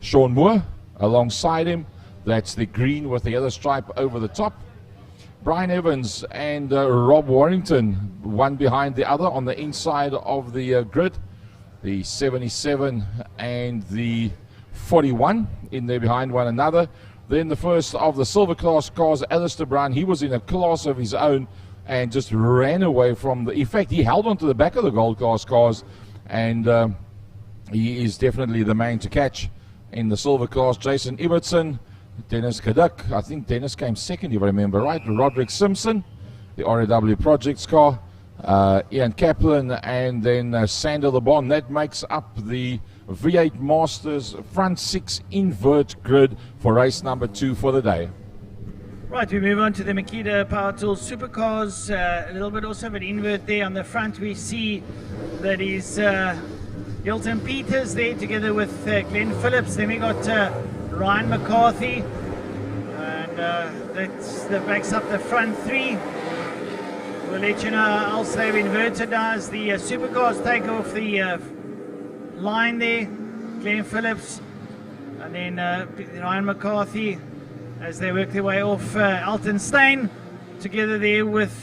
Sean Moore alongside him. That's the green with the other stripe over the top. Brian Evans and Rob Warrington, one behind the other on the inside of the grid. The 77 and the 41 in there behind one another. Then the first of the silver class cars, Alistair Brown, he was in a class of his own and just ran away from the... In fact, he held on to the back of the gold class cars, and he is definitely the man to catch in the silver class. Jason Ibbotson, Dennis Kaduk, I think Dennis came second, if I remember right. Roderick Simpson, the RAW Projects car, Ian Kaplan, and then Sander Le Bon. That makes up the V8 Masters front six invert grid for race number 2 for the day. Right, we move on to the Makita Power Tools Supercars. A little bit also of an invert there on the front. We see that is Hilton Peters there together with Glenn Phillips. Then we got Ryan McCarthy, and that backs up the front three. We'll let you know how else they've inverted now as the supercars take off the line there. Glenn Phillips and then Ryan McCarthy as they work their way off Alton Stein together there with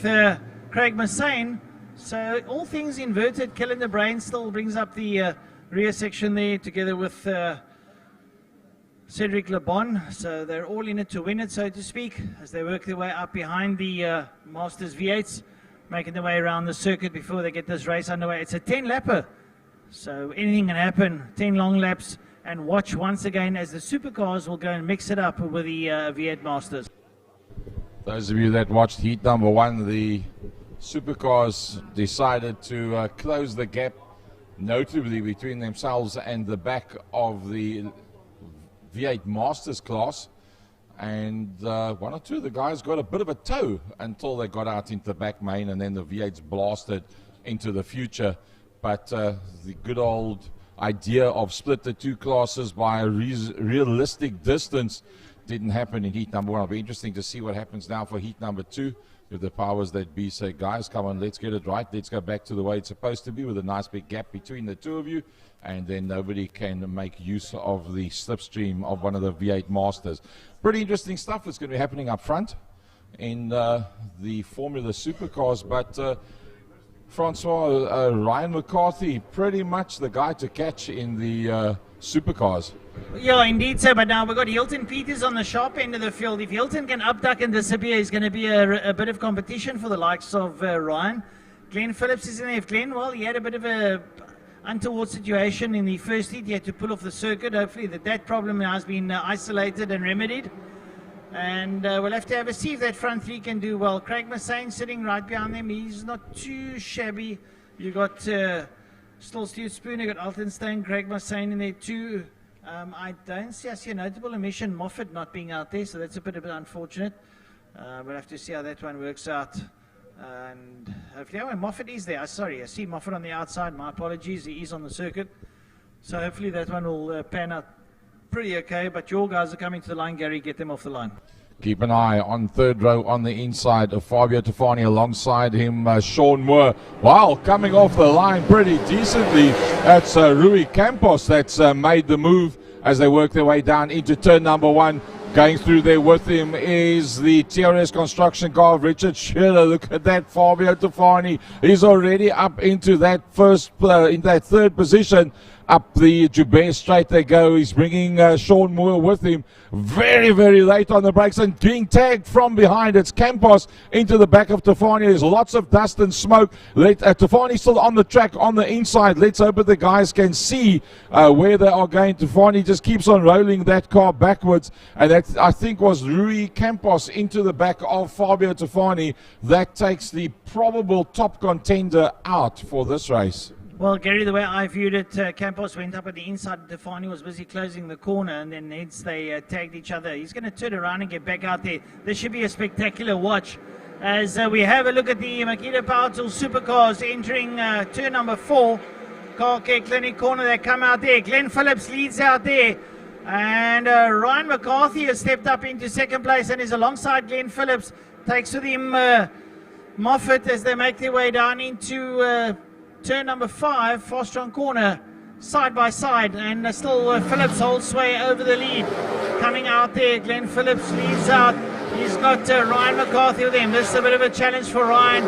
Craig Massane. So all things inverted. Killarney Brain still brings up the rear section there together with Cedric Le Bon. So they're all in it to win it, so to speak, as they work their way up behind the Masters V8s, making their way around the circuit before they get this race underway. It's a 10-lapper, so anything can happen. 10 long laps, and watch once again as the supercars will go and mix it up with the V8 Masters. Those of you that watched heat number 1, the supercars decided to close the gap notably between themselves and the back of the V8 Masters class, and one or two of the guys got a bit of a tow until they got out into the back main, and then the V8s blasted into the future. But the good old idea of split the two classes by a realistic distance didn't happen in heat number 1. It'll be interesting to see what happens now for heat number 2. If the powers that be say, guys, come on, let's get it right. Let's go back to the way it's supposed to be, with a nice big gap between the two of you, and then nobody can make use of the slipstream of one of the V8 Masters. Pretty interesting stuff that's going to be happening up front in the Formula Supercars, but Francois, Ryan McCarthy, pretty much the guy to catch in the supercars. Yeah, indeed, sir. But now we've got Hilton Peters on the sharp end of the field. If Hilton can upduck and disappear, he's going to be a bit of competition for the likes of Ryan. Glenn Phillips is in there. If Glenn, well, he had a bit of a untoward situation in the first heat. He had to pull off the circuit. Hopefully that problem has been isolated and remedied. And we'll have to have a see if that front three can do well. Craig Massane sitting right behind them. He's not too shabby. You got still Steve Spooner, you got Alton Stein, Craig Massane in there too. I see a notable omission, Moffat not being out there, so that's a bit unfortunate. We'll have to see how that one works out. And hopefully, Moffat is there. Sorry, I see Moffat on the outside. My apologies, he is on the circuit. So hopefully that one will pan out pretty okay. But your guys are coming to the line, Gary. Get them off the line. Keep an eye on third row on the inside of Fabio Tofani, alongside him Sean Moore. Wow, coming off the line pretty decently. That's Rui Campos that's made the move as they work their way down into turn number 1. Going through there with him is the TRS construction car of Richard Schiller. Look at that, Fabio Tofani. He's already up into that in that third position. Up the Joubert straight they go. He's bringing Sean Moore with him. Very, very late on the brakes and being tagged from behind. It's Campos into the back of Tofani. There's lots of dust and smoke. Tofani still on the track on the inside. Let's hope that the guys can see where they are going. Tofani just keeps on rolling that car backwards. And that, I think, was Rui Campos into the back of Fabio Tofani. That takes the probable top contender out for this race. Well, Gary, the way I viewed it, Campos went up at the inside. Defani was busy closing the corner, and then hence they tagged each other. He's going to turn around and get back out there. This should be a spectacular watch as we have a look at the Makita Power Tool Supercars entering turn number 4. Car Care Clinic corner. They come out there. Glenn Phillips leads out there. And Ryan McCarthy has stepped up into second place and is alongside Glenn Phillips. Takes with him Moffat as they make their way down into turn number 5, Fostron corner, side by side, and still Phillips holds sway over the lead. Coming out there, Glenn Phillips leads out. He's got Ryan McCarthy with him. This is a bit of a challenge for Ryan.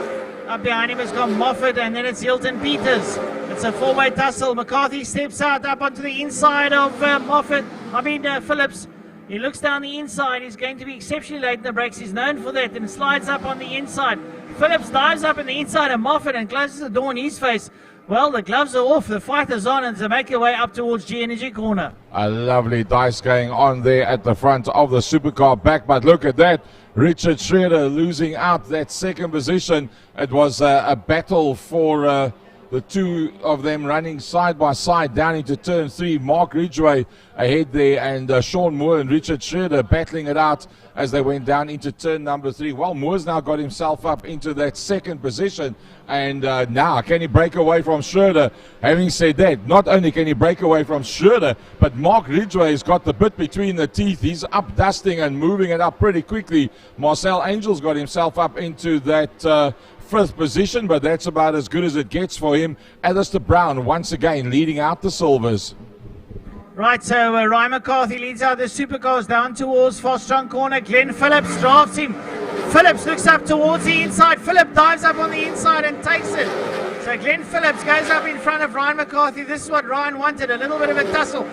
Up behind him has got Moffat, and then it's Hilton Peters. It's a four-way tussle. McCarthy steps out up onto the inside of Phillips. He looks down the inside. He's going to be exceptionally late in the brakes. He's known for that, and slides up on the inside. Phillips dives up in the inside of Moffat and closes the door in his face. Well, the gloves are off, the fight is on, and they make their way up towards G Energy corner. A lovely dice going on there at the front of the supercar back, but look at that. Richard Schroeder losing out that second position. It was a battle for the two of them running side by side down into turn 3. Mark Ridgway ahead there, and Sean Moore and Richard Schroeder battling it out as they went down into turn number 3. Well, Moore's now got himself up into that second position, and now can he break away from Schroeder? Having said that, not only can he break away from Schroeder, but Mark Ridgway has got the bit between the teeth. He's up dusting and moving it up pretty quickly. Marcel Angel's got himself up into that 5th position, but that's about as good as it gets for him. Alistair Brown once again leading out the Silvers. Right, so Ryan McCarthy leads out the supercars down towards Fostron corner. Glenn Phillips drafts him. Phillips looks up towards the inside. Phillips dives up on the inside and takes it. So Glenn Phillips goes up in front of Ryan McCarthy. This is what Ryan wanted, a little bit of a tussle.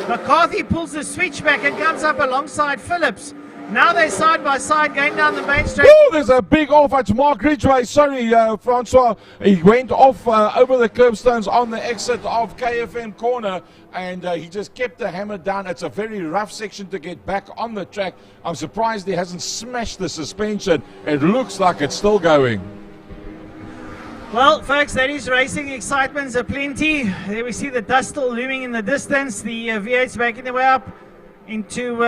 McCarthy pulls the switch back and comes up alongside Phillips. Now they're side by side going down the main straight. Oh, there's a big off. It's Mark Ridgway. Sorry, Francois. He went off over the curbstones on the exit of KFM corner, and he just kept the hammer down. It's a very rough section to get back on the track. I'm surprised he hasn't smashed the suspension. It looks like it's still going. Well, folks, that is racing. Excitement's aplenty. There we see the dust still looming in the distance. The V8's making their way up into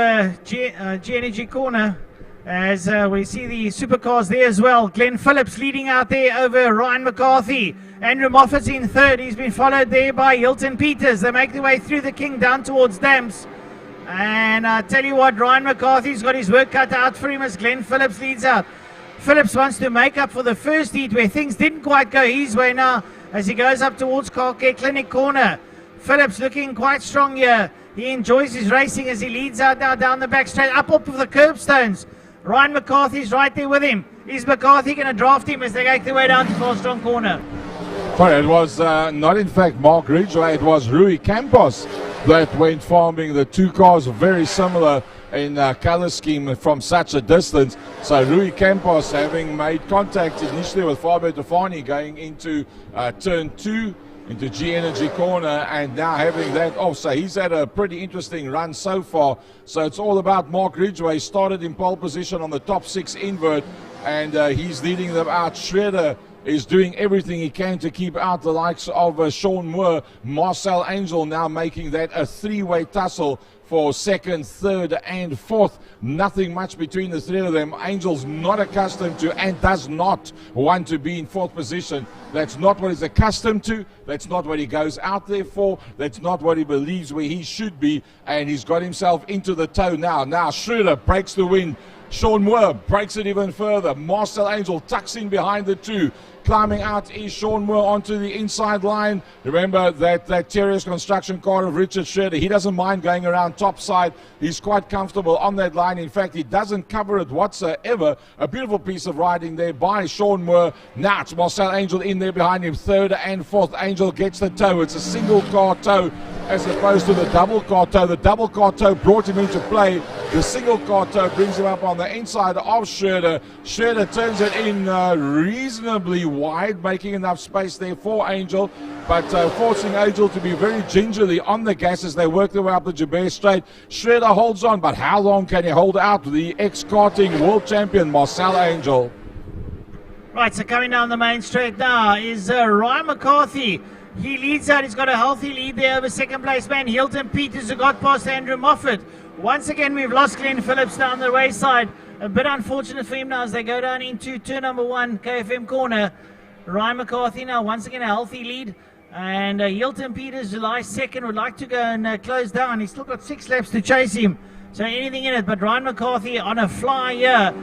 G Energy corner as we see the supercars there as well. Glenn Phillips leading out there over Ryan McCarthy. Andrew Moffat's in 3rd. He's been followed there by Hilton Peters. They make their way through the King down towards Dams. And I tell you what, Ryan McCarthy's got his work cut out for him as Glenn Phillips leads out. Phillips wants to make up for the first heat where things didn't quite go his way now as he goes up towards Car Care Clinic corner. Phillips looking quite strong here. He enjoys his racing as he leads out now down the back straight, up of the curbstones. Ryan McCarthy's right there with him. Is McCarthy going to draft him as they make their way down to Fostron corner? Sorry, it was not in fact Mark Ridgway, it was Rui Campos that went farming. The two cars are very similar in color scheme from such a distance. So Rui Campos having made contact initially with Fabio Defani going into turn 2 into G Energy corner, and now having that off. So he's had a pretty interesting run so far. So it's all about Mark Ridgway. Started in pole position on the top 6 invert, and he's leading them out. Schroeder is doing everything he can to keep out the likes of Sean Moore. Marcel Angel now making that a 3-way tussle for 2nd, 3rd and 4th. Nothing much between the 3 of them. Angel's not accustomed to and does not want to be in 4th position. That's not what he's accustomed to. That's not what he goes out there for. That's not what he believes where he should be. And he's got himself into the toe now. Now Schroeder breaks the wind. Sean Moore breaks it even further. Marcel Angel tucks in behind the 2. Climbing out is Sean Moore onto the inside line. Remember that Terriers construction car of Richard Schroeder. He doesn't mind going around top side. He's quite comfortable on that line. In fact, he doesn't cover it whatsoever. A beautiful piece of riding there by Sean Moore. Now it's Marcel Angel in there behind him. 3rd and 4th. Angel gets the toe. It's a single car toe as opposed to the double car toe. The double car toe brought him into play. The single car toe brings him up on the inside of Schroeder. Schroeder turns it in reasonably wide, making enough space there for Angel, but forcing Angel to be very gingerly on the gas as they work their way up the Joubert Straight. Schroeder holds on, but how long can he hold out? The ex-karting world champion Marcel Angel. Right, so coming down the main straight now is Ryan McCarthy. He leads out. He's got a healthy lead there over second place man Hilton Peters, who got past Andrew Moffat. Once again, we've lost Glenn Phillips down the wayside. A bit unfortunate for him now as they go down into turn number 1, KFM corner. Ryan McCarthy now once again a healthy lead. And Hilton Peters, July 2nd, would like to go and close down. He's still got 6 laps to chase him. So anything in it, but Ryan McCarthy on a fly here.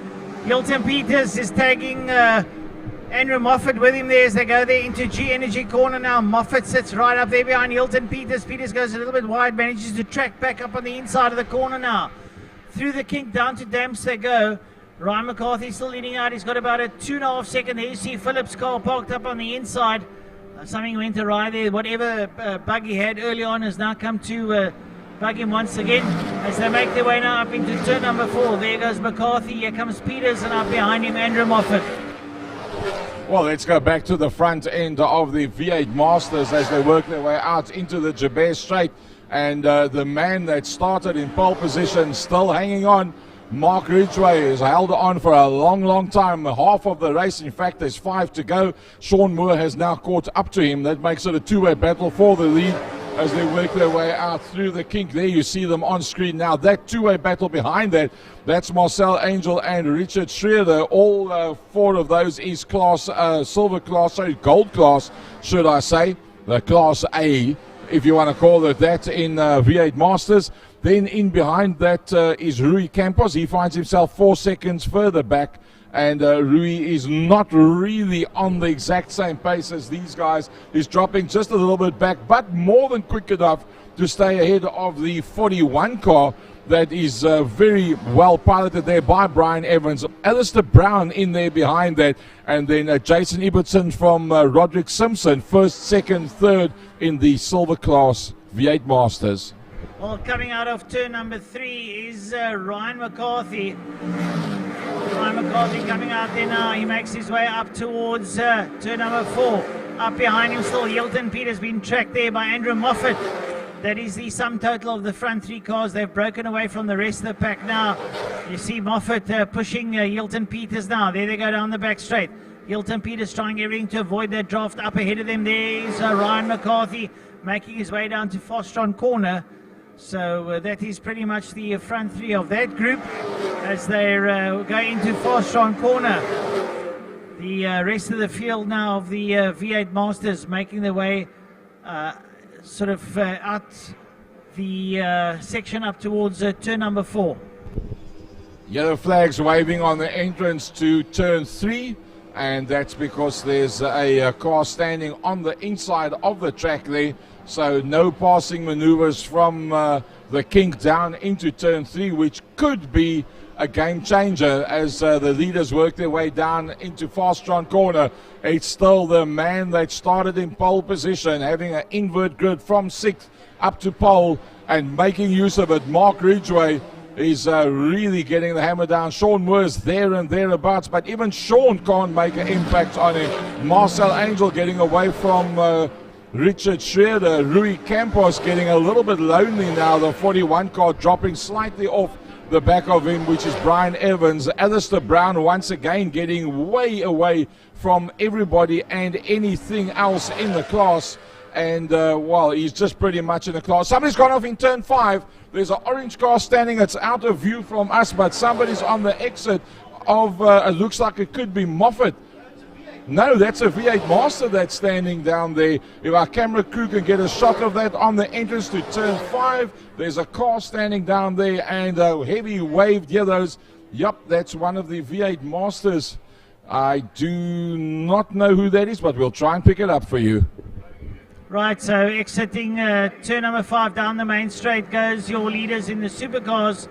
Hilton Peters is tagging Andrew Moffat with him there as they go there into G Energy corner now. Moffat sits right up there behind Hilton Peters. Peters goes a little bit wide, manages to track back up on the inside of the corner now. Through the kink down to Damps they go. Ryan McCarthy still leading out. He's got about a 2.5 second there. You see Phillips' car parked up on the inside. Something went awry there. Whatever bug he had early on has now come to bug him once again as they make their way now up into turn number 4. There goes McCarthy. Here comes Peters, and up behind him Andrew Moffat. Well, let's go back to the front end of the V8 Masters as they work their way out into the Jabez Straight. And the man that started in pole position still hanging on. Mark Ridgway has held on for a long time. Half of the race, in fact, there's 5 to go. Sean Moore has now caught up to him. That makes it a two-way battle for the lead as they work their way out through the kink. There you see them on screen now. That two-way battle behind that, that's Marcel Angel and Richard Schroeder. All 4 of those is class, silver class, sorry, gold class, should I say. The class A, if you want to call it that, in V8 Masters. Then in behind that is Rui Campos. He finds himself 4 seconds further back. And Rui is not really on the exact same pace as these guys. He's dropping just a little bit back, but more than quick enough to stay ahead of the 41 car that is very well piloted there by Brian Evans. Alistair Brown in there behind that. And then Jason Ibbotson from Roderick Simpson, first, second, third in the silver class V8 Masters. Well, coming out of turn number 3 is Ryan McCarthy. Ryan McCarthy coming out there now. He makes his way up towards turn number 4. Up behind him still Hilton Peters, been tracked there by Andrew Moffat. That is the sum total of the front 3 cars. They've broken away from the rest of the pack now. You see Moffat pushing Hilton Peters now. There they go down the back straight. Hilton Peters trying everything to avoid that draft. Up ahead of them there is Ryan McCarthy making his way down to Fostron corner. So that is pretty much the front 3 of that group as they go into Fostron corner. The rest of the field now of the V8 Masters making their way sort of out the section up towards turn number 4. Yellow flags waving on the entrance to turn 3. And that's because there's a car standing on the inside of the track there. So no passing maneuvers from the kink down into turn 3, which could be a game changer as the leaders work their way down into Fastron corner. It's still the man that started in pole position, having an invert grid from 6th up to pole and making use of it. Mark Ridgway is really getting the hammer down. Sean Moore's there and thereabouts, but even Sean can't make an impact on him. Marcel Angel getting away from Richard Schroeder. Rui Campos getting a little bit lonely now. The 41 car dropping slightly off the back of him, which is Brian Evans. Alistair Brown once again getting way away from everybody and anything else in the class. And, well, he's just pretty much in the class. Somebody's gone off in turn 5. There's an orange car standing. It's out of view from us, but somebody's on the exit of, it looks like it could be Moffat. No, that's a V8 Master that's standing down there. If our camera crew can get a shot of that on the entrance to turn 5, there's a car standing down there and heavy waved yellows. Yup, that's one of the V8 Masters. I do not know who that is, but we'll try and pick it up for you. Right, so exiting turn number 5 down the main straight goes your leaders in the supercars.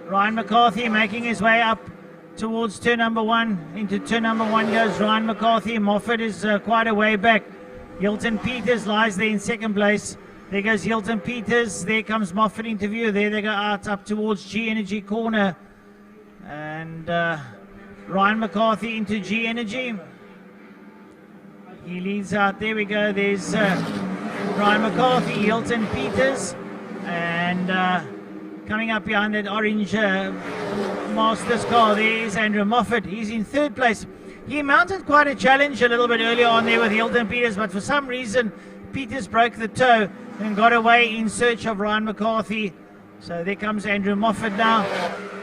Ryan McCarthy making his way up towards turn number 1. Into turn number 1 goes Ryan McCarthy. Moffat is quite a way back. Hilton Peters lies there in second place. There goes Hilton Peters. There comes Moffat into view. There they go out up towards G Energy corner. And Ryan McCarthy into G Energy. He leads out. There we go. There's Ryan McCarthy, Hilton Peters. And coming up behind that orange Masters car, there is Andrew Moffat. He's in third place. He mounted quite a challenge a little bit earlier on there with Hilton Peters, but for some reason Peters broke the toe and got away in search of Ryan McCarthy. So there comes Andrew Moffat now,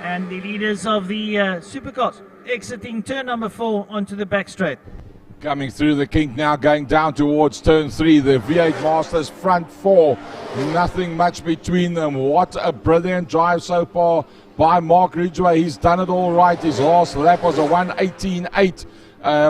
and the leaders of the supercars exiting turn number 4 onto the back straight. Coming through the kink now, going down towards turn 3. The V8 Masters front 4. Nothing much between them. What a brilliant drive so far by Mark Ridgway. He's done it all right. His last lap was a 1:18.8.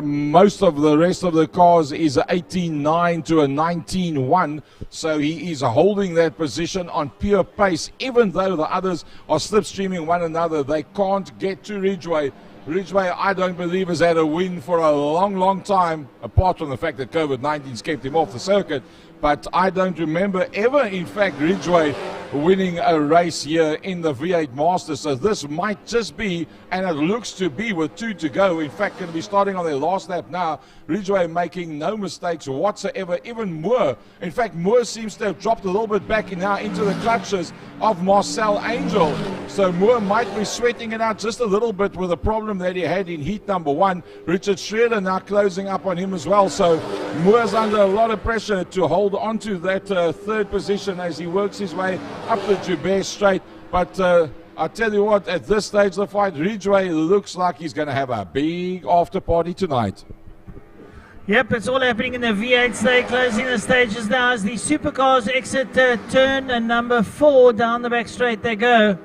Most of the rest of the cars is a 18.9 to a 19.1. So he is holding that position on pure pace. Even though the others are slipstreaming one another, they can't get to Ridgway. Ridgway, I don't believe, has had a win for a long, long time, apart from the fact that COVID-19's kept him off the circuit. But I don't remember ever, in fact, Ridgway winning a race here in the V8 Masters. So this might just be, and it looks to be with 2 to go, in fact, going to be starting on their last lap now. Ridgway making no mistakes whatsoever, even Moore. In fact, Moore seems to have dropped a little bit back now into the clutches of Marcel Angel. So Moore might be sweating it out just a little bit with the problem that he had in heat number 1. Richard Schroeder now closing up on him as well. So Moore's under a lot of pressure to hold on to that third position as he works his way up the Joubert straight. But I tell you what, at this stage of the fight, Ridgway looks like he's going to have a big after party tonight. Yep, it's all happening in the V8 stage, closing the stages now as the supercars exit turn number 4 down the back straight they go.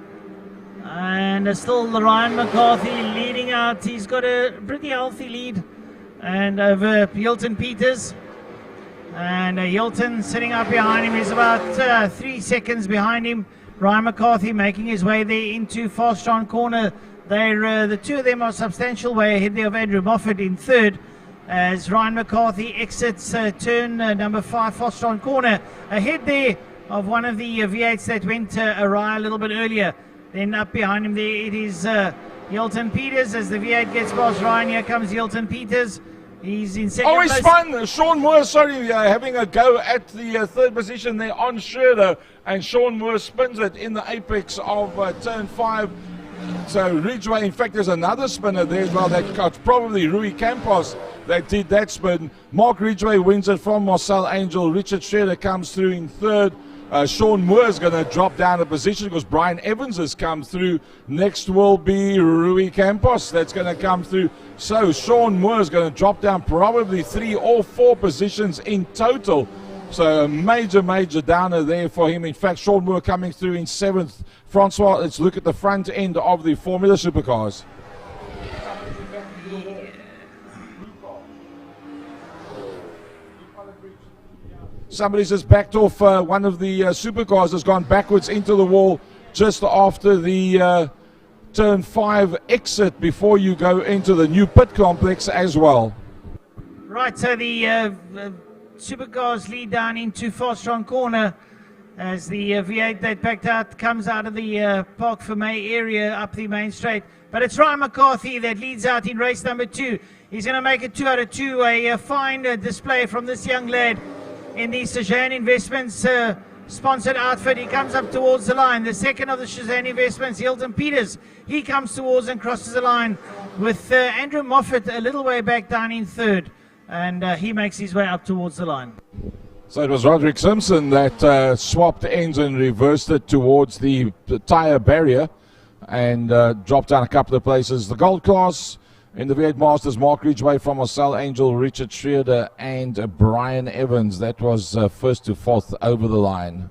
And still Ryan McCarthy leading out. He's got a pretty healthy lead and over Hilton Peters. And Hilton sitting up behind him is about 3 seconds behind him. Ryan McCarthy making his way there into Fastron corner. The two of them are substantial way ahead there of Andrew Moffat in third, as Ryan McCarthy exits turn number 5 Fastron corner. Ahead there of one of the V8s that went awry a little bit earlier. Then up behind him there it is Hilton Peters as the V8 gets past Ryan. Here comes Hilton Peters. He's in second place. He's spun. Sean Moore, having a go at the third position there on Schroeder. And Sean Moore spins it in the apex of turn 5. So Ridgway, in fact, there's another spinner there as well. That's probably Rui Campos that did that spin. Mark Ridgway wins it from Marcel Angel. Richard Schroeder comes through in third. Sean Moore is going to drop down a position because Brian Evans has come through. Next will be Rui Campos that's going to come through. So Sean Moore is going to drop down probably 3 or 4 positions in total. So a major downer there for him. In fact, Sean Moore coming through in 7th. Francois, let's look at the front end of the Formula Supercars. Somebody's just backed off. One of the supercars has gone backwards into the wall just after the turn 5 exit before you go into the new pit complex as well. Right, so the supercars lead down into Fastron corner as the V8 that backed out comes out of the Park Fermé area up the main straight. But it's Ryan McCarthy that leads out in race number 2. He's going to make it 2 out of 2. A fine display from this young lad in the Suzanne Investments sponsored outfit. He comes up towards the line. The second of the Suzanne Investments, Hilton Peters, he comes towards and crosses the line with Andrew Moffat a little way back down in third, and he makes his way up towards the line. So it was Roderick Simpson that swapped ends and reversed it towards the tyre barrier and dropped down a couple of places. The gold class in the V8 Masters, Mark Ridgway from Marcel Angel, Richard Schroeder and Brian Evans. That was 1st to 4th over the line.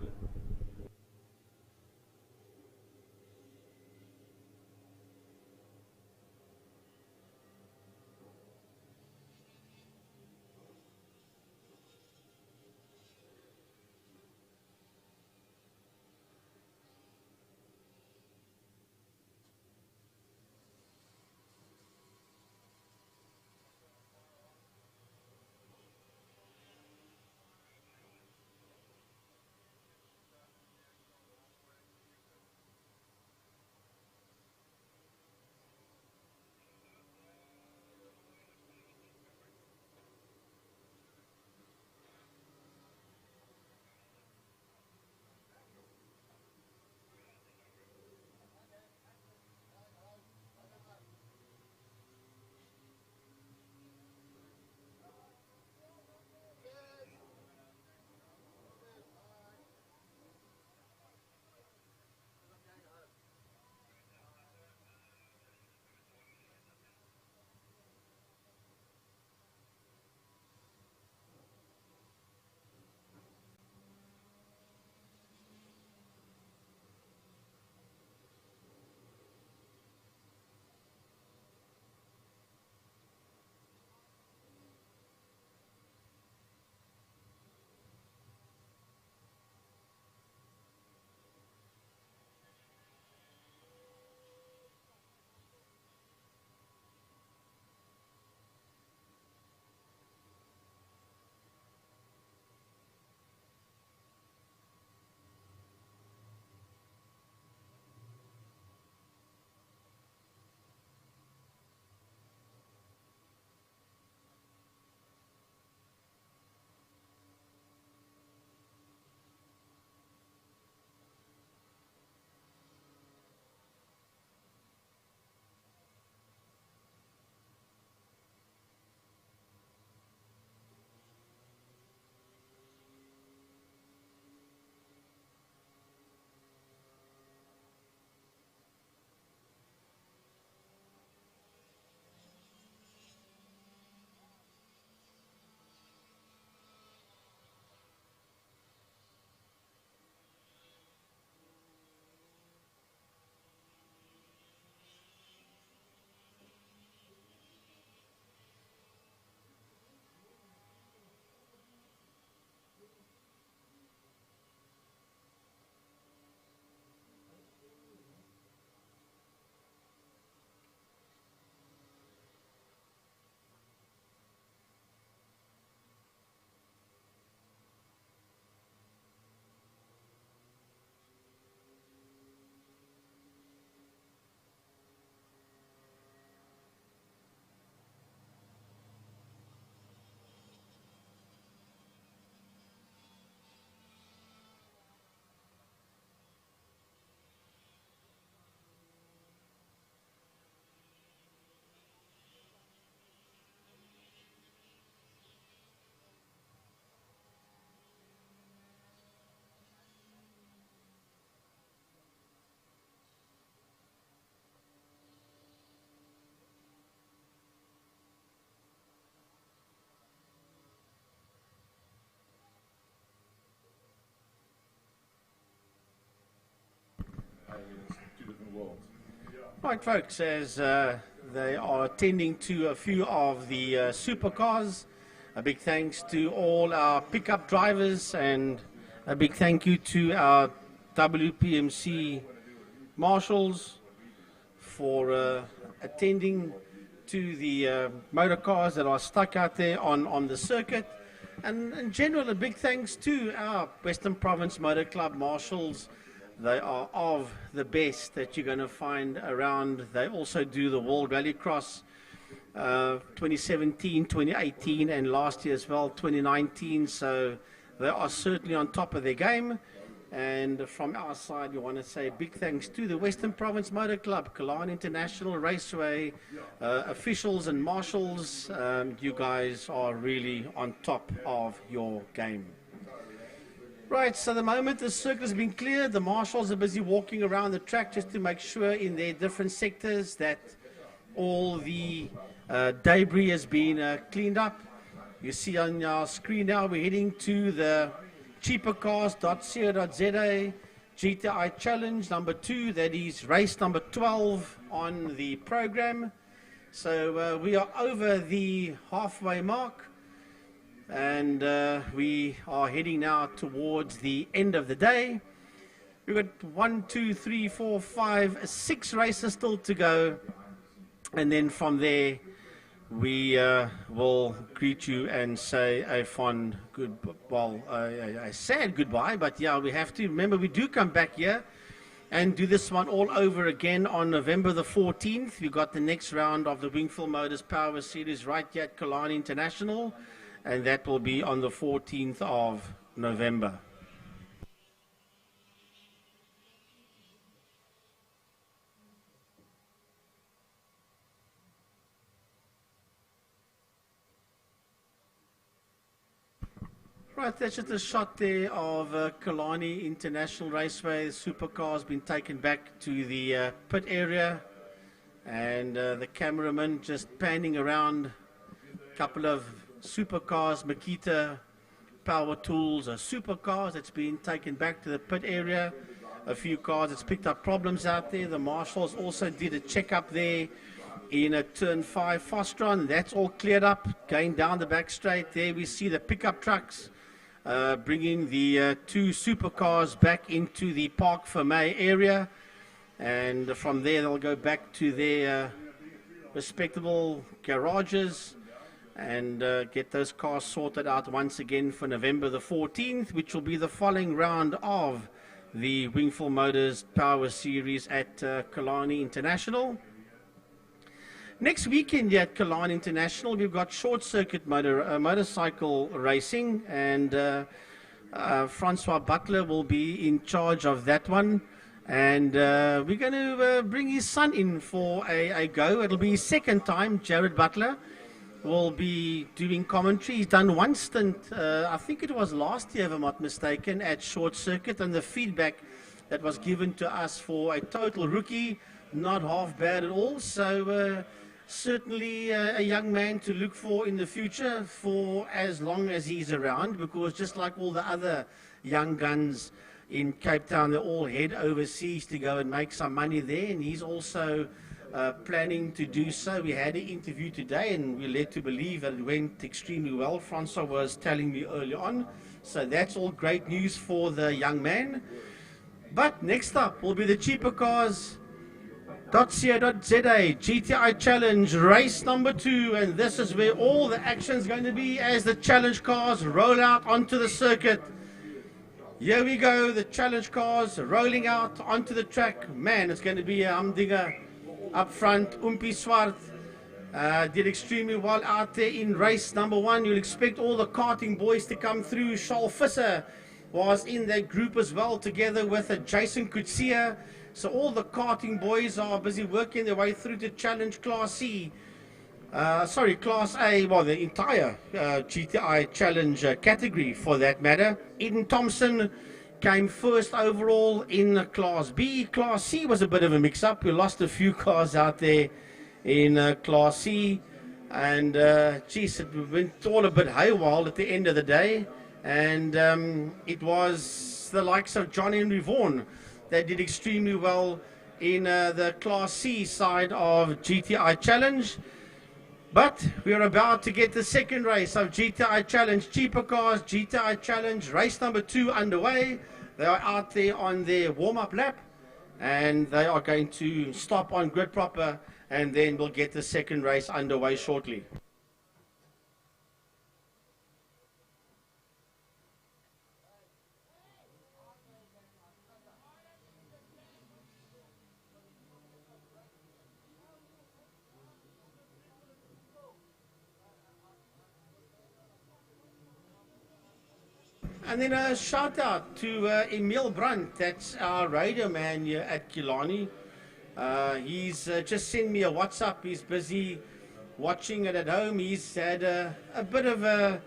Two different worlds. Right, folks, as they are attending to a few of the supercars, a big thanks to all our pickup drivers and a big thank you to our WPMC marshals for attending to the motor cars that are stuck out there on the circuit. And in general, a big thanks to our Western Province Motor Club marshals. They are of the best that you're going to find around. They also do the World Rallycross 2017, 2018, and last year as well, 2019. So they are certainly on top of their game. And from our side, we want to say big thanks to the Western Province Motor Club, Killarney International Raceway, officials and marshals. You guys are really on top of your game. Right, so the moment the circuit has been cleared, the marshals are busy walking around the track just to make sure in their different sectors that all the debris has been cleaned up. You see on our screen now, we're heading to the cheapercars.co.za GTI Challenge number 2. That is race number 12 on the program. So we are over the halfway mark, and we are heading now towards the end of the day. We've got 1, 2, 3, 4, 5, 6 races still to go, and then from there we will greet you and say a fond a sad goodbye. But yeah, we have to remember we do come back here and do this one all over again on November the 14th. We've got the next round of the Wingfield Motors Power Series right here at Killarney International, and that will be on the 14th of November. Right, that's just a shot there of Killarney International Raceway. The supercar's been taken back to the pit area, and the cameraman just panning around. A couple of supercars, Makita Power Tools supercars that's been taken back to the pit area. A few cars that's picked up problems out there. The marshals also did a checkup there in a turn 5 Fostron. That's all cleared up. Going down the back straight there, we see the pickup trucks bringing the 2 supercars back into the Park Fermé area, and from there they'll go back to their respectable garages and get those cars sorted out once again for November the 14th, which will be the following round of the Wingfield Motors Power Series at Killarney International. Next weekend at Killarney International, we've got short circuit motorcycle racing, and Francois Butler will be in charge of that one. And we're going to bring his son in for a go. It'll be his second time. Jared Butler will be doing commentary. He's done one stint, I think it was last year, if I'm not mistaken, at short circuit, and the feedback that was given to us for a total rookie, not half bad at all. So certainly a young man to look for in the future for as long as he's around, because just like all the other young guns in Cape Town, they all head overseas to go and make some money there, and he's also planning to do so. We had an interview today and we're led to believe that it went extremely well. Francois was telling me early on, so that's all great news for the young man. But next up will be the cheapercars.co.za GTI Challenge race number 2, and this is where all the action is going to be as the challenge cars roll out onto the circuit. Here we go, the challenge cars rolling out onto the track. Man, it's going to be a humdinger up front. Umpi Swart did extremely well out there in race number 1. You'll expect all the karting boys to come through. Charles Visser was in that group as well, together with Jason Kutsia. So all the karting boys are busy working their way through to challenge Class C. Class A, well, the entire GTI Challenge category for that matter. Eden Thompson came first overall in Class B. Class C was a bit of a mix-up. We lost a few cars out there in Class C. And, geez, it went all a bit haywire at the end of the day. And it was the likes of John Henry Vaughan They did extremely well in the Class C side of GTI Challenge. But we're about to get the second race of GTI Challenge Cheaper Cars, GTI Challenge race number 2 underway. They are out there on their warm-up lap, and they are going to stop on grid proper, and then we'll get the second race underway shortly. And then a shout out to Emil Brandt, that's our radio man here at Killarney. He's just sent me a WhatsApp. He's busy watching it at home. He's had a bit of a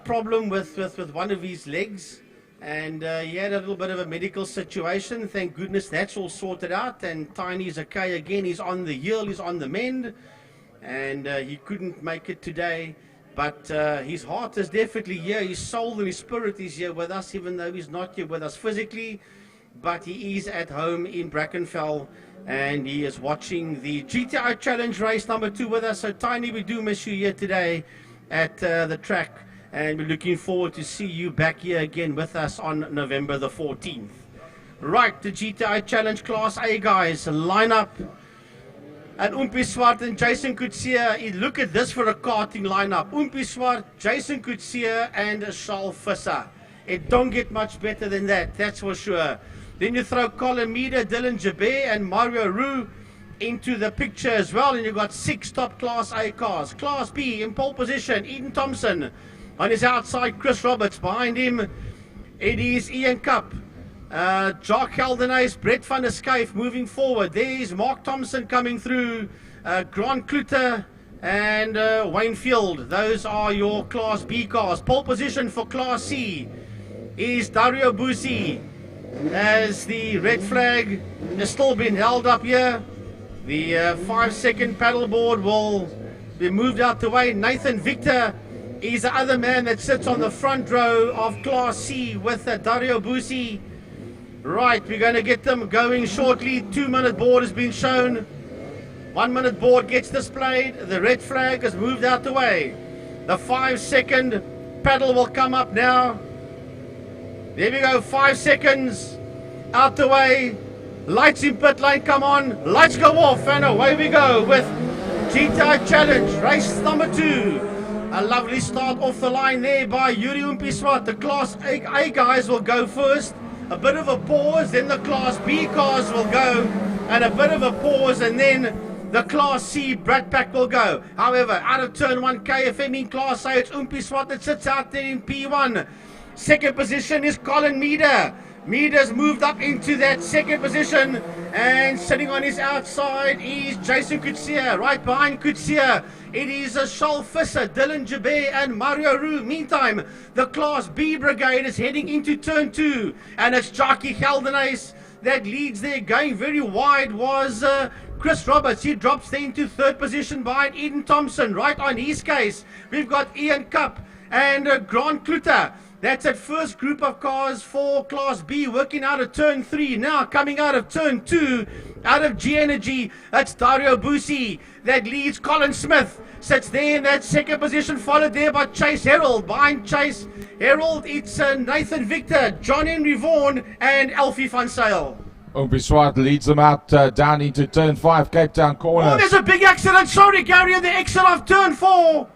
problem with one of his legs, and he had a little bit of a medical situation. Thank goodness that's all sorted out, and Tiny's okay again. He's on the heel, he's on the mend, and he couldn't make it today. But his heart is definitely here, his soul and his spirit is here with us, even though he's not here with us physically. But he is at home in Brackenfell, and he is watching the GTI Challenge race number 2 with us. So Tiny, we do miss you here today at the track, and we're looking forward to see you back here again with us on November the 14th. Right, the GTI Challenge Class A guys, line up. And Oompie Swart and Jason Coetzee, look at this for a karting lineup. Oompie Swart, Jason Coetzee, and Charles Visser. It don't get much better than that, that's for sure. Then you throw Colin Meader, Dylan Jabé, and Mario Roux into the picture as well, and you've got 6 top Class A cars. Class B in pole position, Eden Thompson. On his outside, Chris Roberts. Behind him, it is Ian Cup. Jock Geldenhuys, Brett van der Skyf moving forward. There's Mark Thompson coming through, Grant Kluter and Wayne Field. Those are your Class B cars. Pole position for Class C is Dario Busi, as the red flag has still been held up here. The 5-second paddleboard will be moved out the way. Nathan Victor is the other man that sits on the front row of Class C with Dario Busi. Right, we're going to get them going shortly. 2-minute board has been shown. 1-minute board gets displayed. The red flag has moved out the way. The 5-second paddle will come up now. There we go, 5 seconds out the way. Lights in pit lane come on. Lights go off, and away we go with GTI Challenge race number 2. A lovely start off the line there by Yuri Oompie Swart. The Class A guys will go first. A bit of a pause, then the Class B cars will go, and a bit of a pause, and then the Class C Brat Pack will go. However, out of turn 1 KFM in Class A, it's Oompie Swart that sits out there in P1. Second position is Colin Meader. Meader's moved up into that second position, and sitting on his outside is Jason Coetzee. Right behind Coetzee, it is Charles Visser, Dylan Jabé, and Mario Roux. Meantime, the Class B brigade is heading into turn 2, and it's Jockey Geldenhuys that leads there. Going very wide was Chris Roberts. He drops there into third position behind Eden Thompson. Right on his case, we've got Ian Cup and Grant Kluter. That's that first group of cars for Class B working out of turn 3. Now coming out of turn 2, out of G-Energy, that's Dario Busi that leads. Colin Smith sits there in that second position, followed there by Chase Herald. Behind Chase Herald, it's Nathan Victor, John Henry Vaughan, and Alfie van Sale. Oompie Swart leads them out down into turn 5, Cape Town corner. Oh, there's a big accident. Sorry, Gary, at the exit of turn 4.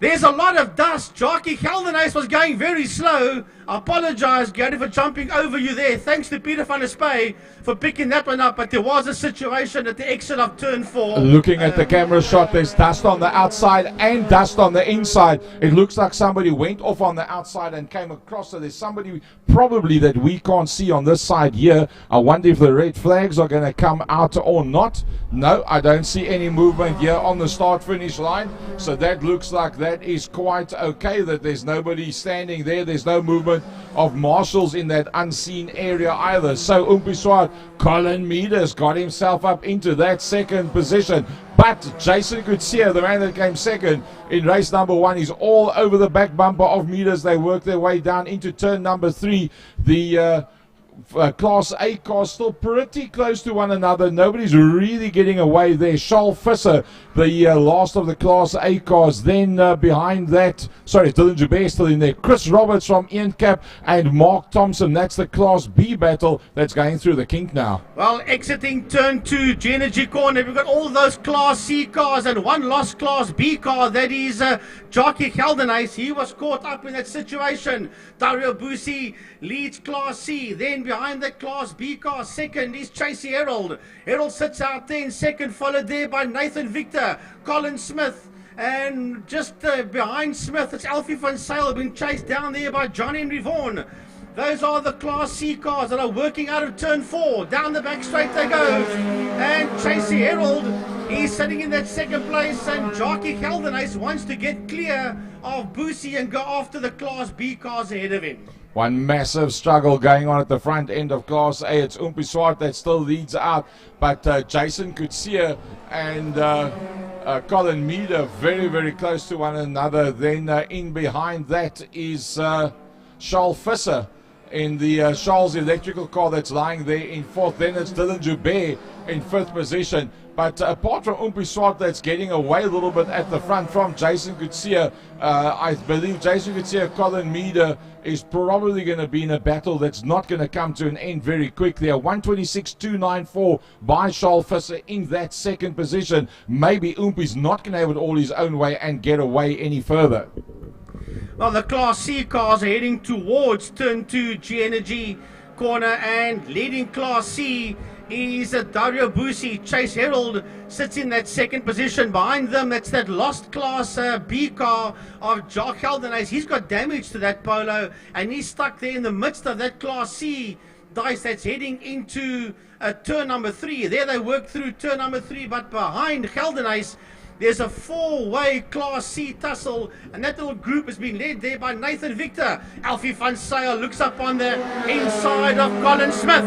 There's a lot of dust. Jockey Geldenhuys was going very slow. I apologize, Gary, for jumping over you there. Thanks to Peter van der Spey for picking that one up. But there was a situation at the exit of turn 4. Looking at the camera shot, there's dust on the outside and dust on the inside. It looks like somebody went off on the outside and came across. So there's somebody probably that we can't see on this side here. I wonder if the red flags are going to come out or not. No, I don't see any movement here on the start-finish line. So that looks like that is quite okay, that there's nobody standing there. There's no movement of marshals in that unseen area either. So Oompie Swart, Colin Meader's got himself up into that second position. But Jason Coetzee, the man that came second in race number 1, is all over the back bumper of Meader's. They work their way down into turn number 3. The Class A cars still pretty close to one another. Nobody's really getting away there. Charles Visser, the last of the Class A cars. Then behind that, sorry, Dylan Joubert still in there. Chris Roberts from Ian Cap and Mark Thompson. That's the Class B battle that's going through the kink now. Well, exiting turn 2, G-Energy corner. We've got all those Class C cars and one lost Class B car. That is Jockey Geldenhuis. He was caught up in that situation. Dario Busi leads Class C. Then behind that Class B car, second is Chasey Herald. Herald sits out there in second, followed there by Nathan Victor, Colin Smith. And just behind Smith, it's Alfie van Sale, being chased down there by John Henry Vaughan. Those are the Class C cars that are working out of turn 4. Down the back straight they go. And Chasey Herald, he's sitting in that second place. And Jockey Geldenhuis wants to get clear of Boosie and go after the Class B cars ahead of him. One massive struggle going on at the front end of Class A. It's Umpi Swart that still leads out. But Jason Kutsia and Colin Meader very, very close to one another. Then in behind that is Charles Visser in the Charles electrical car that's lying there in fourth. Then it's Dylan Joubert in fifth position. But apart from Umpi Swart that's getting away a little bit at the front from Jason Kutsia, I believe Jason Kutsia, Colin Meader is probably going to be in a battle that's not going to come to an end very quickly. A 126.294 by Charles Visser in that second position. Maybe Umpi's not going to have it all his own way and get away any further. Well, the Class C cars are heading towards turn 2, G-Energy corner, and leading Class C is Dario Busi. Chase Herald sits in that second position. Behind them, that's that lost Class B car of Jock Geldenhuis. He's got damage to that polo, and he's stuck there in the midst of that Class C dice that's heading into turn number 3. There they work through turn number 3, but behind Geldenhuis, there's a 4-way Class C tussle, and that little group has been led there by Nathan Victor. Alfie van Sale looks up on the inside of Colin Smith.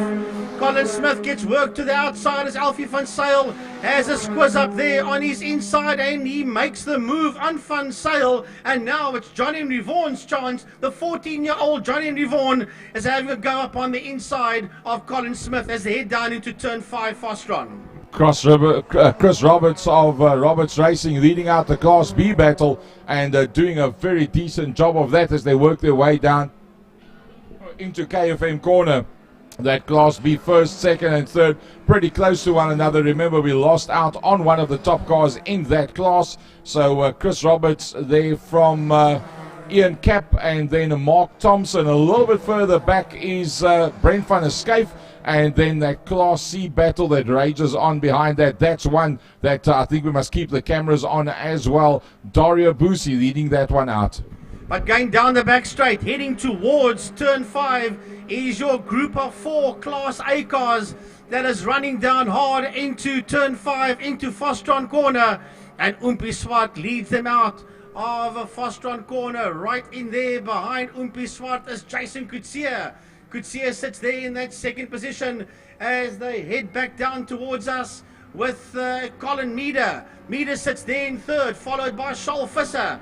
Colin Smith gets work to the outside as Alfie van Sale has a squiz up there on his inside, and he makes the move on Van Sale. And now it's John Henry Vaughan's chance. The 14-year-old John Henry Vaughan is having a go up on the inside of Colin Smith as they head down into turn 5 Fostron. Chris Roberts of Roberts Racing leading out the Class B battle and doing a very decent job of that as they work their way down into KFM corner. That Class B first, second and third pretty close to one another. Remember, we lost out on one of the top cars in that class. So Chris Roberts there from Ian Cap, and then Mark Thompson. A little bit further back is Brent van der Schyff. And then that Class C battle that rages on behind that. That's one that I think we must keep the cameras on as well. Dario Busi leading that one out. But going down the back straight, heading towards turn 5, is your group of 4 Class A cars that is running down hard into turn 5, into Fostron corner. And Umpi Swart leads them out of a Fostron corner. Right in there behind Umpi Swart is Jason Kutsia. Kutsia sits there in that second position as they head back down towards us with Colin Meader. Meader sits there in third, followed by Charles Visser.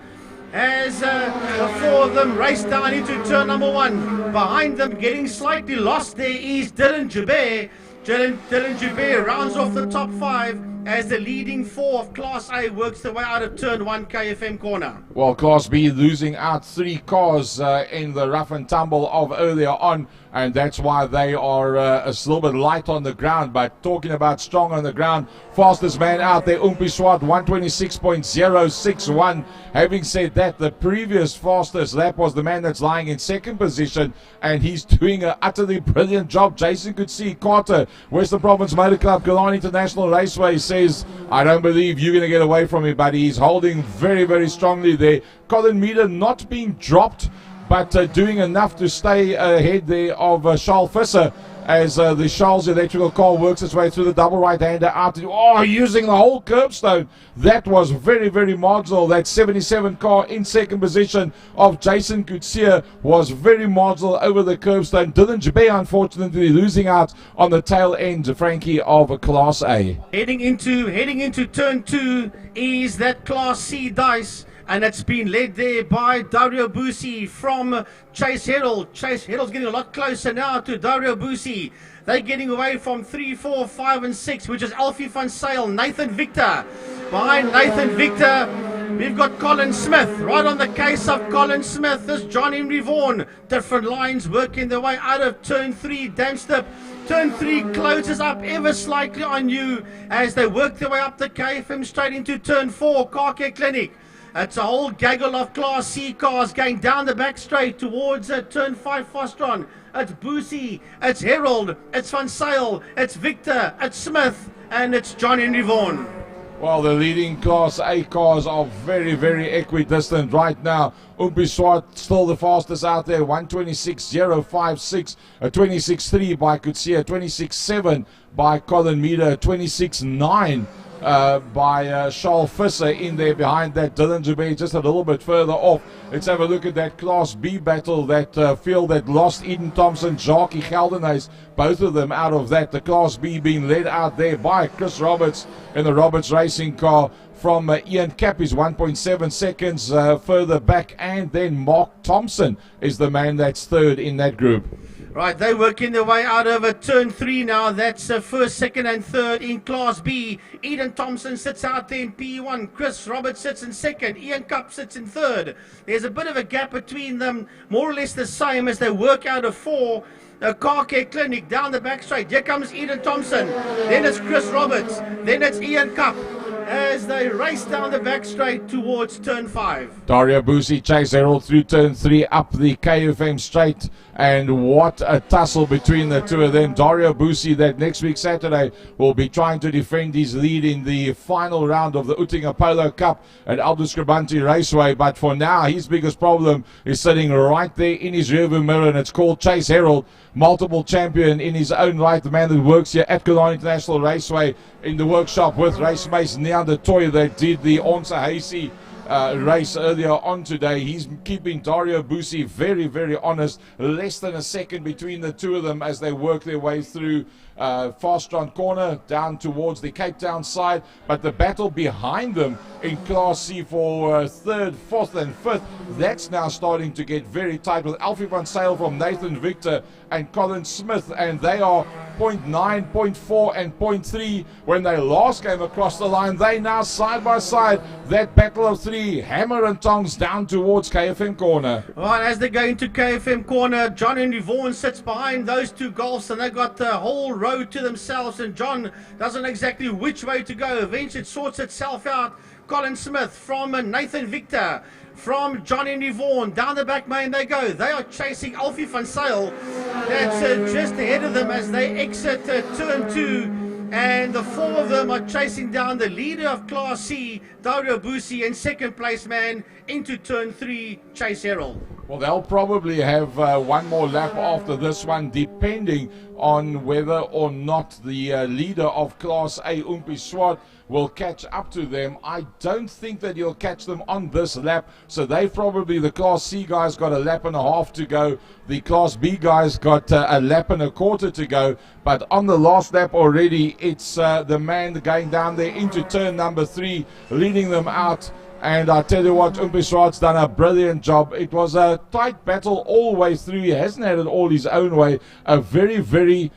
As the 4 of them race down into turn number 1. Behind them, getting slightly lost there is Dylan Joubert. Dylan Joubert rounds off the top 5 as the leading 4 of Class A works their way out of turn 1 KFM corner. Well, Class B losing out 3 cars in the rough and tumble of earlier on, and that's why they are a little bit light on the ground. But talking about strong on the ground, fastest man out there, Umpi Swart, 126.061. Having said that, the previous fastest lap was the man that's lying in second position, and he's doing an utterly brilliant job. Jason Kutsia, Carter, Western Province Motor Club, Killarney International Raceway, says, I don't believe you're going to get away from me, but he's holding very, very strongly there. Colin Meader not being dropped, but doing enough to stay ahead there of Charles Visser as the Charles electrical car works its way through the double right-hander out. Using the whole curbstone. That was very, very marginal. That 77 car in second position of Jason Kutsia was very marginal over the curbstone. Dylan Joubert, unfortunately, losing out on the tail end, Frankie, of Class A. Heading into turn 2 is that Class C dice. And it's been led there by Dario Busi from Chase Herald. Chase Herald's getting a lot closer now to Dario Busi. They're getting away from 3, 4, 5 and 6, which is Alfie van Sale, Nathan Victor. Behind Nathan Victor, we've got Colin Smith. Right on the case of Colin Smith is John Henry Vaughan. Different lines working their way out of turn 3, Damstip. Turn 3 closes up ever slightly on you as they work their way up the KFM straight into turn 4, Car Care Clinic. It's a whole gaggle of Class C cars going down the back straight towards turn 5, Fostron. It's Boosie, it's Herald, it's Van Sale, it's Victor, it's Smith, and it's John Henry Vaughan. Well, the leading Class A cars are very, very equidistant right now. Umpi Swart still the fastest out there, 126.056, a 26.3 by Kutsia, 26.7 by Colin Meader, 26.9 by Charles Visser in there behind that. Dylan Joubert just a little bit further off. Let's have a look at that Class B battle, that field that lost Eden Thompson, Jacques Geldenhuis, both of them out of that. The Class B being led out there by Chris Roberts in the Roberts racing car from Ian Cap is 1.7 seconds further back, and then Mark Thompson is the man that's third in that group. Right, they're working their way out of turn 3 now. That's first, second and third in Class B. Eden Thompson sits out there in P1. Chris Roberts sits in second. Ian Cup sits in third. There's a bit of a gap between them, more or less the same as they work out of 4. Car Care Clinic down the back straight. Here comes Eden Thompson. Then it's Chris Roberts. Then it's Ian Cup as they race down the back straight towards turn 5. Dario Busi, Chase Herald through turn 3 up the KFM straight, and what a tussle between the two of them. Dario Busi, that next week Saturday will be trying to defend his lead in the final round of the Utinga Polo Cup at Aldous Grabanti Raceway, but for now his biggest problem is sitting right there in his rearview mirror, and it's called Chase Herald, multiple champion in his own right, the man that works here at Killarney International Raceway in the workshop with race mates Neon de Toy that did the Onsa Hasey race earlier on today. He's keeping Dario Busi very, very honest. Less than a second between the two of them as they work their way through Fastron Corner down towards the Cape Town side. But the battle behind them in Class C for third, fourth and fifth, that's now starting to get very tight with Alfie van Sale from Nathan Victor and Colin Smith, and they are 0.9, 0.4 and 0.3 when they last came across the line. They now side by side, that battle of 3, hammer and tongs down towards KFM Corner. Right, as they go into KFM Corner, John Henry Vaughan sits behind those two Golfs, and they've got the whole road to themselves, and John doesn't know exactly which way to go. Eventually it sorts itself out. Colin Smith from Nathan Victor, from John Henry Vaughan, down the back main they go. They are chasing Alfie van Sale. That's just ahead of them as they exit turn 2. And the 4 of them are chasing down the leader of Class C, Dario Busi, and second place man into turn 3, Chase Herald. Well, they'll probably have one more lap after this one, depending on whether or not the leader of Class A, Umpi Swart, will catch up to them. I don't think that he'll catch them on this lap, so they probably, the Class C guys got a lap and a half to go, the Class B guys got a lap and a quarter to go, but on the last lap already, it's the man going down there into turn number 3, leading them out. And I tell you what, Umpi Swart's done a brilliant job. It was a tight battle all the way through. He hasn't had it all his own way. A very, very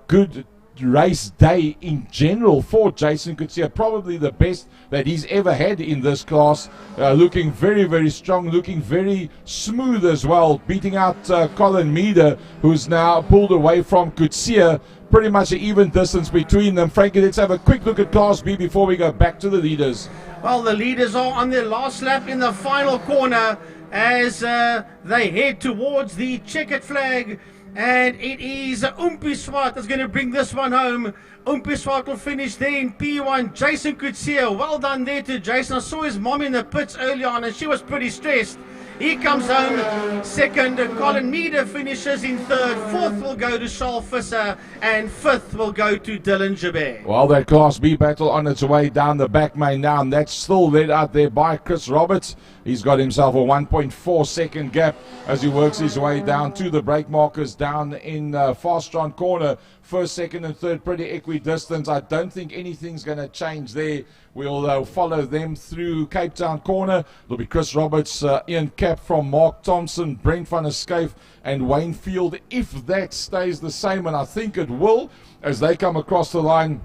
good race day in general for Jason Kutsia. Probably the best that he's ever had in this class. Looking very, very strong, looking very smooth as well. Beating out Colin Meader, who's now pulled away from Kutsia. Pretty much an even distance between them. Frankie, let's have a quick look at Class B before we go back to the leaders. Well, the leaders are on their last lap in the final corner as they head towards the checkered flag. And it is Umpi Swart that's going to bring this one home. Umpi Swart will finish there in P1. Jason Kutsia, well done there to Jason. I saw his mom in the pits early on and she was pretty stressed. He comes home second. Colin Meader finishes in third. Fourth will go to Charles Visser, and fifth will go to Dylan Joubert. Well, that Class B battle on its way down the back main now, and that's still led out there by Chris Roberts. He's got himself a 1.4 second gap as he works his way down to the brake markers down in Fastron Corner First, second, and third pretty equidistant. I don't think anything's going to change there. We'll follow them through Cape Town corner. It'll be Chris Roberts, Ian Cap from Mark Thompson, Brent van der Schyff, and Wayne Field. If that stays the same, and I think it will, as they come across the line.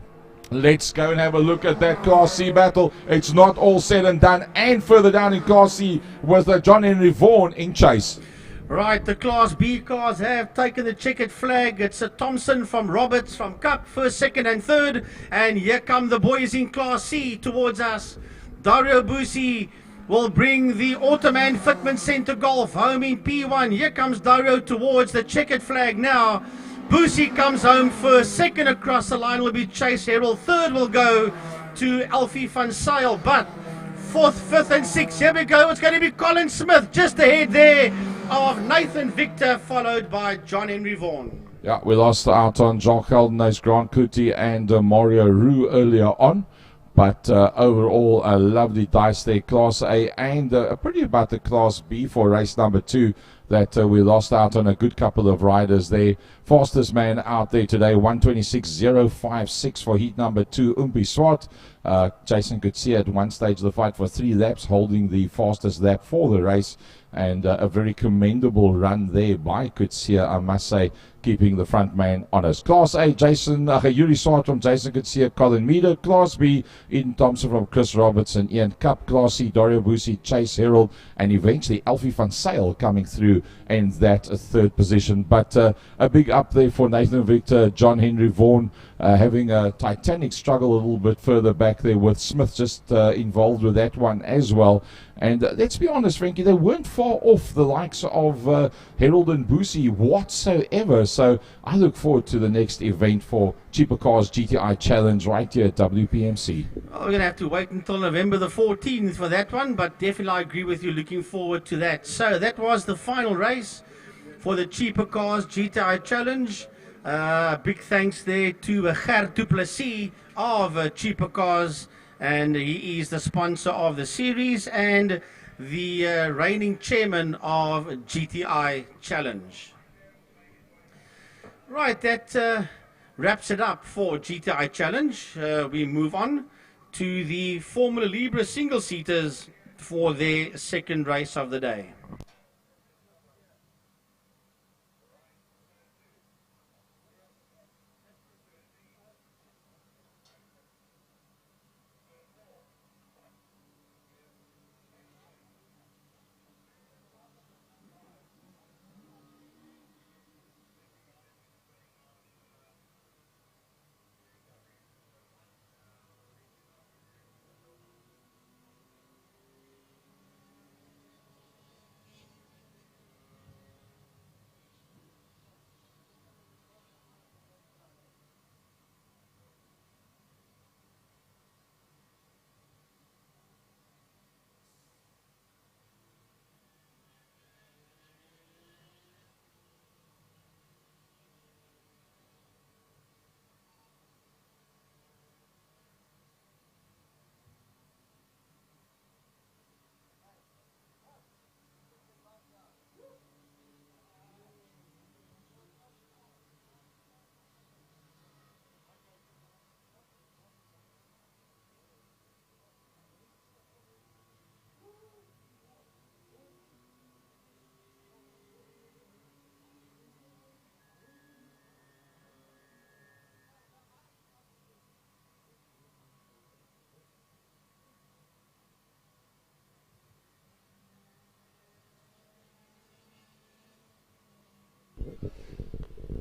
Let's go and have a look at that Class C battle. It's not all said and done. And further down in Class C with John Henry Vaughan in chase. Right, the Class B cars have taken the checkered flag. It's a Thompson from Roberts from Cup, first, second and third. And here come the boys in Class C towards us. Dario Busi will bring the Automan Fitment Centre Golf home in P1. Here comes Dario towards the checkered flag now. Busi comes home first, second across the line will be Chase Herald, third will go to Alfie van Zyl, but fourth, fifth and sixth, here we go, it's going to be Colin Smith just ahead there of Nathan Victor, followed by John Henry Vaughan. Yeah, we lost out on Jacques Geldenhuis, Grant Kuti and Mario Roux earlier on. But overall, a lovely dice there, Class A, and pretty about the Class B for race number 2 that we lost out on a good couple of riders there. Fastest man out there today, 126.056 for heat number 2, Umpi Swart. Jason Coetzee at one stage of the fight for 3 laps, holding the fastest lap for the race. And a very commendable run there by Coetzee, I must say, keeping the front man honest. Class A, Yuri Swart from Jason Coetzee, Colin Meader. Class B, Eden Thompson from Chris Robertson, Ian Cup. Class C, Dario Busi, Chase Herald, and eventually Alfie van Zyl coming through in that third position. But a big up there for Nathan Victor, John Henry Vaughan, having a titanic struggle a little bit further back there with Smith just involved with that one as well. And let's be honest, Frankie, they weren't far off the likes of Herald and Busi whatsoever. So I look forward to the next event for Cheaper Cars GTI Challenge right here at WPMC. Well, we're going to have to wait until November the 14th for that one, but definitely I agree with you, looking forward to that. So that was the final race for the Cheaper Cars GTI Challenge. Big thanks there to Gert du Plessis of Cheaper Cars, and he is the sponsor of the series and the reigning chairman of GTI Challenge. Right, that wraps it up for GTI Challenge. We move on to the Formula Libre single-seaters for their second race of the day.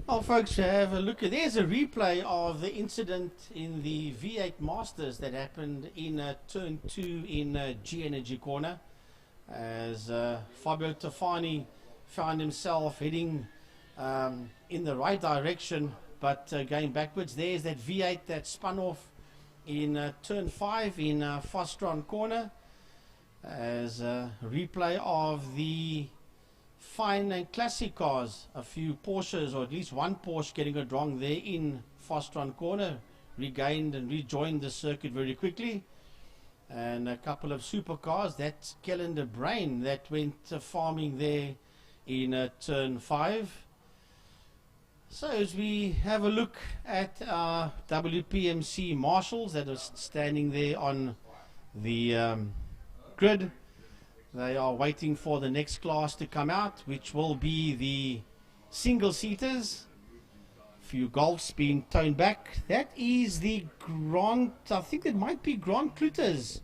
Well, folks, have a look. There's a replay of the incident in the V8 Masters that happened in turn 2 in G Energy corner, as Fabio Tofani found himself heading in the right direction, but going backwards. There's that V8 that spun off in turn 5 in Fostron corner, as a replay of the fine and classic cars, a few Porsches, or at least one Porsche getting it wrong there in Fostron corner, regained and rejoined the circuit very quickly, and a couple of supercars. That's Calendar Brain that went farming there in turn 5. So as we have a look at our WPMC marshals that are standing there on the grid, they are waiting for the next class to come out, which will be the single-seaters. Few golfs being toned back. That is the Grand, I think it might be Grand Cluters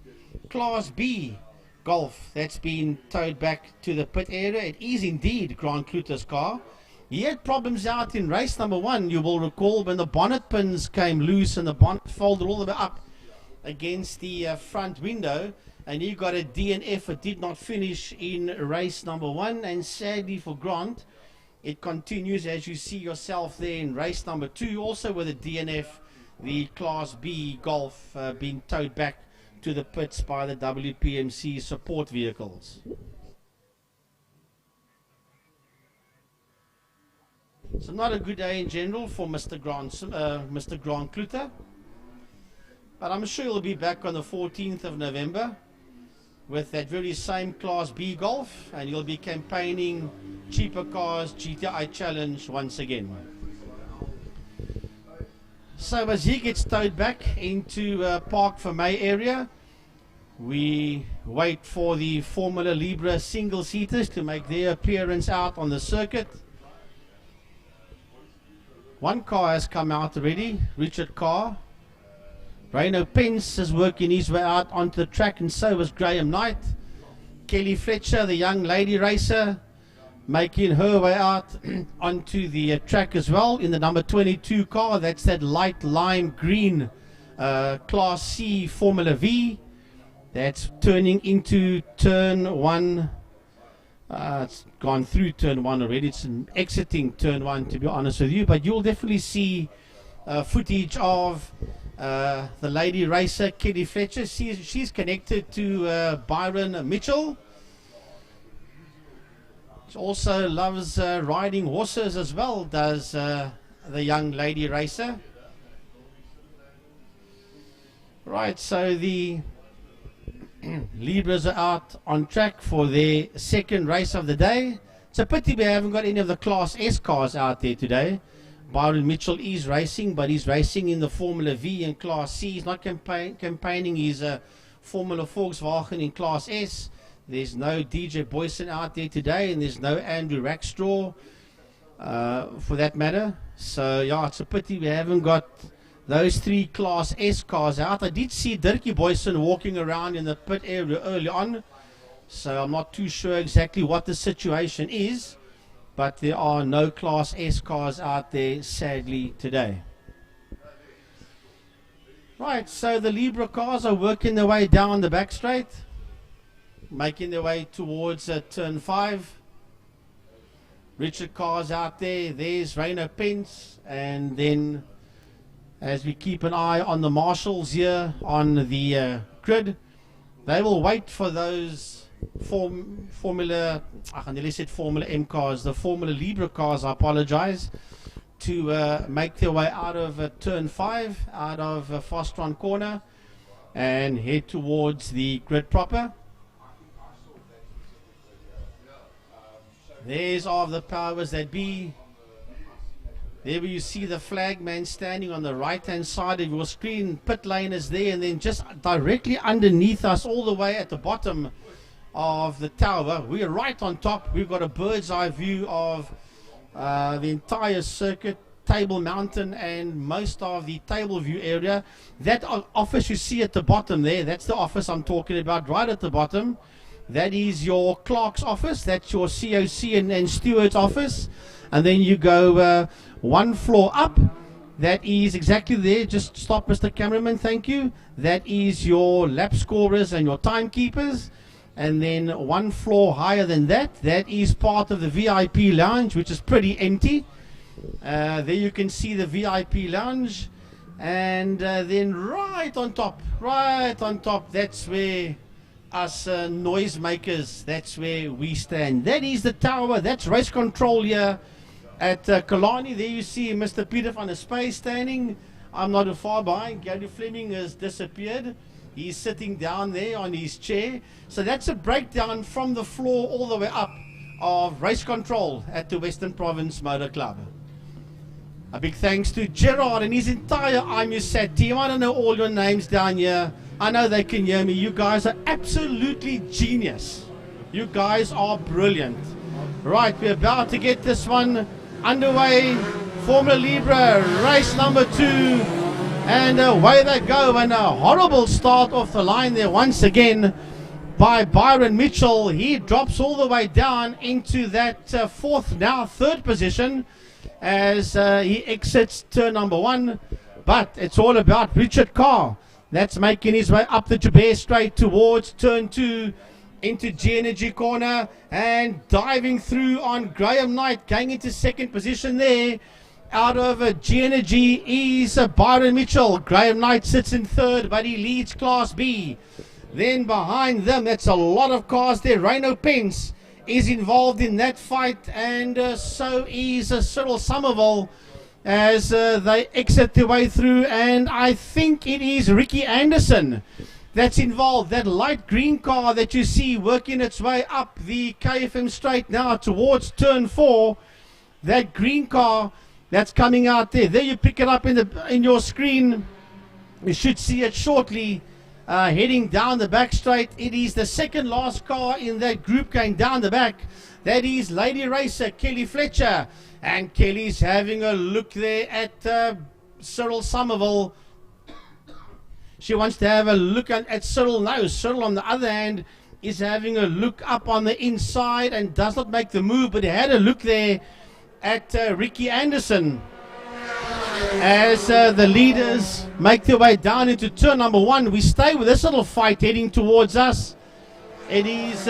Class B golf that's been towed back to the pit area. It is indeed Grand Cluters' car. He had problems out in race number 1, you will recall, when the bonnet pins came loose and the bonnet folded all the way up against the front window, and he got a DNF. It did not finish in race number 1, and sadly for Grant, it continues as you see yourself there in race number 2, also with a DNF, the Class B Golf being towed back to the pits by the WPMC support vehicles. So not a good day in general for Mr. Grant Kluter, but I'm sure he'll be back on the 14th of November with that very same Class B Golf, and he'll be campaigning cheaper cars, GTI Challenge once again. So as he gets towed back into Park for May area, we wait for the Formula Libre single-seaters to make their appearance out on the circuit. One car has come out already, Richard Carr. Reno Pence is working his way out onto the track, and so is Graham Knight. Kelly Fletcher, the young lady racer, making her way out onto the track as well in the number 22 car. That's that light lime green Class C Formula V. That's turning into turn 1. It's gone through turn 1 already. It's exiting turn 1, to be honest with you. But you'll definitely see footage of the lady racer, Kelly Fletcher. She's connected to Byron Mitchell. She also loves riding horses as well, does the young lady racer. Right, so the Libras are out on track for their second race of the day. It's a pity we haven't got any of the Class S cars out there today. Byron Mitchell is racing, but he's racing in the Formula V and Class C. He's not campaigning his Formula Volkswagen in Class S. There's no DJ Boyson out there today, and there's no Andrew Rackstraw for that matter. So yeah, it's a pity we haven't got those 3 Class S cars out. I did see Dirkie Boyson walking around in the pit area early on, so I'm not too sure exactly what the situation is, but there are no Class S cars out there sadly today. Right, so the Libra cars are working their way down the back straight, making their way towards turn 5. Richard Carr's out there. There's Reno Pence, and then as we keep an eye on the marshals here on the grid, they will wait for those Formula M cars, the Formula Libre cars, I apologize, to make their way out of turn 5, out of Fostron corner, and head towards the grid proper. There's all of the powers that be. There you see the flag man standing on the right hand side of your screen. Pit lane is there, and then just directly underneath us, all the way at the bottom of the tower, we're right on top. We've got a bird's eye view of the entire circuit, Table Mountain, and most of the Table View area. That office you see at the bottom there, that's the office I'm talking about, right at the bottom. That is your clerk's office. That's your COC and steward's office. And then you go 1 floor up. That is exactly there. Just stop, Mr. Cameraman. Thank you. That is your lap scorers and your timekeepers. And then 1 floor higher than that, that is part of the VIP lounge, which is pretty empty. There you can see the VIP lounge. And then right on top, that's where us noisemakers, that's where we stand. That is the tower. That's race control here at Killarney. There you see Mr. Peter van der Spey standing. I'm not far behind. Gary Fleming has disappeared. He's sitting down there on his chair. So that's a breakdown from the floor all the way up of race control at the Western Province Motor Club. A big thanks to Gerard and his entire IMUSAT team. I don't know all your names down here. I know they can hear me. You guys are absolutely genius. You guys are brilliant. Right, we're about to get this one underway. Formula Libre, race number 2. And away they go. And a horrible start off the line there once again by Byron Mitchell. He drops all the way down into that fourth, now third position as he exits turn number 1. But it's all about Richard Carr. That's making his way up the Joubert Straight towards turn 2 into G-Energy corner and diving through on Graham Knight, going into second position there. Out of G-Energy is Byron Mitchell. Graham Knight sits in third, but he leads Class B. Then behind them, that's a lot of cars there. Reno Pence is involved in that fight, and so is Cyril Somerville as they exit their way through. And I think it is Ricky Anderson that's involved. That light green car that you see working its way up the KFM straight now towards turn 4. That green car that's coming out there. There you pick it up in your screen. You should see it shortly. Heading down the back straight. It is the second last car in that group going down the back. That is Lady Racer Kelly Fletcher. And Kelly's having a look there at Cyril Somerville. She wants to have a look at Cyril. No, Cyril on the other hand is having a look up on the inside and does not make the move, but he had a look there at Ricky Anderson as the leaders make their way down into turn number 1. We stay with this little fight heading towards us. It is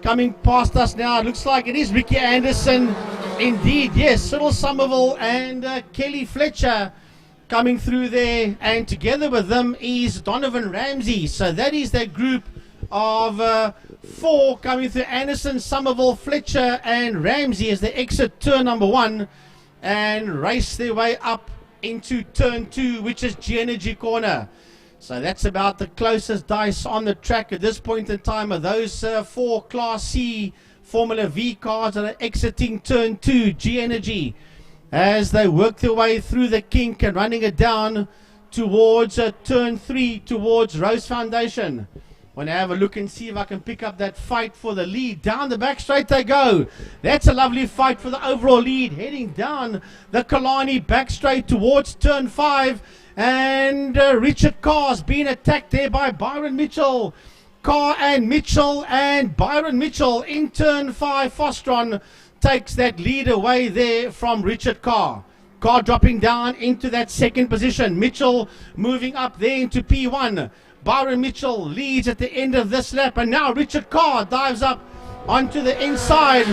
coming past us now. It looks like it is Ricky Anderson. Indeed, yes, Cyril Somerville and Kelly Fletcher coming through there, and together with them is Donovan Ramsey. So that is that group of 4 coming through. Anderson, Somerville, Fletcher and Ramsey as they exit turn number 1 and race their way up into turn 2, which is G-Energy corner. So that's about the closest dice on the track at this point in time of those 4 Class C Formula V cars that are exiting turn 2, G-Energy, as they work their way through the kink and running it down towards turn 3, towards Rose Foundation. Want to have a look and see if I can pick up that fight for the lead. Down the back straight they go. That's a lovely fight for the overall lead. Heading down the Killarney back straight towards turn 5. And Richard Carr's being attacked there by Byron Mitchell. Carr and Mitchell and Byron Mitchell in turn 5. Fostron takes that lead away there from Richard Carr. Carr dropping down into that second position. Mitchell moving up there into P1. Byron Mitchell leads at the end of this lap, and now Richard Carr dives up onto the inside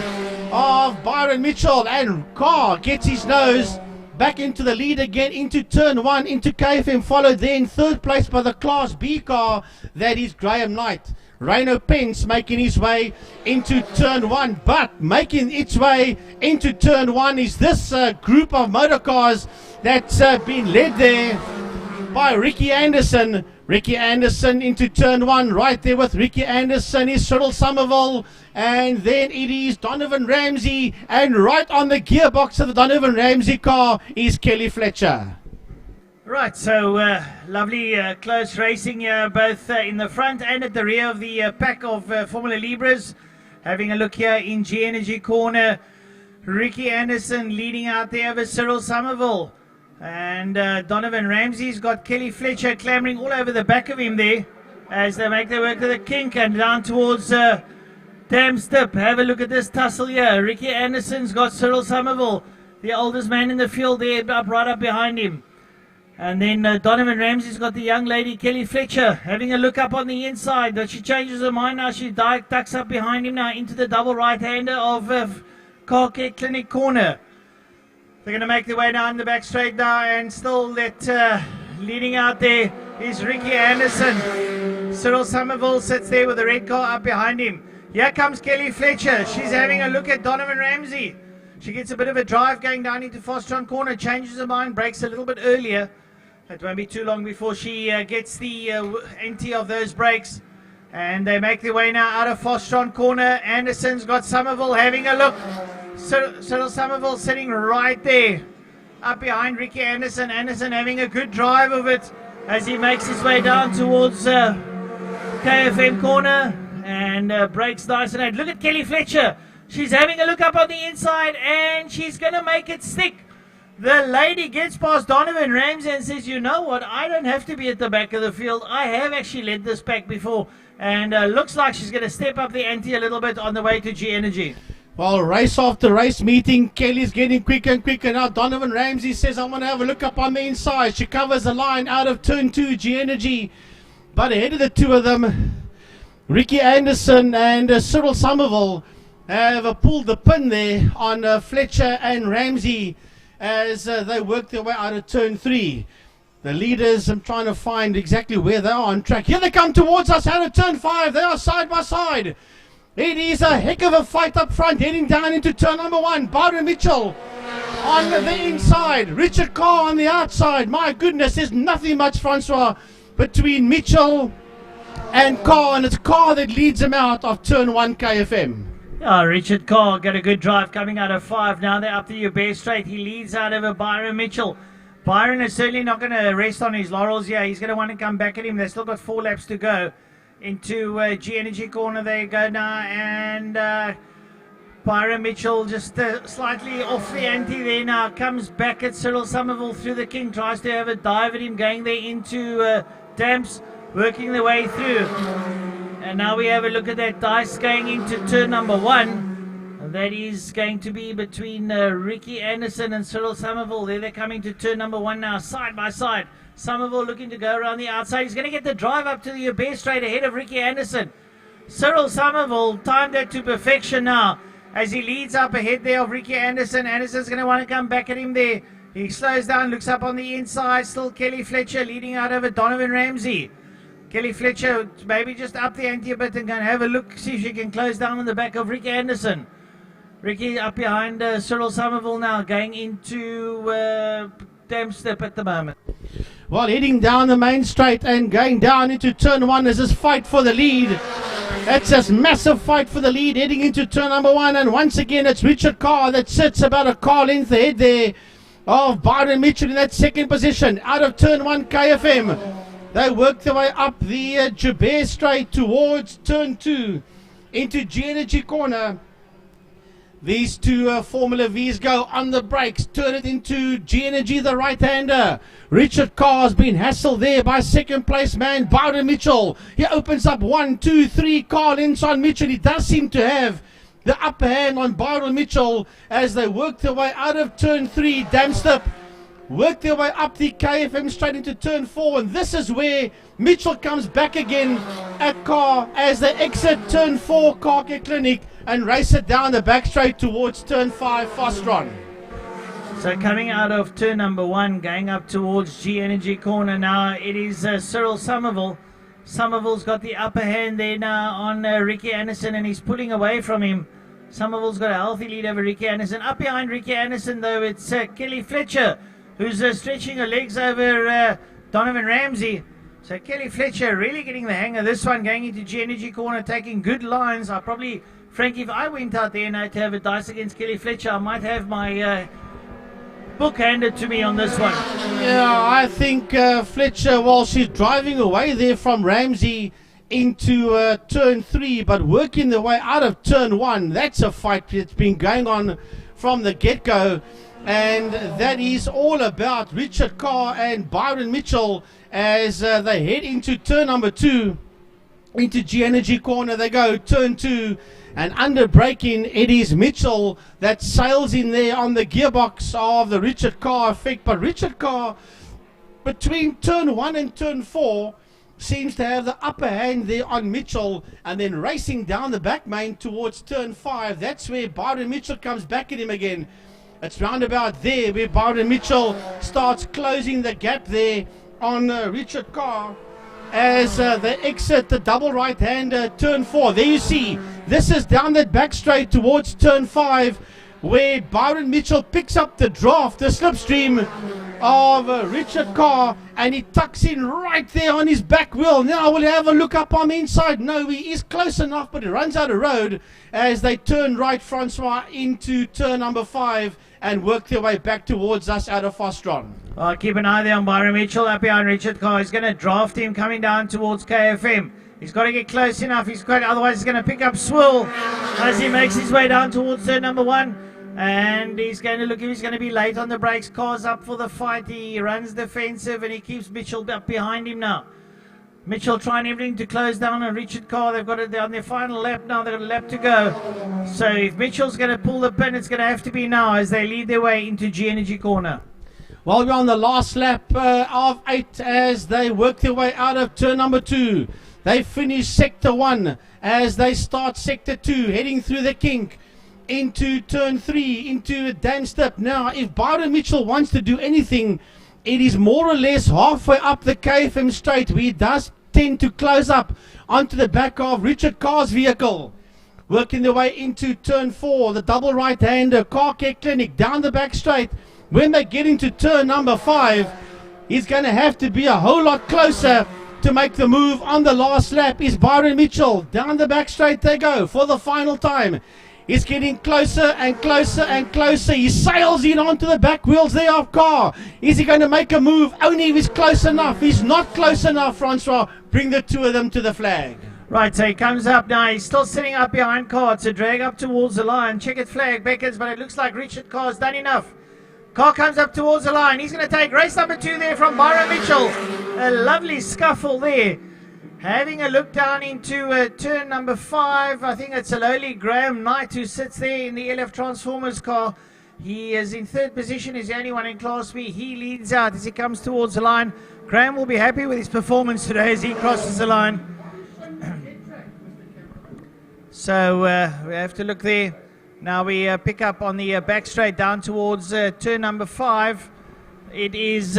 of Byron Mitchell, and Carr gets his nose back into the lead again into turn 1, into KFM, followed there in third place by the Class B car, that is Graham Knight. Reno Pence making his way into turn 1, but making its way into turn 1 is this group of motor cars that's been led there by Ricky Anderson. Ricky Anderson into turn 1, right there with Ricky Anderson is Cyril Somerville, and then it is Donovan Ramsey, and right on the gearbox of the Donovan Ramsey car is Kelly Fletcher. Right, so lovely close racing here, both in the front and at the rear of the pack of Formula Libres. Having a look here in G-Energy corner, Ricky Anderson leading out there over Cyril Somerville. And Donovan Ramsey's got Kelly Fletcher clambering all over the back of him there as they make their way to the kink and down towards Damstip. Have a look at this tussle here. Ricky Anderson's got Cyril Somerville, the oldest man in the field there, right up behind him. And then Donovan Ramsey's got the young lady Kelly Fletcher having a look up on the inside, but she changes her mind now. She ducks up behind him now into the double right-hander of Car Care Clinic corner. They're going to make their way down the back straight now, and still that leading out there is Ricky Anderson. Cyril Somerville sits there with the red car up behind him. Here comes Kelly Fletcher. She's having a look at Donovan Ramsey. She gets a bit of a drive going down into Fostron corner, changes her mind, brakes a little bit earlier. It won't be too long before she gets the empty of those brakes. And they make their way now out of Fostron corner. Anderson's got Somerville having a look. Cyril Somerville sitting right there up behind Ricky Anderson. Anderson having a good drive of it as he makes his way down towards KFM corner and breaks nice and look at Kelly Fletcher. She's having a look up on the inside and she's going to make it stick. The lady gets past Donovan Ramsey and says, you know what, I don't have to be at the back of the field. I have actually led this pack before. And looks like she's going to step up the ante a little bit on the way to G Energy. Well, race after race meeting, Kelly's getting quicker and quicker now. Donovan Ramsey says, I'm going to have a look up on the inside. She covers the line out of turn 2, G Energy. But ahead of the two of them, Ricky Anderson and Cyril Somerville have pulled the pin there on Fletcher and Ramsey as they work their way out of turn 3. The leaders, I'm trying to find exactly where they are on track. Here they come towards us out of turn 5. They are side by side. It is a heck of a fight up front, heading down into turn number 1. Byron Mitchell on the inside. Richard Carr on the outside. My goodness, there's nothing much, Francois, between Mitchell and Carr, and it's Carr that leads them out of turn 1 KFM. Yeah, Richard Carr got a good drive coming out of 5. Now they're up the Uber straight. He leads out over Byron Mitchell. Byron is certainly not going to rest on his laurels here. He's going to want to come back at him. They've still got 4 laps to go. Into G Energy corner they go now, and Byron Mitchell just slightly off the ante there now. Comes back at Cyril Somerville through the king. Tries to have a dive at him, going there into Damps, working their way through. And now we have a look at that dice going into turn number 1. That is going to be between Ricky Anderson and Cyril Somerville. There they're coming to turn number 1 now, side by side. Somerville looking to go around the outside. He's going to get the drive up to the Uber straight ahead of Ricky Anderson. Cyril Somerville timed that to perfection now as he leads up ahead there of Ricky Anderson. Anderson's going to want to come back at him there. He slows down, looks up on the inside. Still Kelly Fletcher leading out over Donovan Ramsey. Kelly Fletcher maybe just up the ante a bit and going to have a look, see if she can close down on the back of Ricky Anderson. Ricky up behind Cyril Somerville now, going into Damstep at the moment. Well, heading down the main straight and going down into turn 1 is this fight for the lead. It's this massive fight for the lead heading into turn number 1. And once again, it's Richard Carr that sits about a car length ahead there of Byron Mitchell in that second position. Out of turn 1 KFM. They work their way up the Jabez straight towards turn 2 into G Energy corner. These two Formula Vs go on the brakes, turn it into G Energy, the right-hander. Richard Carr has been hassled there by second place man Byron Mitchell. He opens up 1, 2, 3 car lengths on Mitchell. He does seem to have the upper hand on Byron Mitchell as they work their way out of turn 3. Damstep work their way up the KFM straight into turn 4, and this is where Mitchell comes back again at Carr as they exit turn 4 Car Care Clinic and race it down the back straight towards turn 5 Fostron. So coming out of turn number 1, going up towards G Energy corner now, it is Cyril Somerville. Somerville's got the upper hand there now on Ricky Anderson, and he's pulling away from him. Somerville's got a healthy lead over Ricky Anderson. Up behind Ricky Anderson though, it's Kelly Fletcher, who's stretching her legs over Donovan Ramsey. So Kelly Fletcher really getting the hang of this one, going into G Energy corner, taking good lines. Frankie, if I went out there now to have a dice against Kelly Fletcher, I might have my book handed to me on this one. Yeah, I think Fletcher, while she's driving away there from Ramsey into turn 3, but working the way out of turn 1, that's a fight that's been going on from the get-go. And that is all about Richard Carr and Byron Mitchell as they head into turn number 2. Into G Energy corner they go, turn 2. And under braking, it is Mitchell that sails in there on the gearbox of the Richard Carr effect. But Richard Carr, between turn 1 and turn 4, seems to have the upper hand there on Mitchell, and then racing down the back main towards turn 5. That's where Byron Mitchell comes back at him again. It's round about there where Byron Mitchell starts closing the gap there on Richard Carr as they exit the double right-hander turn 4. There you see, this is down that back straight towards turn 5 where Byron Mitchell picks up the draft, the slipstream, of Richard Carr, and he tucks in right there on his back wheel. Now we'll have a look up on the inside. No, he is close enough, but he runs out of road as they turn right, Francois, into turn number 5 and work their way back towards us out of Fostron. Well, keep an eye there on Byron Mitchell up behind Richard Carr. He's going to draft him coming down towards KFM. He's got to get close enough. Otherwise he's going to pick up Swill as he makes his way down towards turn number 1. And he's going to look if he's going to be late on the brakes. Carr's up for the fight. He runs defensive and he keeps Mitchell up behind him now. Mitchell trying everything to close down on Richard Carr. They've got it on their final lap now. They've got a lap to go. So if Mitchell's going to pull the pin, it's going to have to be now as they lead their way into G Energy Corner. Well, we're on the last lap of 8 as they work their way out of turn number 2. They finish sector 1 as they start sector 2, heading through the kink into turn 3, into a dam step. Now, if Byron Mitchell wants to do anything, it is more or less halfway up the KFM straight, where he does tend to close up onto the back of Richard Carr's vehicle. Working their way into turn 4, the double right-hander, Car Care Clinic, down the back straight. When they get into turn number 5, he's going to have to be a whole lot closer to make the move on the last lap. Is Byron Mitchell. Down the back straight they go for the final time. He's getting closer and closer and closer. He sails in onto the back wheels there of Carr. Is he going to make a move? Only if he's close enough. He's not close enough, Francois. Bring the two of them to the flag. Right, so he comes up now. He's still sitting up behind Carr. It's a drag up towards the line. Checkered flag beckons, but it looks like Richard Carr's done enough. Carr comes up towards the line. He's going to take race number 2 there from Byron Mitchell. A lovely scuffle there. Having a look down into turn number 5, I think it's a lowly Graham Knight who sits there in the LF Transformers car. He is in 3rd position. He's the only one in Class B. He leads out as he comes towards the line. Graham will be happy with his performance today as he crosses the line. So we have to look there. Now we pick up on the back straight down towards turn number 5. It is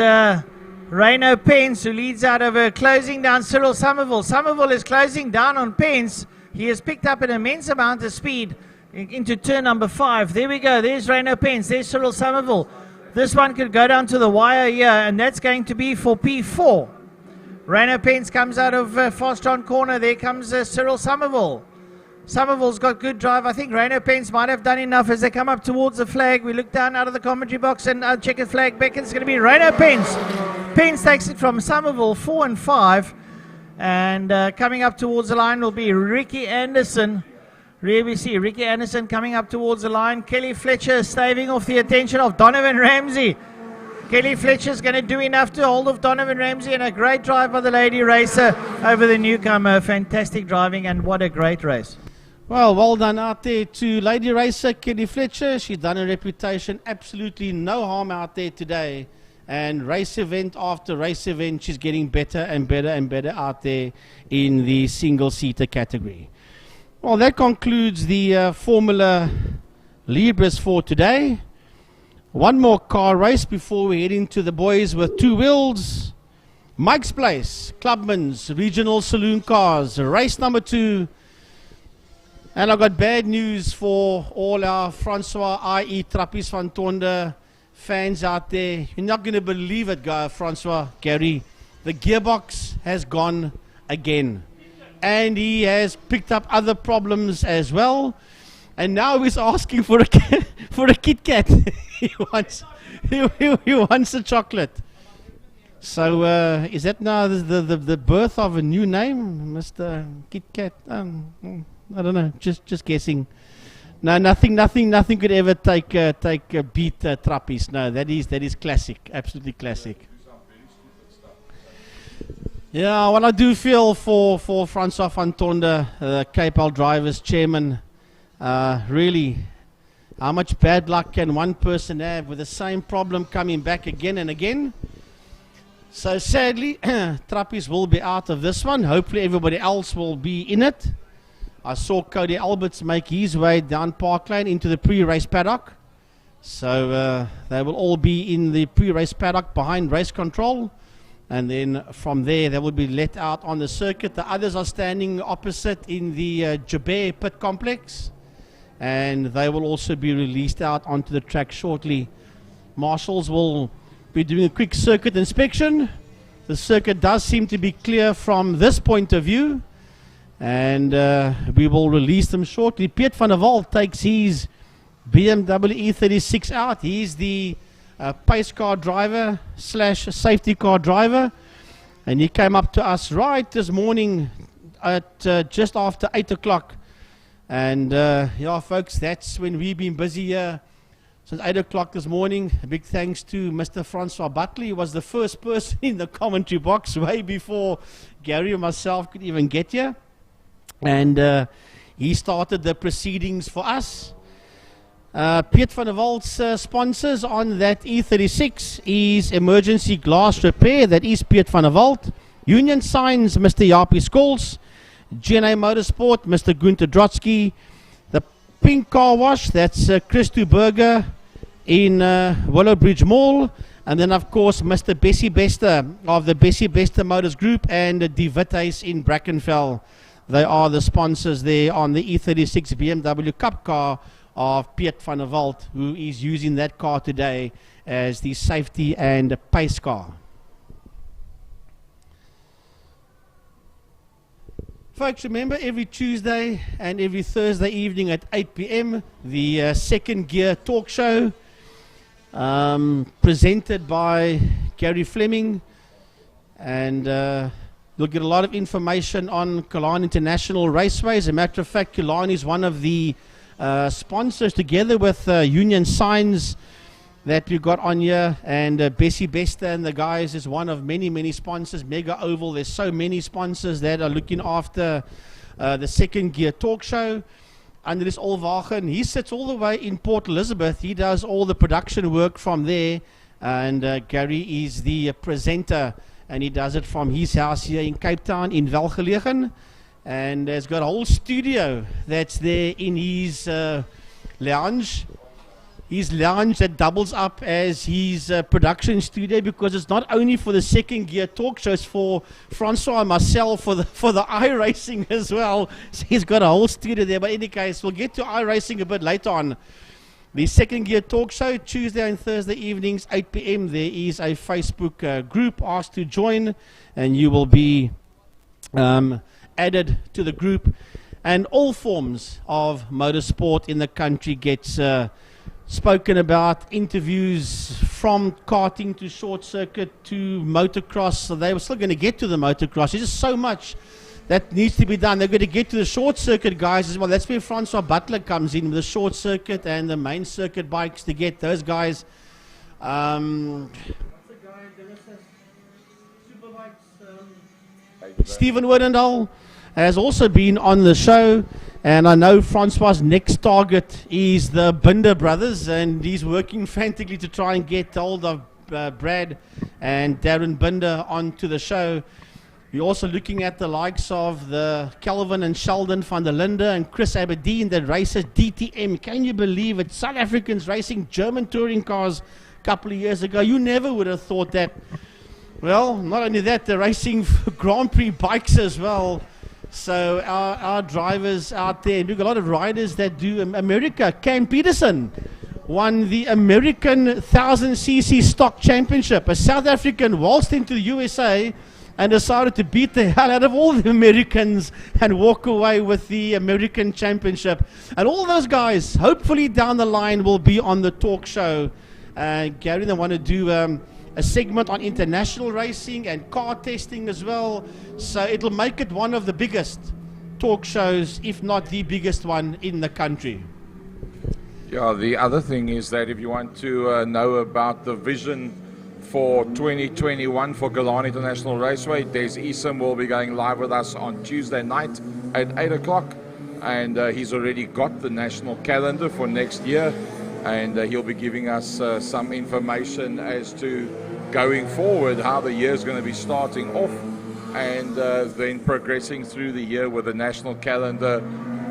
Reno Pence who leads out of closing down Cyril Somerville. Somerville is closing down on Pence. He has picked up an immense amount of speed into turn number 5. There we go. There's Reno Pence. There's Cyril Somerville. This one could go down to the wire here, and that's going to be for P4. Reno Pence comes out of Fostron corner. There comes Cyril Somerville. Somerville's got good drive. I think Reno Pence might have done enough as they come up towards the flag. We look down out of the commentary box and checkered flag beckons. It's going to be Reno Pence. Pence takes it from Somerville 4 and 5. And coming up towards the line will be Ricky Anderson. Here we see Ricky Anderson coming up towards the line. Kelly Fletcher staving off the attention of Donovan Ramsey. Kelly Fletcher's going to do enough to hold off Donovan Ramsey, and a great drive by the lady racer over the newcomer. Fantastic driving, and what a great race. Well done out there to lady racer Kelly Fletcher. She's done a reputation. Absolutely no harm out there today. And race event after race event, she's getting better and better and better out there in the single-seater category. Well, that concludes the Formula Libres for today. One more car race before we head into the boys with 2 wheels. Mike's Place, Clubman's Regional Saloon Cars, race number 2. And I've got bad news for all our Francois, i.e. Trappies van Tonder fans out there. You're not going to believe it, Francois, Gary. The gearbox has gone again. And he has picked up other problems as well. And now he's asking for a Kit Kat. he wants a chocolate. So is that now the birth of a new name, Mr. Kit Kat? I don't know. Just guessing. No, nothing could ever take beat Trappies. No, that is classic, absolutely classic. Yeah, what I do feel for Francois van Tonder, KPL Drivers Chairman, really, how much bad luck can one person have with the same problem coming back again and again? So sadly, Trappies will be out of this one. Hopefully everybody else will be in it. I saw Cody Alberts make his way down Park Lane into the pre-race paddock. So they will all be in the pre-race paddock behind race control. And then from there, they will be let out on the circuit. The others are standing opposite in the Jabé pit complex. And they will also be released out onto the track shortly. Marshals will We're doing a quick circuit inspection. The circuit does seem to be clear from this point of view, and we will release them shortly. Piet van der Walt takes his BMW E36 out. He's the pace car driver / safety car driver, and he came up to us right this morning at just after 8 o'clock. And yeah, folks, that's when we've been busy here since 8 o'clock this morning. A big thanks to Mr. Francois Butley. He was the first person in the commentary box way before Gary and myself could even get here. And he started the proceedings for us. Piet van der Walt's sponsors on that E36 is Emergency Glass Repair, that is Piet van der Walt. Union Signs, Mr. Jaapie Scholes. GNA Motorsport, Mr. Gunther Drotsky. The Pink Car Wash, that's Christo Berger in Willowbridge Mall. And then, of course, Mr. Bessie Bester of the Bessie Bester Motors Group and De Vitte's in Brackenfell. They are the sponsors there on the E36 BMW Cup car of Piet van der Walt, who is using that car today as the safety and pace car. Folks, remember every Tuesday and every Thursday evening at 8 p.m. the Second Gear Talk Show, presented by Gary Fleming, and you'll get a lot of information on Killarney International Raceway. As a matter of fact, Killarney is one of the sponsors, together with Union Signs, that we've got on here, and Bessie Bester and the guys is one of many sponsors. Mega Oval, there's so many sponsors that are looking after the Second Gear Talk Show. Andries Olwagen, he sits all the way in Port Elizabeth. He does all the production work from there, and Gary is the presenter, and he does it from his house here in Cape Town in Welgelegen, and has got a whole studio that's there in his lounge. His lounge that doubles up as his production studio, because it's not only for the Second Gear Talk shows, for Francois and myself for the iRacing as well. So he's got a whole studio there. But in any case, we'll get to iRacing a bit later on. The Second Gear Talk Show, Tuesday and Thursday evenings, 8 p.m. There is a Facebook group. Ask to join, and you will be added to the group. And all forms of motorsport in the country gets spoken about, interviews from karting to short circuit to motocross. So they were still going to get to the motocross. There's just so much that needs to be done. They're going to get to the short circuit guys as well. That's where Francois Butler comes in with the short circuit and the main circuit bikes, to get those guys. What's the guy that says Superbikes? Stephen Woodendall has also been on the show. And I know Francois' next target is the Binder brothers, and he's working frantically to try and get hold of Brad and Darren Binder onto the show. We're also looking at the likes of the Calvin and Sheldon van der Linde and Chris Aberdeen that races DTM. Can you believe it? South Africans racing German touring cars a couple of years ago. You never would have thought that. Well, not only that, they're racing Grand Prix bikes as well. So our drivers out there, and we've got a lot of riders that do America. Cam Peterson won the American 1000cc stock championship. A South African waltzed into the USA and decided to beat the hell out of all the Americans and walk away with the American championship. And all those guys, hopefully down the line, will be on the talk show. Gary, they want to do a segment on international racing and car testing as well. So it'll make it one of the biggest talk shows, if not the biggest one in the country. Yeah, the other thing is that if you want to know about the vision for 2021 for Killarney International Raceway, Des Esom will be going live with us on Tuesday night at 8 o'clock. And he's already got the national calendar for next year. And he'll be giving us some information as to going forward, how the year is going to be starting off, and then progressing through the year with the national calendar,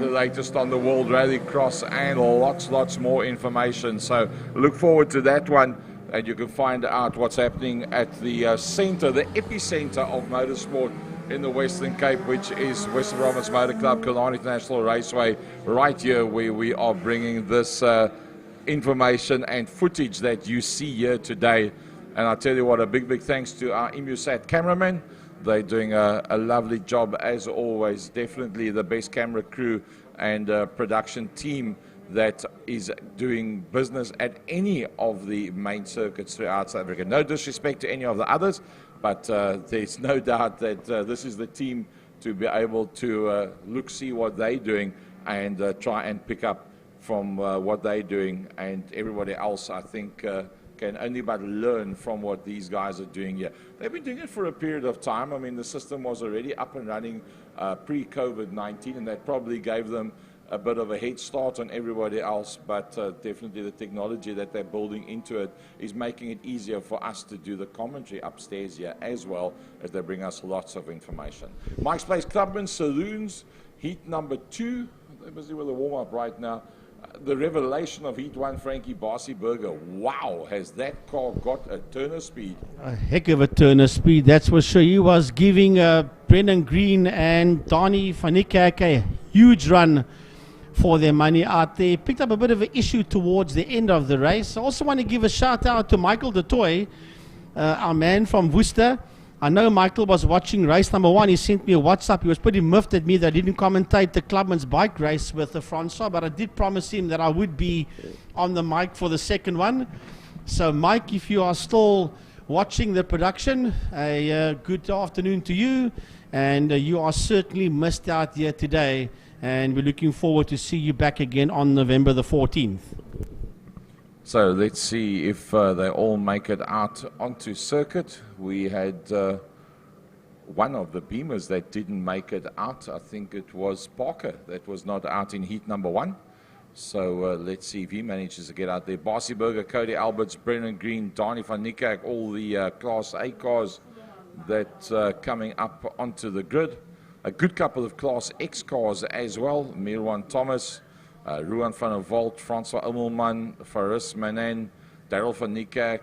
the latest on the World Rallycross, and lots more information. So look forward to that one, and you can find out what's happening at the center, the epicenter of motorsport in the Western Cape, which is Western Province Motor Club, Killarney International Raceway, right here where we are bringing this information and footage that you see here today. And I tell you what, a big thanks to our IMUSAT cameramen. They're doing a lovely job as always. Definitely the best camera crew and production team that is doing business at any of the main circuits throughout South Africa. No disrespect to any of the others, but there's no doubt that this is the team to be able to see what they're doing and try and pick up from what they're doing. And everybody else, I think, can only but learn from what these guys are doing here. They've been doing it for a period of time. I mean, the system was already up and running pre-COVID-19, and that probably gave them a bit of a head start on everybody else, but definitely the technology that they're building into it is making it easier for us to do the commentary upstairs here as well, as they bring us lots of information. Mike's Place Clubman Saloons, heat number 2. They're busy with a warm-up right now. The revelation of Heat 1, Frankie Bossy Burger. Wow, has that car got a turner speed? A heck of a turner speed, that's for sure. He was giving Brendan Green and Donnie van Niekerk a huge run for their money out there. Picked up a bit of an issue towards the end of the race. I also want to give a shout out to Michael de Toy, our man from Worcester. I know Michael was watching race number 1. He sent me a WhatsApp. He was pretty miffed at me that I didn't commentate the Clubman's bike race with Francois, but I did promise him that I would be on the mic for the second one. So Mike, if you are still watching the production, a good afternoon to you, and you are certainly missed out here today, and we're looking forward to see you back again on November the 14th. So let's see if they all make it out onto circuit. We had one of the Beamers that didn't make it out. I think it was Parker that was not out in heat number 1. So let's see if he manages to get out there. Bossy Burger, Cody Alberts, Brennan Green, Donnie van Niekerk, all the Class A cars that coming up onto the grid. A good couple of Class X cars as well. Mirwan Thomas, Ruan van der Walt, Francois Immelman, Faris Manan, Daryl van Niekerk,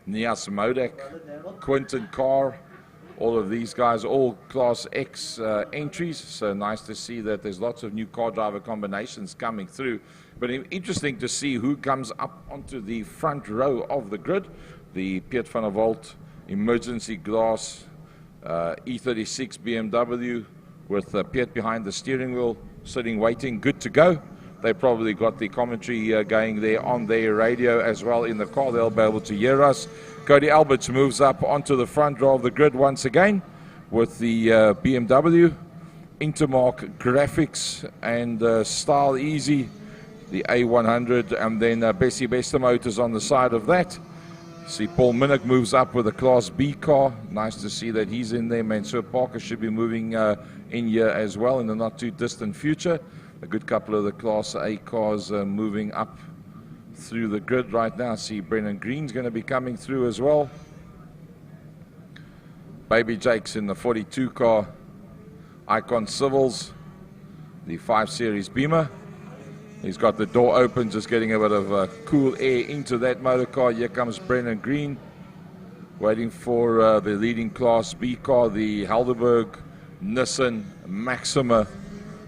Nias Modek, Quinton Carr. All of these guys, all Class X entries. So nice to see that there's lots of new car driver combinations coming through. But interesting to see who comes up onto the front row of the grid. The Piet van der Walt emergency glass E36 BMW with Piet behind the steering wheel, sitting waiting, good to go. They probably got the commentary going there on their radio as well in the car. They'll be able to hear us. Cody Alberts moves up onto the front row of the grid once again with the BMW, Intermark graphics and Style Easy, the A100, and then Bessie Bester Motors on the side of that. See Paul Minnick moves up with a Class B car. Nice to see that he's in there. Mansour Parker should be moving in here as well in the not too distant future. A good couple of the Class A cars moving up through the grid right now. See Brennan Green's going to be coming through as well. Baby Jake's in the 42 car. Icon Civils, the 5 Series Beamer. He's got the door open, just getting a bit of cool air into that motor car. Here comes Brennan Green, waiting for the leading Class B car, the Helderberg Nissan Maxima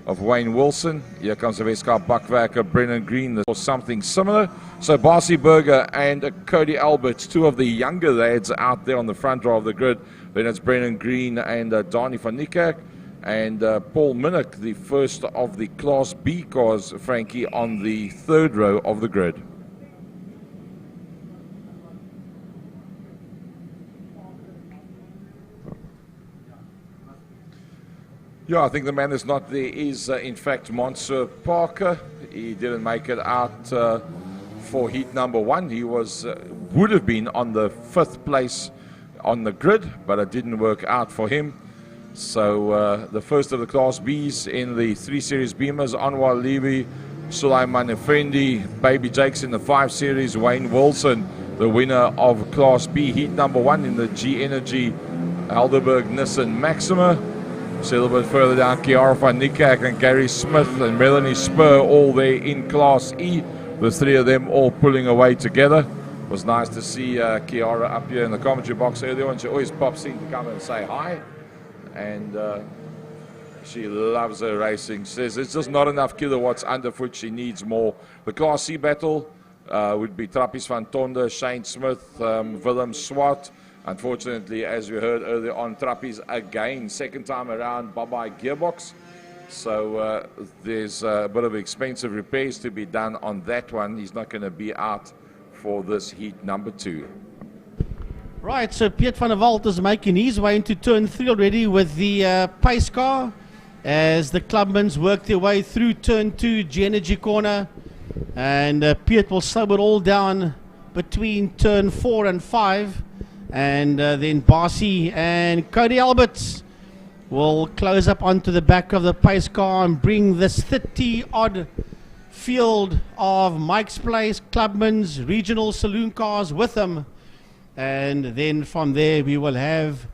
of Wayne Wilson. Here comes the Westcar Bakwerker, Brennan Green, or something similar. So Bossy Burger and Cody Alberts, 2 of the younger lads out there on the front row of the grid. Then it's Brennan Green and Donnie van Niekerk. And Paul Minnick, the first of the Class B cars, Frankie, on the 3rd row of the grid. Yeah, I think the man that's not there is, in fact, Mansour Parker. He didn't make it out for heat number 1. He would have been on the 5th place on the grid, but it didn't work out for him. So the first of the Class Bs in the 3 Series Beamers, Anwar Levy, Sulaiman Effendi, Baby Jakes in the 5 Series, Wayne Wilson, the winner of Class B heat number 1 in the G Energy Helderberg Nissan Maxima. See a little bit further down, Kiara van Niekerk and Gary Smith and Melanie Spur all there in Class E. The 3 of them all pulling away together. It was nice to see Kiara up here in the commentary box earlier on. She always pops in to come and say hi. And she loves her racing. Says it's just not enough kilowatts underfoot. She needs more. The Class C battle, would be Trappies van Tonde, Shane Smith, Willem Swart. Unfortunately, as we heard earlier on, Trappies again, second time around, bye-bye gearbox. So there's a bit of expensive repairs to be done on that one. He's not going to be out for this heat number 2. Right, so Piet van der Walt is making his way into turn 3 already with the pace car as the clubmans work their way through turn 2, G-Energy corner. And Piet will slow it all down between turn 4 and 5. And then Barcy and Cody Alberts will close up onto the back of the pace car and bring this 30-odd field of Mike's Place, Clubman's, regional saloon cars with them. And then from there we will have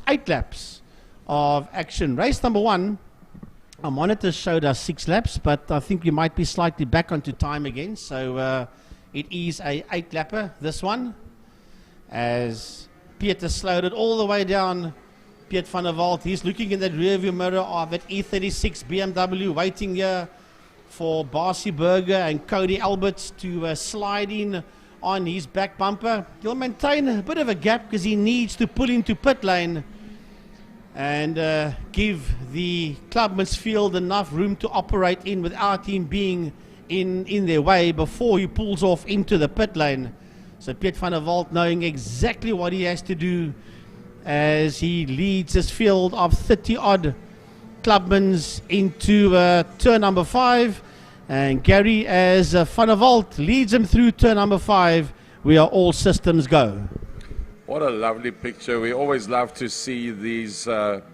8 laps of action. Race number 1, our monitor showed us 6 laps, but I think we might be slightly back onto time again. So it is a 8-lapper, this one, as Pieter slowed it all the way down. Piet van der Walt, he's looking in that rearview mirror of that E36 BMW, waiting here for Barcy Burger and Cody Alberts to slide in on his back bumper. He'll maintain a bit of a gap because he needs to pull into pit lane and give the Clubman's field enough room to operate in without him being in their way before he pulls off into the pit lane. So Piet van der Walt knowing exactly what he has to do as he leads his field of 30-odd Clubmans into turn number 5. And Gary, as Van der Walt leads him through turn number 5, we are all systems go. What a lovely picture. We always love to see these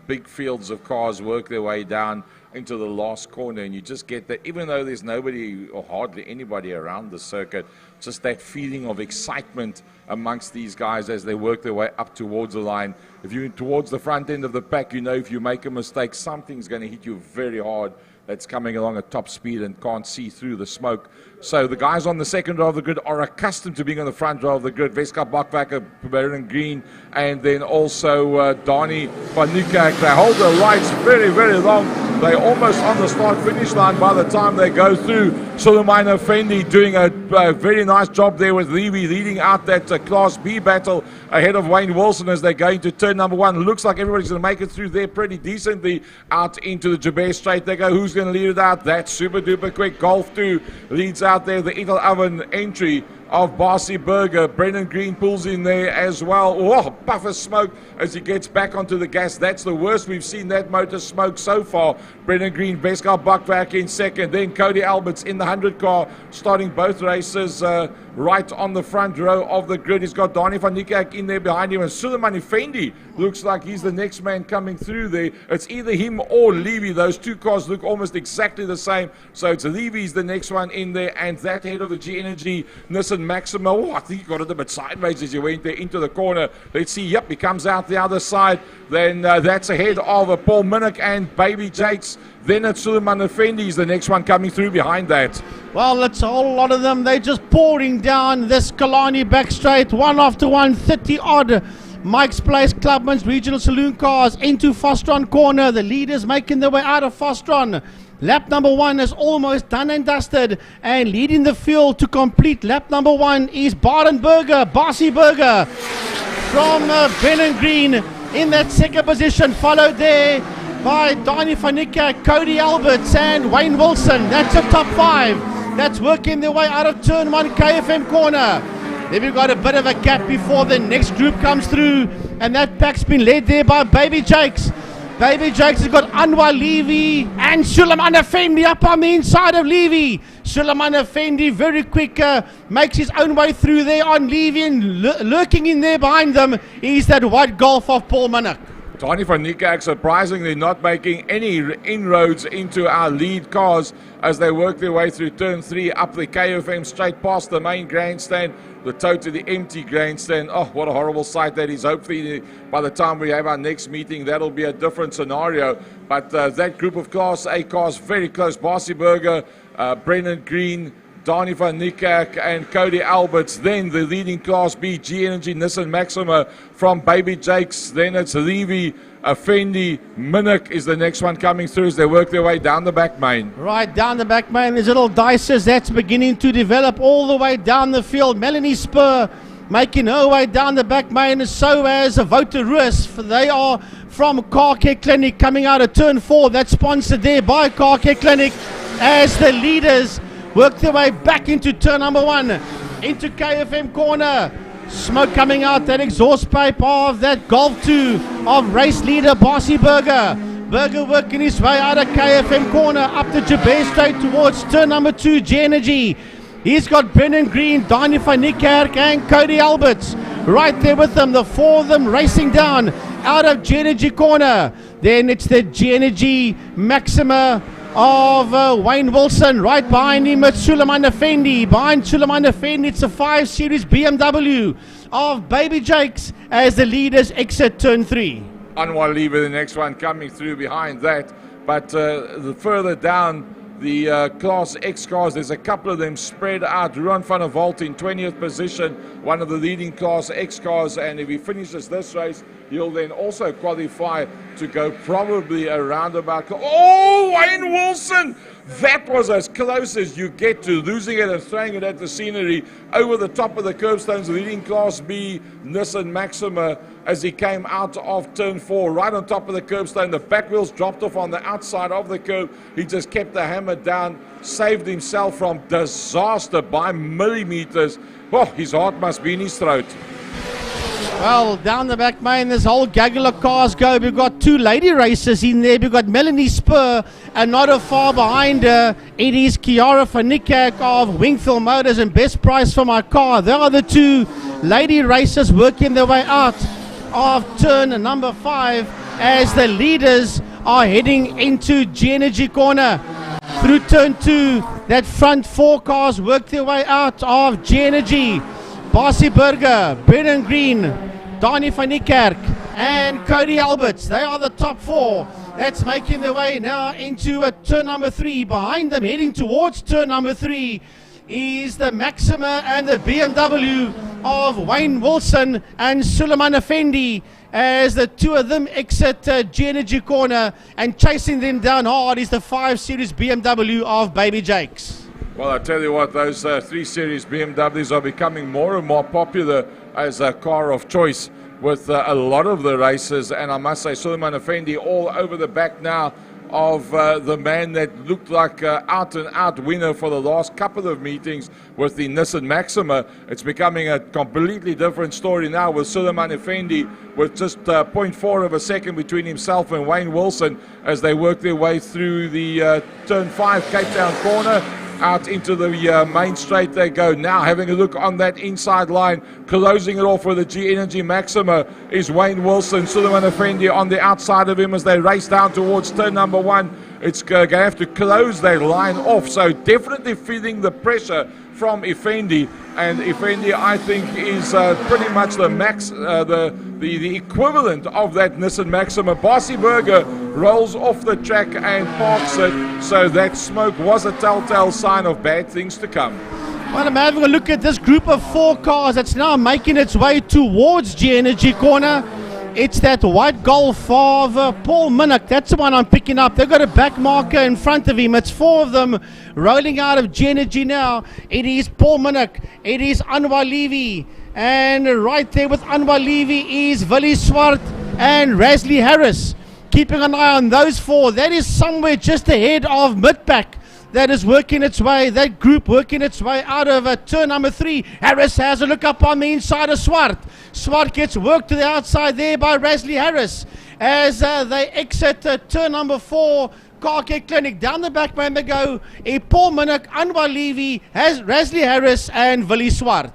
big fields of cars work their way down into the last corner, and you just get that, even though there's nobody or hardly anybody around the circuit, just that feeling of excitement amongst these guys as they work their way up towards the line. If you're towards the front end of the pack, you know if you make a mistake, something's going to hit you very hard that's coming along at top speed and can't see through the smoke. So the guys on the second row of the grid are accustomed to being on the front row of the grid. Weska Bakwacker, Baron Green, and then also Dani van Niekerk. They hold the lights very, very long. They're almost on the start-finish line by the time they go through. Suleiman Effendi doing a very nice job there with Levy leading out that Class B battle ahead of Wayne Wilson as they go into turn number 1. Looks like everybody's going to make it through there pretty decently out into the Jabez Straight. They go, who's going to lead it out? That's super duper quick. Golf 2 leads out there. The Eagle Oven entry of Barcy Burger. Brendan Green pulls in there as well. Oh, puff of smoke as he gets back onto the gas. That's the worst we've seen that motor smoke so far. Brendan Green, Weska Bakwacker in second. Then Cody Alberts in the 100 car, starting both races right on the front row of the grid. He's got Dani van Niekerk in there behind him, and Suleiman Effendi looks like he's the next man coming through there. It's either him or Levy. Those two cars look almost exactly the same. So it's Levy's the next one in there, and that head of the G-Energy Nissan Maxima. Oh, I think he got it a bit sideways as he went there into the corner. Let's see. Yep, he comes out the other side. Then that's ahead of Paul Minnick and Baby Jakes. Then it's Suleiman Effendi is the next one coming through behind that. Well, it's a whole lot of them. They're just pouring down this Killarney back straight, one after one, 30-odd Mike's Place Clubman's regional saloon cars into Fostron corner. The leaders making their way out of Fostron. Lap number 1 is almost done and dusted, and leading the field to complete lap number 1 is Barcy Burger from Brennan Green in that second position, followed there by Dani van Niekerk, Cody Alberts and Wayne Wilson. That's a top 5. That's working their way out of turn 1 KFM corner. Then we've got a bit of a gap before the next group comes through, and that pack's been led there by Baby Jakes. Baby Jakes has got Anwar Levy and Suleiman Effendi up on the inside of Levy. Suleiman Effendi very quick, makes his own way through there on Levy, and lurking in there behind them is that white Golf of Paul Minnick. Dani van Niekerk surprisingly not making any inroads into our lead cars as they work their way through turn 3 up the KFM straight past the main grandstand, the totally empty grandstand. Oh, what a horrible sight that is. Hopefully by the time we have our next meeting that'll be a different scenario, but that group of Class A cars very close. Barcy Burger, Brennan Green, Donnie van Niekerk and Cody Alberts. Then the leading Class B G Energy Nissan Maxima from Baby Jakes. Then it's Levy, Effendi, Minnick is the next one coming through as they work their way down the back main. Right down the back main, there's little dices that's beginning to develop all the way down the field. Melanie Spur making her way down the back main, and so as Voter Ruus. They are from Car Care Clinic coming out of turn 4. That's sponsored there by Car Care Clinic as the leaders work their way back into turn number 1, into KFM corner. Smoke coming out that exhaust pipe of that Golf 2 of race leader Bossy Burger. Burger working his way out of KFM corner up the Jabez straight towards turn number 2, G Energy. He's got Brennan Green, Donnie van Niekerk and Cody Alberts right there with them. The 4 of them racing down out of G Energy corner. Then it's the G Energy Maxima of Wayne Wilson. Right behind him it's Suleiman Effendi. Behind Suleiman Effendi it's a 5 Series BMW of Baby Jakes as the leaders exit turn 3. Anwar Lever, the next one coming through behind that. But the further down the Class X cars, there's a couple of them spread out. Ruan van der Walt in 20th position, one of the leading Class X cars, and if he finishes this race, he'll then also qualify to go probably around about... Oh, Wayne Wilson! That was as close as you get to losing it and throwing it at the scenery over the top of the curbstones, leading Class B Nissan Maxima as he came out of turn 4, right on top of the curbstone. The back wheels dropped off on the outside of the curb. He just kept the hammer down, saved himself from disaster by millimeters. Oh, his heart must be in his throat. Well, down the back main, this whole gaggle of cars go. We've got 2 lady racers in there. We've got Melanie Spur, and not a far behind her, it is Kiara van Niekerk of Wingfield Motors and Best Price for My Car. There are the 2 lady racers working their way out of turn number 5 as the leaders are heading into G Energy corner. Through turn 2, that front 4 cars work their way out of G Energy. Bossy Burger, Brennan Green, Donnie van Niekerk and Cody Alberts. They are the top 4. That's making their way now into turn number 3. Behind them, heading towards turn number 3, is the Maxima and the BMW of Wayne Wilson and Suleiman Effendi as the 2 of them exit G Energy corner, and chasing them down hard is the 5 Series BMW of Baby Jakes. Well, I tell you what, those 3 Series BMWs are becoming more and more popular as a car of choice with a lot of the races, and I must say Suleiman Effendi all over the back now of the man that looked like out and out winner for the last couple of meetings with the Nissan Maxima. It's becoming a completely different story now with Suleiman Effendi with just 0.4 of a second between himself and Wayne Wilson as they work their way through the turn 5 Cape Town corner. Out into the main straight they go. Now having a look on that inside line, closing it off with the G Energy Maxima is Wayne Wilson. Suleiman Effendi on the outside of him as they race down towards turn number 1. It's going to have to close that line off, so definitely feeling the pressure from Effendi, and Effendi I think is pretty much the max, the equivalent of that Nissan Maxima. Bossy Burger rolls off the track and parks it, so that smoke was a telltale sign of bad things to come. Well, I'm having a look at this group of 4 cars that's now making its way towards G Energy corner. It's that white Golf of Paul Minnick. That's the one I'm picking up. They've got a back marker in front of him. It's 4 of them rolling out of G Energy now. It is Paul Minnick. It is Anwar Levy. And right there with Anwar Levy is Willie Swart and Rasley Harris. Keeping an eye on those 4. That is somewhere just ahead of Midpack. That is working its way, that group working its way out of turn number 3. Harris has a look up on the inside of Swart. Swart gets worked to the outside there by Rasley Harris as they exit turn number 4. Car Care Clinic. Down the back man they go. Paul Minnick, Anwar Levy, has Rasley Harris and Willie Swart.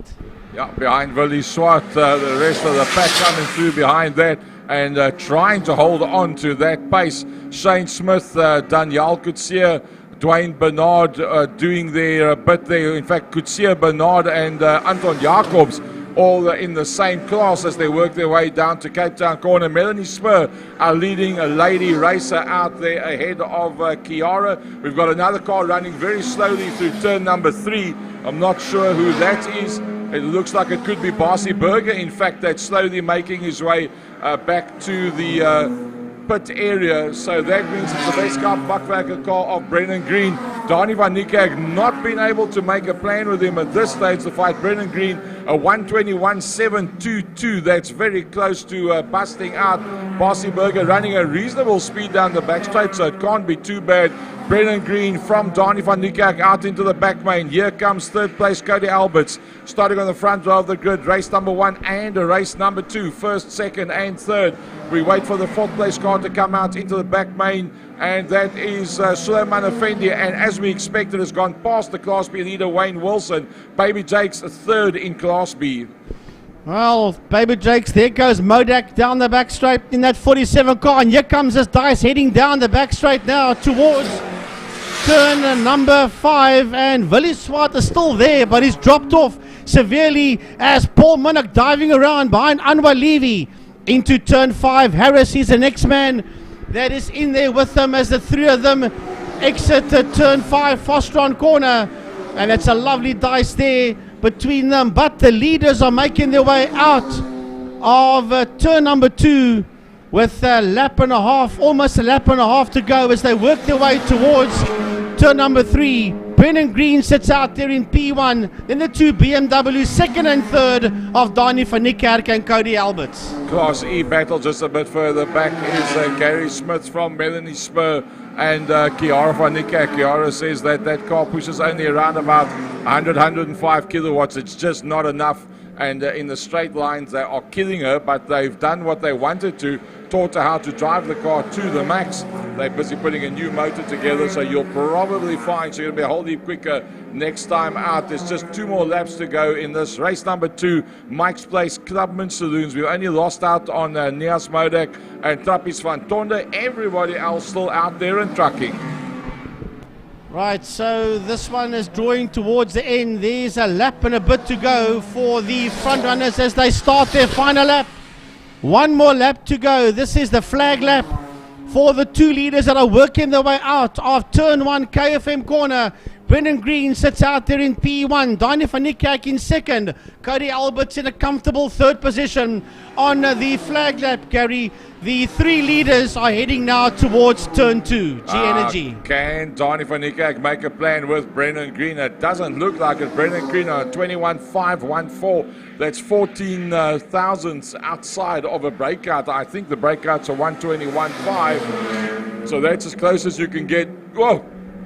Yeah, behind Willie Swart, the rest of the pack coming through behind that and trying to hold on to that pace. Shane Smith, Daniel Coetzee, Dwayne Bernard doing their bit there. In fact, Coetzee, Bernard and Anton Jacobs all in the same class as they work their way down to Cape Town corner. Melanie Spur are leading a lady racer out there ahead of Kiara. We've got another car running very slowly through turn number 3. I'm not sure who that is. It looks like it could be Barcy Berger. In fact, that's slowly making his way back to the pit area, so that means it's the best car, Buckwacker car of Brennan Green. Donnie van Niekerk not been able to make a plan with him at this stage to fight Brennan Green, a 121.722. That's very close to busting out. Barcy Berger running a reasonable speed down the back straight, so it can't be too bad. Brennan Green from Donnie van Niekerk out into the back main. Here comes third place Cody Alberts, starting on the front row of the grid. Race number 1 and race number 2, first, second and third. We wait for the fourth place car to come out into the back main, and that is Suleiman Effendi, and as we expected has gone past the Class B leader Wayne Wilson. Baby Jake's third in Class B. Well, Baby Jakes, there goes Modak down the back straight in that 47 car, and here comes this dice heading down the back straight now towards turn number 5, and Willie Swart is still there, but he's dropped off severely as Paul Minnock diving around behind Anwar Levy into turn 5. Harris is the next man that is in there with them as the three of them exit turn 5 Fostron corner, and it's a lovely dice there between them, but the leaders are making their way out of turn number 2 with a lap and a half, almost a lap and a half to go as they work their way towards turn number 3. Brennan Green sits out there in P1, then the 2 BMWs, second and third of Donnie van Niekerk and Cody Alberts. Class E battle just a bit further back is Gary Smith from Melanie Spur and Kiara van Niekerk. Kiara says that that car pushes only around about 105 kilowatts. It's just not enough, and in the straight lines they are killing her, but they've done what they wanted to, taught her how to drive the car to the max. They're busy putting a new motor together, so you'll probably find she's going to be a whole heap quicker next time out. There's just 2 more laps to go in this race number 2, Mike's Place Clubman Saloons. We only lost out on Nias Modak and Trappies van Tonde. Everybody else still out there and trucking. Right, so this one is drawing towards the end. There's a lap and a bit to go for the front runners as they start their final lap. 1 more lap to go. This is the flag lap for the 2 leaders that are working their way out of turn 1 KFM corner. Brennan Green sits out there in P1. Donnie van Niekerk in second. Cody Alberts in a comfortable third position on the flag lap, Gary. The 3 leaders are heading now towards turn 2. G Energy. Can Donnie van Niekerk make a plan with Brennan Green? It doesn't look like it. Brennan Green on 21.514. That's 14 thousandths outside of a breakout. I think the breakouts are 121.5. So that's as close as you can get. Whoa!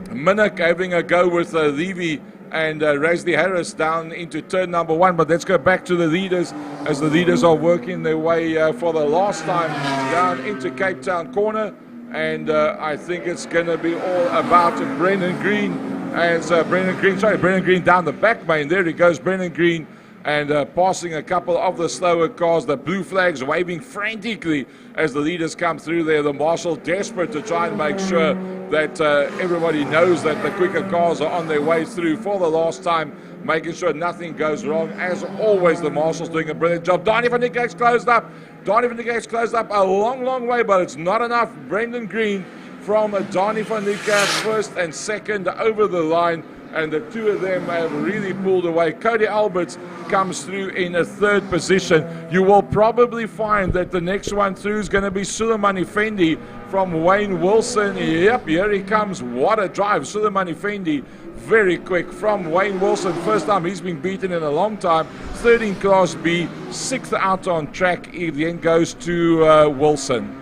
Minnock having a go with Levy and Rasley Harris down into turn number 1, but let's go back to the leaders as the leaders are working their way for the last time down into Cape Town corner, and I think it's going to be all about Brennan Green as Brennan Green down the back main. There he goes, Brennan Green, and passing a couple of the slower cars. The blue flags waving frantically as the leaders come through there. The marshal desperate to try and make sure that everybody knows that the quicker cars are on their way through for the last time, making sure nothing goes wrong. As always, the marshal's doing a brilliant job. Donnie van Niekerk's closed up. Donnie van Niekerk's closed up a long, long way, but it's not enough. Brendan Green from Donnie van Niekerk first and second over the line, and the 2 of them have really pulled away. Cody Alberts comes through in a third position. You will probably find that the next one through is going to be Suleiman Effendi from Wayne Wilson. Yep, here he comes. What a drive. Suleiman Effendi, very quick from Wayne Wilson. First time he's been beaten in a long time. 3rd in Class B, 6th out on track. He then goes to Wilson.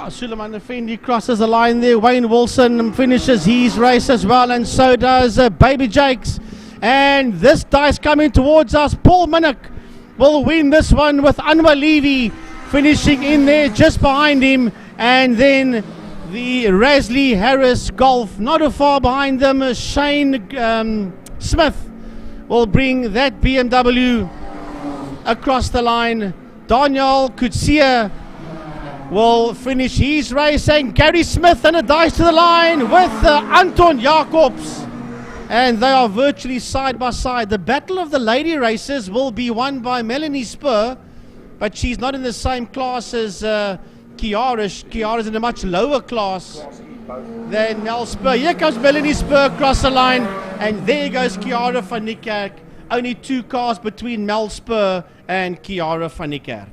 Suleiman Effendi crosses the line there. Wayne Wilson finishes his race as well, and so does Baby Jakes. And this dice coming towards us. Paul Minnock will win this one with Anwar Levy finishing in there just behind him. And then the Rasley Harris Golf not too far behind them. Shane Smith will bring that BMW across the line. Daniel Kutsia will finish his race, and Gary Smith and a dice to the line with Anton Jacobs And they are virtually side by side. The battle of the lady races will be won by Melanie Spur, but she's not in the same class as Kiara. Kiara's in a much lower class than Mel Spur. Here comes Melanie Spur across the line, and there goes Kiara van Niekerk. Only 2 cars between Mel Spur and Kiara van Niekerk.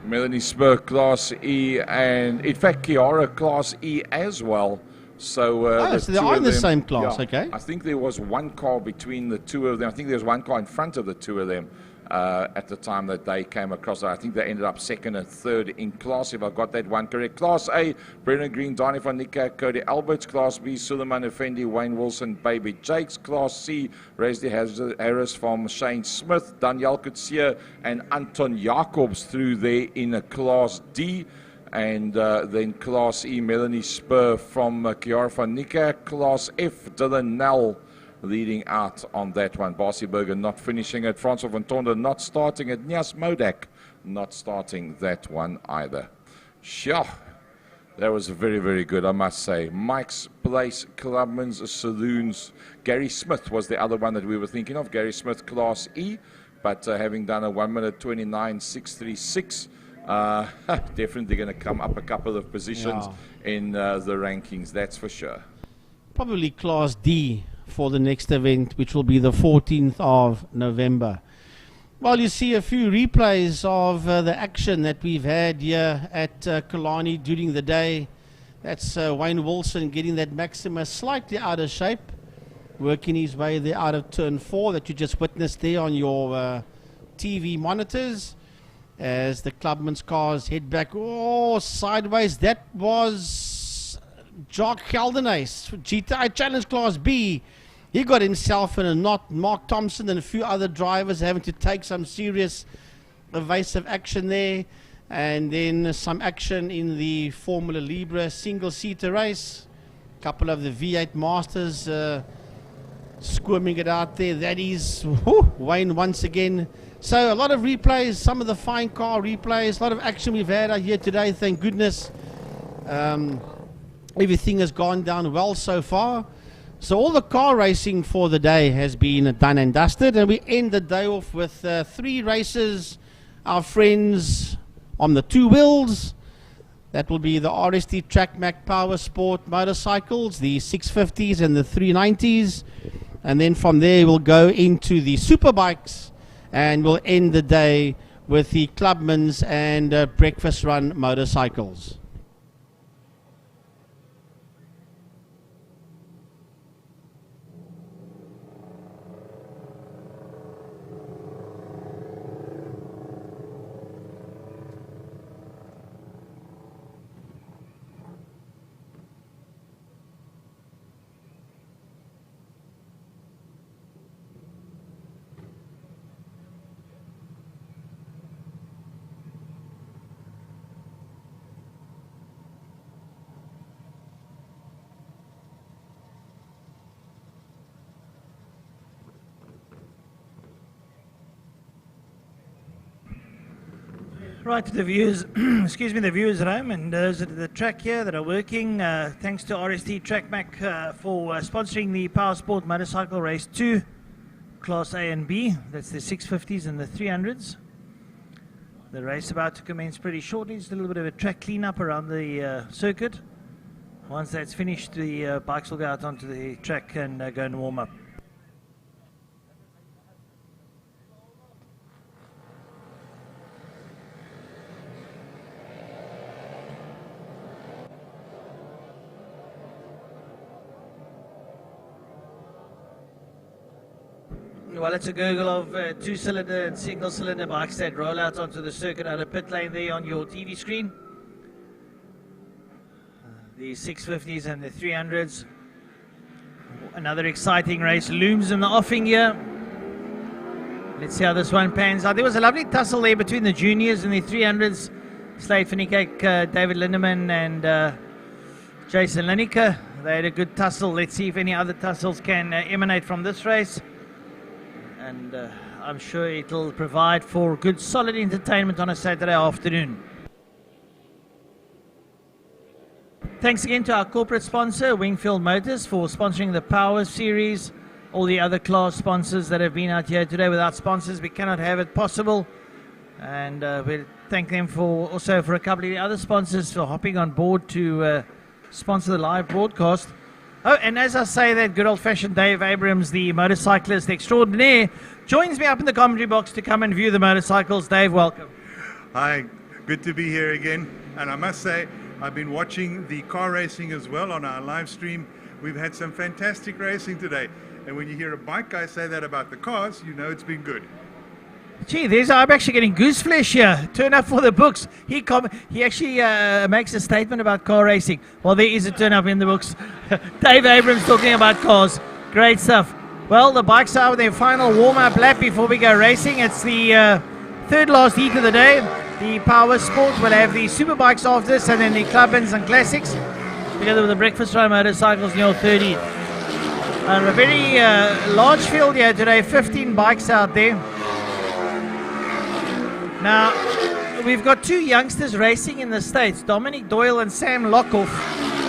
Melanie Spur Class E, and in fact Kiara Class E as well. So, so they are in the same class, yeah, okay. I think there was 1 car between the 2 of them. I think there was 1 car in front of the 2 of them at the time that they came across. I think they ended up 2nd and 3rd in class, if I got that one correct. Class A, Brendan Green, Donnie van Niekerk, Cody Alberts. Class B, Suleiman Effendi, Wayne Wilson, Baby Jakes. Class C, Resdy Harris from Shane Smith, Daniel Kutsia, and Anton Jacobs through there in a Class D. And then Class E, Melanie Spur from Kiara van Niekerk. Class F, Dylan Nell leading out on that one. Barsiberger not finishing it. Francois van Tonder not starting it. Nias Modak not starting that one either. Sure. That was very, very good, I must say. Mike's Place, Clubman's Saloons. Gary Smith was the other one that we were thinking of. Gary Smith, Class E, but having done a 1 minute 29.636. Definitely going to come up a couple of positions in the rankings, that's for sure. Probably Class D for the next event, which will be the 14th of November. Well, you see a few replays of the action that we've had here at Killarney during the day. That's Wayne Wilson getting that Maximus slightly out of shape, working his way there out of turn 4 that you just witnessed there on your TV monitors. As the Clubman's cars head back, sideways. That was Jock Keldenace, GTI Challenge Class B. He got himself in a knot. Mark Thompson and a few other drivers having to take some serious evasive action there. And then some action in the Formula Libre single-seater race. A couple of the V8 Masters squirming it out there. That is Wayne once again. So a lot of replays, some of the fine car replays, a lot of action we've had here today, thank goodness. Everything has gone down well so far. So all the car racing for the day has been done and dusted, and we end the day off with 3 races. Our friends on the 2 wheels, that will be the RST TrackMac Power Sport motorcycles, the 650s and the 390s. And then from there we'll go into the superbikes, and we'll end the day with the Clubman's and Breakfast Run motorcycles. Right, to the viewers, excuse me, the viewers at home and those at the track here that are working. Thanks to RST TrackMac for sponsoring the Power Sport Motorcycle Race 2, Class A and B. That's the 650s and the 300s. The race about to commence pretty shortly. Just a little bit of a track cleanup around the circuit. Once that's finished, the bikes will go out onto the track and go and warm up. Well, it's a gurgle of 2-cylinder and single-cylinder bikes that roll out onto the circuit out of pit lane there on your TV screen. The 650s and the 300s. Another exciting race looms in the offing here. Let's see how this one pans out. There was a lovely tussle there between the juniors and the 300s. Slade van Niekerk, David Lindemann and Jason Lineker. They had a good tussle. Let's see if any other tussles can emanate from this race. And I'm sure it'll provide for good solid entertainment on a Saturday afternoon. Thanks again to our corporate sponsor, Wingfield Motors, for sponsoring the Power Series. All the other class sponsors that have been out here today. Without sponsors, we cannot have it possible. And we thank them for a couple of the other sponsors for hopping on board to sponsor the live broadcast. Oh, and as I say that, good old-fashioned Dave Abrams, the motorcyclist extraordinaire, joins me up in the commentary box to come and view the motorcycles. Dave, welcome. Hi, good to be here again. And I must say, I've been watching the car racing as well on our live stream. We've had some fantastic racing today. And when you hear a bike guy say that about the cars, you know it's been good. Gee, I'm actually getting goose flesh here. Turn up for the books. He actually makes a statement about car racing. Well, there is a turn up in the books. Dave Abrams talking about cars. Great stuff. Well, the bikes are with their final warm-up lap before we go racing. It's the third last heat of the day. The Power Sport will have the Superbikes after this, and then the Clubbins and Classics, together with the Breakfast Ride motorcycles in your third heat. A very large field here today, 15 bikes out there. Now, we've got two youngsters racing in the States, Dominic Doyle and Sam Lockhoff,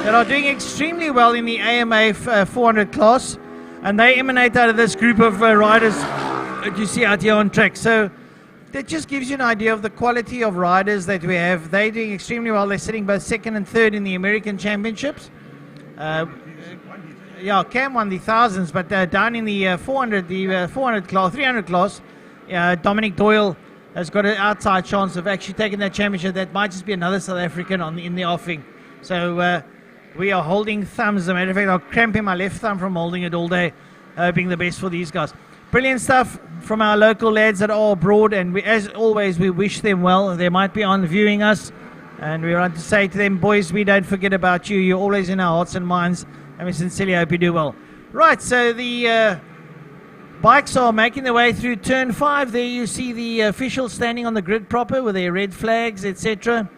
that are doing extremely well in the AMA 400 class, and they emanate out of this group of riders that you see out here on track. So that just gives you an idea of the quality of riders that we have. They're doing extremely well. They're sitting both second and third in the American Championships. Yeah, Cam won the thousands, but down in the 400 class, 300 class, Dominic Doyle has got an outside chance of actually taking that championship. That might just be another South African in the offing. So we are holding thumbs. As a matter of fact, I'm cramping my left thumb from holding it all day, hoping the best for these guys. Brilliant stuff from our local lads that are abroad, and as always, we wish them well. They might be on viewing us, and we want to say to them, boys, we don't forget about you. You're always in our hearts and minds, and we sincerely hope you do well. Right, so the bikes are making their way through turn 5. There you see the officials standing on the grid proper with their red flags, etc.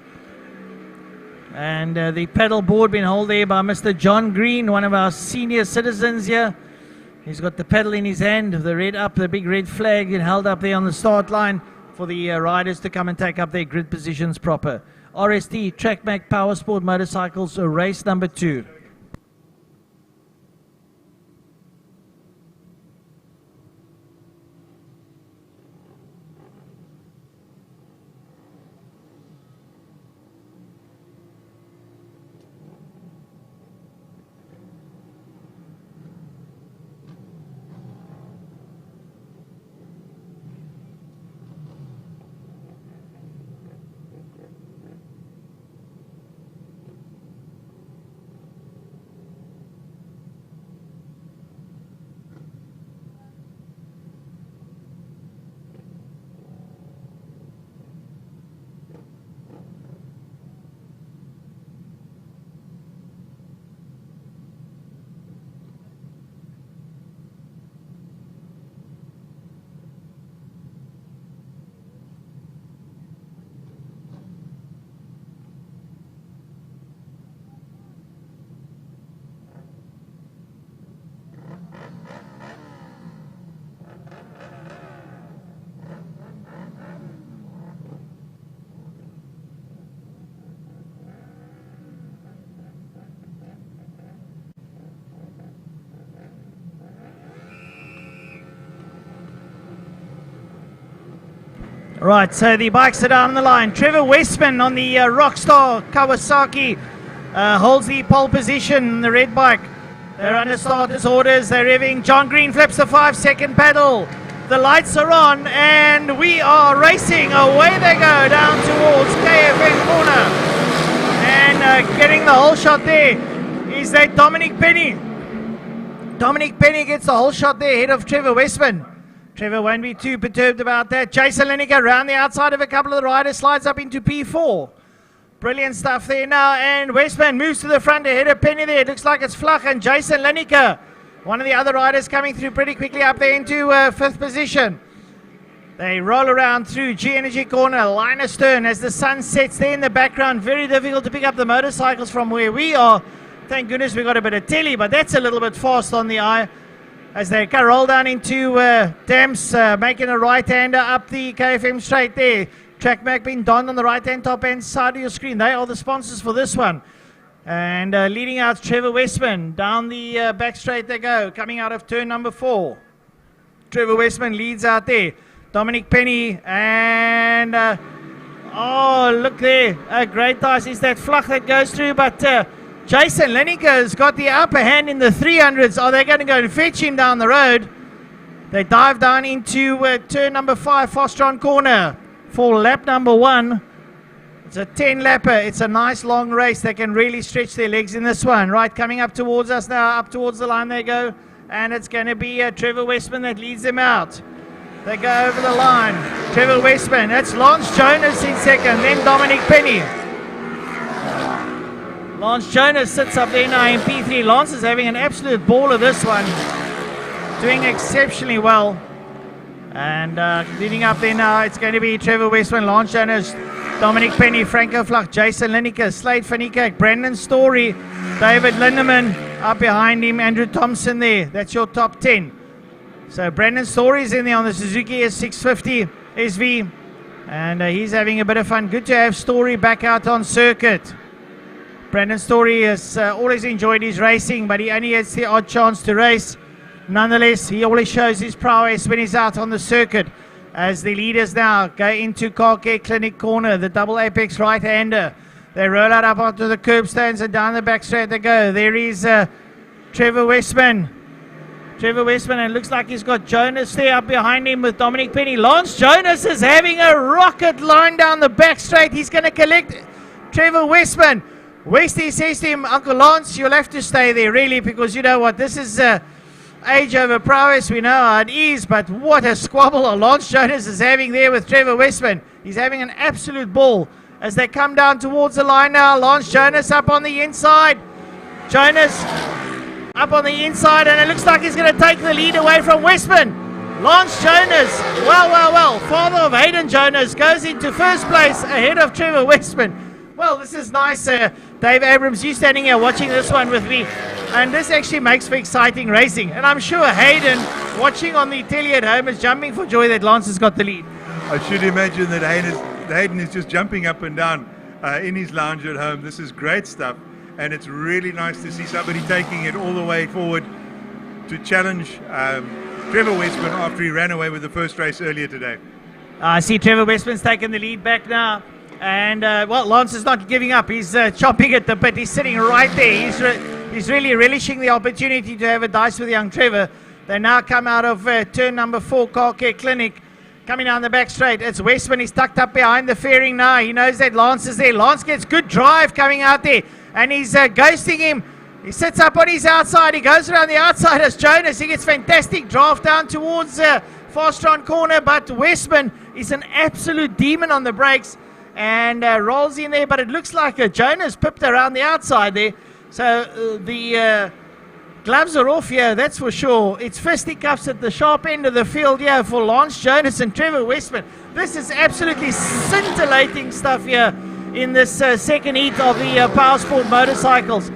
And the pedal board being held there by Mr. John Green, one of our senior citizens here. He's got the pedal in his hand, the big red flag held up there on the start line for the riders to come and take up their grid positions proper. RST, TrackMac Power Sport Motorcycles, race number 2. Right, so the bikes are down the line. Trevor Westman on the Rockstar Kawasaki holds the pole position, the red bike. They're under starters orders, they're revving. John Green flips the 5-second pedal. The lights are on and we are racing. Away they go down towards KFM corner. And getting the whole shot there is that Dominic Penny. Dominic Penny gets the whole shot there ahead of Trevor Westman. Trevor won't be too perturbed about that. Jason Lineker around the outside of a couple of the riders, slides up into P4. Brilliant stuff there now, and Westman moves to the front ahead of Penny there. It looks like it's Flach and Jason Lineker, one of the other riders, coming through pretty quickly up there into 5th position. They roll around through G Energy corner, line astern as the sun sets there in the background. Very difficult to pick up the motorcycles from where we are. Thank goodness we got a bit of telly, but that's a little bit fast on the eye. As they roll down into Dams, making a right-hander up the KFM straight there. TrackMac being donned on the right-hand top-hand side of your screen. They are the sponsors for this one. And leading out Trevor Westman. Down the back straight they go, coming out of turn number 4. Trevor Westman leads out there. Dominic Penny and... oh, look there. Great dice is that fluck that goes through, but Jason Lineker has got the upper hand in the 300s. Are they going to go and fetch him down the road? They dive down into turn number 5, Fostron corner for lap number 1. It's a 10-lapper. It's a nice long race. They can really stretch their legs in this one. Right, coming up towards us now. Up towards the line they go. And it's going to be Trevor Westman that leads them out. They go over the line. Trevor Westman. That's Lance Jonas in second. Then Dominic Penny. Lance Jonas sits up there now in P3. Lance is having an absolute ball of this one. Doing exceptionally well. And leading up there now, it's going to be Trevor Westman, Lance Jonas, Dominic Penny, Franco Fluck, Jason Lineker, Slade Van Niekerk, Brandon Story, David Lindeman up behind him, Andrew Thompson there. That's your top 10. So Brandon Story is in there on the Suzuki S650 SV. And he's having a bit of fun. Good to have Story back out on circuit. Brandon Story has always enjoyed his racing, but he only gets the odd chance to race. Nonetheless, he always shows his prowess when he's out on the circuit. As the leaders now go into Car Care Clinic corner, the double apex right-hander. They roll out up onto the curbstones and down the back straight they go. There is Trevor Westman. Trevor Westman, and it looks like he's got Jonas there up behind him with Dominic Penny. Lance Jonas is having a rocket line down the back straight. He's going to collect Trevor Westman. Westy says to him, Uncle Lance, you'll have to stay there, really, because you know what, this is age over prowess. We know how it is, but what a squabble Lance Jonas is having there with Trevor Westman. He's having an absolute ball as they come down towards the line now. Lance Jonas up on the inside. Jonas up on the inside, and it looks like he's going to take the lead away from Westman. Lance Jonas, well, father of Hayden Jonas, goes into first place ahead of Trevor Westman. Well, this is nice. Dave Abrams, you standing here watching this one with me. And this actually makes for exciting racing. And I'm sure Hayden, watching on the telly at home, is jumping for joy that Lance has got the lead. I should imagine that Hayden is just jumping up and down in his lounge at home. This is great stuff. And it's really nice to see somebody taking it all the way forward to challenge Trevor Westman after he ran away with the first race earlier today. I see Trevor Westman's taken the lead back now. And, well, Lance is not giving up. He's chopping at the bit. He's sitting right there. He's really relishing the opportunity to have a dice with young Trevor. They now come out of turn number 4, Car Care Clinic. Coming down the back straight. It's Westman. He's tucked up behind the fairing now. He knows that Lance is there. Lance gets good drive coming out there. And he's ghosting him. He sits up on his outside. He goes around the outside as Jonas. He gets fantastic draft down towards Fostron corner. But Westman is an absolute demon on the brakes. And rolls in there, but it looks like Jonas pipped around the outside there. So the gloves are off here, that's for sure. It's fisticuffs at the sharp end of the field here for Lance Jonas and Trevor Westman. This is absolutely scintillating stuff here in this second heat of the Power Sport motorcycles.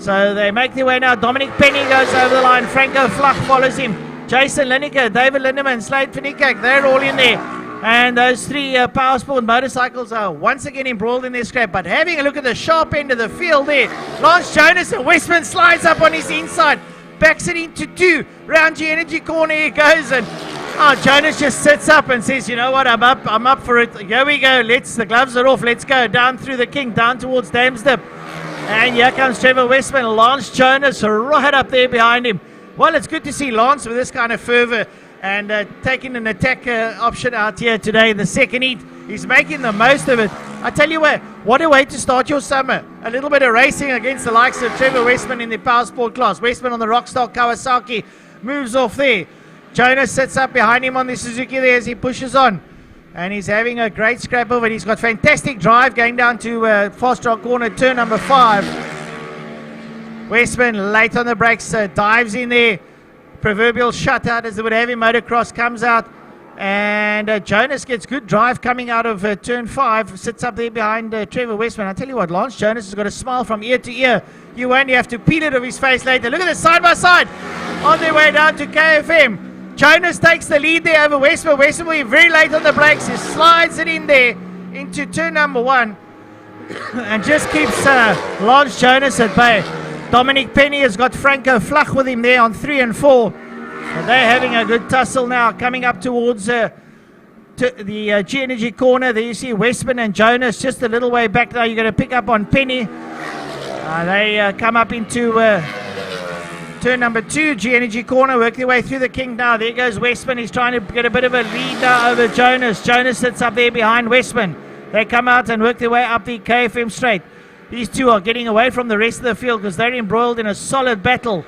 So they make their way now. Dominic Penny goes over the line. Franco Fluck follows him. Jason Lineker, David Lindeman, Slade Van Niekerk, they're all in there. And those three Power Sport motorcycles are once again embroiled in their scrap. But having a look at the sharp end of the field there, Lance Jonas and Westman slides up on his inside, backs it into 2. Round G Energy corner he goes, and Jonas just sits up and says, you know what, I'm up for it. Here we go. The gloves are off. Let's go down through the King, down towards Damsdip. And here comes Trevor Westman, Lance Jonas right up there behind him. Well, it's good to see Lance with this kind of fervor. And taking an attack option out here today in the second heat. He's making the most of it. I tell you what a way to start your summer. A little bit of racing against the likes of Trevor Westman in the Power Sport class. Westman on the Rockstar Kawasaki moves off there. Jonas sits up behind him on the Suzuki there as he pushes on. And he's having a great scrap of it. He's got fantastic drive going down to Fostron corner, turn number 5. Westman late on the brakes, dives in there. Proverbial shutout, as they would have in motocross, comes out, and Jonas gets good drive coming out of turn 5, sits up there behind Trevor Westman. I tell you what, Lance Jonas has got a smile from ear to ear. You only have to peel it off his face later. Look at this side by side on their way down to KFM. Jonas takes the lead there over Westman. Westman will be very late on the brakes. He slides it in there into turn number 1. and just keeps Lance Jonas at bay. Dominic Penny has got Franco Flach with him there on 3 and 4. And they're having a good tussle now, coming up towards the G-Energy corner. There you see Westman and Jonas just a little way back now. You're going to pick up on Penny. They come up into turn number 2, G-Energy corner, work their way through the king now. There goes Westman. He's trying to get a bit of a lead now over Jonas. Jonas sits up there behind Westman. They come out and work their way up the KFM straight. These two are getting away from the rest of the field because they're embroiled in a solid battle.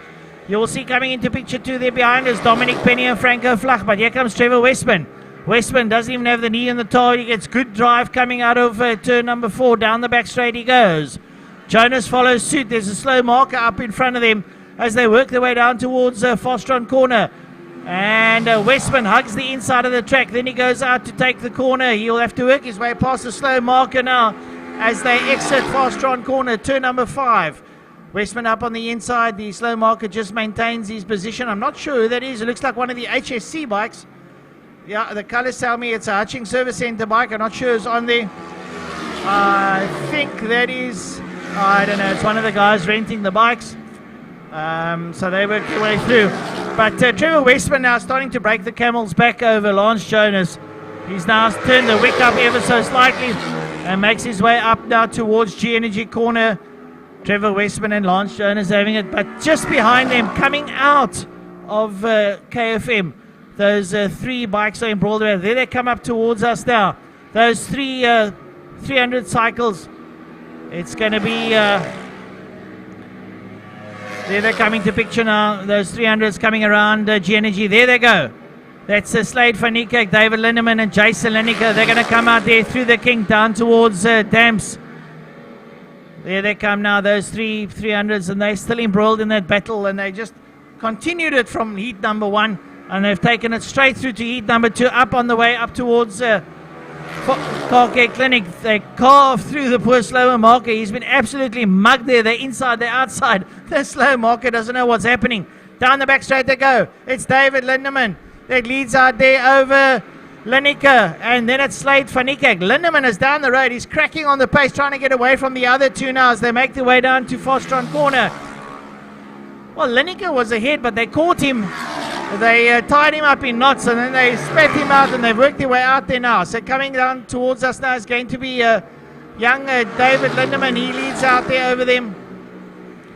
You will see coming into picture 2 there behind us, Dominic Penny and Franco Flach. But here comes Trevor Westman. Westman doesn't even have the knee in the tire. He gets good drive coming out of turn number 4. Down the back straight he goes. Jonas follows suit. There's a slow marker up in front of them as they work their way down towards Fostron corner. And Westman hugs the inside of the track. Then he goes out to take the corner. He'll have to work his way past the slow marker now as they exit Fostron corner, turn number 5. Westman up on the inside. The slow marker just maintains his position. I'm not sure who that is. It looks like one of the HSC bikes. Yeah, the colours tell me it's a Hutching Service Centre bike. I'm not sure who's on there. I think that is, I don't know, it's one of the guys renting the bikes. So they work their way through. But Trevor Westman now starting to break the camel's back over Lance Jonas. He's now turned the wick up ever so slightly and makes his way up now towards G-Energy corner. Trevor Westman and Lance Jonas having it, but just behind them, coming out of KFM, those 3 bikes are embroiled around. There they come up towards us now. Those 300 cycles. It's going to be... there they're coming to picture now. Those 300s coming around G-Energy. There they go. That's Slade van Niekerk, David Lindeman and Jason Lineker. They're going to come out there through the king down towards Damps. There they come now, those 300s, and they're still embroiled in that battle, and they just continued it from heat number 1, and they've taken it straight through to heat number 2, up on the way up towards Car Care Clinic. They carve through the poor slower marker. He's been absolutely mugged there. They're inside, they're outside. The slow marker doesn't know what's happening. Down the back straight they go. It's David Lindeman that leads out there over Lineker, and then it's Slade van Niekerk. Lindeman is down the road. He's cracking on the pace, trying to get away from the other 2 now as they make their way down to Fostron corner. Well, Lineker was ahead, but they caught him. They tied him up in knots, and then they spat him out, and they've worked their way out there now. So coming down towards us now is going to be young David Lindeman. He leads out there over them.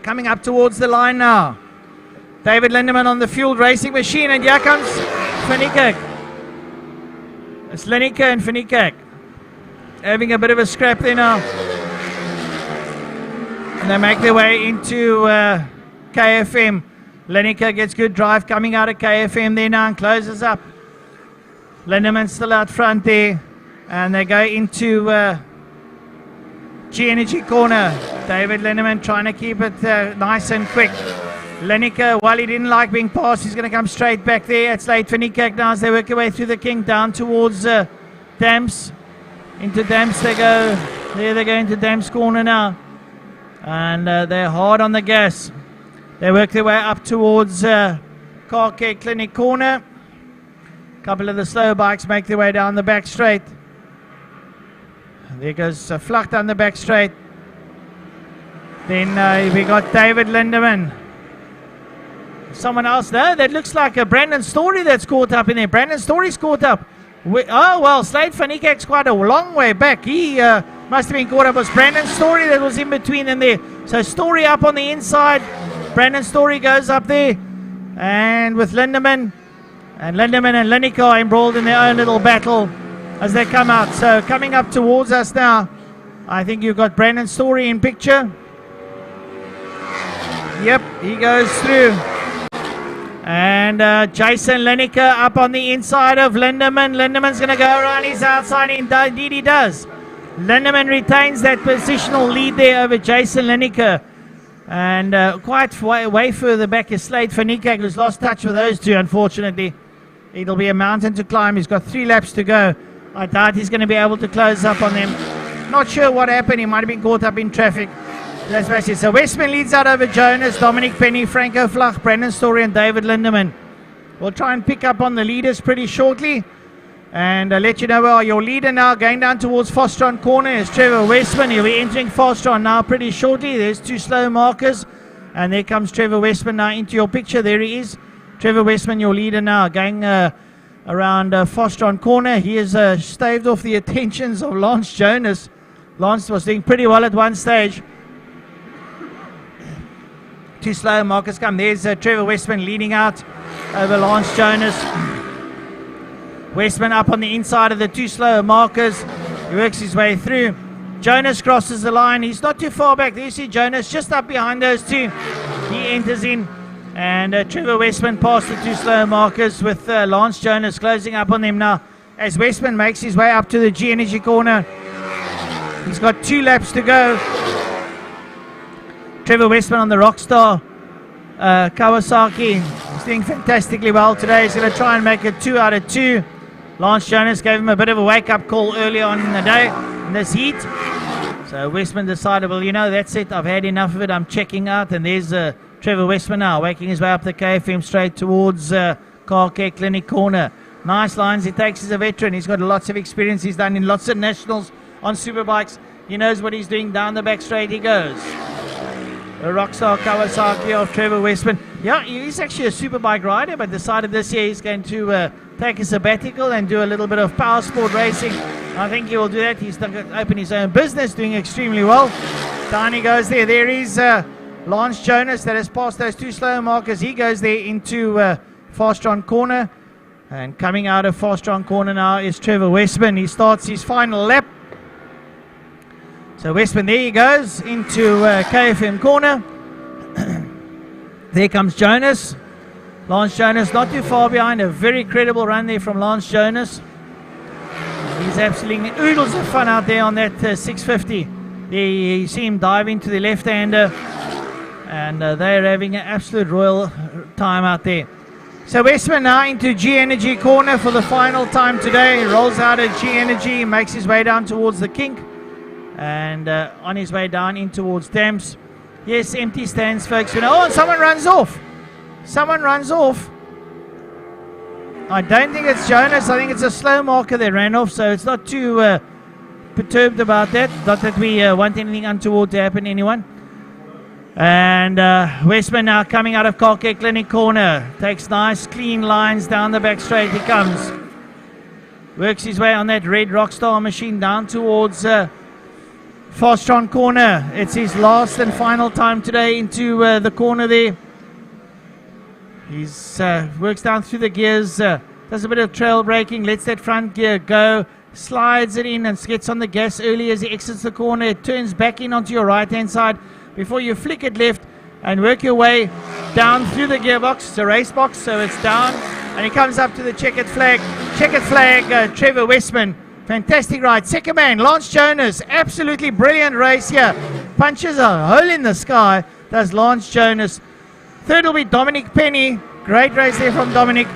Coming up towards the line now. David Lindeman on the fueled racing machine, and here comes van Niekerk. It's Lineker and van Niekerk having a bit of a scrap there now. And they make their way into KFM. Lineker gets good drive coming out of KFM there now and closes up. Lindeman still out front there. And they go into G-Energy corner. David Lindeman trying to keep it nice and quick. Lineker, while he didn't like being passed, he's going to come straight back there. It's late for Niekerk now as they work their way through the king down towards Damps. Into Damps they go. There they go into Damps corner now. And they're hard on the gas. They work their way up towards Car Care Clinic corner. A couple of the slow bikes make their way down the back straight. There goes Flach down the back straight. Then we got David Lindeman. Someone else there. That looks like a Brandon Story that's caught up in there. Brandon Story's caught up. Oh, well, Slade van Niekerk's quite a long way back. He must have been caught up. It was Brandon Story that was in between them there. So Story up on the inside. Brandon Story goes up there. And with Lindeman. And Lindeman and Lineker are embroiled in their own little battle as they come out. So coming up towards us now. I think you've got Brandon Story in picture. Yep, he goes through. And Jason Lineker up on the inside of Lindeman. Lindeman's going to go around his outside. Indeed he does. Lindeman retains that positional lead there over Jason Lineker. And quite way further back is Slade van Niekerk, who's lost touch with those two, unfortunately. It'll be a mountain to climb. He's got 3 laps to go. I doubt he's going to be able to close up on them. Not sure what happened. He might have been caught up in traffic. That's basically it. So Westman leads out over Jonas, Dominic Penny, Franco Flach, Brandon Story and David Lindeman. We'll try and pick up on the leaders pretty shortly. And let you know where your leader now going down towards Fostron Corner is Trevor Westman. He'll be entering Fostron now pretty shortly. There's 2 slow markers. And there comes Trevor Westman now into your picture. There he is. Trevor Westman, your leader now, going around Fostron Corner. He has staved off the attentions of Lance Jonas. Lance was doing pretty well at one stage. 2 slow markers come. There's Trevor Westman leading out over Lance Jonas. Westman up on the inside of the 2 slow markers. He works his way through. Jonas crosses the line. He's not too far back. There you see Jonas just up behind those 2. He enters in. And Trevor Westman past the 2 slow markers with Lance Jonas closing up on them now. As Westman makes his way up to the G Energy corner. He's got 2 laps to go. Trevor Westman on the Rockstar Kawasaki. He's doing fantastically well today. He's going to try and make it 2 out of 2. Lance Jonas gave him a bit of a wake-up call early on in the day in this heat. So Westman decided, well, you know, that's it. I've had enough of it. I'm checking out. And there's Trevor Westman now waking his way up the KFM straight towards Car Care Clinic corner. Nice lines he takes as a veteran. He's got lots of experience. He's done in lots of nationals on superbikes. He knows what he's doing. Down the back straight he goes. The Rockstar Kawasaki of Trevor Westman. Yeah, he's actually a superbike rider, but decided this year he's going to take a sabbatical and do a little bit of power sport racing. I think he will do that. He's opened his own business, doing extremely well. Down he goes there. There is Lance Jonas that has passed those 2 slow markers. He goes there into Fastron Corner. And coming out of Fastron Corner now is Trevor Westman. He starts his final lap. So Westman, there he goes into KFM Corner. There comes Jonas. Lance Jonas not too far behind. A very credible run there from Lance Jonas. He's absolutely oodles of fun out there on that 650. There you see him dive into the left-hander. And they're having an absolute royal time out there. So Westman now into G Energy Corner for the final time today. He rolls out at G Energy, makes his way down towards the kink. And on his way down in towards Dams. Yes, empty stands, folks. Oh, and someone runs off. Someone runs off. I don't think it's Jonas. I think it's a slow marker that ran off. So it's not too perturbed about that. Not that we want anything untoward to happen to anyone. And Westman now coming out of Car Care Clinic corner. Takes nice clean lines down the back straight. He comes. Works his way on that red Rockstar machine down towards Fastron Corner. It's his last and final time today into the corner there. He's works down through the gears, does a bit of trail braking, lets that front gear go, slides it in and gets on the gas early as he exits the corner. It turns back in onto your right hand side before you flick it left and work your way down through the gearbox. It's a race box, so it's down and he comes up to the checkered flag. Trevor Westman. Fantastic ride. Second man, Lance Jonas. Absolutely brilliant race here. Punches a hole in the sky. Does Lance Jonas. Third will be Dominic Penny. Great race there from Dominic.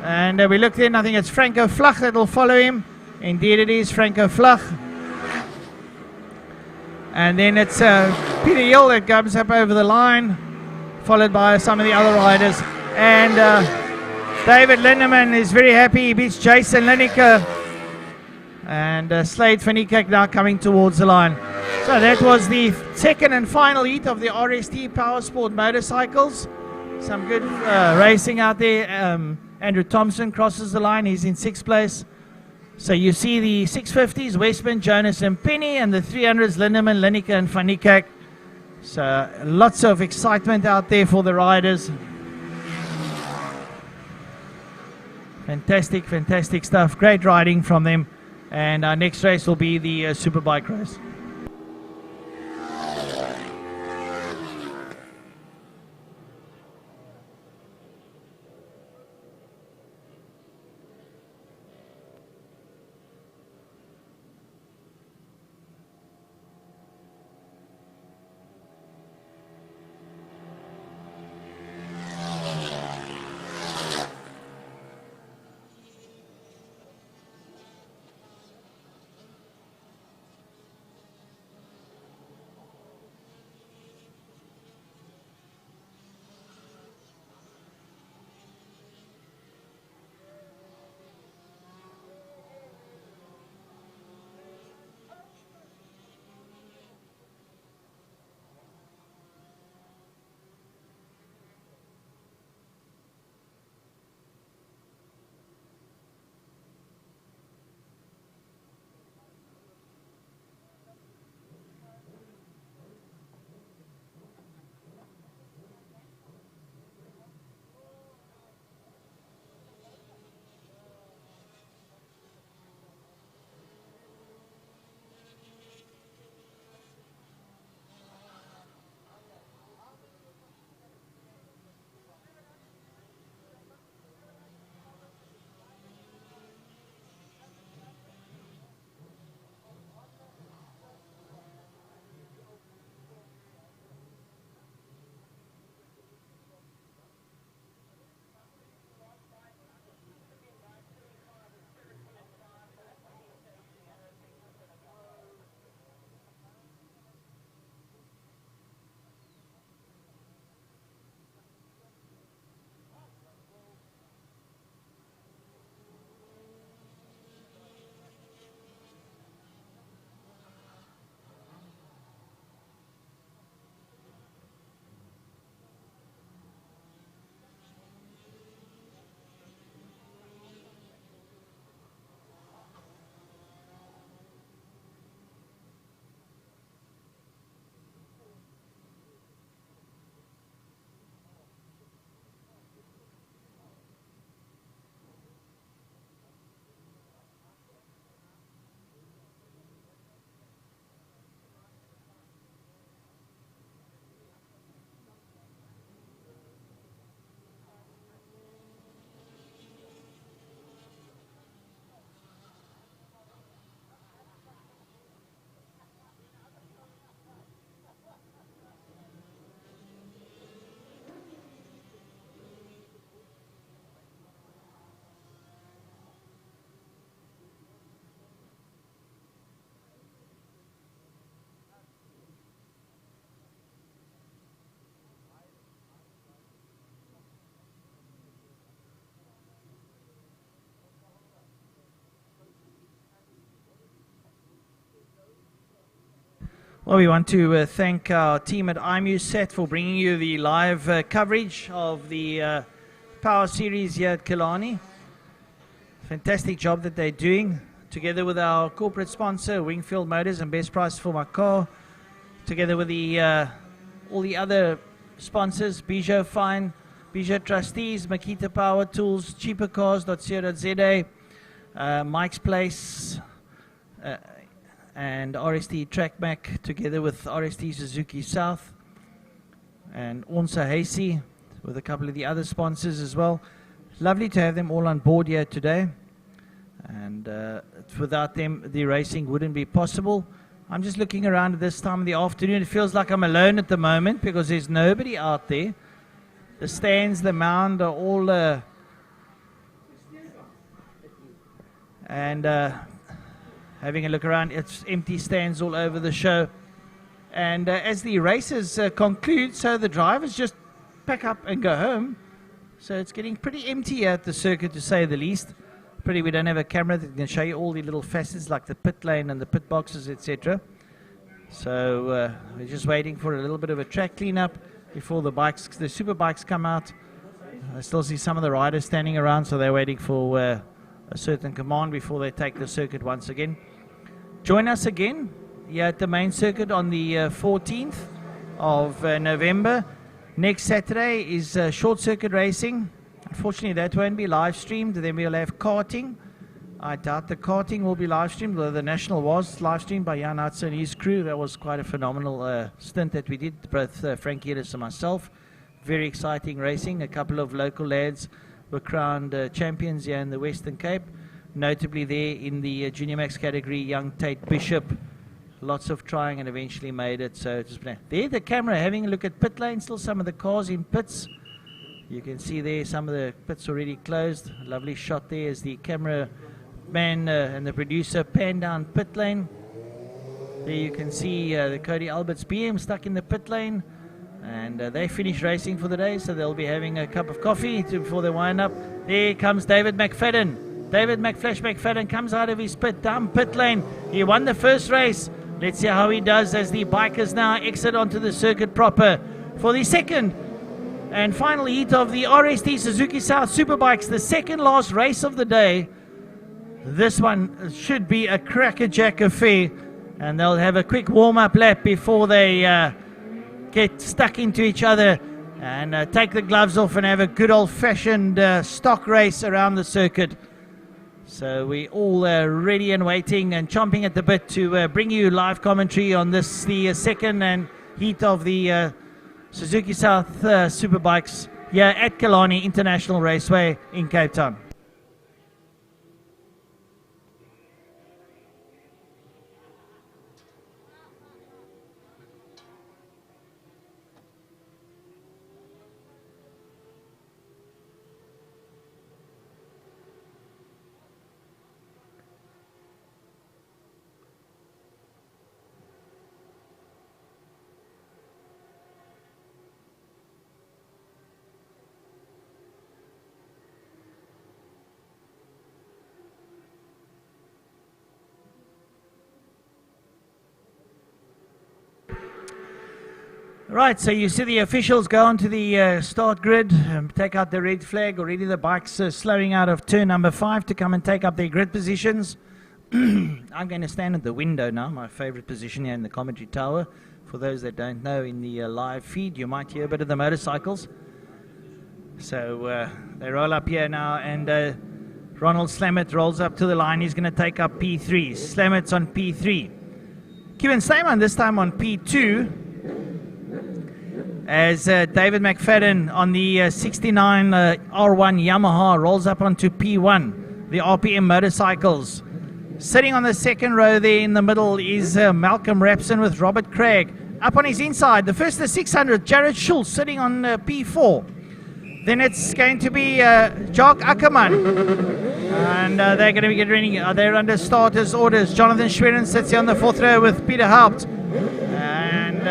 And we look there and I think it's Franco Flach that will follow him. Indeed it is Franco Flach. And then it's Peter Hill that comes up over the line. Followed by some of the other riders. And David Lindemann is very happy. He beats Jason Lineker. And Slade van Niekerk now coming towards the line. So that was the second and final heat of the RST Power Sport motorcycles. Some good racing out there. Andrew Thompson crosses the line. He's in 6th place. So you see the 650s, Westman, Jonas and Penny, and the 300s, Lindemann, Lineker and van Niekerk. So lots of excitement out there for the riders. Fantastic, fantastic stuff. Great riding from them. And our next race will be the Superbike race. Well, we want to thank our team at IMUSET for bringing you the live coverage of the Power Series here at Killarney. Fantastic job that they're doing, together with our corporate sponsor, Wingfield Motors and Best Price for My Car, together with the all the other sponsors, Bijou Fine, Bijou Trustees, Makita Power Tools, cheapercars.co.za, Mike's Place, and RST TrackMac, together with RST Suzuki South, and Onsa Hasey, with a couple of the other sponsors as well. Lovely to have them all on board here today, and without them the racing wouldn't be possible. I'm just looking around at this time of the afternoon. It feels like I'm alone at the moment because there's nobody out there. The stands, the mound are all having a look around. It's empty stands all over the show. And as the races conclude, so the drivers just pack up and go home. So it's getting pretty empty here at the circuit, to say the least. Pretty, we don't have a camera that can show you all the little facets like the pit lane and the pit boxes, etc. So we're just waiting for a little bit of a track cleanup before the super bikes come out. I still see some of the riders standing around, so they're waiting for a certain command before they take the circuit once again. Join us again here at the main circuit on the 14th of November. Next Saturday is short circuit racing. Unfortunately, that won't be live streamed. Then we'll have karting. I doubt the karting will be live streamed, though the national was live streamed by Jan Hudson and his crew. That was quite a phenomenal stint that we did, both Frank Edis and myself. Very exciting racing. A couple of local lads were crowned champions here in the Western Cape. Notably there in the Junior Max category, young Tate Bishop. Lots of trying and eventually made it. So it was there, the camera having a look at pit lane. Still some of the cars in pits. You can see there some of the pits already closed. A lovely shot there as the camera man and the producer pan down pit lane. There you can see the Cody Alberts BM stuck in the pit lane. And they finished racing for the day, so they'll be having a cup of coffee before they wind up. There comes David McFadden. David McFadden comes out of his pit, down pit lane. He won the first race. Let's see how he does as the bikers now exit onto the circuit proper for the second and final heat of the RST Suzuki South Superbikes, the second last race of the day. This one should be a crackerjack affair, and they'll have a quick warm-up lap before they get stuck into each other and take the gloves off and have a good old-fashioned stock race around the circuit. So we're all ready and waiting and chomping at the bit to bring you live commentary on this, the second and heat of the Suzuki South Superbikes here at Killarney International Raceway in Cape Town. Right, so you see the officials go onto the start grid, take out the red flag. Already the bikes slowing out of turn number 5 to come and take up their grid positions. I'm going to stand at the window now, my favorite position here in the commentary tower. For those that don't know, in the live feed, you might hear a bit of the motorcycles. So they roll up here now, and Ronald Slamet rolls up to the line. He's going to take up P3. Slamet's on P3. Kevin Steyman this time on P2. As David McFadden on the 69 R1 Yamaha rolls up onto P1, the RPM motorcycles. Sitting on the second row there in the middle is Malcolm Rapson with Robert Craig. Up on his inside, the first the 600, Jared Schultz sitting on P4. Then it's going to be Jock Ackerman. And they're going to be getting ready. They're under starters orders. Jonathan Schwerin sits here on the fourth row with Peter Haupt. And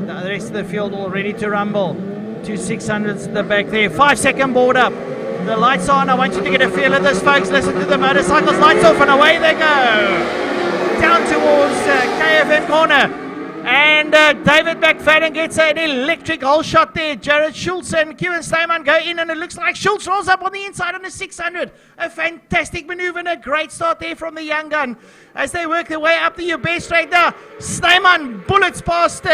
the rest of the field all ready to rumble. 2 600s at the back there. 5-second board up. The lights on. I want you to get a feel of this, folks. Listen to the motorcycles. Lights off and away they go. down towards KFM corner. And David McFadden gets an electric hole shot there. Jared Schultz and Kieran Snyman go in, and it looks like Schultz rolls up on the inside on the 600. A fantastic maneuver and a great start there from the young gun as they work their way up the UB straight now. Snyman bullets past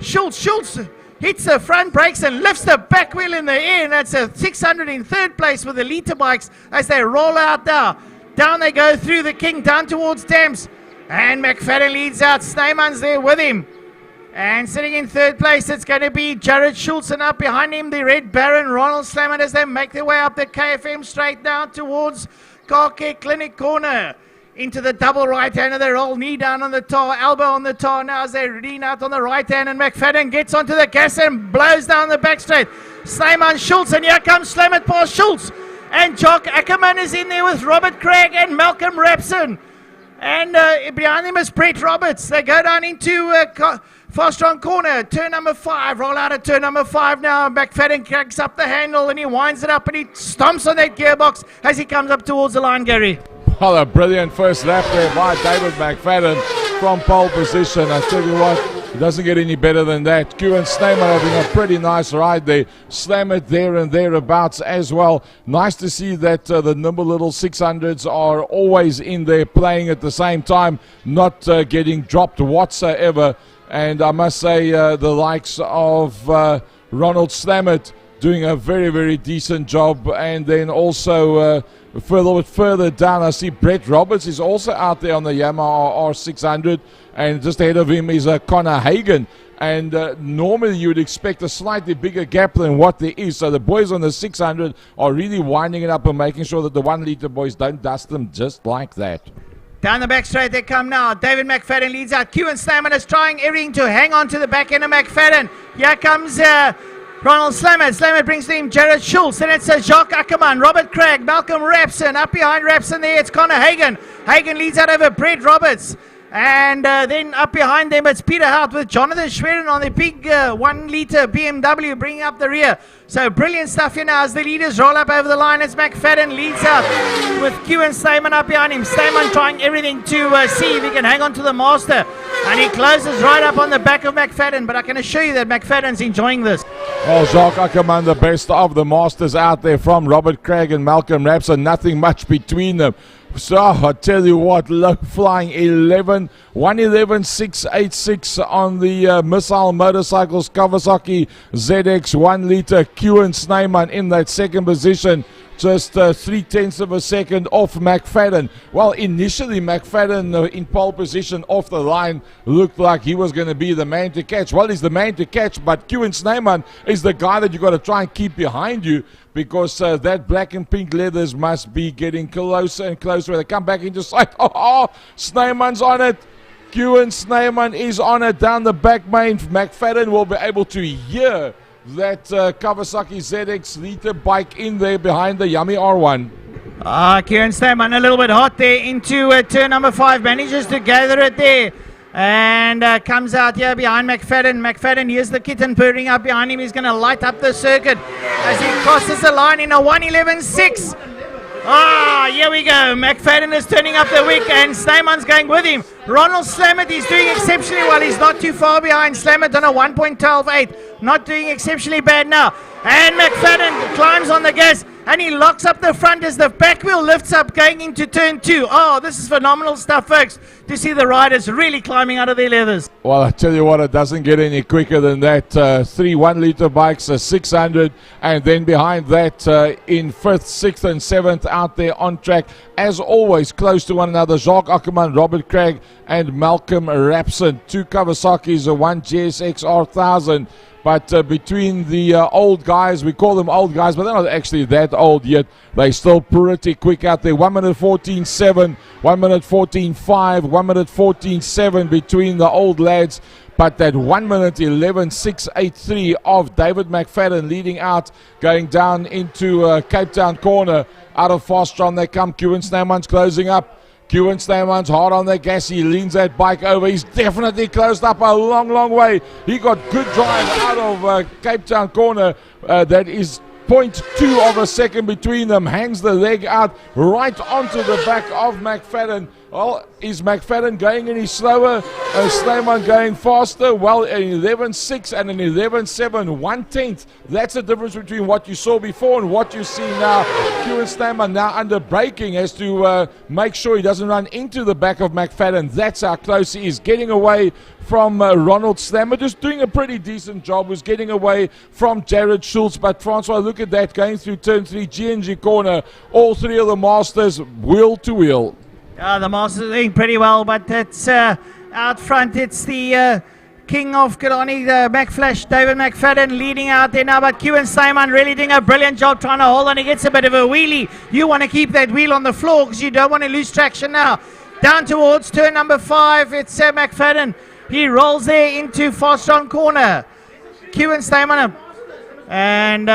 Schultz. Schultz hits the front brakes and lifts the back wheel in the air, and that's a 600 in third place for the Liter bikes as they roll out now. Down they go through the King, down towards Dams. And McFadden leads out. Snyman's there with him. And sitting in third place, it's going to be Jared Schultz, and up behind him, the Red Baron, Ronald Slammer, as they make their way up the KFM straight down towards Car Care Clinic corner. Into the double right hander, they roll knee down on the tar, elbow on the tar now as they lean out on the right hand, and McFadden gets onto the gas and blows down the back straight. Slammer Schultz, and here comes Slammer past Schultz. And Jock Ackerman is in there with Robert Craig and Malcolm Rapson. And behind them is Brett Roberts. They go down into Fast-Strong corner, turn number 5, roll out at turn number 5 now. McFadden cracks up the handle and he winds it up and he stomps on that gearbox as he comes up towards the line, Gary. Well, a brilliant first lap there by David McFadden from pole position. I tell you what, it doesn't get any better than that. Kieran Snyman having a pretty nice ride there. Slam it there and thereabouts as well. Nice to see that the nimble little 600s are always in there playing at the same time, not getting dropped whatsoever. And I must say the likes of Ronald Slammett doing a very, very decent job. And then also a little bit further down, I see Brett Roberts is also out there on the Yamaha R600. And just ahead of him is Connor Hagen. And normally you would expect a slightly bigger gap than what there is. So the boys on the 600 are really winding it up and making sure that the 1 liter boys don't dust them just like that. Down the back straight they come now. David McFadden leads out. Kieran Slammer is trying everything to hang on to the back end of McFadden. Here comes Ronald Slammer. Slammer brings to him Jared Schultz. And it's Jacques Ackerman, Robert Craig, Malcolm Rapson. Up behind Rapson there, it's Connor Hagen. Hagen leads out over Brett Roberts. And then up behind them, it's Peter Hout with Jonathan Schwerin on the big 1 liter BMW bringing up the rear. So brilliant stuff here now as the leaders roll up over the line. As McFadden leads out with Kieran Stayman up behind him. Stayman trying everything to see if he can hang on to the master. And he closes right up on the back of McFadden. But I can assure you that McFadden's enjoying this. Well, Jacques Ackerman, the best of the masters out there from Robert Craig and Malcolm Rapson. Nothing much between them. So I tell you what, low flying 111.686 on the Missile Motorcycles Kawasaki ZX 1 liter. Kieran Snyman in that second position, just 0.3 of a second off McFadden. Well, initially McFadden in pole position off the line looked like he was going to be the man to catch. Well, he's the man to catch, but Kieran Snyman is the guy that you got to try and keep behind you, because that black and pink leathers must be getting closer and closer. They come back into sight. Snyman's on it. Kieran Snyman is on it down the back main. McFadden will be able to hear that Kawasaki ZX liter bike in there behind the Yummy R1. Kieran Snyman a little bit hot there into turn number 5. Manages to gather it there. And comes out here behind McFadden. McFadden, here's the kitten purring up behind him. He's going to light up the circuit as he crosses the line in a 111.6. Here we go. McFadden is turning up the wick and Snyman's going with him. Ronald Slammett is doing exceptionally well. He's not too far behind Slammett on a 1.128. Not doing exceptionally bad now. And McFadden climbs on the gas and he locks up the front as the back wheel lifts up going into turn 2. This is phenomenal stuff, folks, to see the riders really climbing out of their leathers. Well, I tell you what, it doesn't get any quicker than that. 3 1 liter bikes, a 600, and then behind that in 5th, 6th and 7th out there on track, as always, close to one another. Jacques Ackerman, Robert Craig and Malcolm Rapson. 2 Kawasaki's, a 1 GSX R1000. But between the old guys, we call them old guys, but they're not actually that old yet. They're still pretty quick out there. 1 minute 14.7, 1 minute 14.5, 1 minute 14.7 between the old lads. But that 1 minute 11.683 of David McFadden leading out, going down into Cape Town corner. Out of Fastron they come. Kieran Snyman's closing up. Kieran Snyman's hard on the gas. He leans that bike over. He's definitely closed up a long, long way. He got good drive out of Cape Town corner. That is 0.2 of a second between them. Hangs the leg out right onto the back of McFadden. Well, is McFadden going any slower? Snyman going faster? Well, an 11.6 and an 11.7, 1/10. That's the difference between what you saw before and what you see now. Kieran Snyman now under braking has to make sure he doesn't run into the back of McFadden. That's how close he is. Getting away from Ronald Slammer, just doing a pretty decent job, was getting away from Jared Schultz. But Francois, look at that, going through turn 3, G&G corner, all three of the Masters wheel to wheel. The Masters are doing pretty well, but it's out front, it's the king of Killarney, McFlash, David McFadden leading out there now, but Kieran Snyman really doing a brilliant job trying to hold on. He gets a bit of a wheelie. You want to keep that wheel on the floor because you don't want to lose traction now. Down towards turn number 5, it's McFadden. He rolls there into Fastron corner. Kieran Snyman and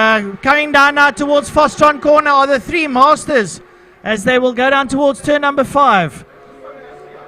coming down now towards Fastron corner are the 3 Masters, as they will go down towards turn number 5.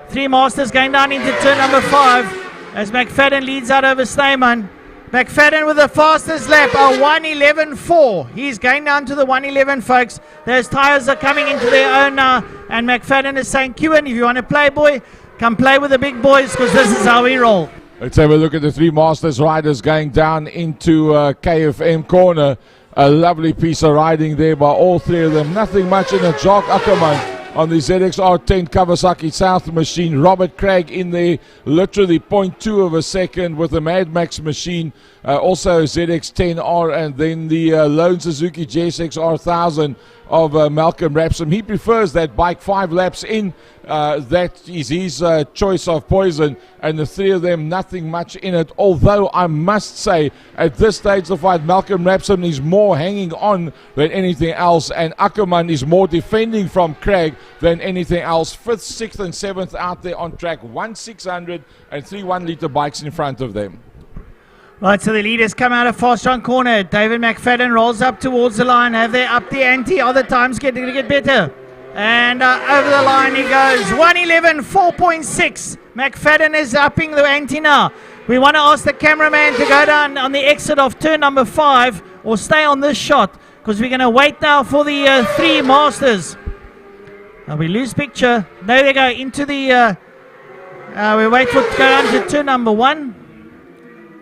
3 Masters going down into turn number 5 as McFadden leads out over Snyman. McFadden with the fastest lap, a 1:11.4. He's going down to the 1:11, folks. Those tyres are coming into their own now, and McFadden is saying, Kieran, if you want to play, boy, come play with the big boys, because this is how we roll. Let's have a look at the 3 Masters riders going down into KFM corner. A lovely piece of riding there by all 3 of them. Nothing much in it. Jacques Ackerman on the ZXR10 Kawasaki South machine. Robert Craig in there, literally 0.2 of a second with the Mad Max machine. Also ZX10R, and then the lone Suzuki JSX R1000 of Malcolm Rapsam. He prefers that bike 5 laps in. That is his choice of poison, and the 3 of them, nothing much in it. Although I must say, at this stage of the fight, Malcolm Rapsam is more hanging on than anything else, and Ackerman is more defending from Craig than anything else. 5th, 6th, and 7th out there on track. 1/600 and 3 1-litre bikes in front of them. Right, so the leaders come out of Fastron corner. David McFadden rolls up towards the line. Have they upped the ante? Other times going to get better. And over the line he goes. 1:11.4.6. McFadden is upping the ante now. We want to ask the cameraman to go down on the exit of turn number 5 or stay on this shot, because we're going to wait now for the 3 Masters. We lose picture. There they go into the... we wait for it to go down to turn number 1.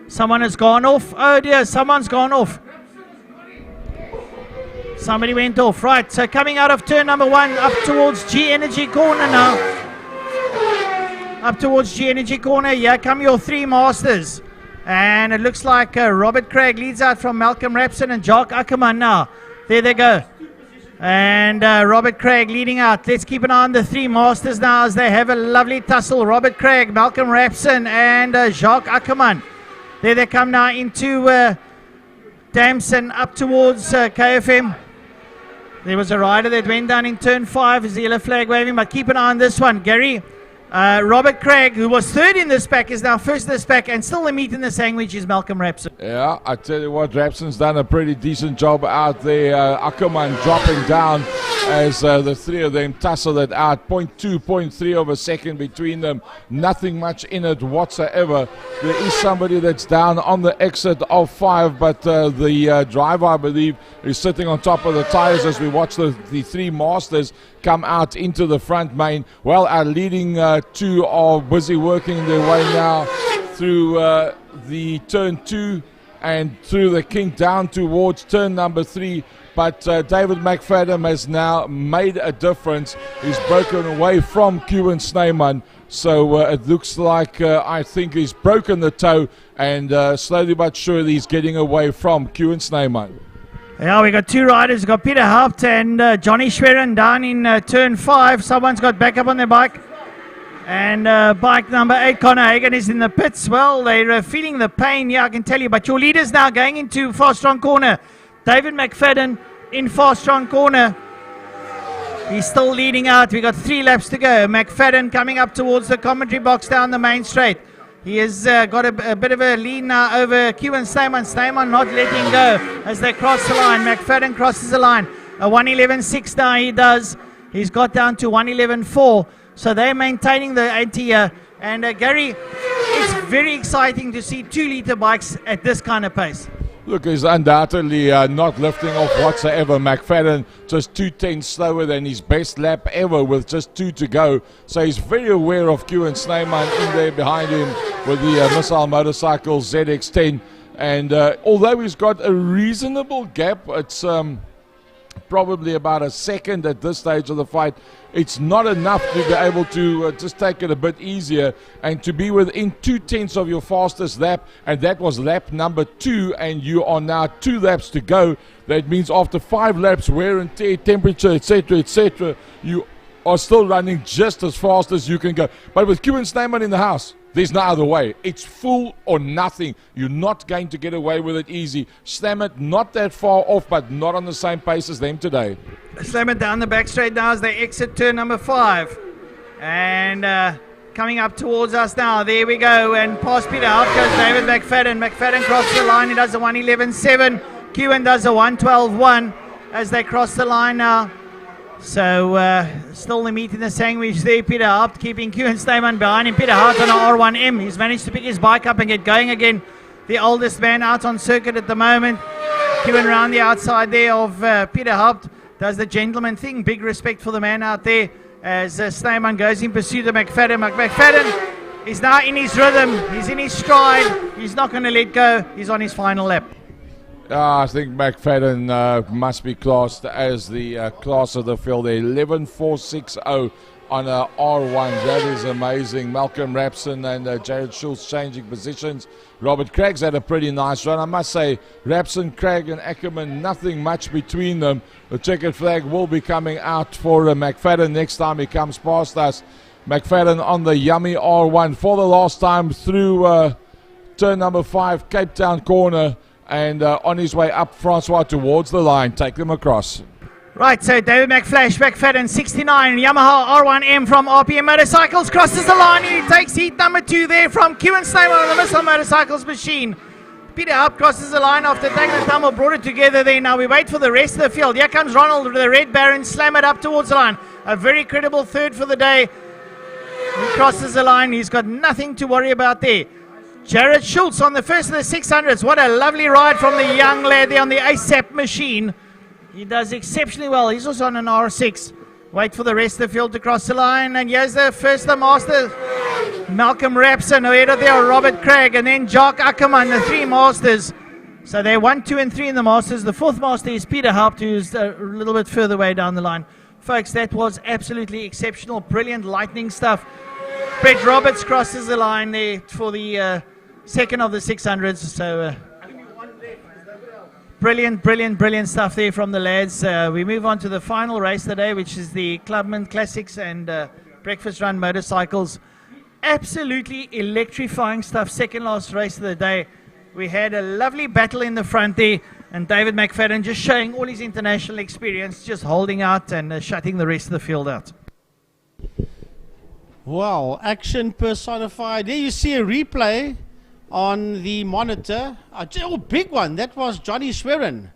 Someone has gone off. Oh dear, someone's gone off. Somebody went off. Right, so coming out of turn number 1 up towards G Energy corner now. Up towards G Energy corner. Here come your 3 Masters. And it looks like Robert Craig leads out from Malcolm Rapson and Jacques Ackerman now. There they go. And Robert Craig leading out. Let's keep an eye on the 3 Masters now as they have a lovely tussle. Robert Craig, Malcolm Rapson and Jacques Ackerman. There they come now into Damson up towards KFM. There was a rider that went down in turn 5. Is the yellow flag waving? But keep an eye on this one, Gary. Robert Craig, who was 3rd in this pack, is now 1st in this pack, and still the meat in the sandwich is Malcolm Rapson. Yeah, I tell you what, Rapson's done a pretty decent job out there. Ackerman dropping down as the 3 of them tussle it out. 0.2, 0.3 of a second between them. Nothing much in it whatsoever. There is somebody that's down on the exit of 5, but the driver, I believe, is sitting on top of the tires as we watch the 3 Masters come out into the front main. Well, our leading 2 are busy working their way now through the turn 2 and through the kink down towards turn number 3. But David McFadden has now made a difference. He's broken away from Kieran Snyman. So it looks like I think he's broken the toe, and slowly but surely he's getting away from Kieran Snyman. Yeah, we got 2 riders. We've got Peter Haupt and Johnny Schwerin down in turn 5. Someone's got backup on their bike. And bike number 8, Connor Hagen, is in the pits. Well, they're feeling the pain, yeah, I can tell you. But your leaders now going into Fastron corner. David McFadden in Fastron corner. He's still leading out. We got 3 laps to go. McFadden coming up towards the commentary box down the main straight. He has got a bit of a lead now over Kieran Snyman. Snyman not letting go as they cross the line. McFadden crosses the line. A 1:11.6 now he does. He's got down to 1:11.4. So they're maintaining the ante here. And Gary, it's very exciting to see 2-litre bikes at this kind of pace. Look, he's undoubtedly not lifting off whatsoever. McFadden just 2:10 slower than his best lap ever with just 2 to go. So he's very aware of Q and Snyman in there behind him with the Missile Motorcycle ZX10. And although he's got a reasonable gap, it's probably about a second at this stage of the fight. It's not enough to be able to just take it a bit easier and to be within 2/10 of your fastest lap, and that was lap number 2, and you are now 2 laps to go. That means after 5 laps, wear and tear, temperature, etc., you are still running just as fast as you can go. But with Q and Snyman in the house, there's no other way. It's full or nothing. You're not going to get away with it easy. Slamit not that far off, but not on the same pace as them today. Slamit down the back straight now as they exit turn number 5. And coming up towards us now. There we go. And past Peter out goes David McFadden. McFadden crosses the line. He does a 1:11.7. Kewen does a 1:12.1 as they cross the line now. So still the meat in the sandwich there. Peter Hart keeping Q and Snyman behind him. Peter Hart on a R1M. He's managed to pick his bike up and get going again. The oldest man out on circuit at the moment. Kewen around the outside there of Peter Hart. Does the gentleman thing. Big respect for the man out there as Snyman goes in pursuit of McFadden. McFadden is now in his rhythm. He's in his stride. He's not going to let go. He's on his final lap. I think McFadden must be classed as the class of the field. 11.460 on a R1. That is amazing. Malcolm Rapson and Jared Schultz changing positions. Robert Craig's had a pretty nice run. I must say, Rapson, Craig and Ackerman, nothing much between them. The checkered flag will be coming out for McFadden next time he comes past us. McFadden on the yummy R1 for the last time through turn number 5, Cape Town corner. And on his way up, Francois, towards the line. Take them across. Right, so David McFadden, 69, Yamaha R1M from RPM Motorcycles, crosses the line. He takes heat number 2 there from Q and Snyman on the Missile Motorcycles machine. Peter Up crosses the line after taking the tumble, brought it together there. Now we wait for the rest of the field. Here comes Ronald with the Red Baron, slam it up towards the line. A very credible third for the day. He crosses the line. He's got nothing to worry about there. Jared Schultz on the first of the 600s. What a lovely ride from the young lad there on the ASAP machine. He does exceptionally well. He's also on an R6. Wait for the rest of the field to cross the line. And here's the first of the Masters. Malcolm Rapson ahead of there, Robert Craig. And then Jock Ackerman, the 3 Masters. So they're 1, 2 and 3 in the Masters. The 4th Master is Peter Haupt, who's a little bit further away down the line. Folks, that was absolutely exceptional. Brilliant lightning stuff. Brett Roberts crosses the line there for the second of the 600s. So brilliant stuff there from the lads. We move on to the final race today, which is the Clubman Classics and Breakfast Run Motorcycles. Absolutely electrifying stuff. Second last race of the day. We had a lovely battle in the front there, and David McFadden just showing all his international experience, just holding out and shutting the rest of the field out. Well, action personified. There you see a replay on the monitor. A big one. That was Johnny Schwerin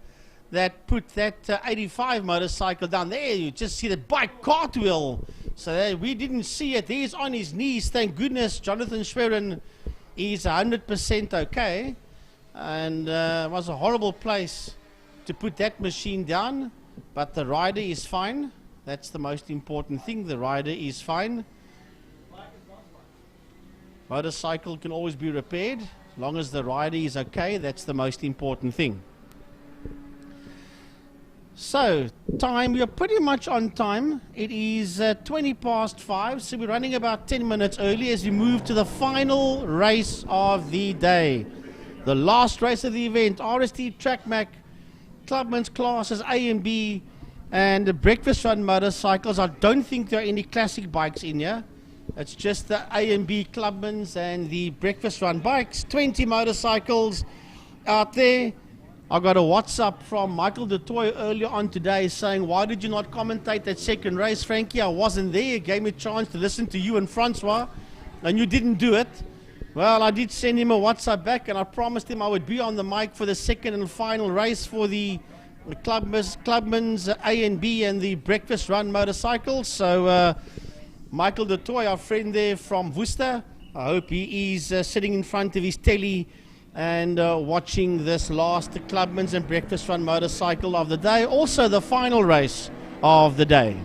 that put that 85 motorcycle down there. You just see the bike cartwheel. So we didn't see it. He's on his knees. Thank goodness Jonathan Schwerin is 100% okay. And it was a horrible place to put that machine down. But the rider is fine. That's the most important thing. The rider is fine. Motorcycle can always be repaired. As long as the rider is okay, that's the most important thing. So, time, we are pretty much on time. It is 20 past 5, so we're running about 10 minutes early as we move to the final race of the day. The last race of the event, RST TrackMac, Clubman's classes A and B, and the Breakfast Run motorcycles. I don't think there are any classic bikes in here. It's just the A and B Clubmans and the Breakfast Run bikes. 20 motorcycles out there. I got a WhatsApp from Michael Du Toit earlier on today saying, why did you not commentate that second race, Frankie? I wasn't there. It gave me a chance to listen to you and Francois, and you didn't do it. Well, I did send him a WhatsApp back, and I promised him I would be on the mic for the second and final race for the Clubman's A and B and the Breakfast Run motorcycles. So, Michael Du Toit, our friend there from Worcester, I hope he is sitting in front of his telly and watching this last Clubman's and Breakfast Run motorcycle of the day, also the final race of the day.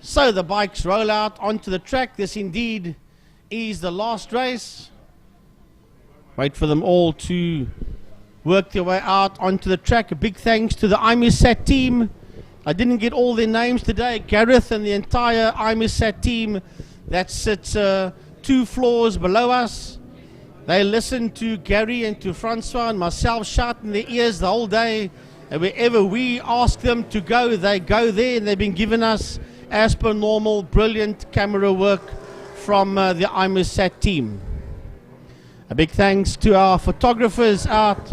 So the bikes roll out onto the track. This indeed is the last race. Wait for them all to work their way out onto the track. A big thanks to the IMUSAT team. I didn't get all their names today. Gareth and the entire IMUSAT team that sits 2 floors below us. They listened to Gary and to Francois and myself shout in their ears the whole day. And wherever we ask them to go, they go there. And they've been giving us, as per normal, brilliant camera work from the IMUSAT team. A big thanks to our photographers out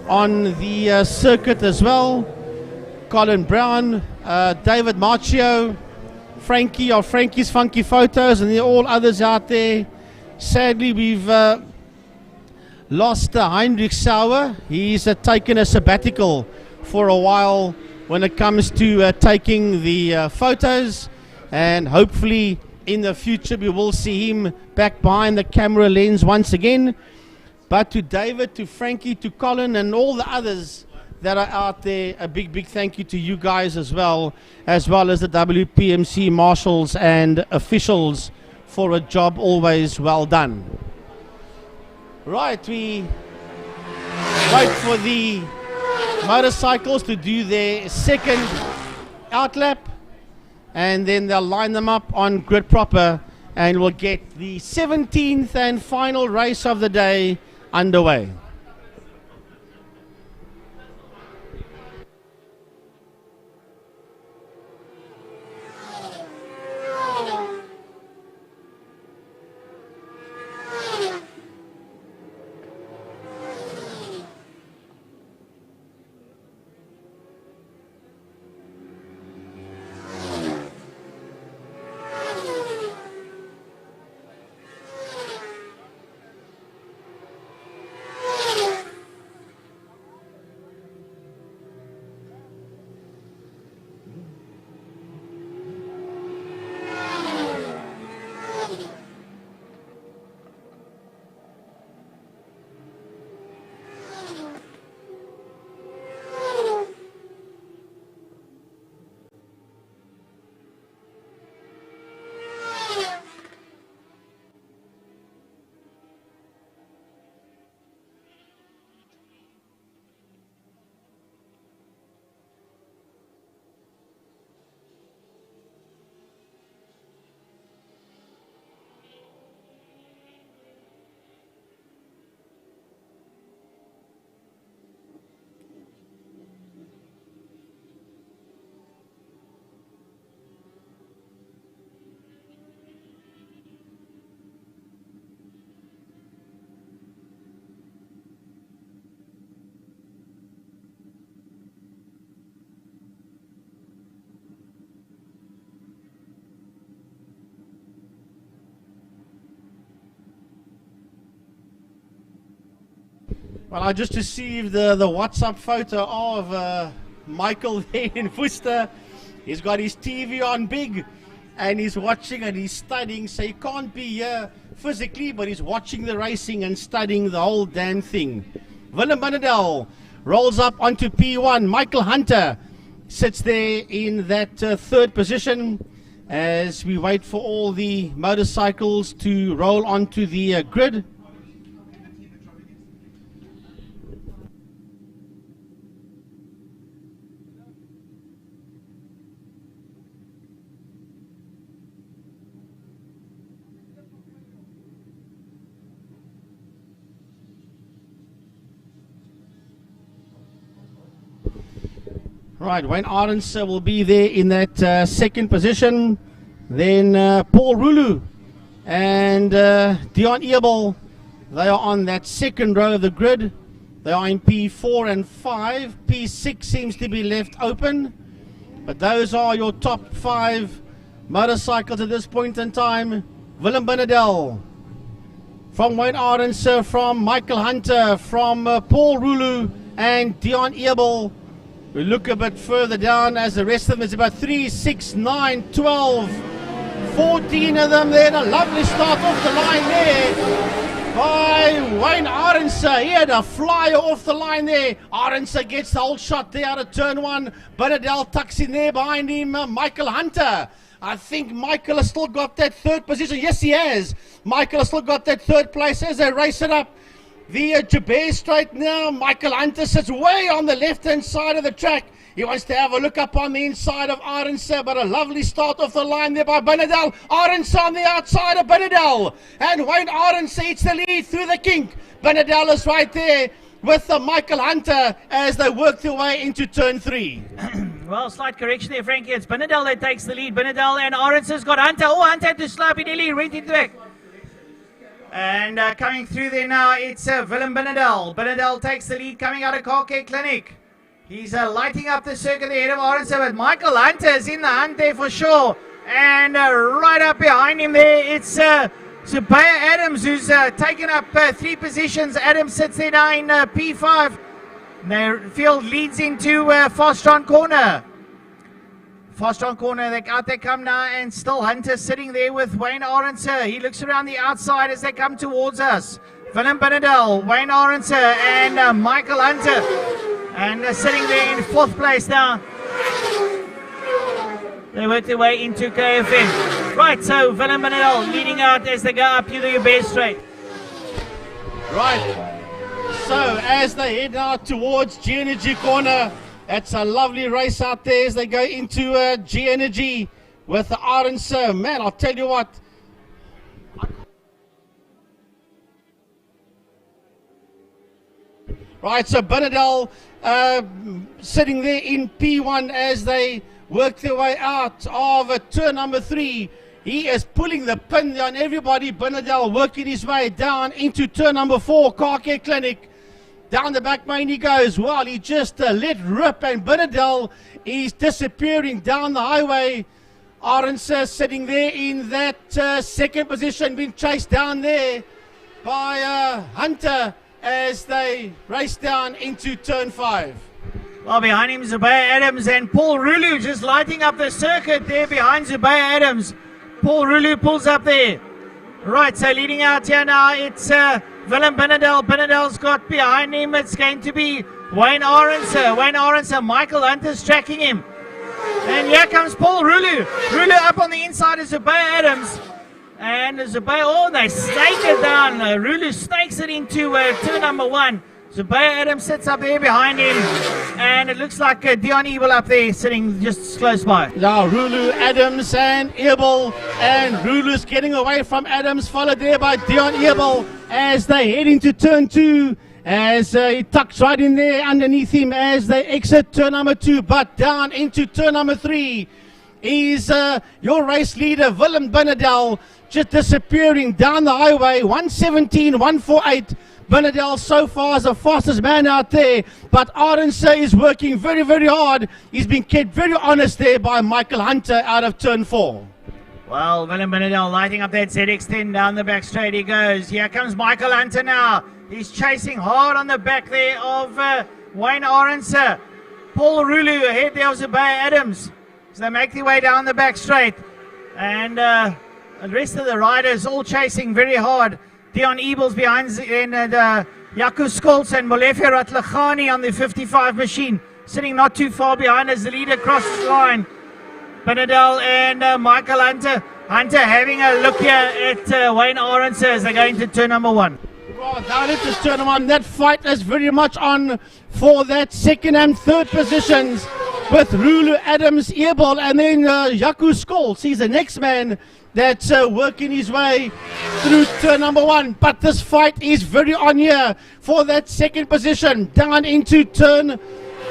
on the circuit as well. Colin Brown, David Marchio, Frankie of Frankie's Funky Photos, and all others out there. Sadly, we've lost Heinrich Sauer. He's taken a sabbatical for a while when it comes to taking the photos, and hopefully in the future we will see him back behind the camera lens once again. But to David, to Frankie, to Colin, and all the others that are out there, a big thank you to you guys as well as the WPMC marshals and officials for a job always well done. Right, we wait for the motorcycles to do their second outlap, and then they'll line them up on grid proper, and we'll get the 17th and final race of the day underway. Well, I just received the WhatsApp photo of Michael there in Worcester. He's got his TV on big, and he's watching and he's studying, so he can't be here physically, but he's watching the racing and studying the whole damn thing. Willem Binnendal rolls up onto P1. Michael Hunter sits there in that third position as we wait for all the motorcycles to roll onto the grid. Right, Wayne Arendse will be there in that second position. Then Paul Rulu and Dion Ebel, they are on that second row of the grid. They are in P4 and 5. P6 seems to be left open. But those are your top 5 motorcycles at this point in time. Willem Binnendal, from Wayne Arendse, from Michael Hunter, from Paul Rulu and Dion Ebel. We look a bit further down as the rest of them is about 3, 6, 9, 12, 14 of them there. A lovely start off the line there And Wayne Arendse, he had a flyer off the line there. Arendse gets the old shot there out of turn 1. Benadel tucks in there behind him, Michael Hunter. I think Michael has still got that third position. Yes, he has. Michael has still got that third place as they race it up the Jabez Straight now. Michael Hunter sits way on the left-hand side of the track. He wants to have a look up on the inside of Arendse, but a lovely start off the line there by Benadel. Arendse on the outside of Benadel. And Wayne Arendse eats the lead through the kink. Benadel is right there with Michael Hunter as they work their way into turn 3. Well, slight correction there, Frankie. It's Benadel that takes the lead. Benadel and Arendse's got Hunter. Oh, Hunter had to slow up in early, right into the back. And coming through there now, it's Willem Benadel. Benadel takes the lead coming out of Killarney Clinic. He's lighting up the circuit ahead of Arendse, but Michael Hunter is in the hunt there for sure. And right up behind him there, it's Zubaya Adams, who's taken up 3 positions. Adams sits there now in P5. The field leads into Fastron Corner. Fastron Corner, out they come now, and still Hunter sitting there with Wayne Arendse. He looks around the outside as they come towards us. Willem Benadel, Wayne Arendse, and Michael Hunter. And sitting there in 4th place now. They work their way into KFM. Right, so Willem Benadel leading out as they go up to the Jabez Straight. Right. So as they head out towards G Energy Corner, it's a lovely race out there as they go into G Energy with the Arendse. Man, I'll tell you what. Right, so Benadel sitting there in P1 as they work their way out of turn number 3. He is pulling the pin on everybody. Benadel working his way down into turn number 4, Car Care Clinic. Down the back main he goes. Well, he just let rip, and Benadel is disappearing down the highway. Arendse sitting there in that 2nd position, being chased down there by Hunter as they race down into turn 5. Well, behind him Zubaya Adams and Paul Rulu just lighting up the circuit there behind Zubaya Adams. Paul Rulu pulls up there. Right, so leading out here now, it's Willem Benadel. Benadel's got behind him, it's going to be Wayne Arendse. Wayne Arendse, Michael Hunter's tracking him. And here comes Paul Rulu. Rulu up on the inside of Zubaya Adams. And Zubaya, oh, they snake it down. Rulu snakes it into turn number 1. Zubaya Adams sits up there behind him. And it looks like Dion Ebel up there sitting just close by. Now Rulu, Adams and Ebel. And Rulu's getting away from Adams, followed there by Dion Ebel as they head into turn 2. As he tucks right in there underneath him as they exit turn number 2. But down into turn number 3 is your race leader, Willem Benadel, just disappearing down the highway. 117, 148. Benadel so far is the fastest man out there, but Arendse is working very, very hard. He's been kept very honest there by Michael Hunter out of turn 4. Well, Willem Benadel lighting up that ZX10 down the back straight he goes. Here comes Michael Hunter now. He's chasing hard on the back there of Wayne Arendse. Paul Rulu ahead there of Zubaya Adams. So they make their way down the back straight. And the rest of the riders all chasing very hard. Dion Ebel's behind, and Jaco Skolts and Molefe Ratlachani on the 55 machine, sitting not too far behind as the leader crosses the line. Benadel and Michael Hunter. Hunter having a look here at Wayne Arendse as they go into turn number 1. Well, down into turn 1, that fight is very much on for that 2nd and 3rd positions with Rulu, Adams, Ebel, and then Jaco Skolts. He's the next man that's working his way through turn number 1. But this fight is very on here for that 2nd position. Down into turn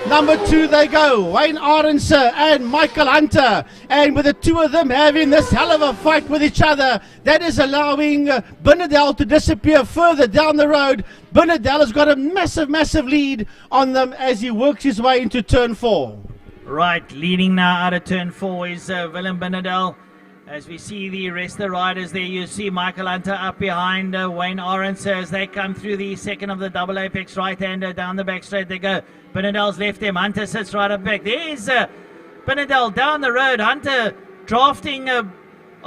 number 2 they go. Wayne Arendse and Michael Hunter. And with the two of them having this hell of a fight with each other, that is allowing Benadel to disappear further down the road. Benadel has got a massive, massive lead on them as he works his way into turn 4. Right, leading now out of turn 4 is Willem Benadel. As we see the rest of the riders there, you see Michael Hunter up behind Wayne Arendse as they come through the 2nd of the double apex right-hander down the back straight they go. Benadel's left him. Hunter sits right up back. There's Benadel down the road. Hunter drafting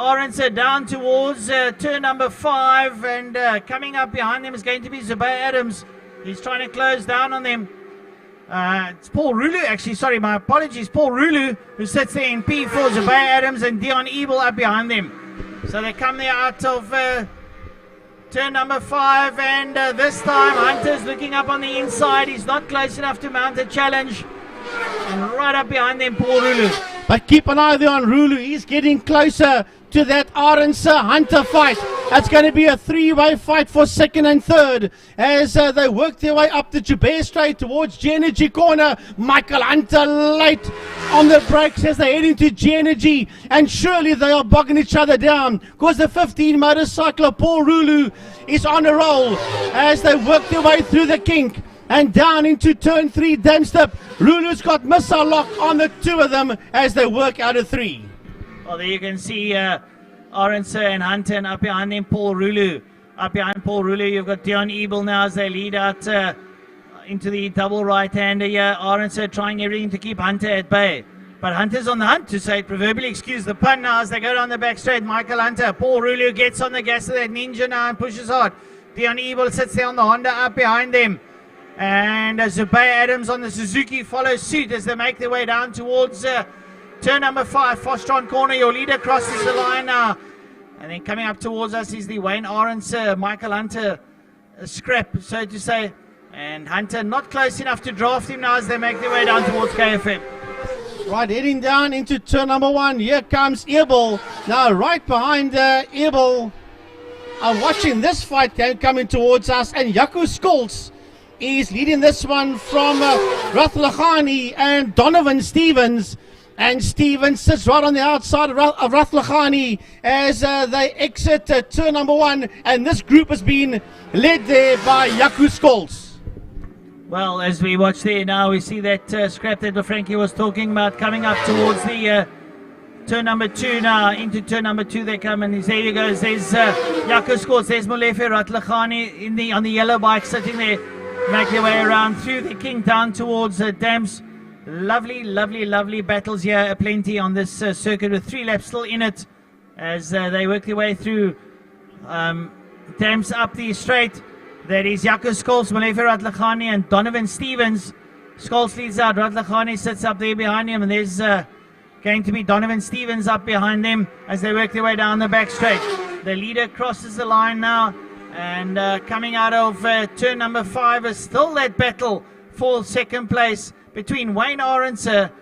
Arendse down towards turn number 5, and coming up behind them is going to be Zubair Adams. He's trying to close down on them. It's Paul Rulu, actually, sorry, my apologies. Paul Rulu, who sits there in P4, Zubair Adams and Dion Ebel up behind them. So they come there out of turn number 5, and this time Hunter's looking up on the inside. He's not close enough to mount a challenge. And right up behind them, Paul Rulu. But keep an eye there on Rulu. He's getting closer to that Arendse Hunter fight. It's going to be a 3-way fight for second and third as they work their way up the Joubert Straight towards G-Energy corner. Michael Hunter late on the brakes as they head into G-Energy, and surely they are bogging each other down because the 15 motorcycler Paul Rulu is on a roll as they work their way through the kink and down into turn 3 Damstep. Rulu's got missile lock on the two of them as they work out of 3. Well, there you can see Arendse and Hunter, and up behind them Paul Rulu. Up behind Paul Rulu you've got Dion Ebel now as they lead out into the double right-hander here. Arendse trying everything to keep Hunter at bay. But Hunter's on the hunt, to say it proverbially, excuse the pun, now as they go down the back straight. Michael Hunter, Paul Rulu gets on the gas of that Ninja now and pushes hard. Dion Ebel sits there on the Honda up behind them. And Zubair Adams on the Suzuki follows suit as they make their way down towards turn number 5, Fostron corner. Your leader crosses the line now. And then coming up towards us is the Wayne Arendse, Michael Hunter scrap, so to say. And Hunter not close enough to draft him now as they make their way down towards KFM. Right, heading down into turn number 1. Here comes Ebel. Now right behind Ebel. I'm watching this fight coming towards us. And Jaco Scholz is leading this one from Rathlagani and Donovan Stevens. And Stevens sits right on the outside of Rathlagani as they exit turn number 1. And this group has been led there by Jaco Scholz. Well, as we watch there now, we see that scrap that Frankie was talking about coming up towards the turn number 2 now. Into turn number 2 they come, and there you go. There's Jaco Scholz, there's Molefe Rathlagani on the yellow bike sitting there. Make their way around through the king down towards Dams. Lovely, lovely, lovely battles here, plenty on this circuit with 3 laps still in it as they work their way through Dams up the straight. That is Jaco Scholz, Molefe Rathlagani and Donovan Stevens. Scholz leads out, Rathlagani sits up there behind him, and there's going to be Donovan Stevens up behind them as they work their way down the back straight. The leader crosses the line now, and coming out of turn number 5 is still that battle for second place between Wayne Arendse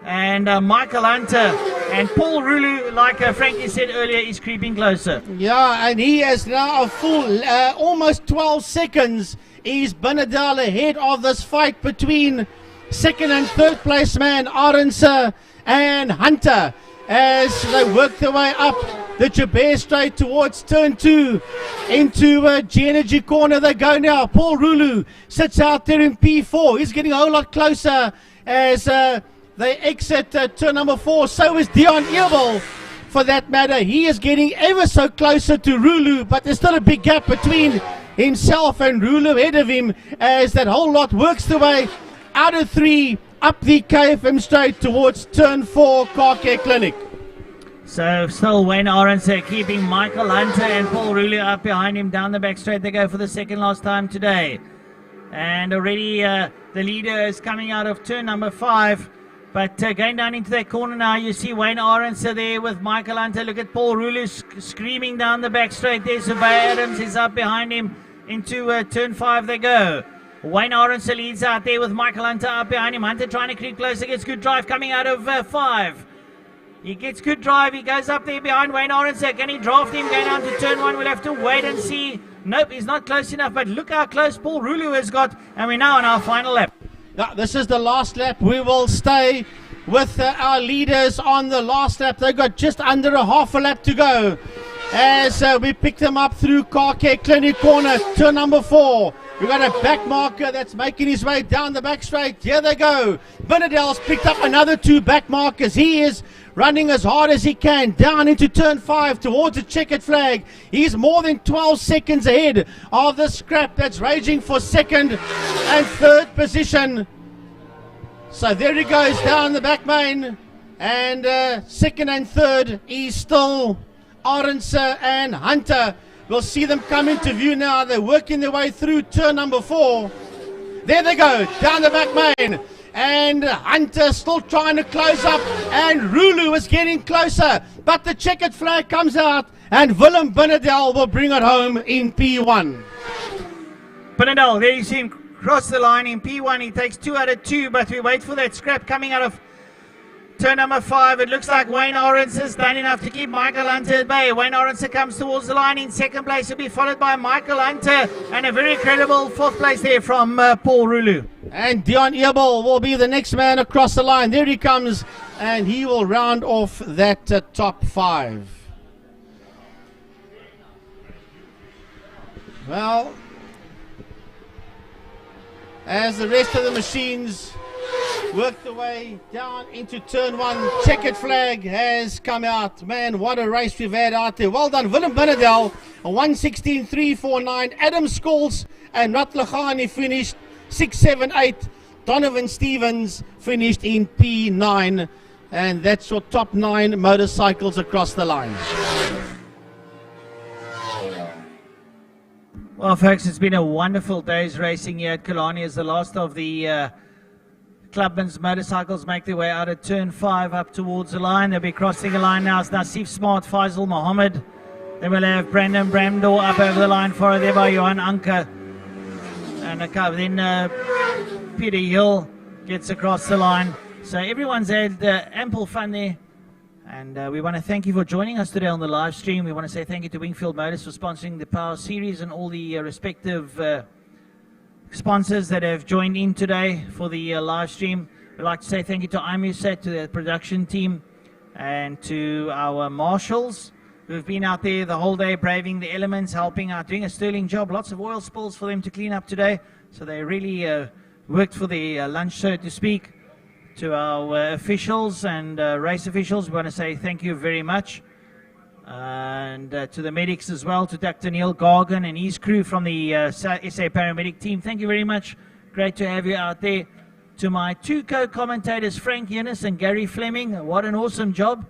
and Michael Hunter. And Paul Rulu, like Frankie said earlier, is creeping closer. Yeah, and he has now a full almost 12 seconds. He's Benadal ahead of this fight between second and third place man Arendse and Hunter as they work their way up the Joubert Straight towards turn 2 into G-Energy corner. They go now. Paul Rulu sits out there in P4. He's getting a whole lot closer as they exit turn number 4. So is Dion Ebel, for that matter. He is getting ever so closer to Rulu, but there's still a big gap between himself and Rulu ahead of him as that whole lot works their way out of 3 up the KFM straight towards turn 4 Car Care Clinic. So still Wayne Arendse keeping Michael Hunter and Paul Rulu up behind him down the back straight. They go for the second last time today. And already the leader is coming out of turn number 5. But going down into that corner now, you see Wayne Arendse there with Michael Hunter. Look at Paul Rulu screaming down the back straight. There's Zubair Adams is up behind him. Into turn 5 they go. Wayne Arendse leads out there with Michael Hunter up behind him. Hunter trying to creep closer, gets good drive coming out of 5. He gets good drive, he goes up there behind Wayne Arendse. Can he draft him going down to turn 1? We'll have to wait and see. Nope, he's not close enough, but look how close Paul Rulu has got. And we're now on our final lap. Yeah, this is the last lap. We will stay with our leaders on the last lap. They've got just under a half a lap to go as we pick them up through Car Care Clinic corner, turn number 4. We've got a back marker that's making his way down the back straight. Here they go. Benadal's picked up another 2 back markers. He is running as hard as he can down into turn 5 towards the checkered flag. He's more than 12 seconds ahead of the scrap that's raging for second and third position. So there he goes down the back main. And second and third is still Arendse and Hunter. We'll see them come into view now. They're working their way through turn number 4. There they go, down the back main. And Hunter still trying to close up. And Rulu is getting closer. But the checkered flag comes out. And Willem Binnendal will bring it home in P1. Binnendal, there you see him cross the line in P1. He takes 2 out of 2, but we wait for that scrap coming out of turn number 5. It looks like Wayne Arendse has done enough to keep Michael Hunter at bay. Wayne Arendse comes towards the line in second place. He'll be followed by Michael Hunter. And a very credible 4th place there from Paul Rulu. And Dion Erbel will be the next man across the line. There he comes. And he will round off that top 5. Well, as the rest of the machines work their way down into turn 1, checkered flag has come out. Man, what a race we've had out there. Well done, Willem Binnendal, 1:16.349. Adam Scholes and Ratlagani finished 6:78. Donovan Stevens finished in P9. And that's your top 9 motorcycles across the line. Well, folks, it's been a wonderful day's racing here at Killarney as the last of the Clubman's motorcycles make their way out of turn 5 up towards the line. They'll be crossing the line now. It's Nasif Smart, Faisal Mohammed. Then we'll have Brandon Bramdor up over the line, followed there by Johan Anker. And then Peter Hill gets across the line. So everyone's had ample fun there. And we want to thank you for joining us today on the live stream. We want to say thank you to Wingfield Motors for sponsoring the Power Series and all the respective sponsors that have joined in today for the live stream. We'd like to say thank you to IMUSAT, to the production team, and to our marshals who've been out there the whole day braving the elements, helping out, doing a sterling job. Lots of oil spills for them to clean up today. So they really worked for the lunch, so to speak. To our officials and race officials, we want to say thank you very much. And to the medics as well, to Dr. Neil Gargan and his crew from the SA paramedic team. Thank you very much. Great to have you out there. To my 2 co-commentators, Frank Yennis and Gary Fleming, what an awesome job.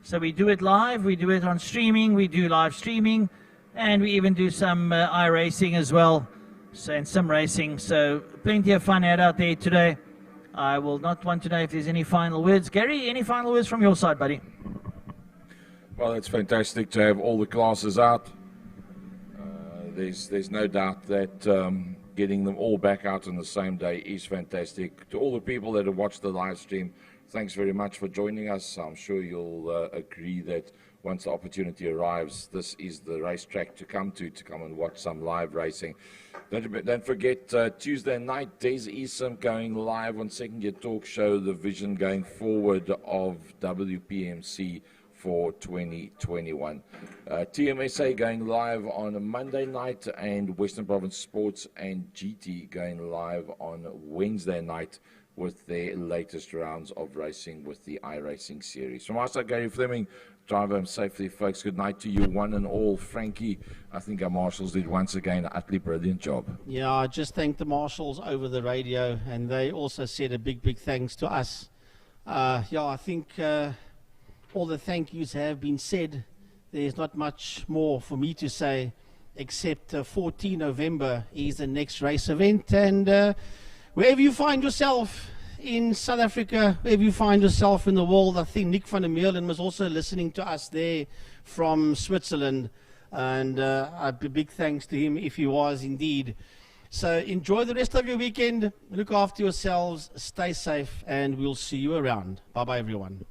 So we do it live, we do it on streaming, we do live streaming, and we even do some iRacing as well, so, and some racing. So plenty of fun out there today. I will not want to know if there's any final words. Gary, any final words from your side, buddy? Well, it's fantastic to have all the classes out. There's no doubt that getting them all back out on the same day is fantastic. To all the people that have watched the live stream, thanks very much for joining us. I'm sure you'll agree that once the opportunity arrives, this is the racetrack to come and watch some live racing. Don't forget, Tuesday night, Des Esom going live on Second Gear Talk Show, the vision going forward of WPMC for 2021. TMSA going live on a Monday night, and Western Province Sports and GT going live on Wednesday night with their latest rounds of racing with the iRacing series. From our side, Gary Fleming, drive home safely, folks. Good night to you, one and all. Frankie, I think our marshals did once again an utterly brilliant job. Yeah, I just thanked the marshals over the radio, and they also said a big thanks to us. I think all the thank yous have been said. There's not much more for me to say, except 14 November is the next race event, and wherever you find yourself in South Africa, wherever you find yourself in the world, I think Nick van der Meulen was also listening to us there from Switzerland, and a big thanks to him if he was indeed. So enjoy the rest of your weekend, look after yourselves, stay safe, and we'll see you around. Bye-bye, everyone.